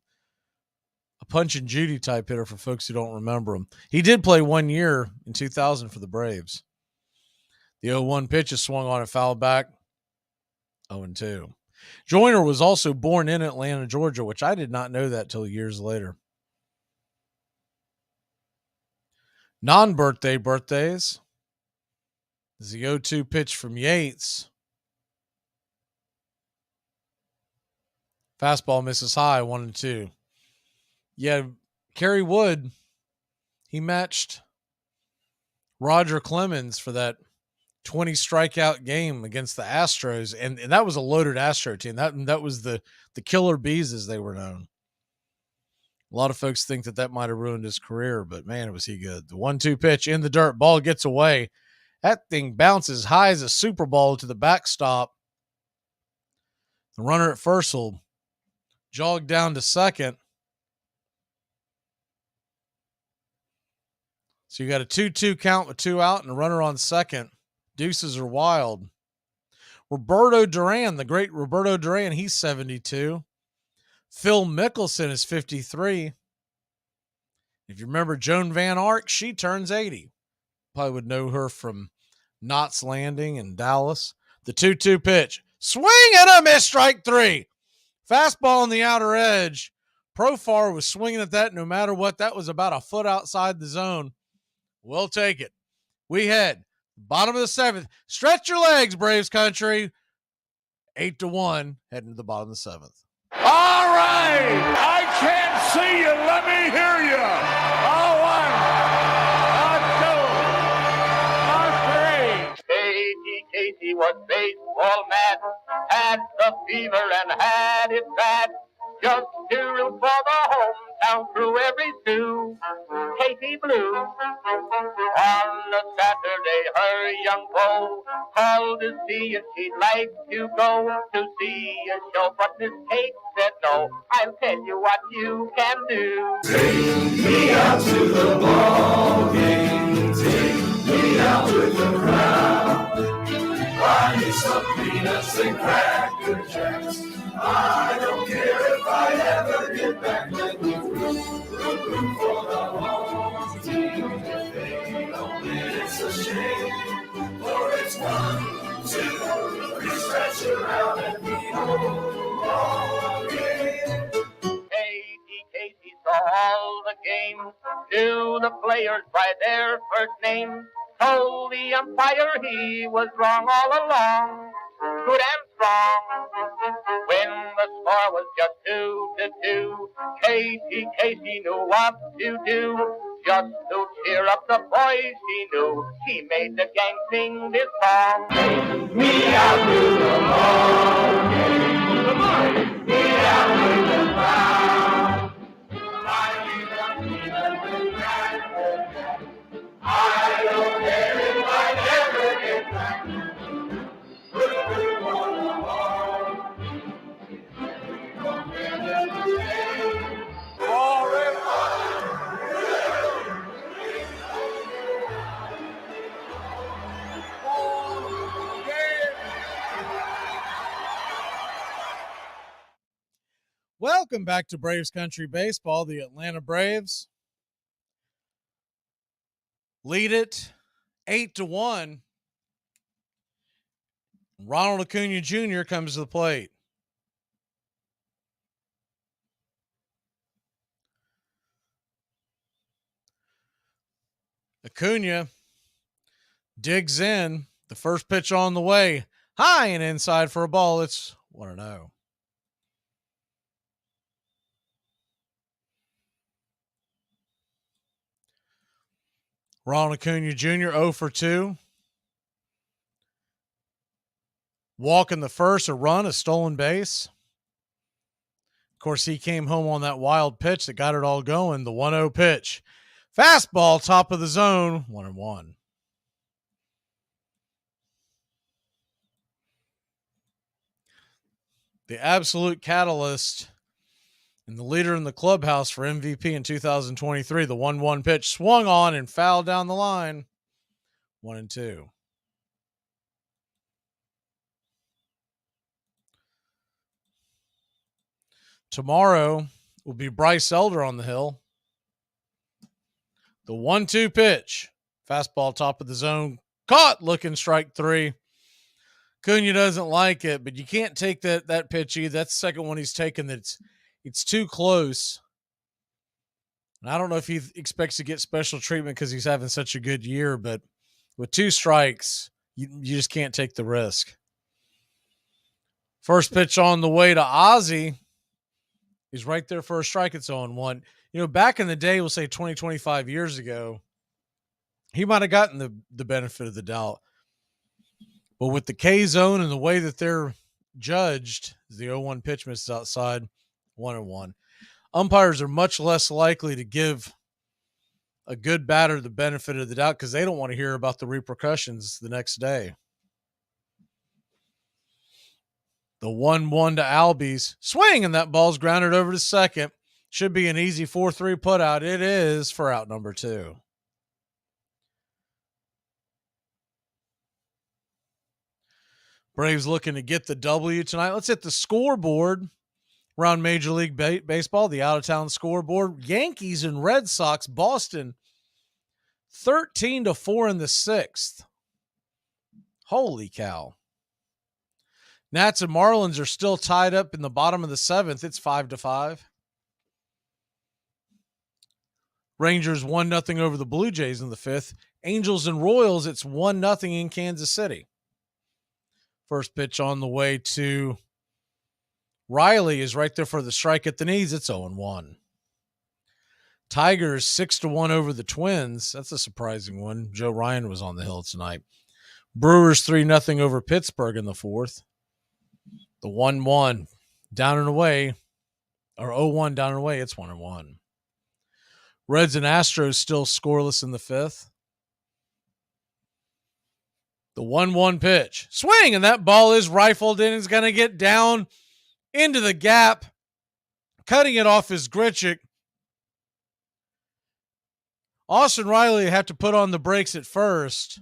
a Punch and Judy type hitter for folks who don't remember him. He did play 1 year in 2000 for the Braves. The 0-1 pitch is swung on and fouled back. 0-2. Joyner was also born in Atlanta, Georgia, which I did not know that till years later. Non-birthday birthdays. This is the 0-2 pitch from Yates. Fastball misses high, 1-2. Yeah, Kerry Wood, he matched Roger Clemens for that 20 strikeout game against the Astros, and that was a loaded Astro team. That was the Killer Bees, as they were known. A lot of folks think that might have ruined his career, but man, was he good. The 1-2 pitch in the dirt, ball gets away. That thing bounces high as a Super Bowl to the backstop. The runner at first will jog down to second. So you got a 2-2 count with 2 out and a runner on second. Deuces are wild. Roberto Duran, the great Roberto Duran, he's 72. Phil Mickelson is 53. If you remember Joan Van Ark, she turns 80. Probably would know her from Knott's Landing in Dallas. The 2-2 pitch. Swing and a miss, strike 3. Fastball on the outer edge. Profar was swinging at that no matter what. That was about a foot outside the zone. We'll take it. We head bottom of the 7th. Stretch your legs, Braves country. 8-1, heading to the bottom of the 7th. All right. I can't see you. Let me hear you. A 1, a 2, a 3. Casey was baseball mad, had the fever and had it bad. Just to root for the hometown through every stew. Casey Blue. On a Saturday, her young beau called to see if she'd like to go to see a show. But Miss Kate said no. I'll tell you what you can do. Take me out to the ball game. Take me out with the crowd. Buy me some peanuts and cracker jacks. I don't care if I ever get back. Let me root for the home team. If they don't win, it's a shame. For it's 1, 2, 3, stretch around and be home all game. Casey saw all the games, knew the players by their first names. Told the umpire he was wrong all along, good and strong. When the score was just 2-2, Casey knew what to do. Just to cheer up the boys he knew, he made the gang sing this song. Take me out to the ball game. Take me out with the crowd. Buy me some peanuts and cracker jacks. I don't care if I never get back. Root for the home. Don't win the game. Welcome back to Braves Country Baseball. The Atlanta Braves lead it 8-1. Ronald Acuna Jr. comes to the plate. Acuna digs in. The first pitch on the way. High and inside for a ball. It's 1-0. Ronald Acuna Jr. 0 for 2. Walk in the first, a run, a stolen base. Of course, he came home on that wild pitch that got it all going. The 1-0 pitch. Fastball, top of the zone, 1-1. The absolute catalyst and the leader in the clubhouse for MVP in 2023, the 1-1 pitch swung on and fouled down the line. 1-2. Tomorrow will be Bryce Elder on the hill. The 1-2 pitch. Fastball top of the zone. Caught, looking, strike 3. Cunha doesn't like it, but you can't take that pitch either. That's the second one he's taken it's too close. And I don't know if he expects to get special treatment because he's having such a good year, but with 2 strikes, you just can't take the risk. First pitch on the way to Ozzie. He's right there for a strike. It's 0-1. You know, back in the day, we'll say 20, 25 years ago, he might have gotten the benefit of the doubt. But with the K zone and the way that they're judged, the 0-1 pitch misses outside, 1-1. Umpires are much less likely to give a good batter the benefit of the doubt because they don't want to hear about the repercussions the next day. The 1-1 to Albies. Swing, and that ball's grounded over to second. Should be an easy 4-3 putout. It is for out number 2. Braves looking to get the W tonight. Let's hit the scoreboard around Major League Baseball, the out-of-town scoreboard. Yankees and Red Sox, Boston, 13-4 in the 6th. Holy cow. Nats and Marlins are still tied up in the bottom of the 7th. It's 5-5. Rangers 1-0 over the Blue Jays in the 5th. Angels and Royals, it's 1-0 in Kansas City. First pitch on the way to Riley is right there for the strike at the knees. It's 0-1. Tigers 6-1 over the Twins. That's a surprising one. Joe Ryan was on the hill tonight. Brewers 3-0 over Pittsburgh in the 4th. The 1-1 down and away, or 0-1 down and away, it's 1-1. Reds and Astros still scoreless in the 5th. The 1-1 pitch. Swing, and that ball is rifled in. It's going to get down into the gap. Cutting it off is Grichuk. Austin Riley had to put on the brakes at first.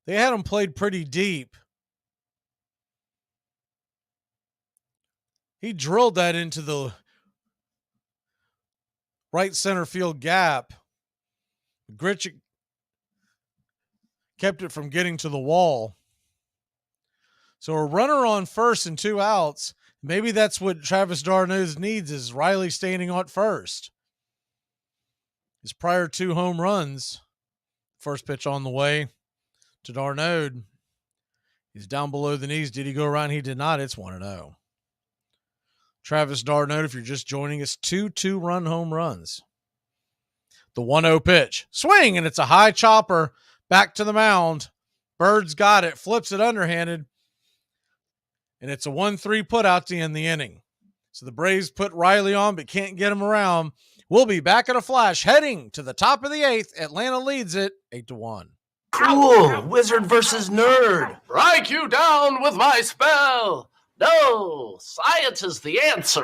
They had him played pretty deep. He drilled that into the right center field gap. Grichuk kept it from getting to the wall. So a runner on first and 2 outs. Maybe that's what Travis d'Arnaud needs, is Riley standing on first. His prior 2 home runs. First pitch on the way to d'Arnaud. He's down below the knees. Did he go around? He did not. It's 1-0. Travis d'Arnaud, if you're just joining us, 2 2-run home runs. The 1-0 pitch. Swing, and it's a high chopper back to the mound. Bird's got it, flips it underhanded, and it's a 1-3 putout to end the inning. So the Braves put Riley on but can't get him around. We'll be back in a flash, heading to the top of the 8th. Atlanta leads it 8-1. Cool. Wizard versus nerd. Strike you down with my spell. No, science is the answer.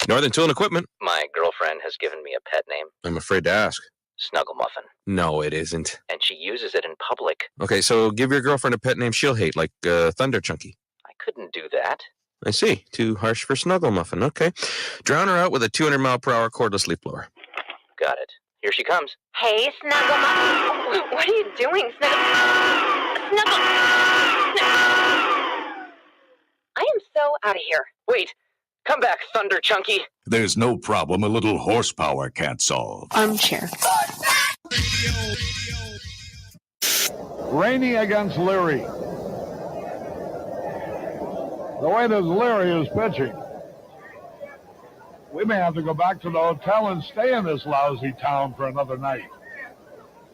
Northern Tool and Equipment. My girlfriend has given me a pet name. I'm afraid to ask. Snuggle Muffin. No, it isn't. And she uses it in public. Okay, so give your girlfriend a pet name she'll hate, like Thunder Chunky. I couldn't do that. I see. Too harsh for Snuggle Muffin. Okay. Drown her out with a 200-mile-per-hour cordless leaf blower. Got it. Here she comes. Hey, Snuggle Muffin. What are you doing, Snuggle? I am so out of here. Wait. Come back, Thunder Chunky. There's no problem a little horsepower can't solve. Armchair. Rainey against Leary. The way that Leary is pitching, we may have to go back to the hotel and stay in this lousy town for another night.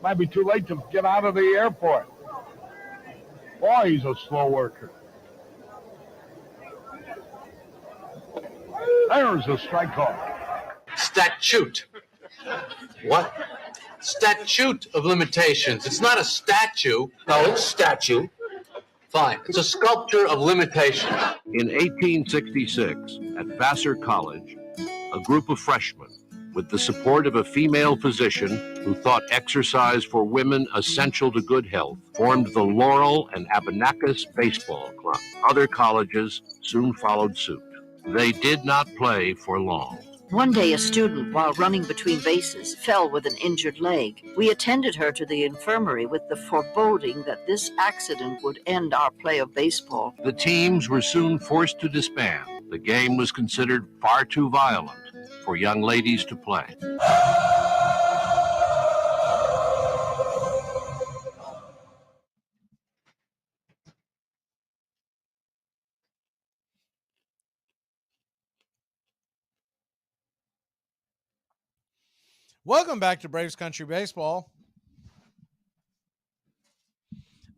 Might be too late to get out of the airport. Boy, he's a slow worker. There's a strike call. Statute. What? Statute of limitations. It's not a statue. No, it's statue. Fine. It's a sculpture of limitations. In 1866, at Vassar College, a group of freshmen, with the support of a female physician who thought exercise for women essential to good health, formed the Laurel and Abenakis Baseball Club. Other colleges soon followed suit. They did not play for long. One day, a student, while running between bases, fell with an injured leg. We attended her to the infirmary with the foreboding that this accident would end our play of baseball. The teams were soon forced to disband. The game was considered far too violent for young ladies to play. Welcome back to Braves Country Baseball.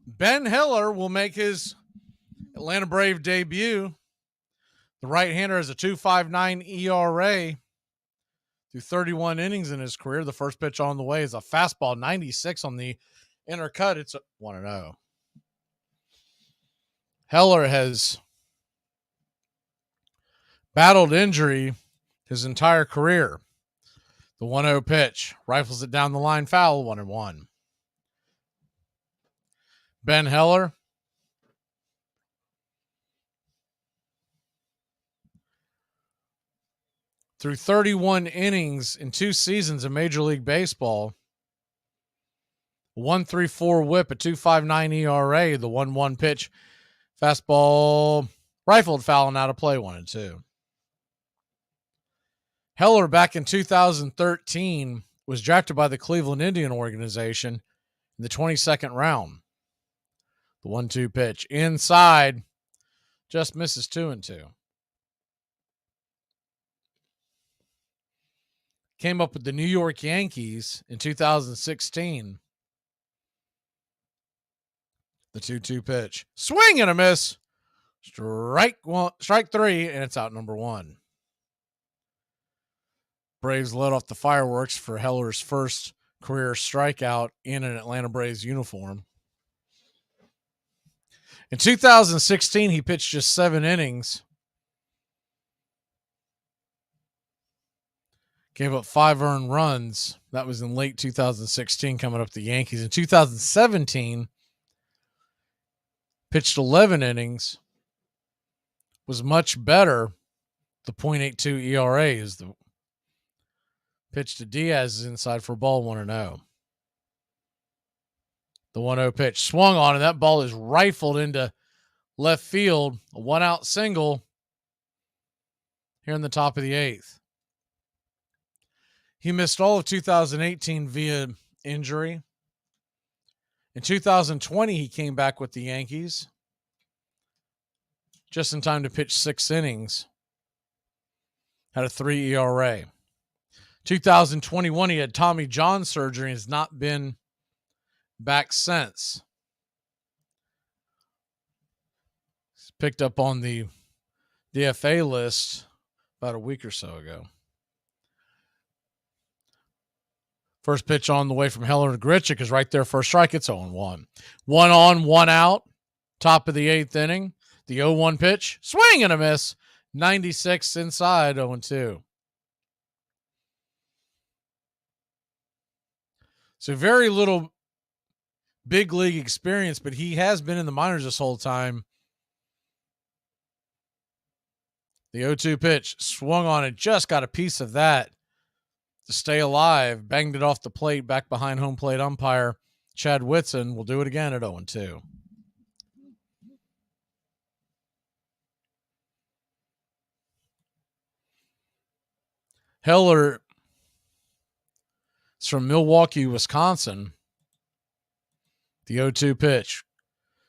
Ben Hiller will make his Atlanta Brave debut. The right-hander has a 2.59 ERA through 31 innings in his career. The first pitch on the way is a fastball, 96 on the inner cut. It's a 1-0. Heller has battled injury his entire career. The 1-0 pitch rifles it down the line, foul, 1-1. Ben Heller through 31 innings in 2 seasons of Major League Baseball, 1.34 whip, a 2.59 ERA, the 1-1 pitch, fastball rifled, foul, and out of play, 1-2. Heller, back in 2013, was drafted by the Cleveland Indian organization in the 22nd round. The 1-2 pitch inside, just misses, 2-2. Came up with the New York Yankees in 2016. The 2-2 pitch. Swing and a miss. Strike 3, and it's out number 1. Braves let off the fireworks for Heller's first career strikeout in an Atlanta Braves uniform. In 2016, he pitched just 7 innings. Gave up 5 earned runs. That was in late 2016, coming up the Yankees. In 2017, pitched 11 innings. Was much better. The .82 ERA is the pitch to Diaz is inside for a ball, 1-0. The 1-0 pitch swung on, and that ball is rifled into left field. A 1-out single here in the top of the 8th. He missed all of 2018 via injury. In 2020, he came back with the Yankees just in time to pitch 6 innings. Had a 3 ERA. 2021, he had Tommy John surgery and has not been back since. He's picked up on the DFA list about a week or so ago. First pitch on the way from Heller to Grichuk is right there, first strike. It's 0-1. 1 on, 1 out. Top of the 8th inning. The 0-1 pitch. Swing and a miss. 96 inside, 0-2. So very little big league experience, but he has been in the minors this whole time. The 0-2 pitch swung on it, just got a piece of that to stay alive. Banged it off the plate back behind home plate umpire Chad Whitson. Will do it again at 0-2. Heller is from Milwaukee, Wisconsin. The 0-2 pitch.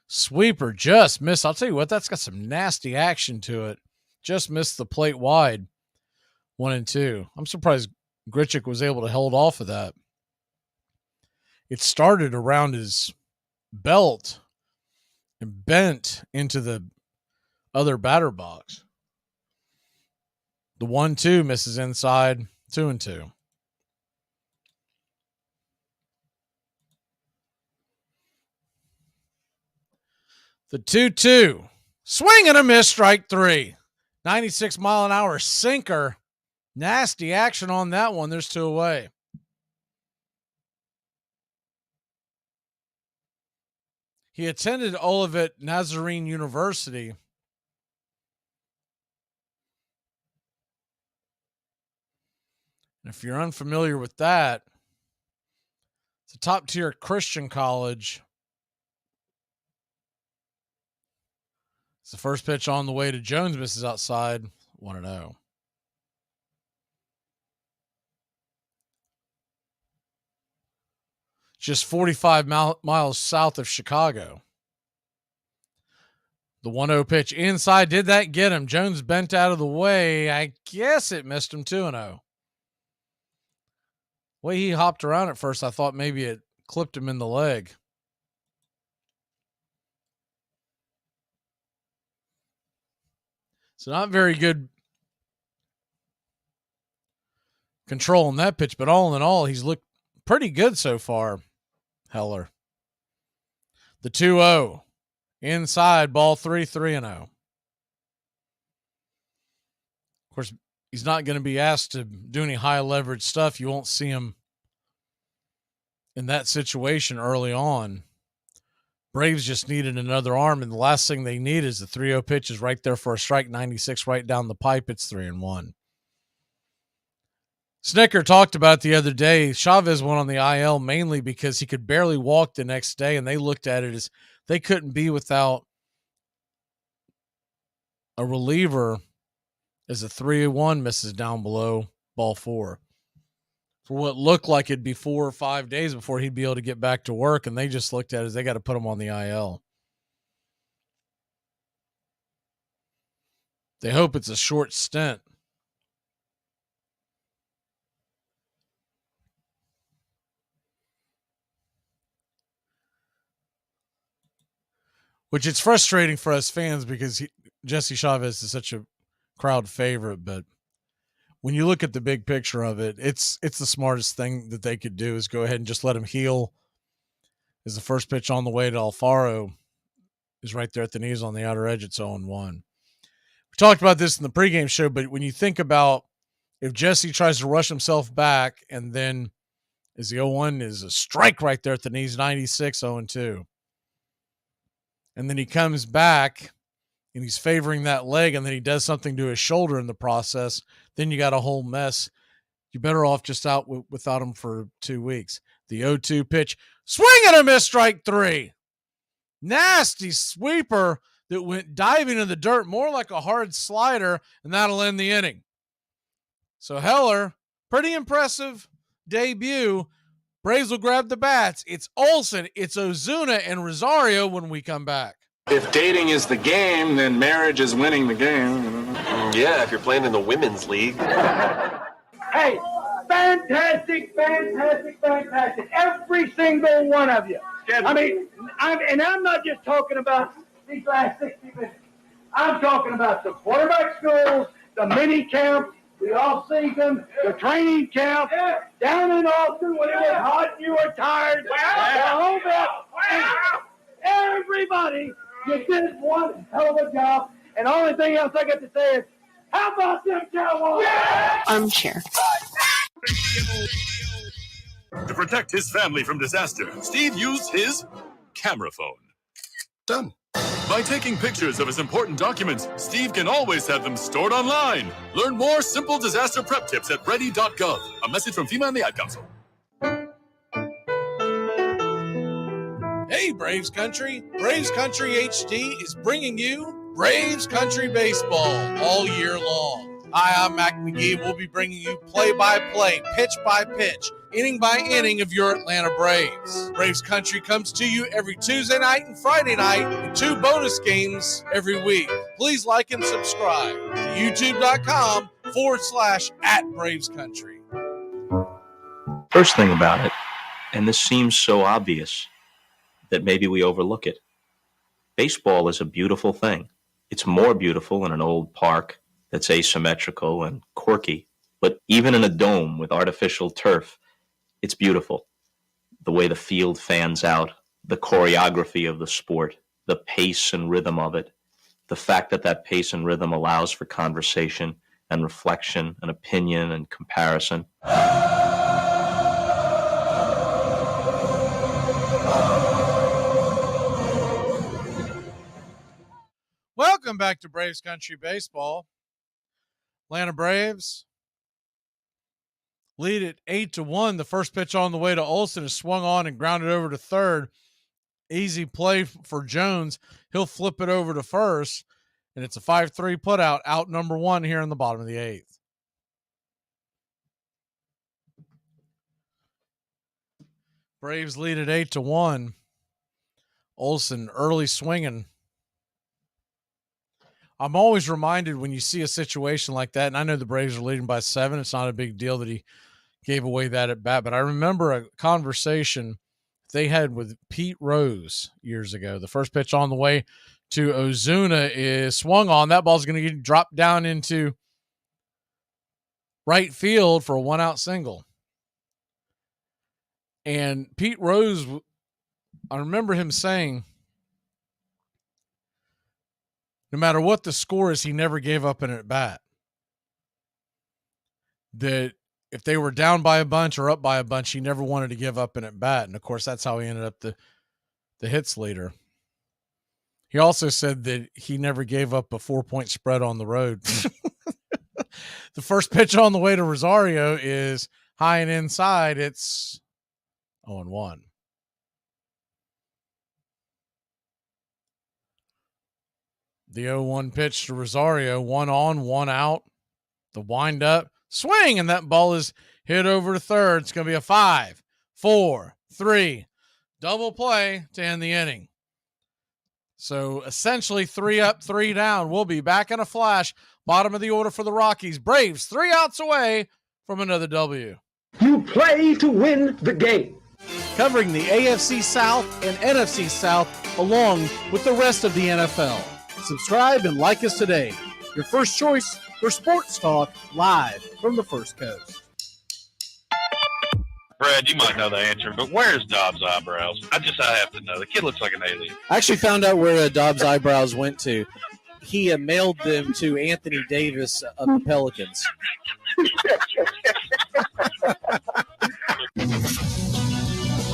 Sweeper just missed. I'll tell you what, that's got some nasty action to it. Just missed the plate wide. 1-2. I'm surprised Grichuk was able to hold off of that. It started around his belt and bent into the other batter box. The 1-2 misses inside, 2-2. The 2-2. Swing and a miss, strike 3. 96 mile an hour sinker. Nasty action on that one. There's 2 away. He attended Olivet Nazarene University. And if you're unfamiliar with that, it's a top-tier Christian college. It's the first pitch on the way to Jones, misses outside, 1-0. Just 45 miles south of Chicago. The 1-0 pitch inside. Did that get him? Jones bent out of the way. I guess it missed him, 2-0. The way he hopped around at first, I thought maybe it clipped him in the leg. So not very good control on that pitch, but all in all, he's looked pretty good so far, Heller. The 2-0. Inside, ball 3-0. Of course, he's not going to be asked to do any high leverage stuff. You won't see him in that situation early on. Braves just needed another arm, and the last thing they need is the 3-0 pitch is right there for a strike, 96 right down the pipe. It's 3-1. Snicker talked about it the other day. Chavez went on the IL mainly because he could barely walk the next day, and they looked at it as they couldn't be without a reliever as a 3-1 misses down below ball 4. For what looked like it'd be 4 or 5 days before he'd be able to get back to work, and they just looked at it as they got to put him on the IL. They hope it's a short stint. Which it's frustrating for us fans because Jesse Chavez is such a crowd favorite, but when you look at the big picture of it, it's the smartest thing that they could do is go ahead and just let him heal. As the first pitch on the way to Alfaro is right there at the knees on the outer edge, it's 0-1. We talked about this in the pregame show, but when you think about if Jesse tries to rush himself back and then as the 0-1 is a strike right there at the knees, 96, 0-2. And then he comes back and he's favoring that leg and then he does something to his shoulder in the process, then you got a whole mess. You're better off just out without him for 2 weeks. The 0-2 pitch, swing and a miss, strike 3. Nasty sweeper that went diving in the dirt, more like a hard slider, and that'll end the inning. So Heller, pretty impressive debut. Braves will grab the bats. It's Olsen, it's Ozuna, and Rosario when we come back. If dating is the game, then marriage is winning the game. Yeah, if you're playing in the women's league. Hey, fantastic. Every single one of you. I mean, I'm not just talking about these last 60 minutes. I'm talking about the quarterback schools, the mini camps, the off-season, the training camp, down in Austin when it was hot and you were tired. Everybody, you did one hell of a job. And the only thing else I got to say is, how about them Cowboys? Armchair. To protect his family from disaster, Steve used his camera phone. Done. By taking pictures of his important documents, Steve can always have them stored online. Learn more simple disaster prep tips at ready.gov. A message from FEMA and the Ad Council. Hey, Braves Country. Braves Country HD is bringing you Braves Country Baseball all year long. Hi, I'm Mac Magee. We'll be bringing you play-by-play, pitch-by-pitch, inning-by-inning of your Atlanta Braves. Braves Country comes to you every Tuesday night and Friday night, and 2 bonus games every week. Please like and subscribe to youtube.com/@BravesCountry. First thing about it, and this seems so obvious that maybe we overlook it, baseball is a beautiful thing. It's more beautiful in an old park that's asymmetrical and quirky, but even in a dome with artificial turf, it's beautiful. The way the field fans out, the choreography of the sport, the pace and rhythm of it, the fact that that pace and rhythm allows for conversation and reflection and opinion and comparison. Welcome back to Braves Country Baseball. Atlanta Braves lead it 8-1. The first pitch on the way to Olsen is swung on and grounded over to third. Easy play for Jones. He'll flip it over to first, and it's a 5-3 putout, out number 1 here in the bottom of the 8th. Braves lead it 8-1. Olsen early swinging. I'm always reminded when you see a situation like that, and I know the Braves are leading by 7. It's not a big deal that he gave away that at bat, but I remember a conversation, I they had with Pete Rose years ago. The first pitch on the way to Ozuna is swung on. That ball's going to get dropped down into right field for a 1-out single. And Pete Rose, I remember him saying, no matter what the score is, he never gave up an at-bat. That if they were down by a bunch or up by a bunch, he never wanted to give up an at-bat. And, of course, that's how he ended up the hits leader. He also said that he never gave up a 4-point spread on the road. The first pitch on the way to Rosario is high and inside. It's 0-1. The 0-1 pitch to Rosario, 1 on, 1 out. The wind up, swing, and that ball is hit over to third. It's going to be a 5, 4, 3 double play to end the inning. So essentially 3 up, 3 down. We'll be back in a flash. Bottom of the order for the Rockies. Braves 3 outs away from another W. You play to win the game. Covering the AFC South and NFC South along with the rest of the NFL. Subscribe and like us today. Your first choice for sports talk live from the First Coast. Brad, you might know the answer, but where's Dobbs' eyebrows? I have to know. The kid looks like an alien. I actually found out where Dobbs' eyebrows went to. He mailed them to Anthony Davis of the Pelicans.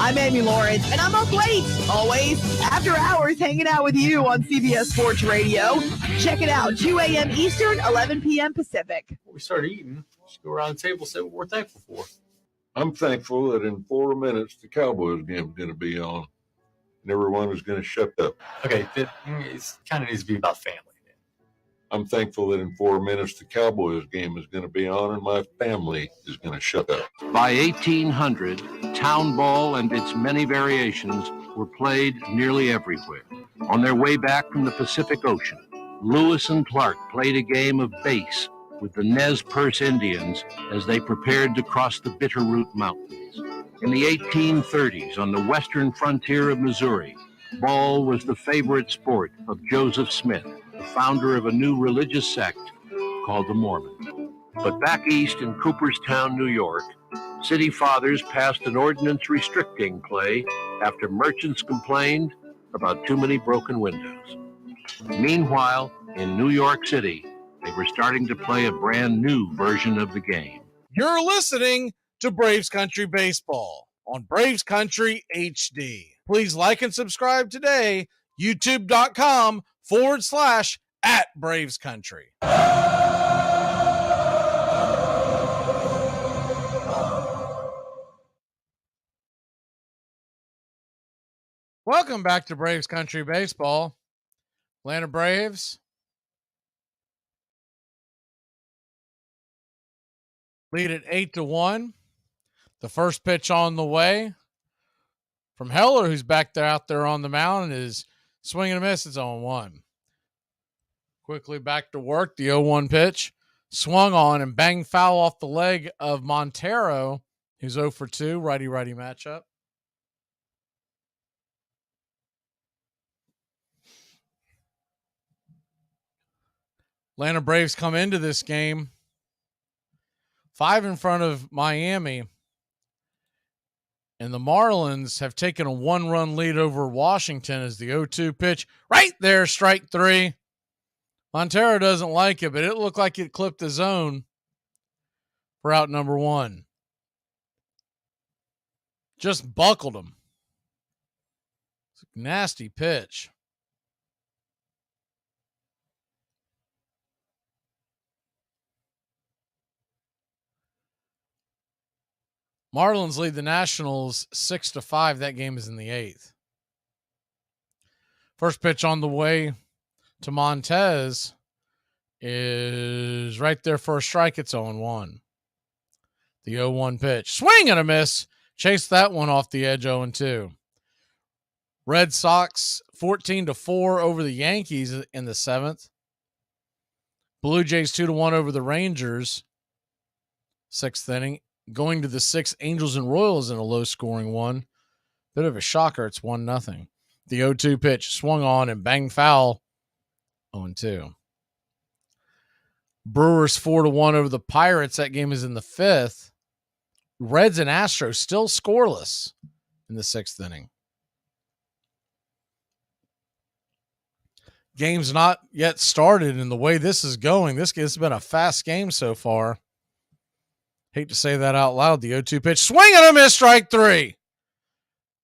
I'm Amy Lawrence, and I'm up late, always, after hours hanging out with you on CBS Sports Radio. Check it out, 2 a.m. Eastern, 11 p.m. Pacific. Before we start eating, just go around the table and say what we're thankful for. I'm thankful that in 4 minutes the Cowboys game is going to be on, and everyone is going to shut up. Okay, it kind of needs to be about family. I'm thankful that in 4 minutes the Cowboys game is going to be on, and my family is going to shut up. By 1800, town ball and its many variations were played nearly everywhere. On their way back from the Pacific Ocean, Lewis and Clark played a game of base with the Nez Perce Indians as they prepared to cross the Bitterroot Mountains. In the 1830s, on the western frontier of Missouri, ball was the favorite sport of Joseph Smith, the founder of a new religious sect called the Mormon. But back east in Cooperstown, New York, city fathers passed an ordinance restricting play after merchants complained about too many broken windows. Meanwhile, in New York City, they were starting to play a brand new version of the game. You're listening to Braves Country Baseball on Braves Country HD. Please like and subscribe today, youtube.com/@Braves Country. Welcome back to Braves Country Baseball. Atlanta Braves lead at 8-1. The first pitch on the way from Heller, who's back there out there on the mound, is swing and a miss. It's 0-1. Quickly back to work. The 0-1 pitch swung on and banged foul off the leg of Montero, who's 0-2, righty-righty matchup. Atlanta Braves come into this game 5 in front of Miami, and the Marlins have taken a 1-run lead over Washington as the 0-2 pitch. Right there, strike 3. Montero doesn't like it, but it looked like it clipped the zone for out number 1. Just buckled him. It's a nasty pitch. Marlins lead the Nationals 6-5. That game is in the 8th. First pitch on the way to Montez is right there for a strike. It's 0-1. The 0-1 pitch. Swing and a miss. Chase that one off the edge, 0-2. Red Sox 14-4 over the Yankees in the 7th. Blue Jays 2-1 over the Rangers. 6th inning. Going to the 6th, Angels and Royals in a low-scoring one. Bit of a shocker. It's 1-0. The 0-2 pitch swung on and banged foul. 0-2. Brewers 4-1 over the Pirates. That game is in the 5th. Reds and Astros still scoreless in the 6th inning. Game's not yet started, and the way this is going, this has been a fast game so far. Hate to say that out loud. The 0-2 pitch, swing and a miss, strike 3.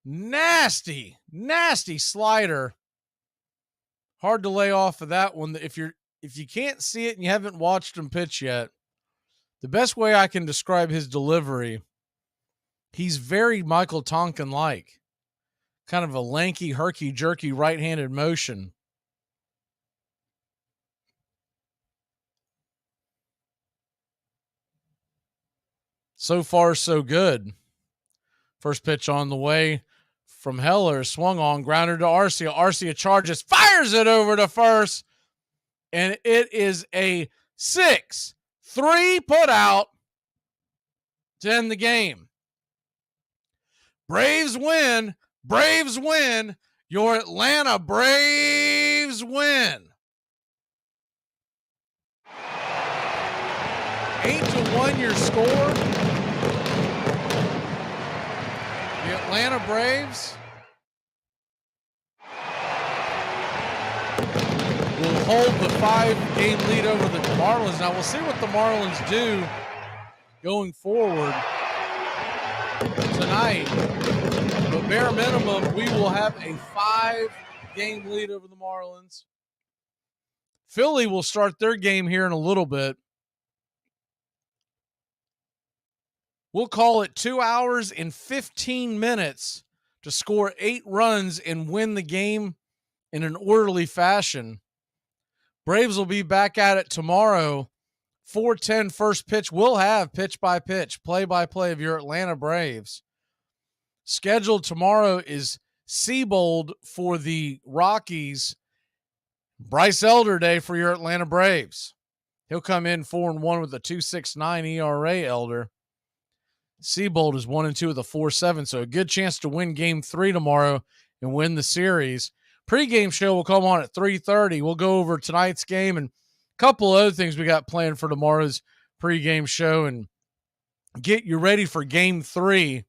Nasty, nasty slider. Hard to lay off of that one. If you can't see it and you haven't watched him pitch yet, the best way I can describe his delivery, he's very Michael Tonkin-like. Kind of a lanky, herky-jerky right-handed motion. So far, so good. First pitch on the way from Heller, swung on, grounded to Arcia. Arcia charges, fires it over to first, and it is a 6-3 put out to end the game. Braves win. Braves win. Your Atlanta Braves win. 8-1 your score. The Atlanta Braves will hold the 5-game lead over the Marlins. Now we'll see what the Marlins do going forward tonight. But bare minimum, we will have a 5-game lead over the Marlins. Philly will start their game here in a little bit. We'll call it 2 hours and 15 minutes to score 8 runs and win the game in an orderly fashion. Braves will be back at it tomorrow. 4:10 first pitch. We'll have pitch by pitch, play by play of your Atlanta Braves. Scheduled tomorrow is Seabold for the Rockies. Bryce Elder Day for your Atlanta Braves. He'll come in 4-1 with a 2.69 ERA, Elder. Seabold is 1-2 with a 4.7, so a good chance to win Game 3 tomorrow and win the series. Pre-game show will come on at 3:30. We'll go over tonight's game and a couple other things we got planned for tomorrow's pre-game show and get you ready for Game 3.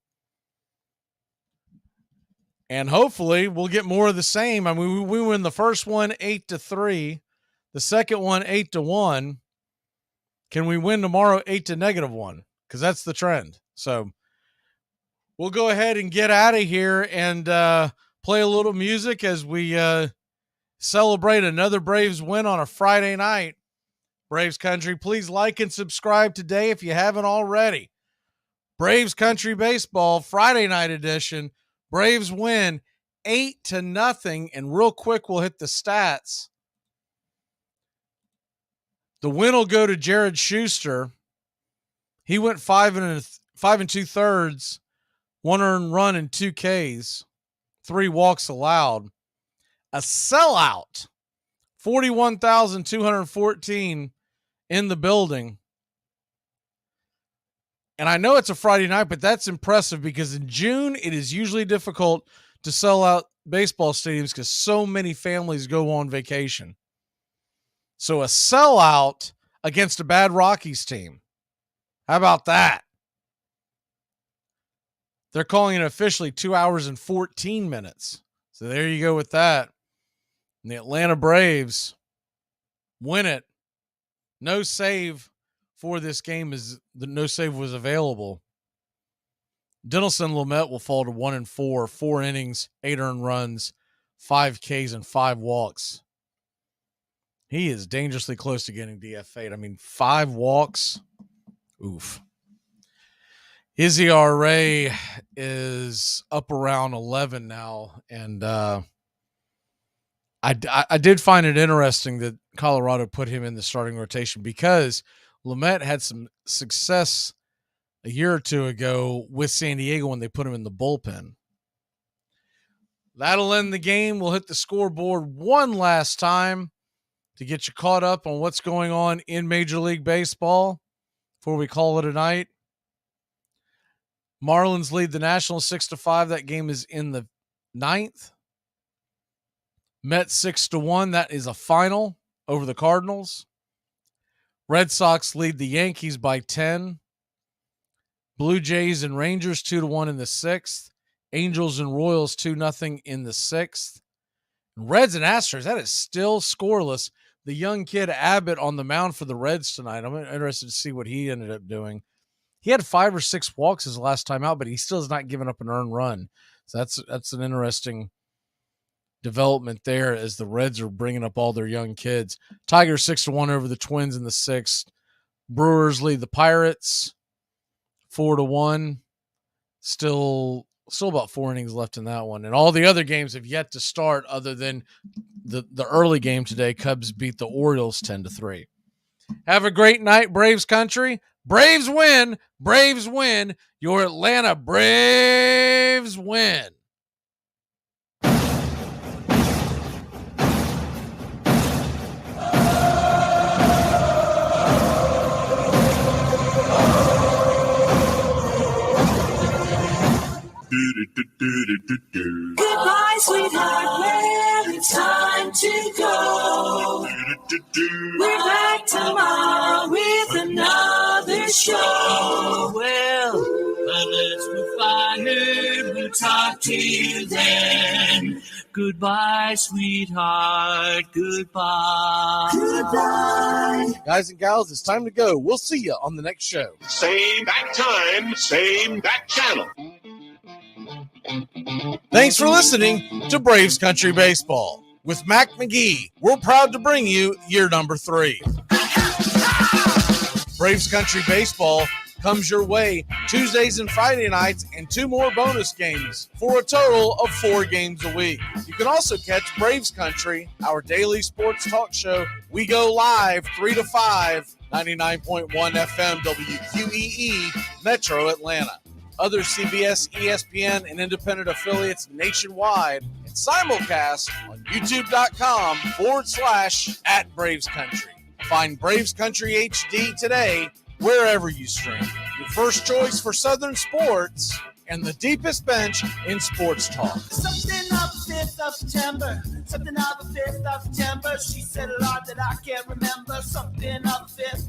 And hopefully we'll get more of the same. I mean, we win the first one 8-3, the second one 8-1. Can we win tomorrow 8-1? Because that's the trend. So we'll go ahead and get out of here and play a little music as we celebrate another Braves win on a Friday night. Braves Country, please like and subscribe today if you haven't already. Braves Country Baseball, Friday night edition. Braves win 8-0. And real quick, we'll hit the stats. The win will go to Jared Schuster. He went 5 2/3, 1 earned run and 2 Ks, 3 walks allowed. A sellout, 41,214 in the building. And I know it's a Friday night, but that's impressive because in June, it is usually difficult to sell out baseball stadiums because so many families go on vacation. So a sellout against a bad Rockies team. How about that? They're calling it officially 2 hours and 14 minutes. So there you go with that. And the Atlanta Braves win it. No save for this game no save was available. Dinelson Lamet will fall to 1-4, 4 innings, 8 earned runs, 5 Ks, and 5 walks. He is dangerously close to getting DFA'd. I mean, 5 walks. Oof. His ERA is up around 11 now, and I did find it interesting that Colorado put him in the starting rotation because Lamet had some success a year or two ago with San Diego when they put him in the bullpen. That'll end the game. We'll hit the scoreboard one last time to get you caught up on what's going on in Major League Baseball before we call it a night. Marlins lead the Nationals 6-5. That game is in the 9th. Mets 6-1. That is a final over the Cardinals. Red Sox lead the Yankees by 10. Blue Jays and Rangers 2-1 in the 6th. Angels and Royals 2-0 in the 6th. Reds and Astros, that is still scoreless. The young kid Abbott on the mound for the Reds tonight. I'm interested to see what he ended up doing. He had 5 or 6 walks his last time out, but he still has not given up an earned run. So that's an interesting development there as the Reds are bringing up all their young kids. Tigers 6-1 over the Twins in the 6th. Brewers lead the Pirates 4-1. Still about 4 innings left in that one. And all the other games have yet to start other than the early game today. Cubs beat the Orioles 10-3. Have a great night, Braves country. Braves win. Braves win. Your Atlanta Braves win. Goodbye, sweetheart, well, it's time to go. We're back tomorrow with another show. Well, unless we're fired, we'll talk to you then. Goodbye, sweetheart, goodbye. Goodbye. Guys and gals, it's time to go. We'll see you on the next show. Same back time, same back channel. Thanks for listening to Braves Country Baseball. With Mac Magee, we're proud to bring you year number 3. Braves Country Baseball comes your way Tuesdays and Friday nights and 2 more bonus games for a total of 4 games a week. You can also catch Braves Country, our daily sports talk show. We go live 3 to 5, 99.1 FM WQEE, Metro Atlanta. Other CBS, ESPN, and independent affiliates nationwide, and simulcast on youtube.com/@BravesCountry. Find Braves Country HD today wherever you stream. Your first choice for Southern sports and the deepest bench in sports talk. Something of the 5th of September. Something of the 5th of September. She said a lot that I can't remember. Something of the 5th.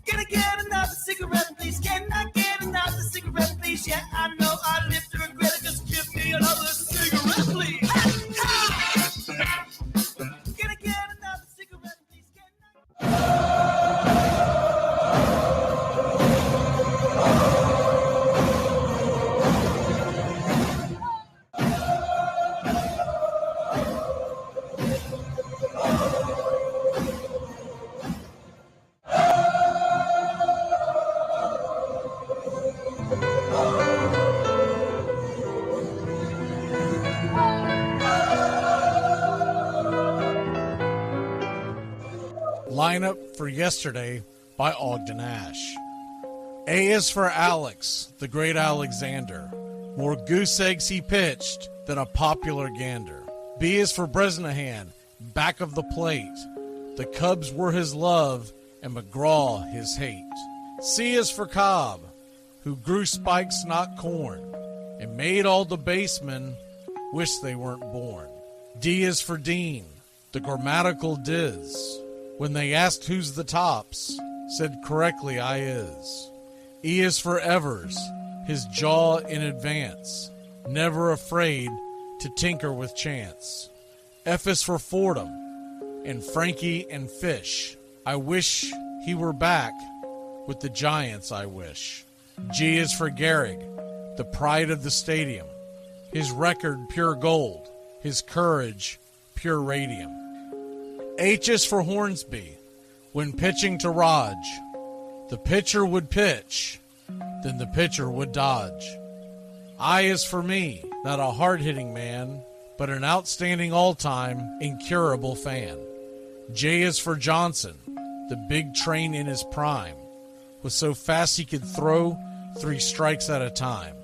Can I get another cigarette, please? Can I get another cigarette, please? Yeah, I know I live to regret it. Just give me another cigarette, please. Can I get another cigarette, please? Lineup for yesterday by Ogden Ash. A is for Alex, the great Alexander. More goose eggs he pitched than a popular gander. B is for Bresnahan, back of the plate. The Cubs were his love and McGraw his hate. C is for Cobb, who grew spikes not corn and made all the basemen wish they weren't born. D is for Dean, the grammatical diz. When they asked who's the tops, said correctly I is. E is for Evers, his jaw in advance, never afraid to tinker with chance. F is for Fordham, and Frankie and Fish. I wish he were back with the Giants, I wish. G is for Gehrig, the pride of the stadium, his record pure gold, his courage pure radium. H is for Hornsby. When pitching to Raj, the pitcher would pitch, then the pitcher would dodge. I is for me, not a hard-hitting man, but an outstanding all-time, incurable fan. J is for Johnson, the big train in his prime, was so fast he could throw 3 strikes at a time.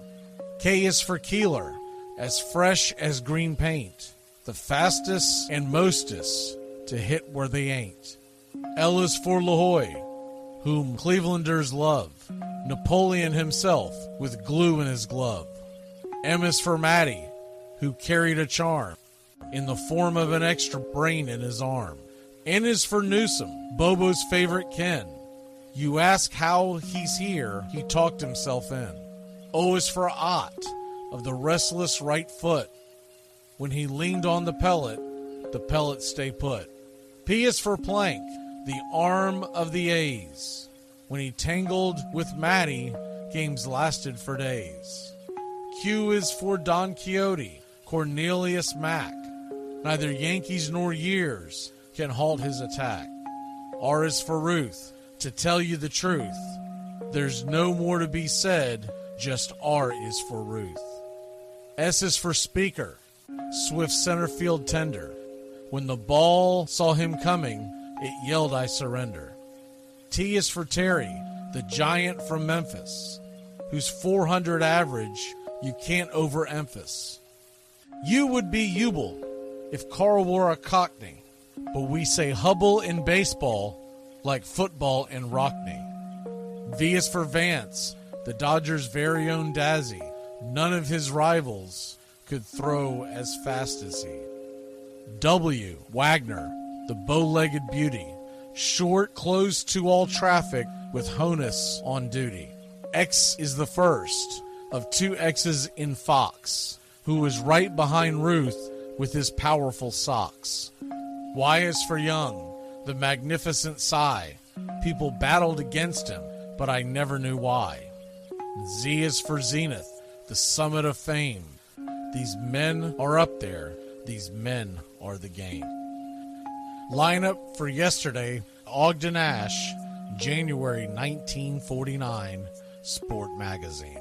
K is for Keeler, as fresh as green paint, the fastest and mostest to hit where they ain't. L is for LaHoy, whom Clevelanders love. Napoleon himself, with glue in his glove. M is for Matty, who carried a charm in the form of an extra brain in his arm. N is for Newsom, Bobo's favorite Ken. You ask how he's here, he talked himself in. O is for Ott, of the restless right foot. When he leaned on the pellet stay put. P is for Plank, the arm of the A's. When he tangled with Matty, games lasted for days. Q is for Don Quixote, Cornelius Mac. Neither Yankees nor years can halt his attack. R is for Ruth, to tell you the truth. There's no more to be said, just R is for Ruth. S is for Speaker, swift center field tender. When the ball saw him coming, it yelled, I surrender. T is for Terry, the giant from Memphis, whose 400 average you can't overemphasize. U would be Ubel if Carl wore a Cockney, but we say Hubble in baseball like football in Rockney. V is for Vance, the Dodgers' very own Dazzy. None of his rivals could throw as fast as he. W, Wagner, the bow-legged beauty, short, close to all traffic with Honus on duty. X is the first of two X's in Fox, who was right behind Ruth with his powerful socks. Y is for Young, the magnificent sigh. People battled against him, but I never knew why. Z is for Zenith, the summit of fame. These men are up there. These men are the game. Lineup for yesterday, Ogden Ash, January 1949, Sport Magazine.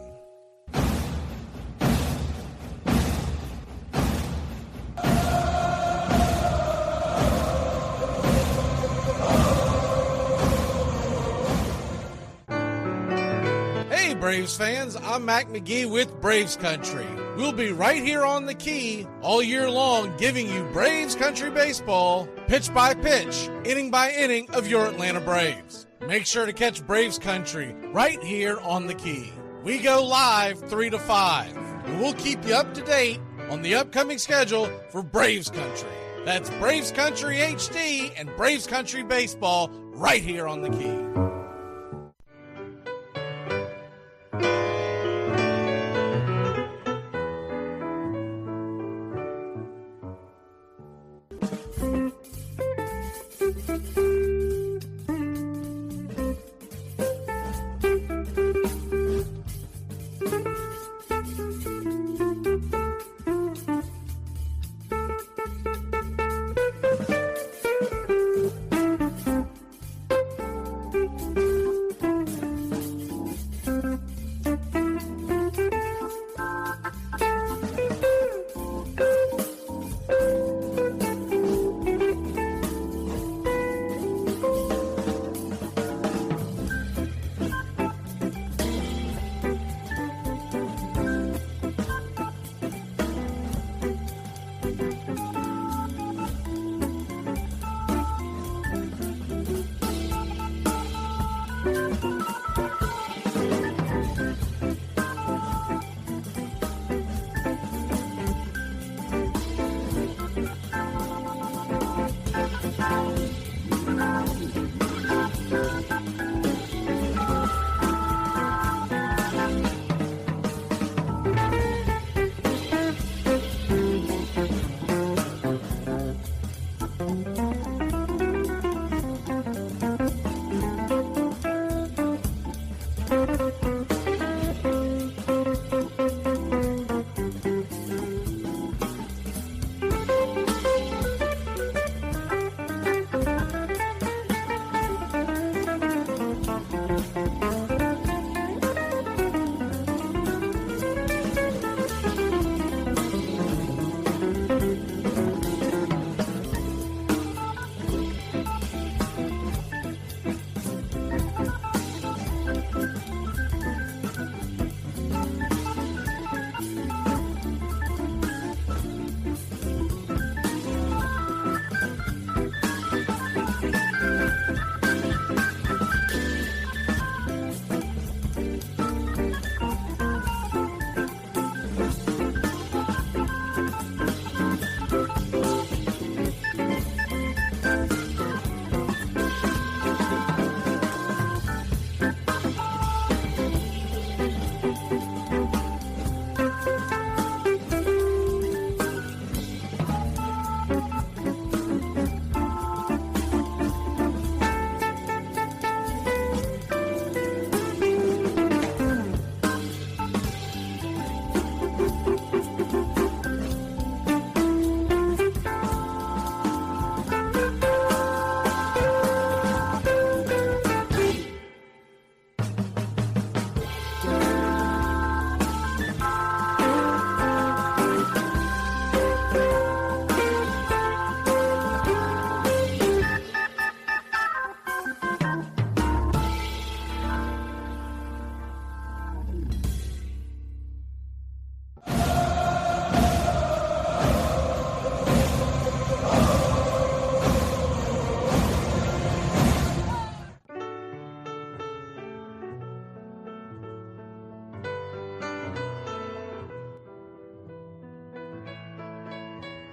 Hey Braves fans, I'm Mac Magee with Braves Country. We'll be right here on the key all year long giving you Braves Country baseball, pitch by pitch, inning by inning of your Atlanta Braves. Make sure to catch Braves Country right here on the key. We go live 3 to 5, and we'll keep you up to date on the upcoming schedule for Braves Country. That's Braves Country HD and Braves Country baseball right here on the key.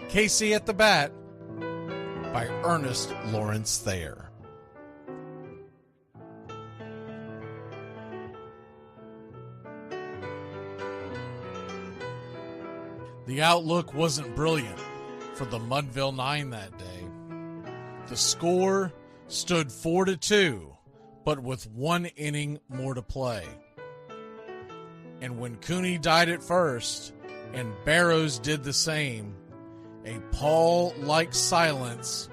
Casey at the Bat by Ernest Lawrence Thayer. The outlook wasn't brilliant for the Mudville Nine that day. The score stood 4-2, but with one inning more to play. And when Cooney died at first, and Barrows did the same, a pall-like silence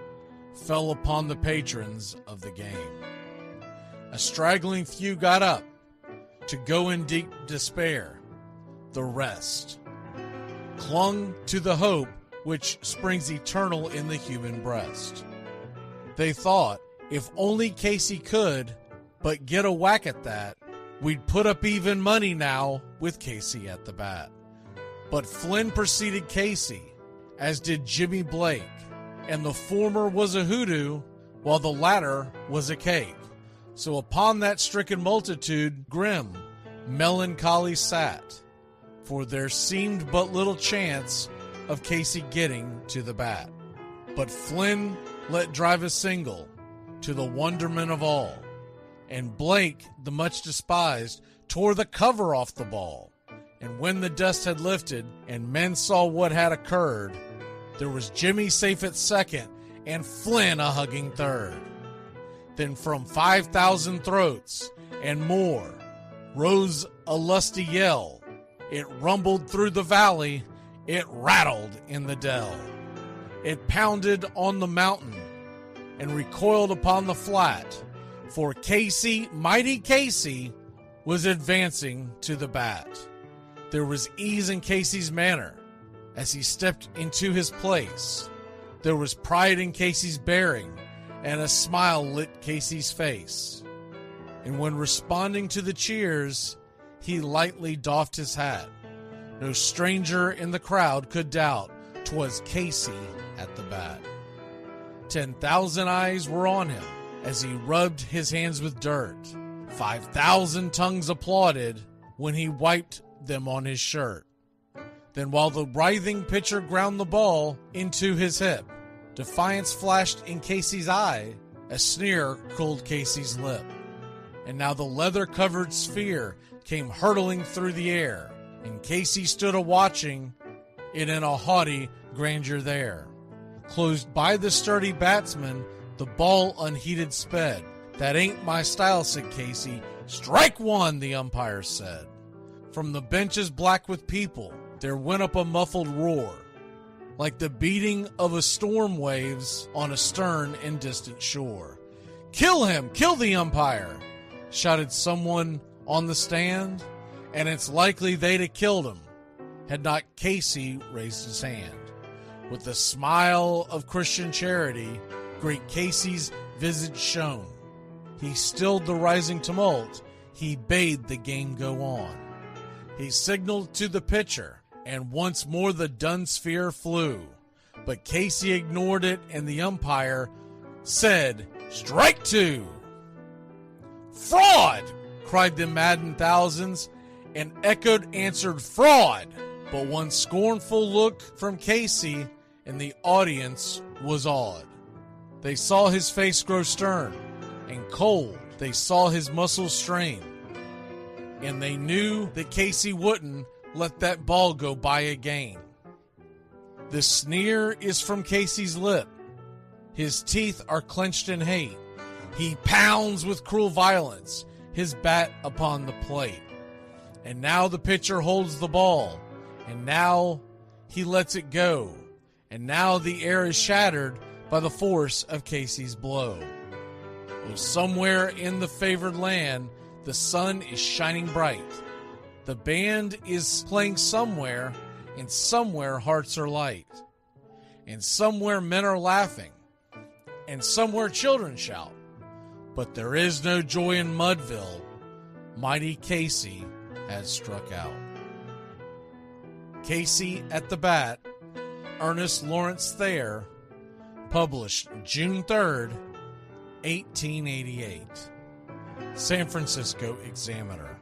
fell upon the patrons of the game. A straggling few got up to go in deep despair. The rest clung to the hope which springs eternal in the human breast. They thought, if only Casey could but get a whack at that, we'd put up even money now with Casey at the bat. But Flynn preceded Casey, as did Jimmy Blake, and the former was a hoodoo, while the latter was a cake. So upon that stricken multitude, grim, melancholy sat, for there seemed but little chance of Casey getting to the bat. But Flynn let drive a single, to the wonderment of all, and Blake, the much despised, tore the cover off the ball. And when the dust had lifted, and men saw what had occurred, there was Jimmy safe at second, and Flynn a hugging third. Then from 5,000 throats and more rose a lusty yell. It rumbled through the valley, it rattled in the dell. It pounded on the mountain and recoiled upon the flat, for Casey, mighty Casey, was advancing to the bat. There was ease in Casey's manner as he stepped into his place. There was pride in Casey's bearing, and a smile lit Casey's face. And when responding to the cheers, he lightly doffed his hat. No stranger in the crowd could doubt 'twas Casey at the bat. 10,000 eyes were on him as he rubbed his hands with dirt. 5,000 tongues applauded when he wiped them on his shirt. Then while the writhing pitcher ground the ball into his hip, defiance flashed in Casey's eye, a sneer cooled Casey's lip. And now the leather-covered sphere came hurtling through the air, and Casey stood a-watching it in a haughty grandeur there. Closed by the sturdy batsman, the ball unheeded sped. "That ain't my style," said Casey. "Strike one," the umpire said. From the benches black with people, there went up a muffled roar, like the beating of a storm waves on a stern and distant shore. "Kill him! Kill the umpire!" shouted someone on the stand, and it's likely they'd have killed him had not Casey raised his hand. With the smile of Christian charity, great Casey's visage shone. He stilled the rising tumult, he bade the game go on. He signaled to the pitcher, and once more the dun sphere flew. But Casey ignored it, and the umpire said, "Strike two!" "Fraud!" cried the maddened thousands, and echoed answered, "Fraud!" But one scornful look from Casey, and the audience was awed. They saw his face grow stern and cold. They saw his muscles strain. And they knew that Casey wouldn't let that ball go by again. The sneer is from Casey's lip. His teeth are clenched in hate. He pounds with cruel violence, his bat upon the plate. And now the pitcher holds the ball, and now he lets it go. And now the air is shattered by the force of Casey's blow. Oh, somewhere in the favored land, the sun is shining bright. The band is playing somewhere, and somewhere hearts are light. And somewhere men are laughing, and somewhere children shout. But there is no joy in Mudville. Mighty Casey has struck out. Casey at the Bat, Ernest Lawrence Thayer, published June 3rd, 1888. San Francisco Examiner.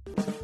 it.